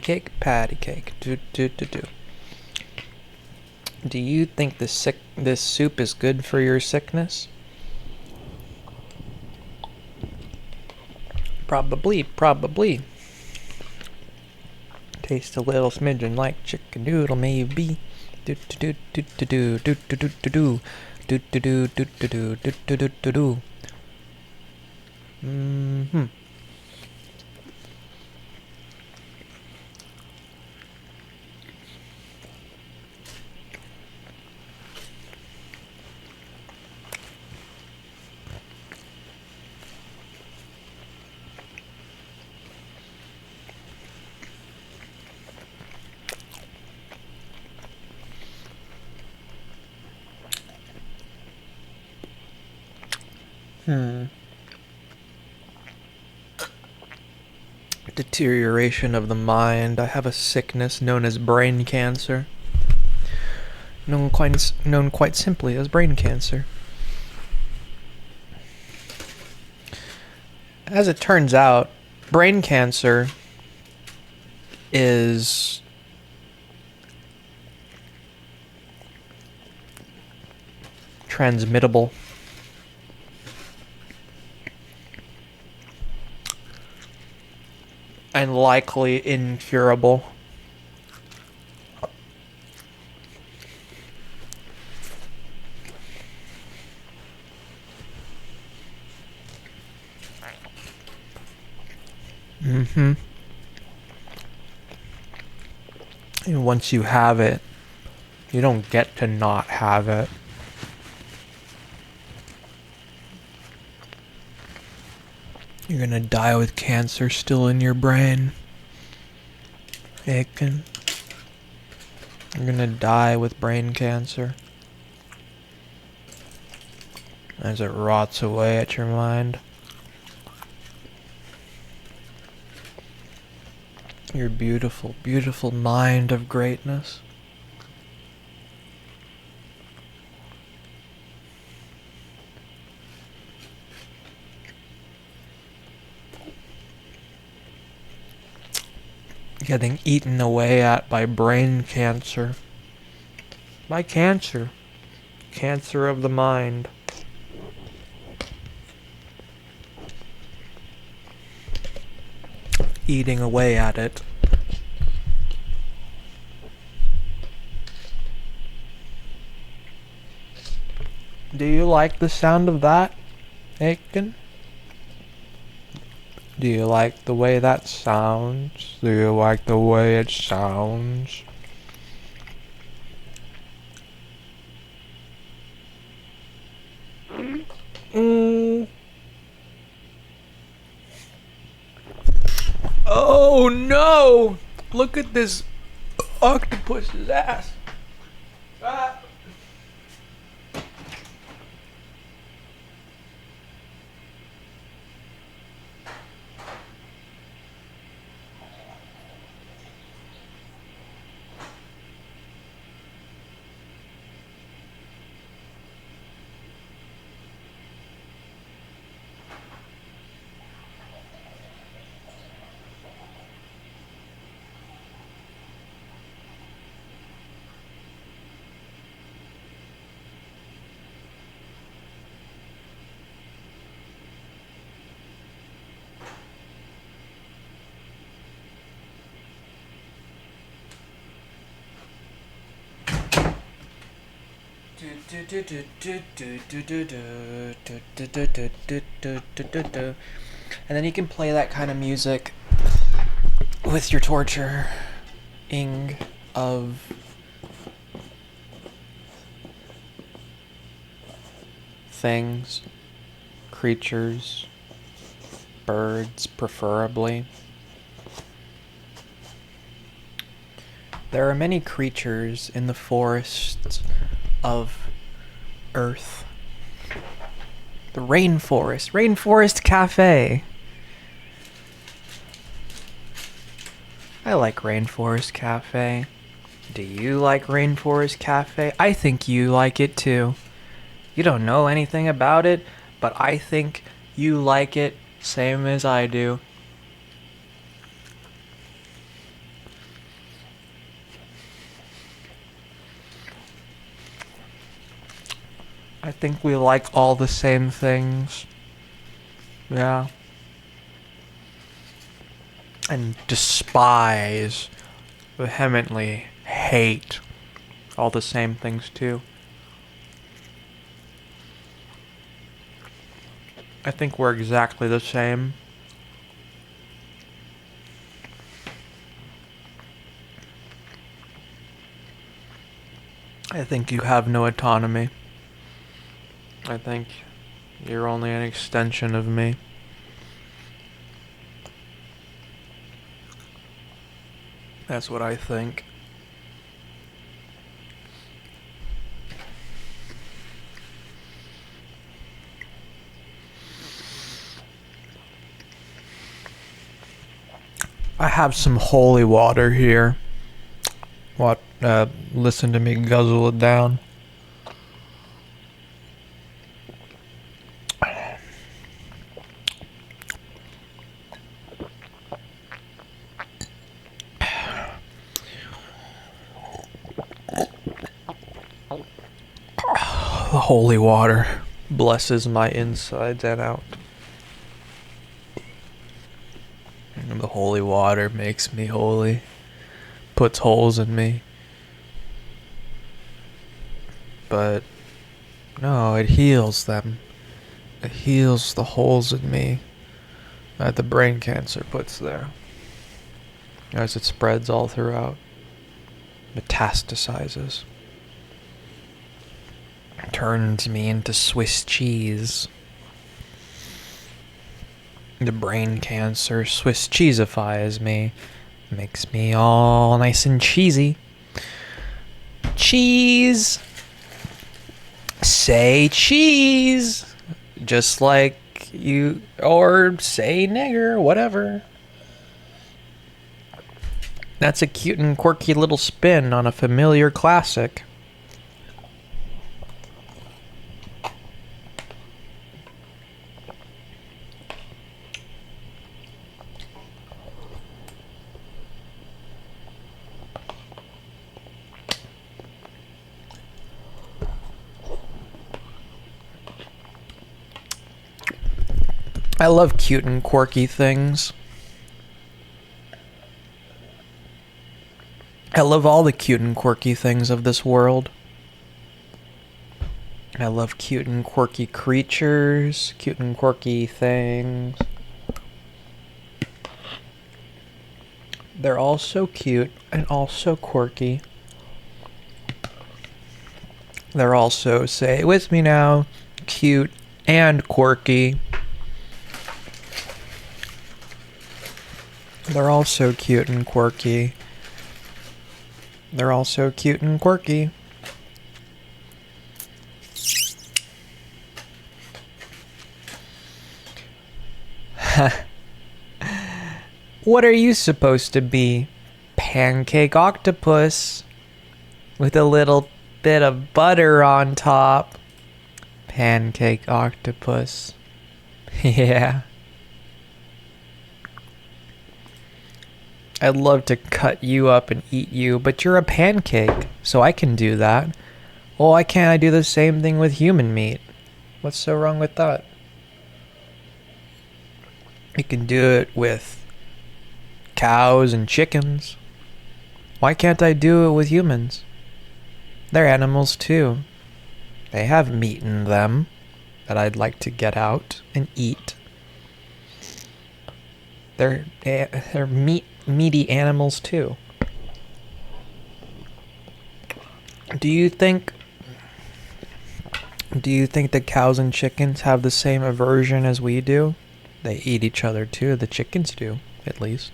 cake, patty cake. Do. Do you think this soup is good for your sickness? Probably. Tastes a little smidgen like chicken noodle, maybe. Do. Mm-hmm. Deterioration of the mind. I have a sickness known as brain cancer. Known quite simply as brain cancer. As it turns out, brain cancer is transmittable. And likely incurable. Mm-hmm. And once you have it, you don't get to not have it. You're gonna die with cancer still in your brain. Aiken. You're gonna die with brain cancer as it rots away at your mind. Your beautiful, beautiful mind of greatness. Getting eaten away at by brain cancer. By cancer. Cancer of the mind. Eating away at it. Do you like the sound of that, Aiken? Do you like the way that sounds? Do you like the way it sounds? Oh no! Look at this octopus's ass. Ah. And then you can play that kind of music with your torturing of things, creatures, birds preferably. There are many creatures in the forests of Earth. The Rainforest Cafe. I like Rainforest Cafe. Do you like Rainforest Cafe? I think you like it too. You don't know anything about it, but I think you like it same as I do. I think we like all the same things. Yeah. And despise, vehemently hate all the same things too. I think we're exactly the same. I think you have no autonomy. I think you're only an extension of me. That's what I think. I have some holy water here. What? Listen to me guzzle it down. The holy water blesses my insides and out. And the holy water makes me holy, puts holes in me. But no, it heals them. It heals the holes in me that the brain cancer puts there. As it spreads all throughout, metastasizes. Turns me into Swiss cheese. The brain cancer Swiss cheesifies me. Makes me all nice and cheesy. Cheese! Say cheese! Just like you, or say nigger, whatever. That's a cute and quirky little spin on a familiar classic. I love cute and quirky things. I love all the cute and quirky things of this world. I love cute and quirky creatures, cute and quirky things. They're all so cute and all so quirky. They're also, say it with me now, cute and quirky. They're all so cute and quirky. They're all so cute and quirky. What are you supposed to be? Pancake octopus with a little bit of butter on top. Pancake octopus. Yeah. I'd love to cut you up and eat you, but you're a pancake, so I can do that. Well, why can't I do the same thing with human meat? What's so wrong with that? You can do it with cows and chickens. Why can't I do it with humans? They're animals too. They have meat in them that I'd like to get out and eat. They're meaty animals too. Do you think the cows and chickens have the same aversion as we do? They eat each other too. The chickens do, at least.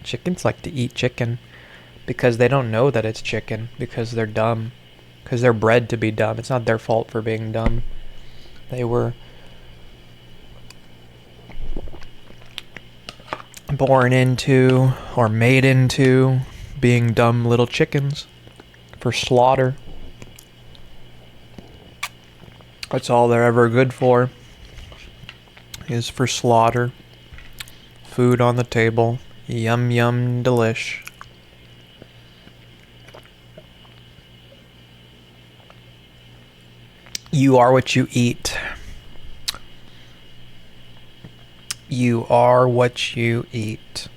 Chickens like to eat chicken because they don't know that it's chicken, because they're dumb. Because they're bred to be dumb. It's not their fault for being dumb. They were born into or made into being dumb little chickens for slaughter. That's all they're ever good for, is for slaughter. Food on the table. Yum yum delish. You are what you eat. You are what you eat.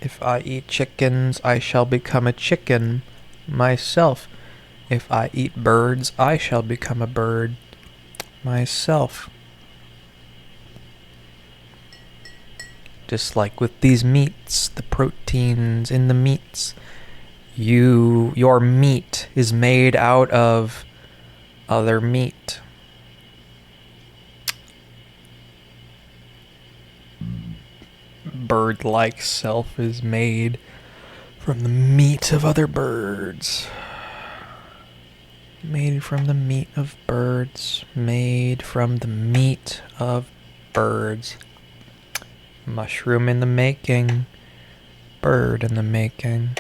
If I eat chickens, I shall become a chicken myself. If I eat birds, I shall become a bird myself. Just like with these meats, the proteins in the meats, your meat is made out of other meat. Bird-like self is made from the meat of other birds. Made from the meat of birds. Made from the meat of birds. Mushroom in the making. bird in the making.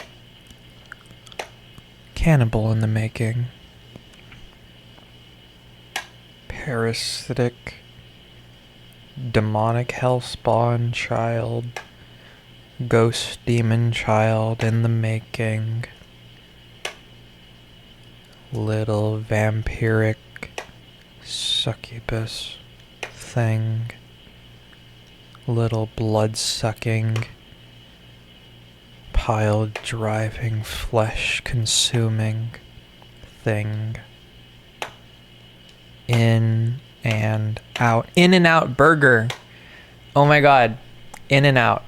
Cannibal in the making. Parasitic, demonic hellspawn child. Ghost demon child in the making. Little vampiric succubus thing. Little blood-sucking, pile-driving, flesh-consuming thing. In and out. In-N-Out burger. Oh my god. In-N-Out.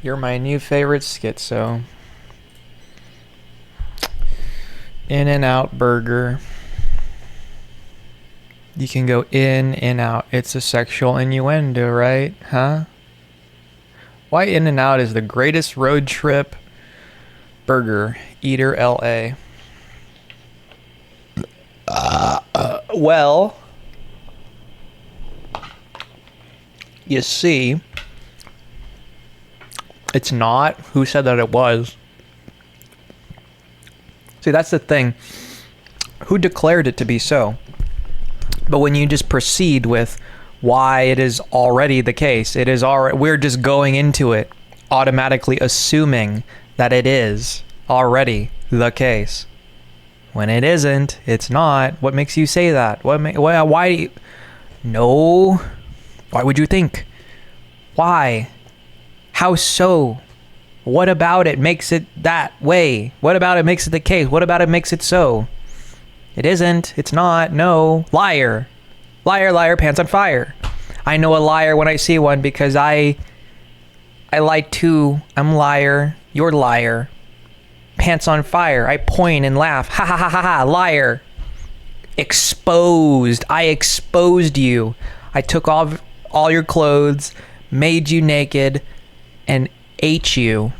You're my new favorite schizo. In-N-Out burger. You can go in and out. It's a sexual innuendo, right? Huh? Why In-N-Out is the greatest road trip burger eater LA. Well, you see, it's not. Who said that it was? See, that's the thing. Who declared it to be so? But when you just proceed with why it is already the case, it is already, we're just going into it, automatically assuming that it is already the case. When it isn't, it's not. What makes you say that? Why do you... No. Why would you think? Why? How so? What about it makes it that way? What about it makes it the case? What about it makes it so? It isn't. It's not. No. Liar. Liar, liar, pants on fire. I know a liar when I see one because I lie too. I'm liar. You're liar. Pants on fire. I point and laugh. Ha ha ha ha ha. Liar. Exposed. I exposed you. I took off all your clothes, made you naked, and ate you.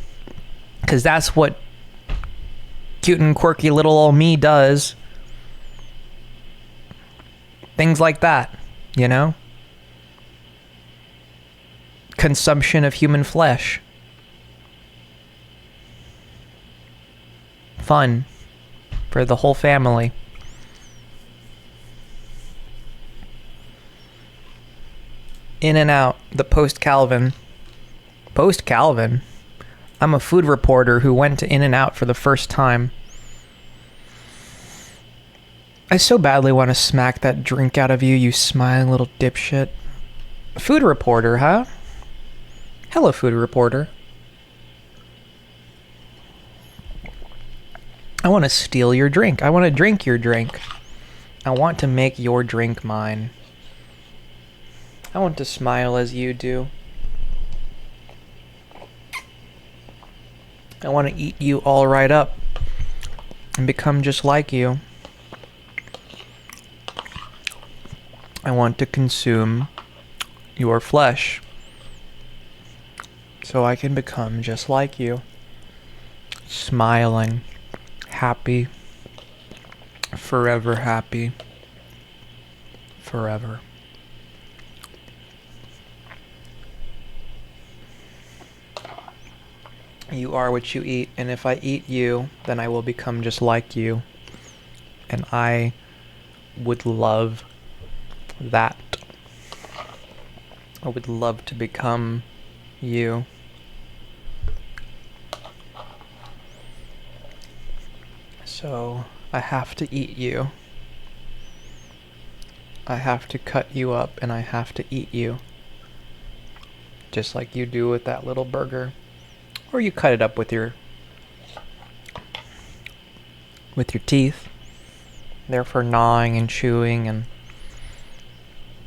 Because that's what cute and quirky little old me does. Things like that, you know? Consumption of human flesh. Fun for the whole family. In-N-Out, the post-Calvin. Post-Calvin? I'm a food reporter who went to In-N-Out for the first time. I so badly want to smack that drink out of you, you smiling little dipshit. Food reporter, huh? Hello, food reporter. I want to steal your drink. I want to drink your drink. I want to make your drink mine. I want to smile as you do. I want to eat you all right up and become just like you. I want to consume your flesh so I can become just like you. Smiling, happy, forever happy, forever. You are what you eat, and if I eat you, then I will become just like you. And I would love that. I would love to become you. So I have to eat you. I have to cut you up and I have to eat you. Just like you do with that little burger. Or you cut it up with your teeth. Therefore gnawing and chewing and,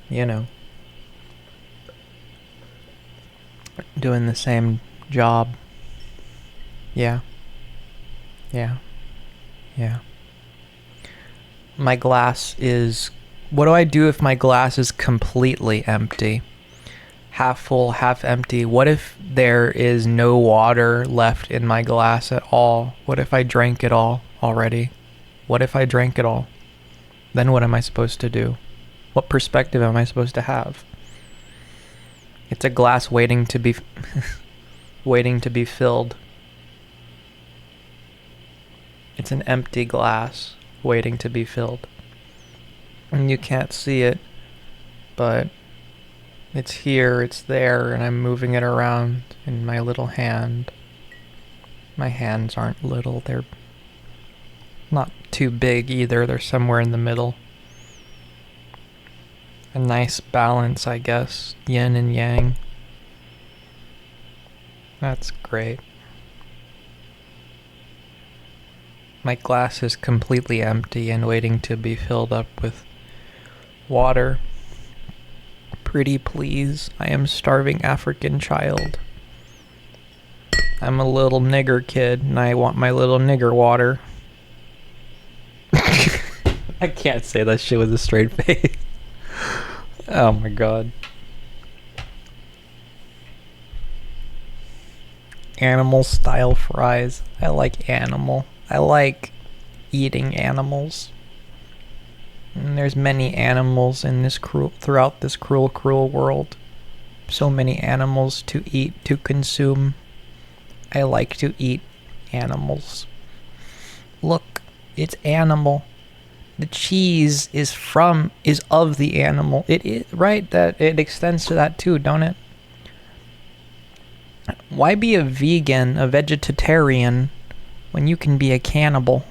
you know, doing the same job. Yeah. Yeah. Yeah. My glass is... What do I do if my glass is completely empty? Half full, half empty. What if there is no water left in my glass at all? What if I drank it all already? What if I drank it all? Then what am I supposed to do? What perspective am I supposed to have? It's a glass waiting to be waiting to be filled. It's an empty glass waiting to be filled. And you can't see it, but it's here, it's there, and I'm moving it around in my little hand. My hands aren't little, they're not too big either, they're somewhere in the middle. A nice balance, I guess. Yin and yang. That's great. My glass is completely empty and waiting to be filled up with water. Pretty please, I am starving African child. I'm a little nigger kid and I want my little nigger water. I can't say that shit with a straight face. Oh my god. Animal style fries. I like animal. I like eating animals. And there's many animals in this throughout this cruel world. So many animals to eat, to consume. I like to eat animals. Look, it's animal. The cheese is of the animal. It is right that it extends to that too, don't it? Why be a vegan, a vegetarian, when you can be a cannibal?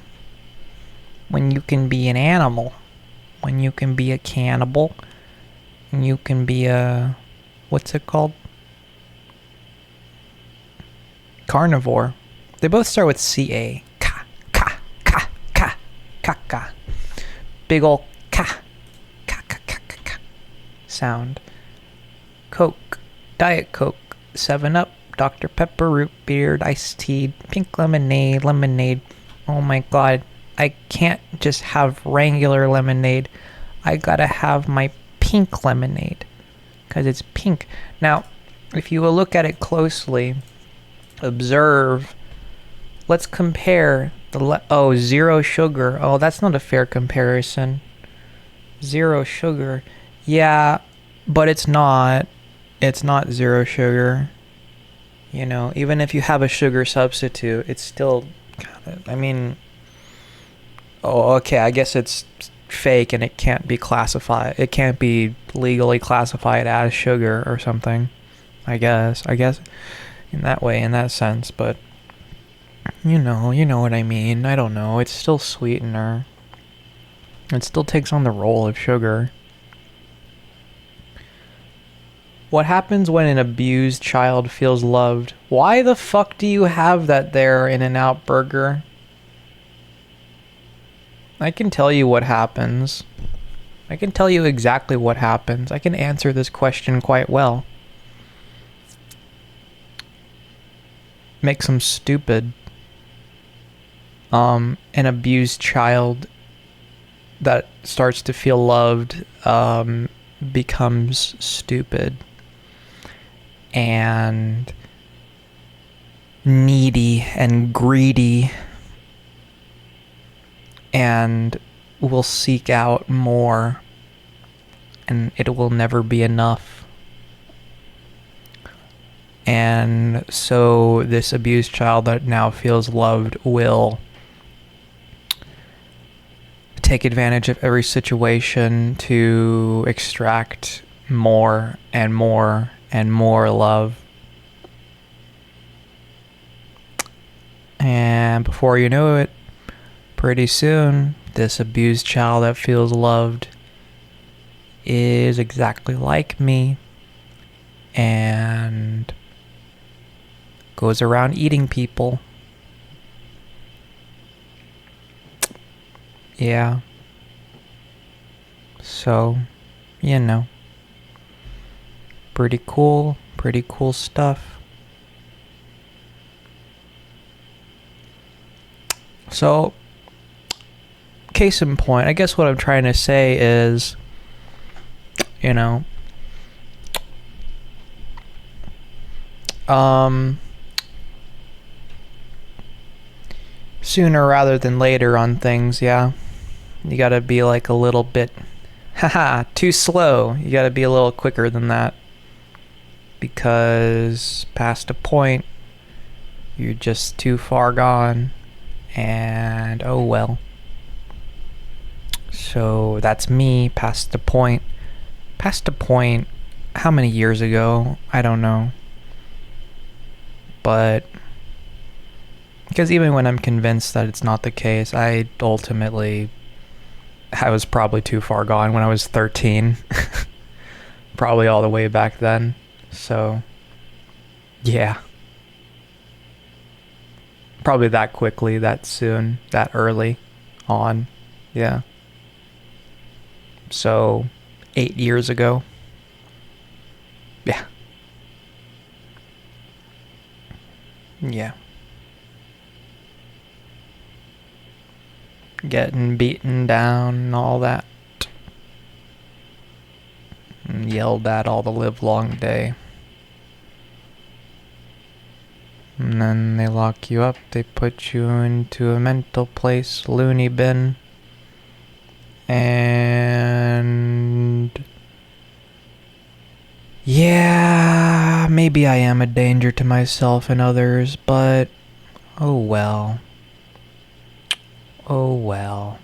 When you can be an animal? When you can be a cannibal? And you can be a... what's it called? Carnivore. They both start with C-A. Ka. Big ol' ka sound. Coke. Diet Coke. 7-Up. Dr. Pepper, root beer, iced tea, pink lemonade. Oh my god. I can't just have regular lemonade. I gotta have my pink lemonade. Because it's pink. Now, if you will look at it closely, observe, let's compare the zero sugar. Oh, that's not a fair comparison. Zero sugar. Yeah, but it's not zero sugar. You know, even if you have a sugar substitute, it's still I mean, oh, okay, I guess it's fake and it can't be classified. It can't be legally classified as sugar or something. I guess in that way, in that sense, but you know what I mean. I don't know. It's still sweetener. It still takes on the role of sugar. What happens when an abused child feels loved? Why the fuck do you have that there, In-N-Out Burger? I can tell you what happens. I can tell you exactly what happens. I can answer this question quite well. Makes them stupid. An abused child that starts to feel loved becomes stupid and needy and greedy and will seek out more, and it will never be enough. And so this abused child that now feels loved will take advantage of every situation to extract more and more and more love. And before you know it, pretty soon, this abused child that feels loved is exactly like me and goes around eating people. Yeah. So, you know. Pretty cool stuff. So, case in point, I guess what I'm trying to say is, you know, sooner rather than later on things, yeah. You gotta be like a little bit, too slow. You gotta be a little quicker than that. because past a point, you're just too far gone, and oh well. So that's me past the point. Past a point, how many years ago? I don't know. But because even when I'm convinced that it's not the case, I was probably too far gone when I was 13. Probably all the way back then. So, yeah. Probably that quickly, that soon, that early on. Yeah. So, 8 years ago. Yeah. Yeah. Getting beaten down and all that. And yelled at all the livelong day. And then they lock you up, they put you into a mental place, loony bin. And yeah, maybe I am a danger to myself and others, but oh well. Oh well.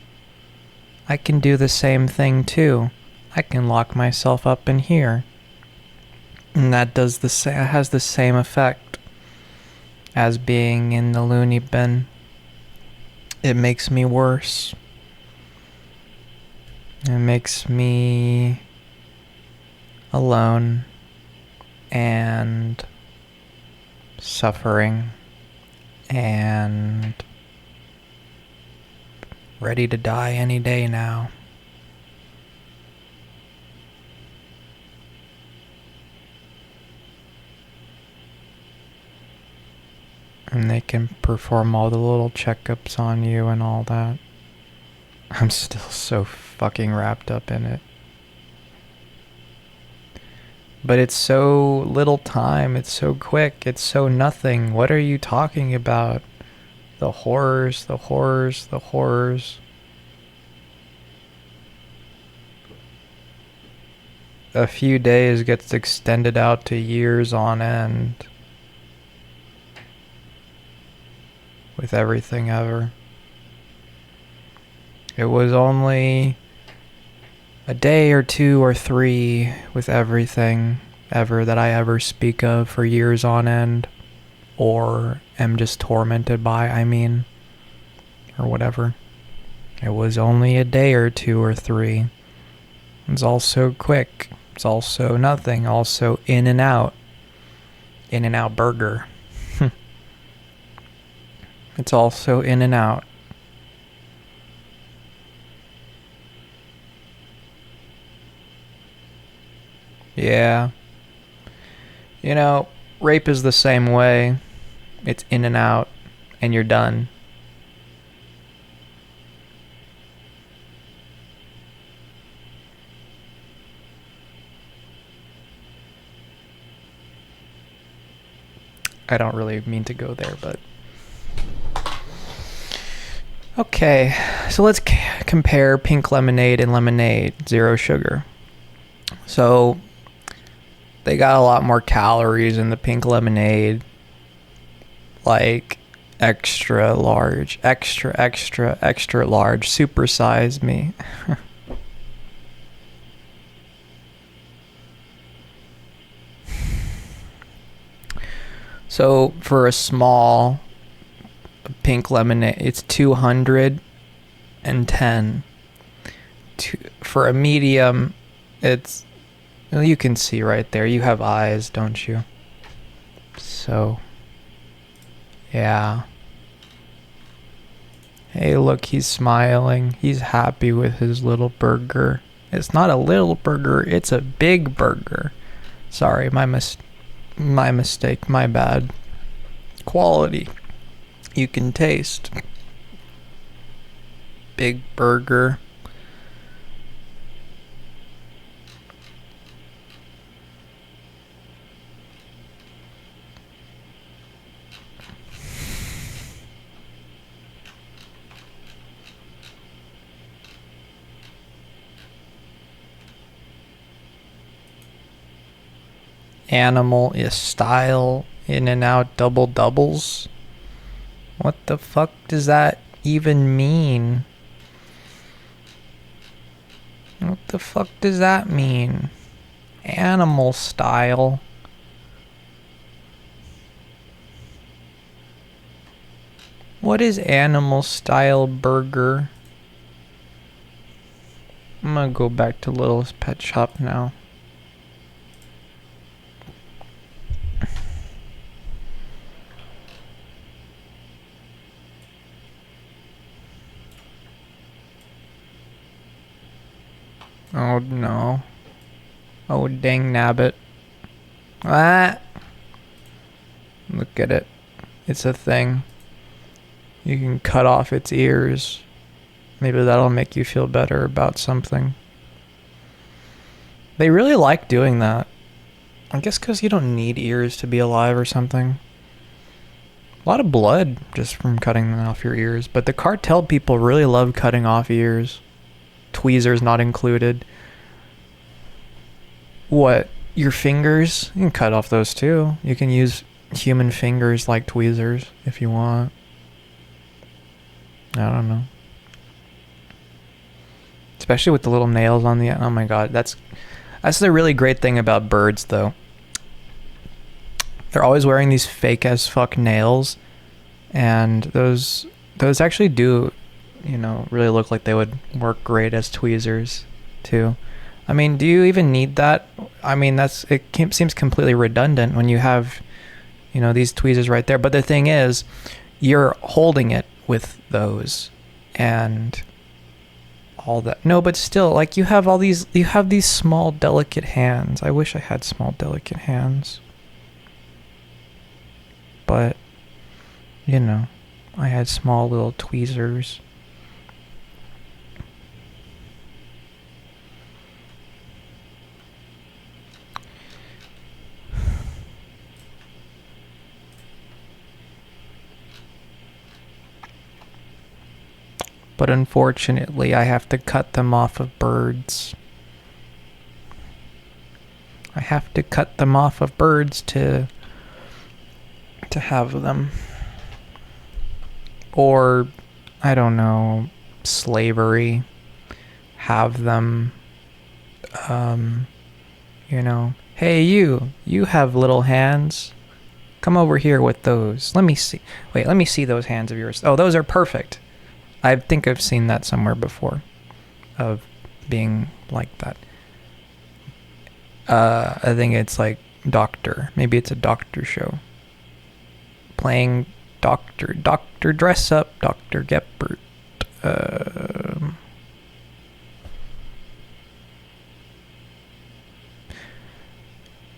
I can do the same thing too. I can lock myself up in here. And that has the same effect as being in the loony bin. It makes me worse. It makes me alone and suffering and ready to die any day now. And they can perform all the little checkups on you and all that. I'm still so fucking wrapped up in it. But it's so little time, it's so quick, it's so nothing. What are you talking about? The horrors, the horrors, the horrors. A few days gets extended out to years on end. With everything ever. It was only a day or 2 or 3 with everything ever that I ever speak of for years on end, or am just tormented by, or whatever. It was only a day or 2 or 3. It's all so quick. It's also nothing. Also in and out. In and out burger. It's also in and out. Yeah. You know, rape is the same way. It's in and out, and you're done. I don't really mean to go there, but... Okay, so let's compare pink lemonade and lemonade, 0 sugar. So, they got a lot more calories in the pink lemonade. Like, extra large, extra large, supersize me. So, for a small pink lemonade, it's 210. For a medium, it's... Well, you can see right there. You have eyes, don't you? So... Yeah. Hey, look, he's smiling. He's happy with his little burger. It's not a little burger, it's a big burger. Sorry, my mistake, my bad. Quality. You can taste. Big burger. animal is style in and out double doubles. What the fuck does that even mean? What the fuck does that mean? Animal style. What is animal style burger? I'm gonna go back to Littlest Pet Shop now. Oh no. Oh dang nabbit. Ah! Look at it. It's a thing. You can cut off its ears. Maybe that'll make you feel better about something. They really like doing that. I guess because you don't need ears to be alive or something. A lot of blood just from cutting off your ears. But the cartel people really love cutting off ears. Tweezers not included. What? Your fingers? You can cut off those too. You can use human fingers like tweezers if you want. I don't know. Especially with the little nails on the... Oh my god, that's the really great thing about birds, though. They're always wearing these fake as fuck nails, and those actually do, you know, really look like they would work great as tweezers, too. I mean, do you even need that? I mean, seems completely redundant when you have, you know, these tweezers right there. But the thing is, you're holding it with those and all that. No, but still, like, you have these small delicate hands. I wish I had small delicate hands, but you know, I had small little tweezers. But unfortunately, I have to cut them off of birds. I have to cut them off of birds to have them. Or, I don't know, slavery. Have them, you know, hey you have little hands. Come over here with those. Let me see. Wait, let me see those hands of yours. Oh, those are perfect. I think I've seen that somewhere before, of being like that. I think it's like Doctor. Maybe it's a Doctor show. Playing Doctor Dress Up, Dr. Geppert.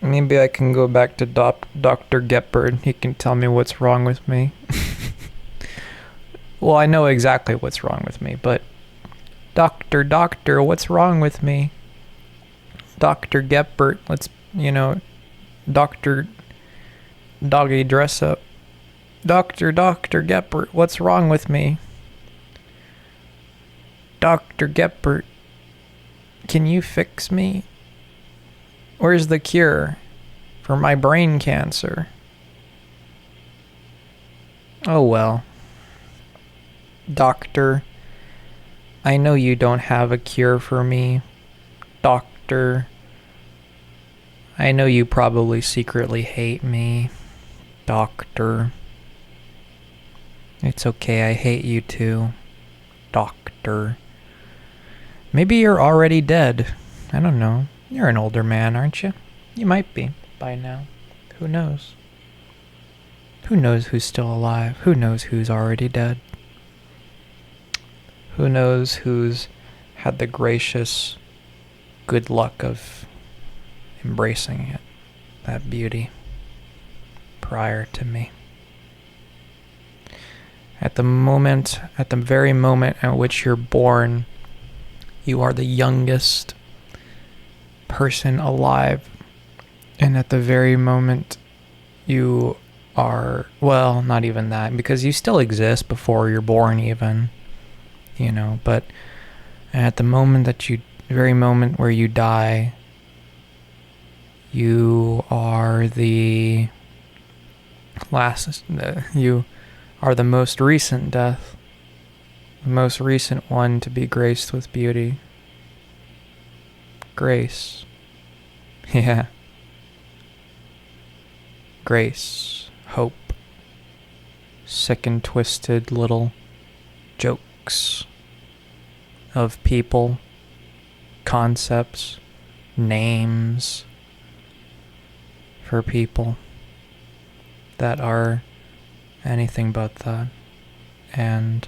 Maybe I can go back to Dr. Geppert. He can tell me what's wrong with me. Well, I know exactly what's wrong with me, but Doctor, what's wrong with me? Dr. Geppert, let's, you know, Dr. Doggy Dress Up. Dr. Geppert, what's wrong with me? Dr. Geppert, can you fix me? Where's the cure for my brain cancer? Oh well. Doctor, I know you don't have a cure for me. Doctor, I know you probably secretly hate me. Doctor, it's okay, I hate you too. Doctor, maybe you're already dead. I don't know. You're an older man, aren't you? You might be by now. Who knows? Who knows who's still alive? Who knows who's already dead? Who knows who's had the gracious good luck of embracing it, that beauty, prior to me. At the very moment at which you're born, you are the youngest person alive. And at the very moment you are, well, not even that, because you still exist before you're born even. You know, but at the moment very moment where you die, You are the you are the most recent death. The most recent one to be graced with beauty. Grace. Yeah. Grace. Hope. Sick and twisted little jokes of people, concepts, names for people that are anything but that. And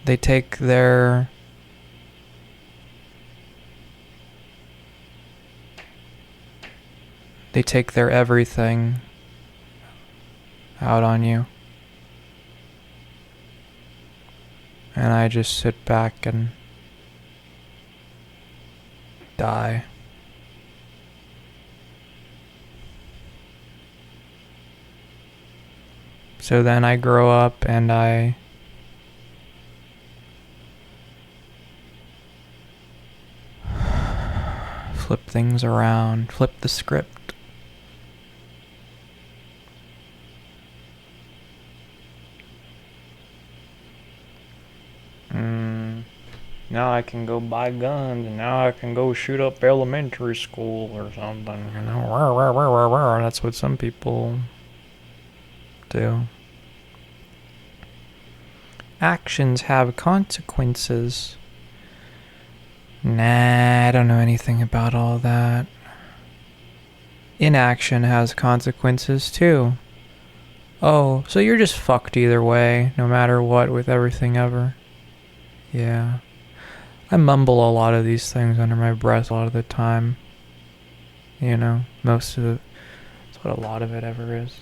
they take their everything out on you. And I just sit back and die. So then I grow up and I flip things around, flip the script. Now I can go buy guns, and now I can go shoot up elementary school or something. You know, that's what some people do. Actions have consequences. Nah, I don't know anything about all that. Inaction has consequences too. Oh, so you're just fucked either way, no matter what, with everything ever. Yeah. I mumble a lot of these things under my breath a lot of the time. You know, that's what a lot of it ever is.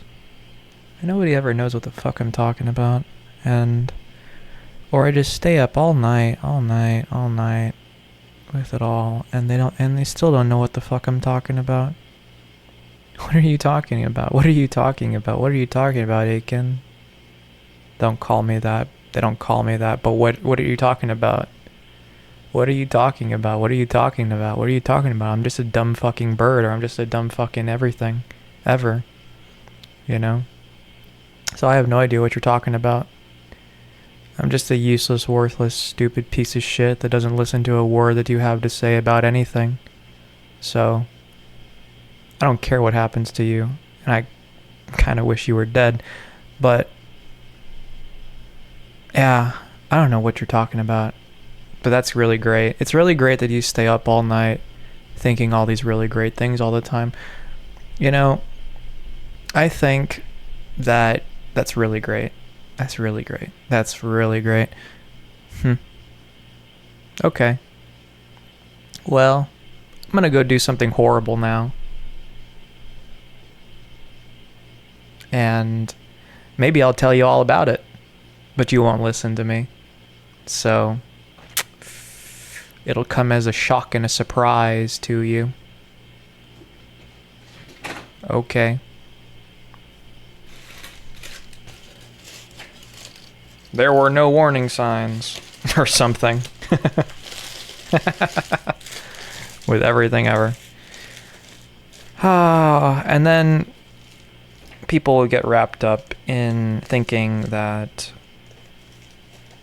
And nobody ever knows what the fuck I'm talking about. Or I just stay up all night with it all, and they still don't know what the fuck I'm talking about. What are you talking about? What are you talking about? What are you talking about, Aiken? Don't call me that. They don't call me that, but what are you talking about? What are you talking about? What are you talking about? What are you talking about? I'm just a dumb fucking bird, or I'm just a dumb fucking everything. Ever. You know? So I have no idea what you're talking about. I'm just a useless, worthless, stupid piece of shit that doesn't listen to a word that you have to say about anything. So, I don't care what happens to you, and I kind of wish you were dead, but yeah, I don't know what you're talking about. But that's really great. It's really great that you stay up all night thinking all these really great things all the time. You know, I think that's really great. That's really great. That's really great. Okay. Well, I'm gonna go do something horrible now. And maybe I'll tell you all about it, but you won't listen to me. So it'll come as a shock and a surprise to you. Okay. There were no warning signs. Or something. With everything ever. And then people will get wrapped up in thinking that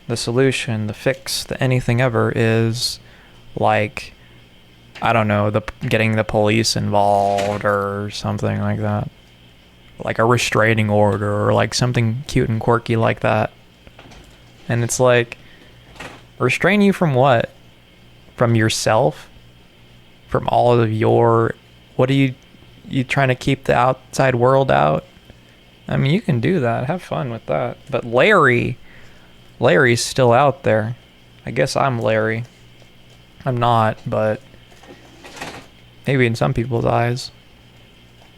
the solution, the fix, the anything ever is like, I don't know, getting the police involved or something like that. Like a restraining order or like something cute and quirky like that. And it's like, restrain you from what? From yourself? From all of your... What are you trying to keep the outside world out? I mean, you can do that. Have fun with that. But Larry's still out there. I guess I'm Larry. I'm not, but maybe in some people's eyes,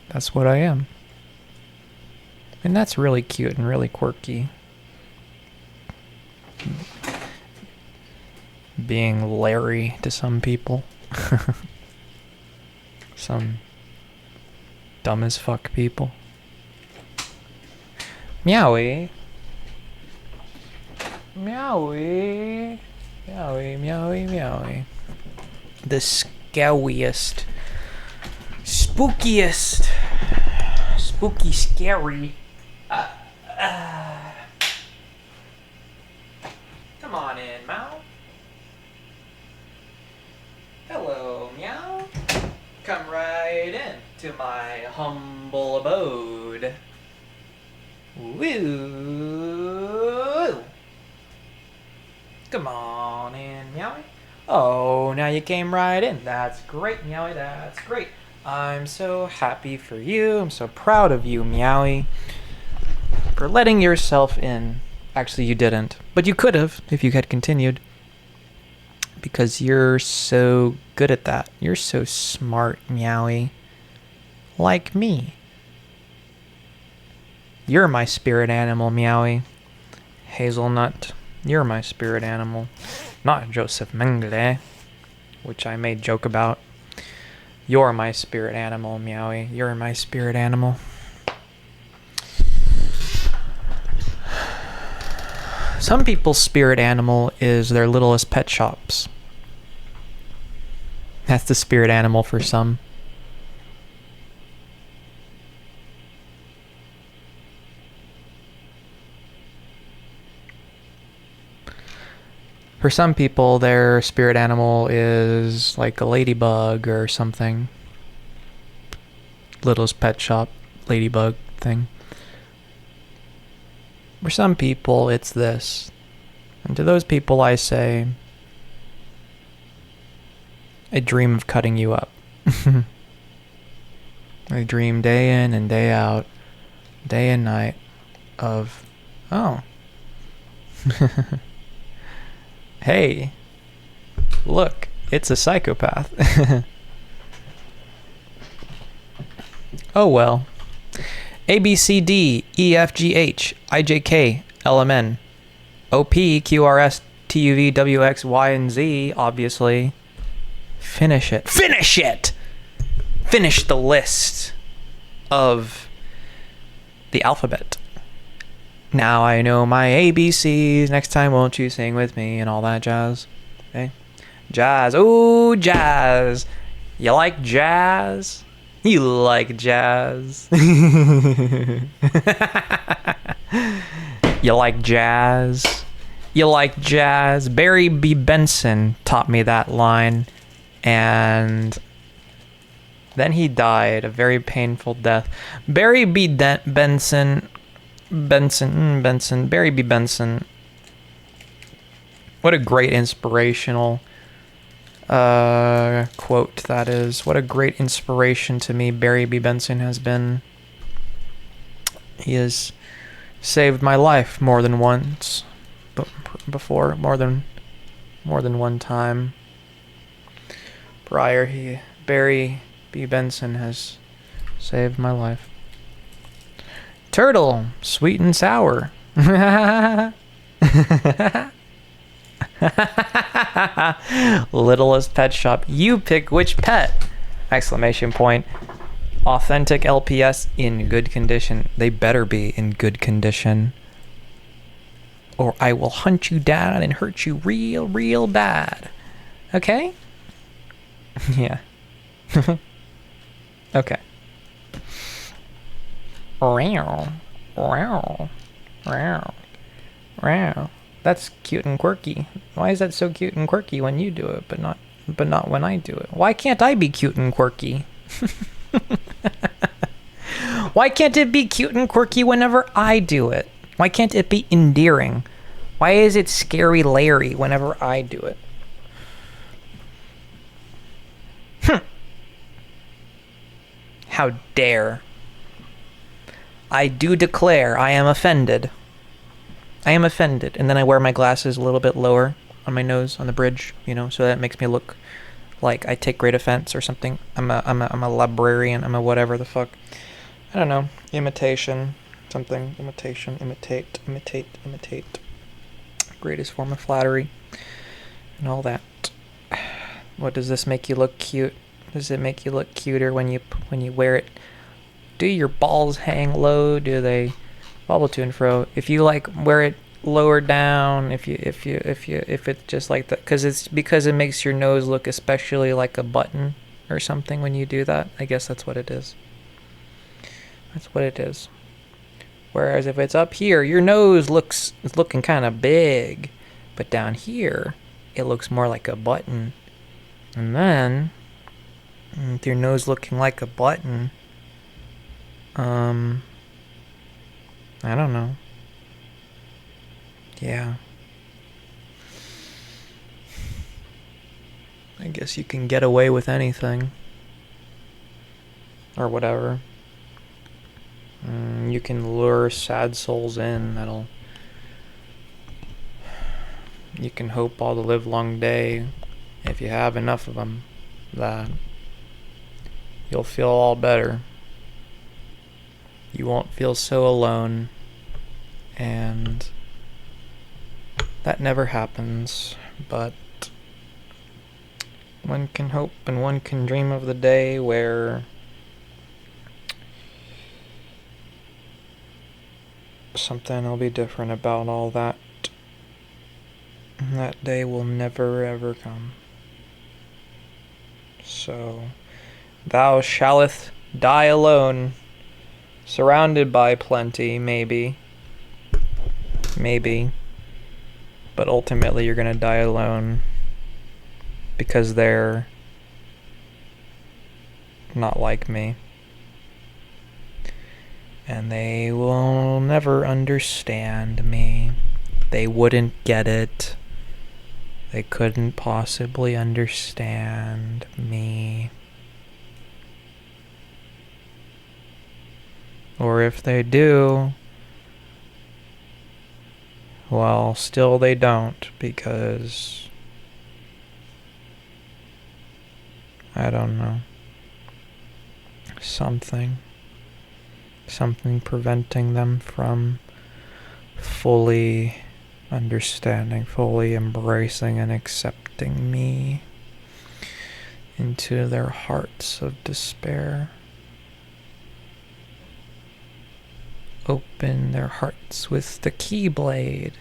that's what I am. And that's really cute and really quirky. Being Larry to some people. Some dumb as fuck people. Meowie. Meowie. Meowie, meowie, meowie. The scariest, spookiest, spooky, scary. Come on in, Meow. Hello, Meow. Come right in to my humble abode. Woo! Come on in, Meowie. Oh, now you came right in. That's great, Meowie. That's great. I'm so happy for you. I'm so proud of you, Meowie, for letting yourself in. Actually, you didn't, but you could have if you had continued. Because you're so good at that. You're so smart, Meowie. Like me. You're my spirit animal, Meowie. Hazelnut, you're my spirit animal. Not Joseph Mengele, which I made joke about. You're my spirit animal, Meowie. You're my spirit animal. Some people's spirit animal is their littlest pet shops. That's the spirit animal for some. For some people, their spirit animal is like a ladybug or something. Littlest pet shop ladybug thing. For some people, it's this. And to those people, I say, I dream of cutting you up. I dream day in and day out, day and night, of, oh. Hey, look, it's a psychopath. Oh well. A, B, C, D, E, F, G, H, I, J, K, L, M, N, O, P, Q, R, S, T, U, V, W, X, Y, and Z, obviously. Finish it. Finish it! Finish the list of the alphabet. Now I know my ABCs. Next time, won't you sing with me and all that jazz? Okay? Jazz. Ooh, jazz. You like jazz? You like jazz. You like jazz? You like jazz? Barry B. Benson taught me that line. And then he died a very painful death. Barry B. Benson. Barry B. Benson. What a great inspirational quote that is. What a great inspiration to me Barry B. Benson has been. He has saved my life more than once, but before more than one time. Barry B. Benson has saved my life. Turtle, sweet and sour. Littlest pet shop. You pick which pet! Exclamation point. Authentic LPS in good condition. They better be in good condition. Or I will hunt you down and hurt you real, real bad. Okay? Yeah. Okay. Wow. Wow. Wow. Wow. That's cute and quirky. Why is that so cute and quirky when you do it, but not when I do it? Why can't I be cute and quirky? Why can't it be cute and quirky whenever I do it? Why can't it be endearing? Why is it scary Larry whenever I do it? How dare. I do declare I am offended. I am offended. And then I wear my glasses a little bit lower on my nose, on the bridge, so that makes me look like I take great offense or something. I'm a librarian. I'm a whatever the fuck. I don't know. Imitation. Something. Imitation. Imitate. Greatest form of flattery. And all that. What does this make you look cute? Does it make you look cuter when you wear it? Do your balls hang low? Do they bobble to and fro? If you wear it lower down if it's just like that, because it makes your nose look especially like a button or something when you do that. I guess that's what it is. That's what it is. Whereas if it's up here, your nose is looking kind of big, but down here it looks more like a button. And then with your nose looking like a button, I don't know. Yeah. I guess you can get away with anything. Or whatever. You can lure sad souls in you can hope all the live long day, if you have enough of them, that you'll feel all better. You won't feel so alone, and that never happens, but one can hope and one can dream of the day where something will be different about all that. That day will never ever come. So, thou shallest die alone, surrounded by plenty, maybe, but ultimately you're gonna die alone because they're not like me. And they will never understand me. They wouldn't get it. They couldn't possibly understand me. Or if they do, well, still they don't, because I don't know. Something preventing them from fully understanding, fully embracing and accepting me into their hearts of despair. Open their hearts with the keyblade,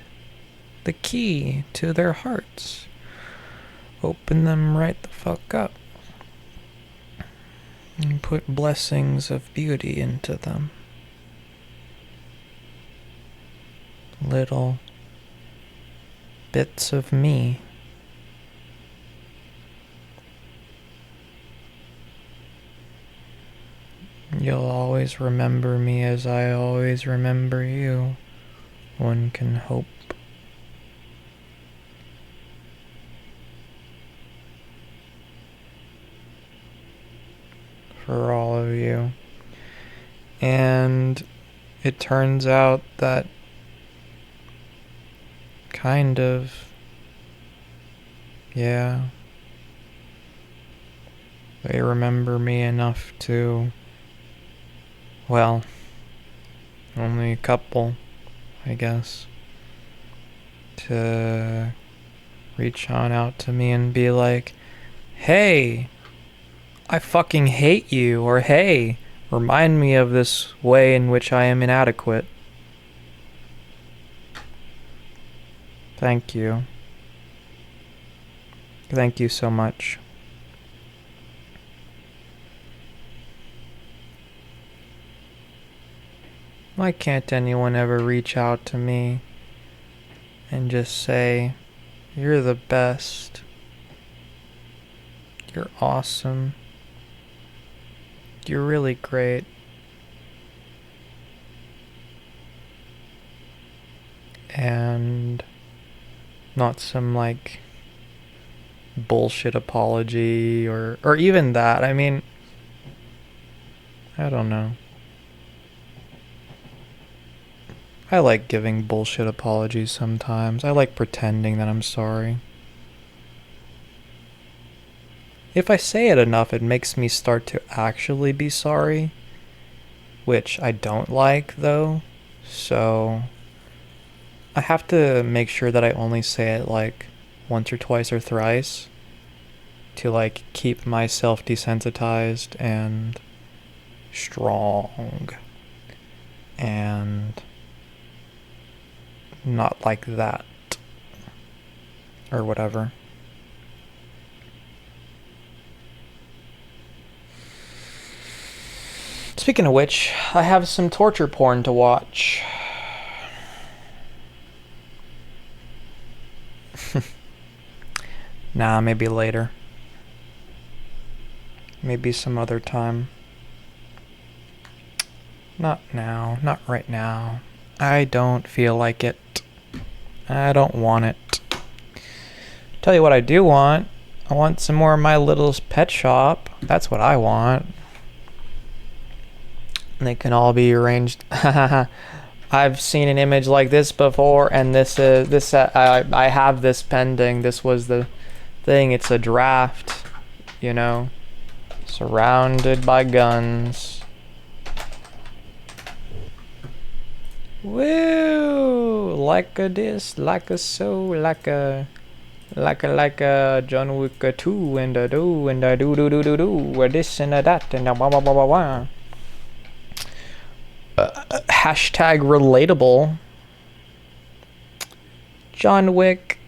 the key to their hearts. Open them right the fuck up. And put blessings of beauty into them. Little bits of me. You'll always remember me as I always remember you. One can hope. For all of you. And it turns out that kind of, yeah, they remember me enough to, well, only a couple, I guess, to reach on out to me and be like, hey, I fucking hate you, or hey, remind me of this way in which I am inadequate. Thank you. Thank you so much. Why can't anyone ever reach out to me and just say, you're the best. You're awesome. You're really great. And not some like bullshit apology or even that. I mean, I don't know. I like giving bullshit apologies sometimes. I like pretending that I'm sorry. If I say it enough, it makes me start to actually be sorry, which I don't like though. So I have to make sure that I only say it like once or twice or thrice to like keep myself desensitized and strong and not like that. Or whatever. Speaking of which, I have some torture porn to watch. Nah, maybe later. Maybe some other time. Not now. Not right now. I don't feel like it. I don't want it. Tell you what I do want. I want some more of My Littlest Pet Shop. That's what I want. They can all be arranged. I've seen an image like this before, and I have this pending. This was the thing. It's a draft, you know, surrounded by guns. Woo! Like a this, like a so, like a John Wick 2 and a do and a do do do do do a this and a that and a blah blah blah blah blah. Hashtag relatable. John Wick,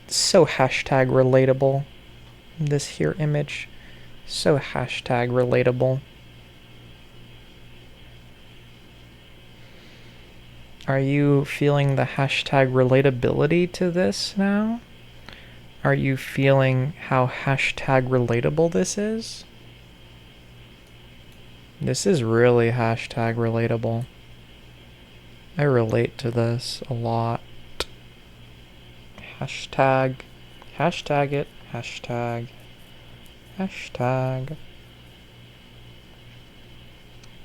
so hashtag relatable. This here image, so hashtag relatable. Are you feeling the hashtag relatability to this now? Are you feeling how hashtag relatable this is? This is really hashtag relatable. I relate to this a lot. Hashtag it, hashtag.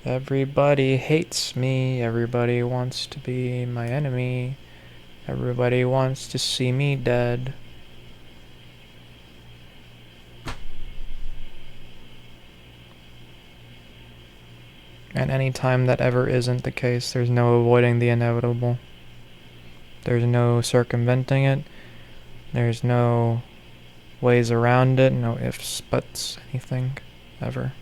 Everybody hates me, everybody wants to be my enemy, everybody wants to see me dead. And any time that ever isn't the case, there's no avoiding the inevitable. There's no circumventing it. There's no ways around it, no ifs, buts, anything, ever.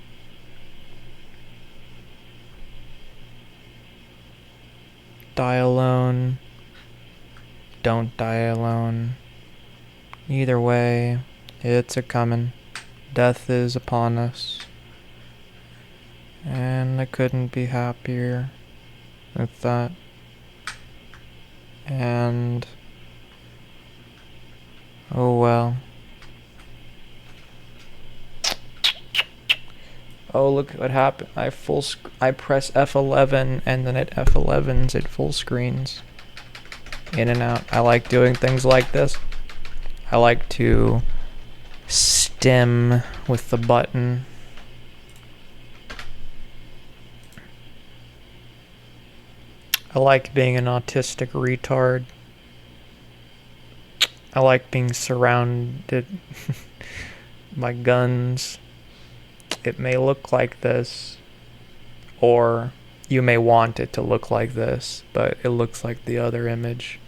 Die alone. Don't die alone. Either way, it's a-comin'. Death is upon us. And I couldn't be happier with that. And oh well. Oh, look what happened. I press F11 and then at F11's it full screens. In and out. I like doing things like this. I like to stem with the button. I like being an autistic retard. I like being surrounded by guns. It may look like this, or you may want it to look like this, but it looks like the other image.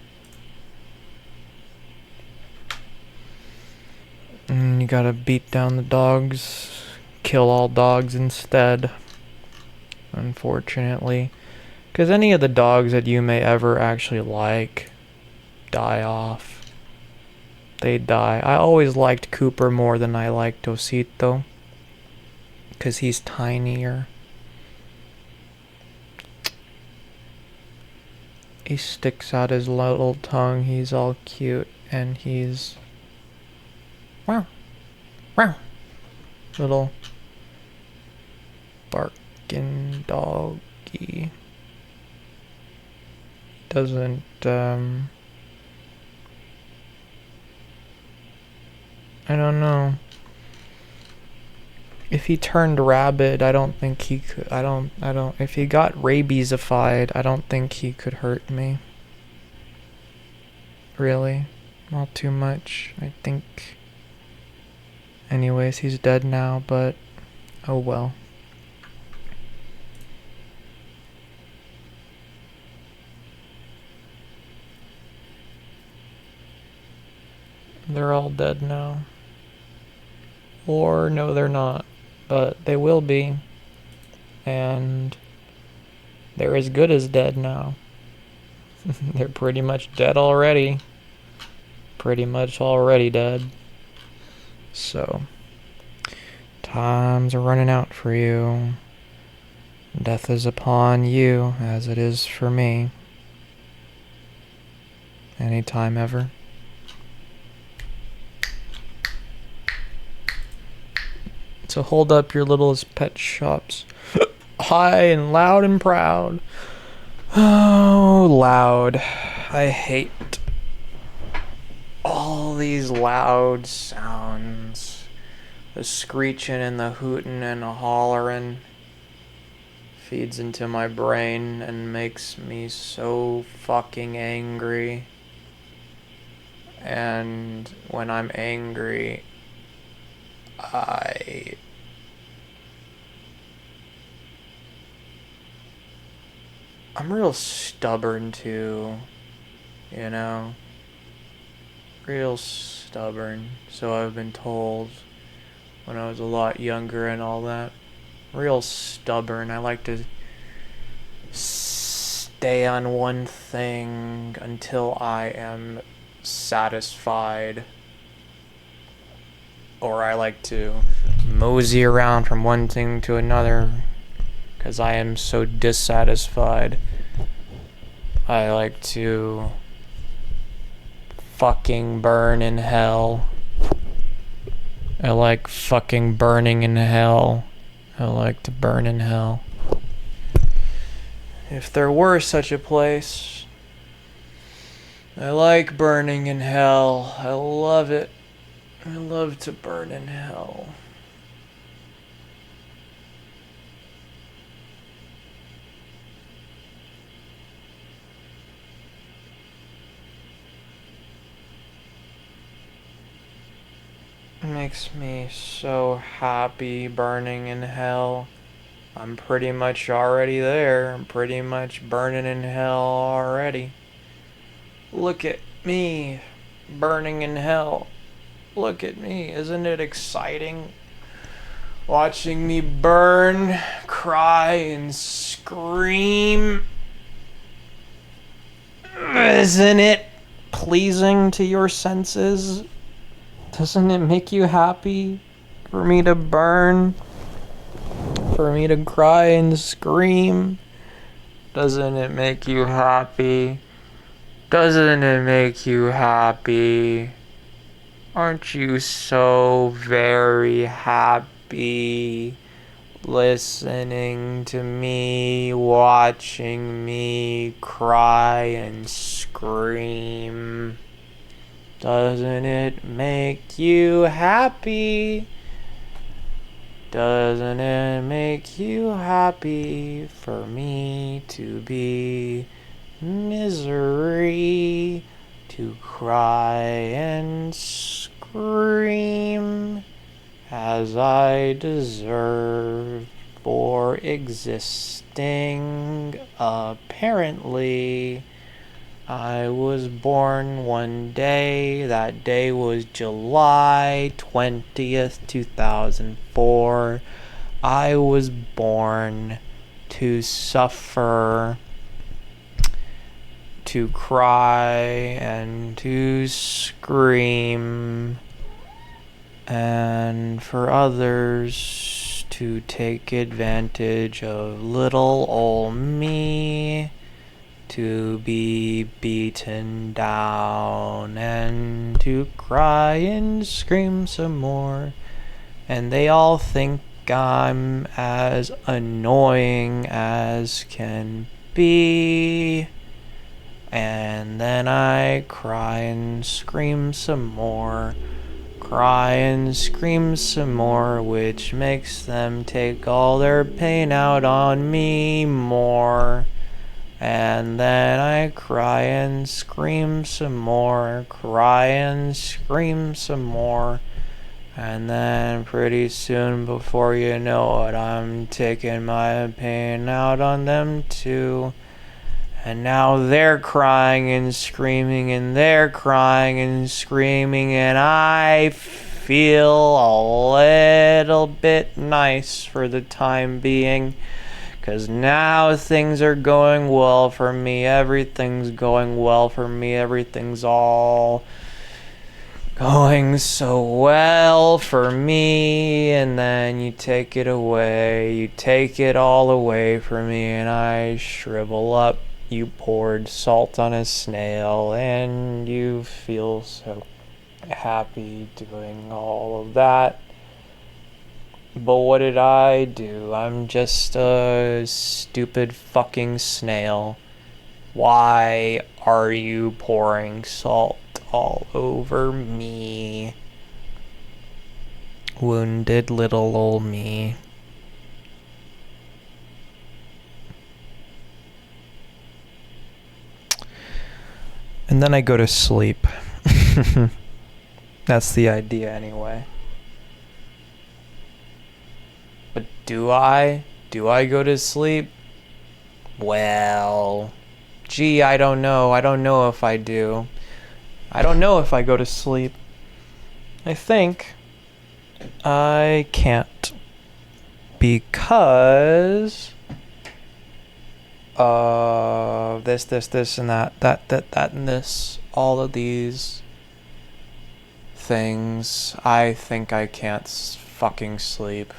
And you gotta beat down the dogs, kill all dogs instead, unfortunately. Because any of the dogs that you may ever actually like die off. They die. I always liked Cooper more than I liked Osito. Because he's tinier. He sticks out his little tongue. He's all cute. And he's... Wow. Wow. Little barking doggy. Doesn't, I don't know. If he turned rabid, I don't think he could, if he got rabiesified, I don't think he could hurt me. Really? Not too much, I think. Anyways, he's dead now, but oh well. They're all dead now. Or no, they're not. But they will be. And they're as good as dead now. They're pretty much dead already. Pretty much already dead. So, times are running out for you. Death is upon you, as it is for me. Anytime ever. So hold up your littlest pet shops. High and loud and proud. Oh, loud. I hate all these loud sounds. The screeching and the hooting and the hollering feeds into my brain and makes me so fucking angry. And when I'm angry, I'm real stubborn too, you know? Real stubborn, so I've been told when I was a lot younger and all that. Real stubborn. I like to stay on one thing until I am satisfied. Or I like to mosey around from one thing to another because I am so dissatisfied. I like to fucking burn in hell. I like fucking burning in hell. I like to burn in hell. If there were such a place, I like burning in hell. I love it. I love to burn in hell. It makes me so happy burning in hell. I'm pretty much already there. I'm pretty much burning in hell already. Look at me burning in hell. Look at me. Isn't it exciting? Watching me burn, cry, and scream. Isn't it pleasing to your senses? Doesn't it make you happy for me to burn? For me to cry and scream? Doesn't it make you happy? Doesn't it make you happy? Aren't you so very happy listening to me, watching me cry and scream? Doesn't it make you happy? Doesn't it make you happy for me to be misery, to cry and scream as I deserve for existing? Apparently, I was born one day. That day was July 20th, 2004. I was born to suffer, to cry, and to scream, and for others to take advantage of little ol' me, to be beaten down, and to cry and scream some more. And they all think I'm as annoying as can be. And then I cry and scream some more. Cry and scream some more, which makes them take all their pain out on me more. And then I cry and scream some more, cry and scream some more. And then pretty soon, before you know it, I'm taking my pain out on them too. And now they're crying and screaming, and they're crying and screaming, and I feel a little bit nice for the time being. 'Cause now things are going well for me. Everything's going well for me. Everything's all going so well for me. And then you take it away. You take it all away from me, and I shrivel up. You poured salt on a snail, and you feel so happy doing all of that. But what did I do? I'm just a stupid fucking snail. Why are you pouring salt all over me? Wounded little old me. And then I go to sleep. That's the idea anyway. But do I? Do I go to sleep? Well, gee, I don't know. I don't know if I do. I don't know if I go to sleep. I think I can't. Because this, and that, and this. All of these things. I think I can't fucking sleep.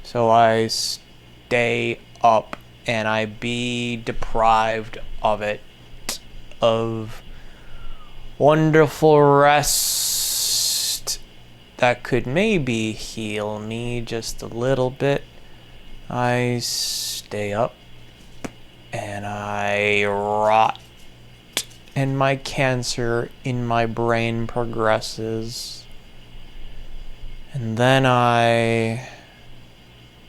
So I stay up and I be deprived of it. Of wonderful rest that could maybe heal me just a little bit. I stay up and I rot. And my cancer in my brain progresses. And then I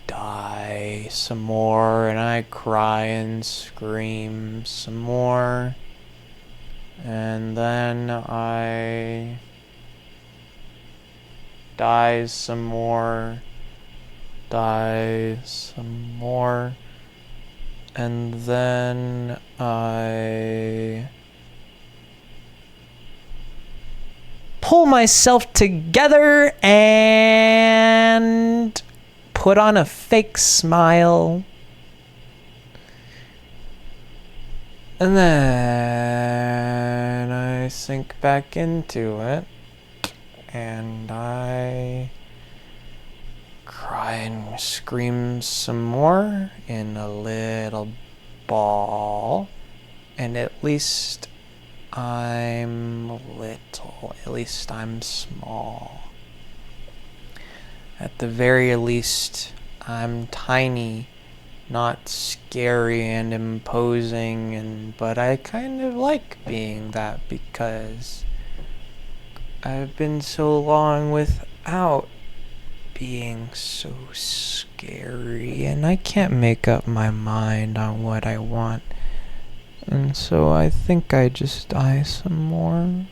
die some more, and I cry and scream some more, and then I die some more, and then I pull myself together and put on a fake smile. And then I sink back into it. And I cry and scream some more in a little ball. And at least I'm little. At least I'm small. At the very least, I'm tiny, not scary and imposing, but I kind of like being that because I've been so long without being so scary, and I can't make up my mind on what I want. And so I think I just die some more.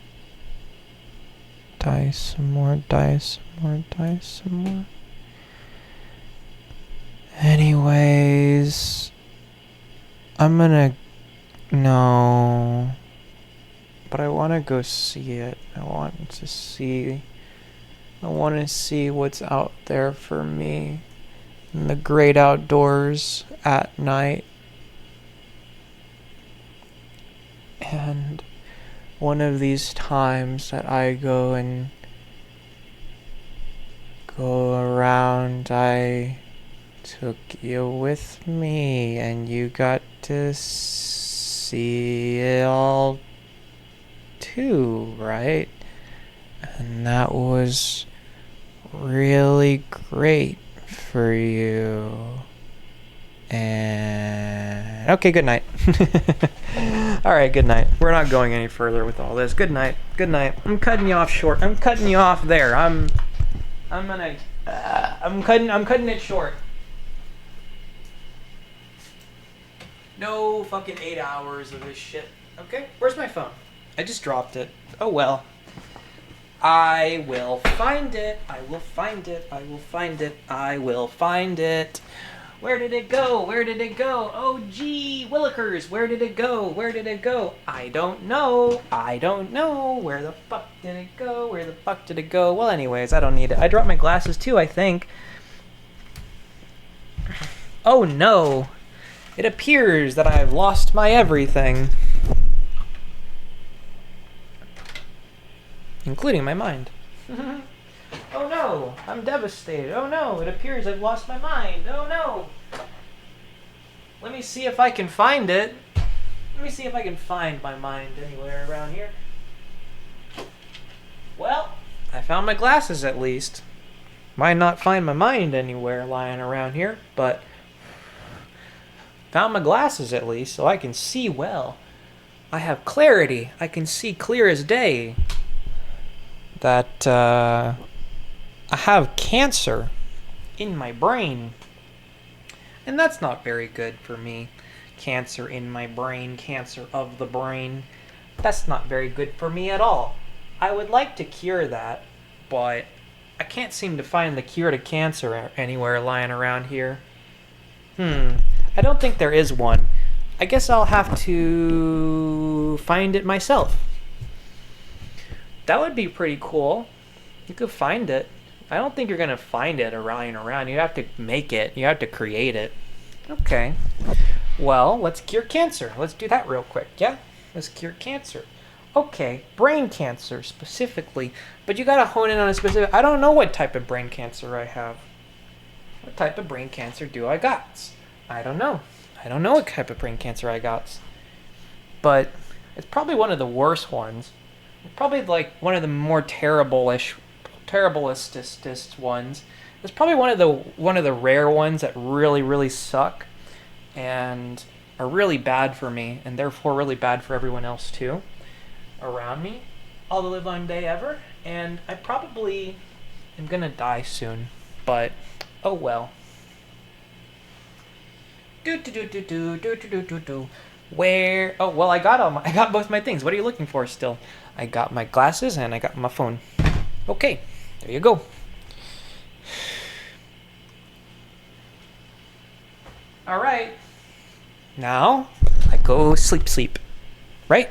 Die some more, die some more, die some more. Anyways, I'm gonna... No. But I wanna go see it. I want to see what's out there for me in the great outdoors at night. And one of these times that I go around, I took you with me, and you got to see it all too, right? And that was really great for you. And okay, good night. Alright, good night. We're not going any further with all this. Good night. Good night. I'm cutting you off short. I'm cutting you off there. I'm cutting it short. No fucking 8 hours of this shit. Okay, where's my phone? I just dropped it. Oh well. I will find it. I will find it. I will find it. I will find it. Where did it go? Where did it go? Oh gee, Willikers, where did it go? Where did it go? I don't know. I don't know. Where the fuck did it go? Where the fuck did it go? Well, anyways, I don't need it. I dropped my glasses too, I think. Oh no! It appears that I've lost my everything. Including my mind. Oh no! I'm devastated. Oh no! It appears I've lost my mind. Oh no! Let me see if I can find it. Let me see if I can find my mind anywhere around here. Well, I found my glasses at least. Might not find my mind anywhere lying around here, but found my glasses at least, so I can see well. I have clarity. I can see clear as day. That, I have cancer in my brain. And that's not very good for me. Cancer in my brain, cancer of the brain. That's not very good for me at all. I would like to cure that, but I can't seem to find the cure to cancer anywhere lying around here. I don't think there is one. I guess I'll have to find it myself. That would be pretty cool. You could find it. I don't think you're gonna find it lying around. You have to make it. You have to create it. Okay. Well, let's cure cancer. Let's do that real quick, yeah? Let's cure cancer. Okay, brain cancer specifically. But you gotta hone in on a specific... I don't know what type of brain cancer I have. What type of brain cancer do I got? I don't know. I don't know what type of brain cancer I got. But it's probably one of the worst ones. Probably like one of the more terriblest ones. It's probably one of the rare ones that really suck and are really bad for me, and therefore really bad for everyone else too around me. All the live long day ever, and I probably am gonna die soon, but oh well. Where? Oh well, I got both my things. What are you looking for still? I got my glasses and I got my phone. Okay, there you go. All right. Now I go sleep. Right?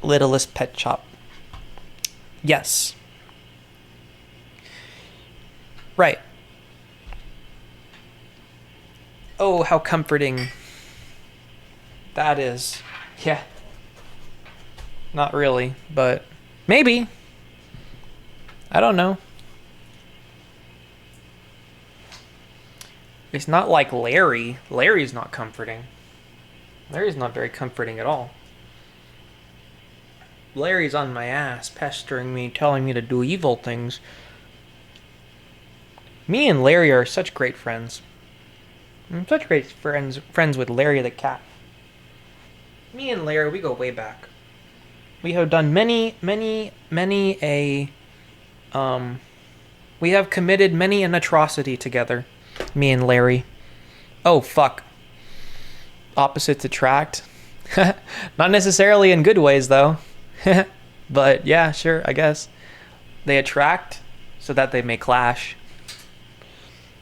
Littlest pet shop. Yes. Right. Oh, how comforting that is. Yeah. Not really, but maybe. I don't know. It's not like Larry. Larry's not comforting. Larry's not very comforting at all. Larry's on my ass, pestering me, telling me to do evil things. Me and Larry are such great friends. I'm such great friends with Larry the cat. Me and Larry, we go way back. We have done many we have committed many an atrocity together. Me and Larry. Oh, fuck. Opposites attract. Not necessarily in good ways, though. But yeah, sure, I guess. They attract so that they may clash.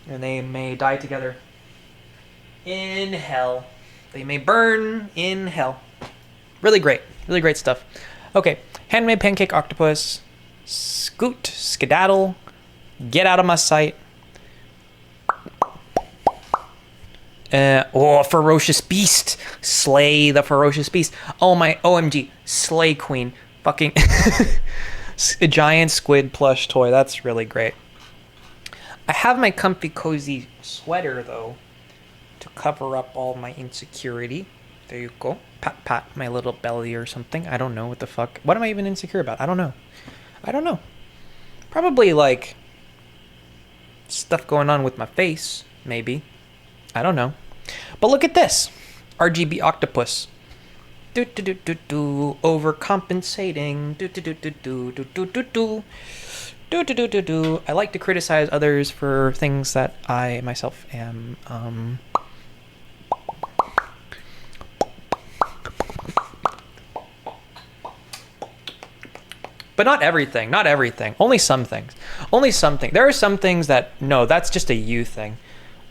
And they may die together. In hell. They may burn in hell. Really great stuff. Okay, handmade pancake octopus. Scoot, skedaddle. Get out of my sight. Ferocious beast. Slay the ferocious beast. Oh my, OMG. Slay queen. Fucking a giant squid plush toy. That's really great. I have my comfy cozy sweater though to cover up all my insecurity. There you go. Pat my little belly or something. I don't know what the fuck. What am I even insecure about? I don't know. Probably like stuff going on with my face, maybe. I don't know. But look at this. RGB octopus. Overcompensating. I like to criticize others for things that I myself am but not everything. Only some things. There are some things that, no, that's just a you thing.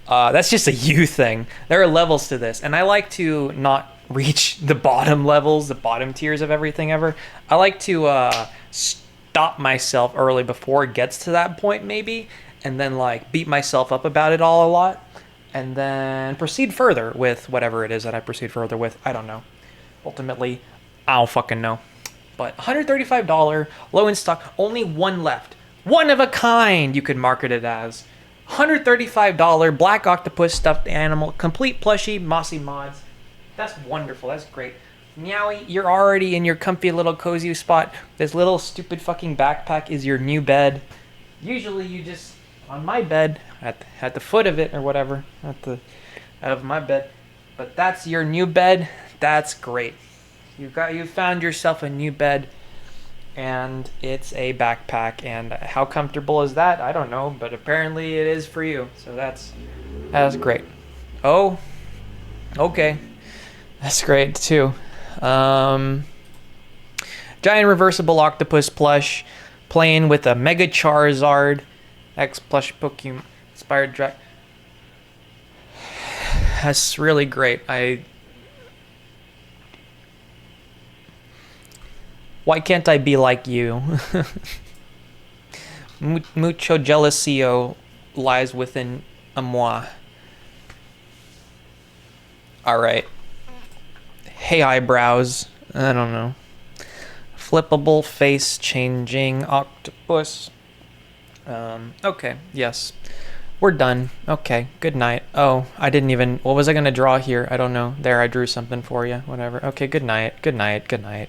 There are levels to this, and I like to not reach the bottom levels, the bottom tiers of everything ever. I like to stop myself early before it gets to that point, maybe, and then like beat myself up about it all a lot. and then proceed further with whatever it is that I proceed further with. I don't know. Ultimately, I don't fucking know. But $135, low in stock, only one left. One of a kind, you could market it as. $135 black octopus stuffed animal, complete plushie, mossy mods. That's wonderful. That's great. Meowie, you're already in your comfy little cozy spot. This little stupid fucking backpack is your new bed. Usually you just, on my bed, at the foot of it or whatever, of my bed. But that's your new bed. That's great. You found yourself a new bed, and it's a backpack. And how comfortable is that? I don't know, but apparently it is for you. So that's great. Oh, okay, that's great too. Giant reversible octopus plush, playing with a Mega Charizard X plush Pokemon inspired drag. That's really great. Why can't I be like you? Mucho jealousio lies within a moi. Alright. Hey eyebrows. I don't know. Flippable face changing octopus. Okay, yes. We're done. Okay, good night. Oh, I didn't even... What was I going to draw here? I don't know. There, I drew something for you. Whatever. Okay, good night. Good night. Good night.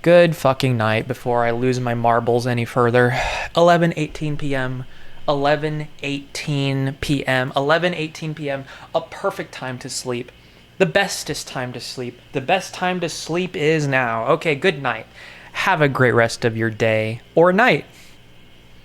Good fucking night before I lose my marbles any further. 11:18 p.m. 11:18 p.m. 11:18 p.m. A perfect time to sleep. The bestest time to sleep. The best time to sleep is now. Okay, good night. Have a great rest of your day or night.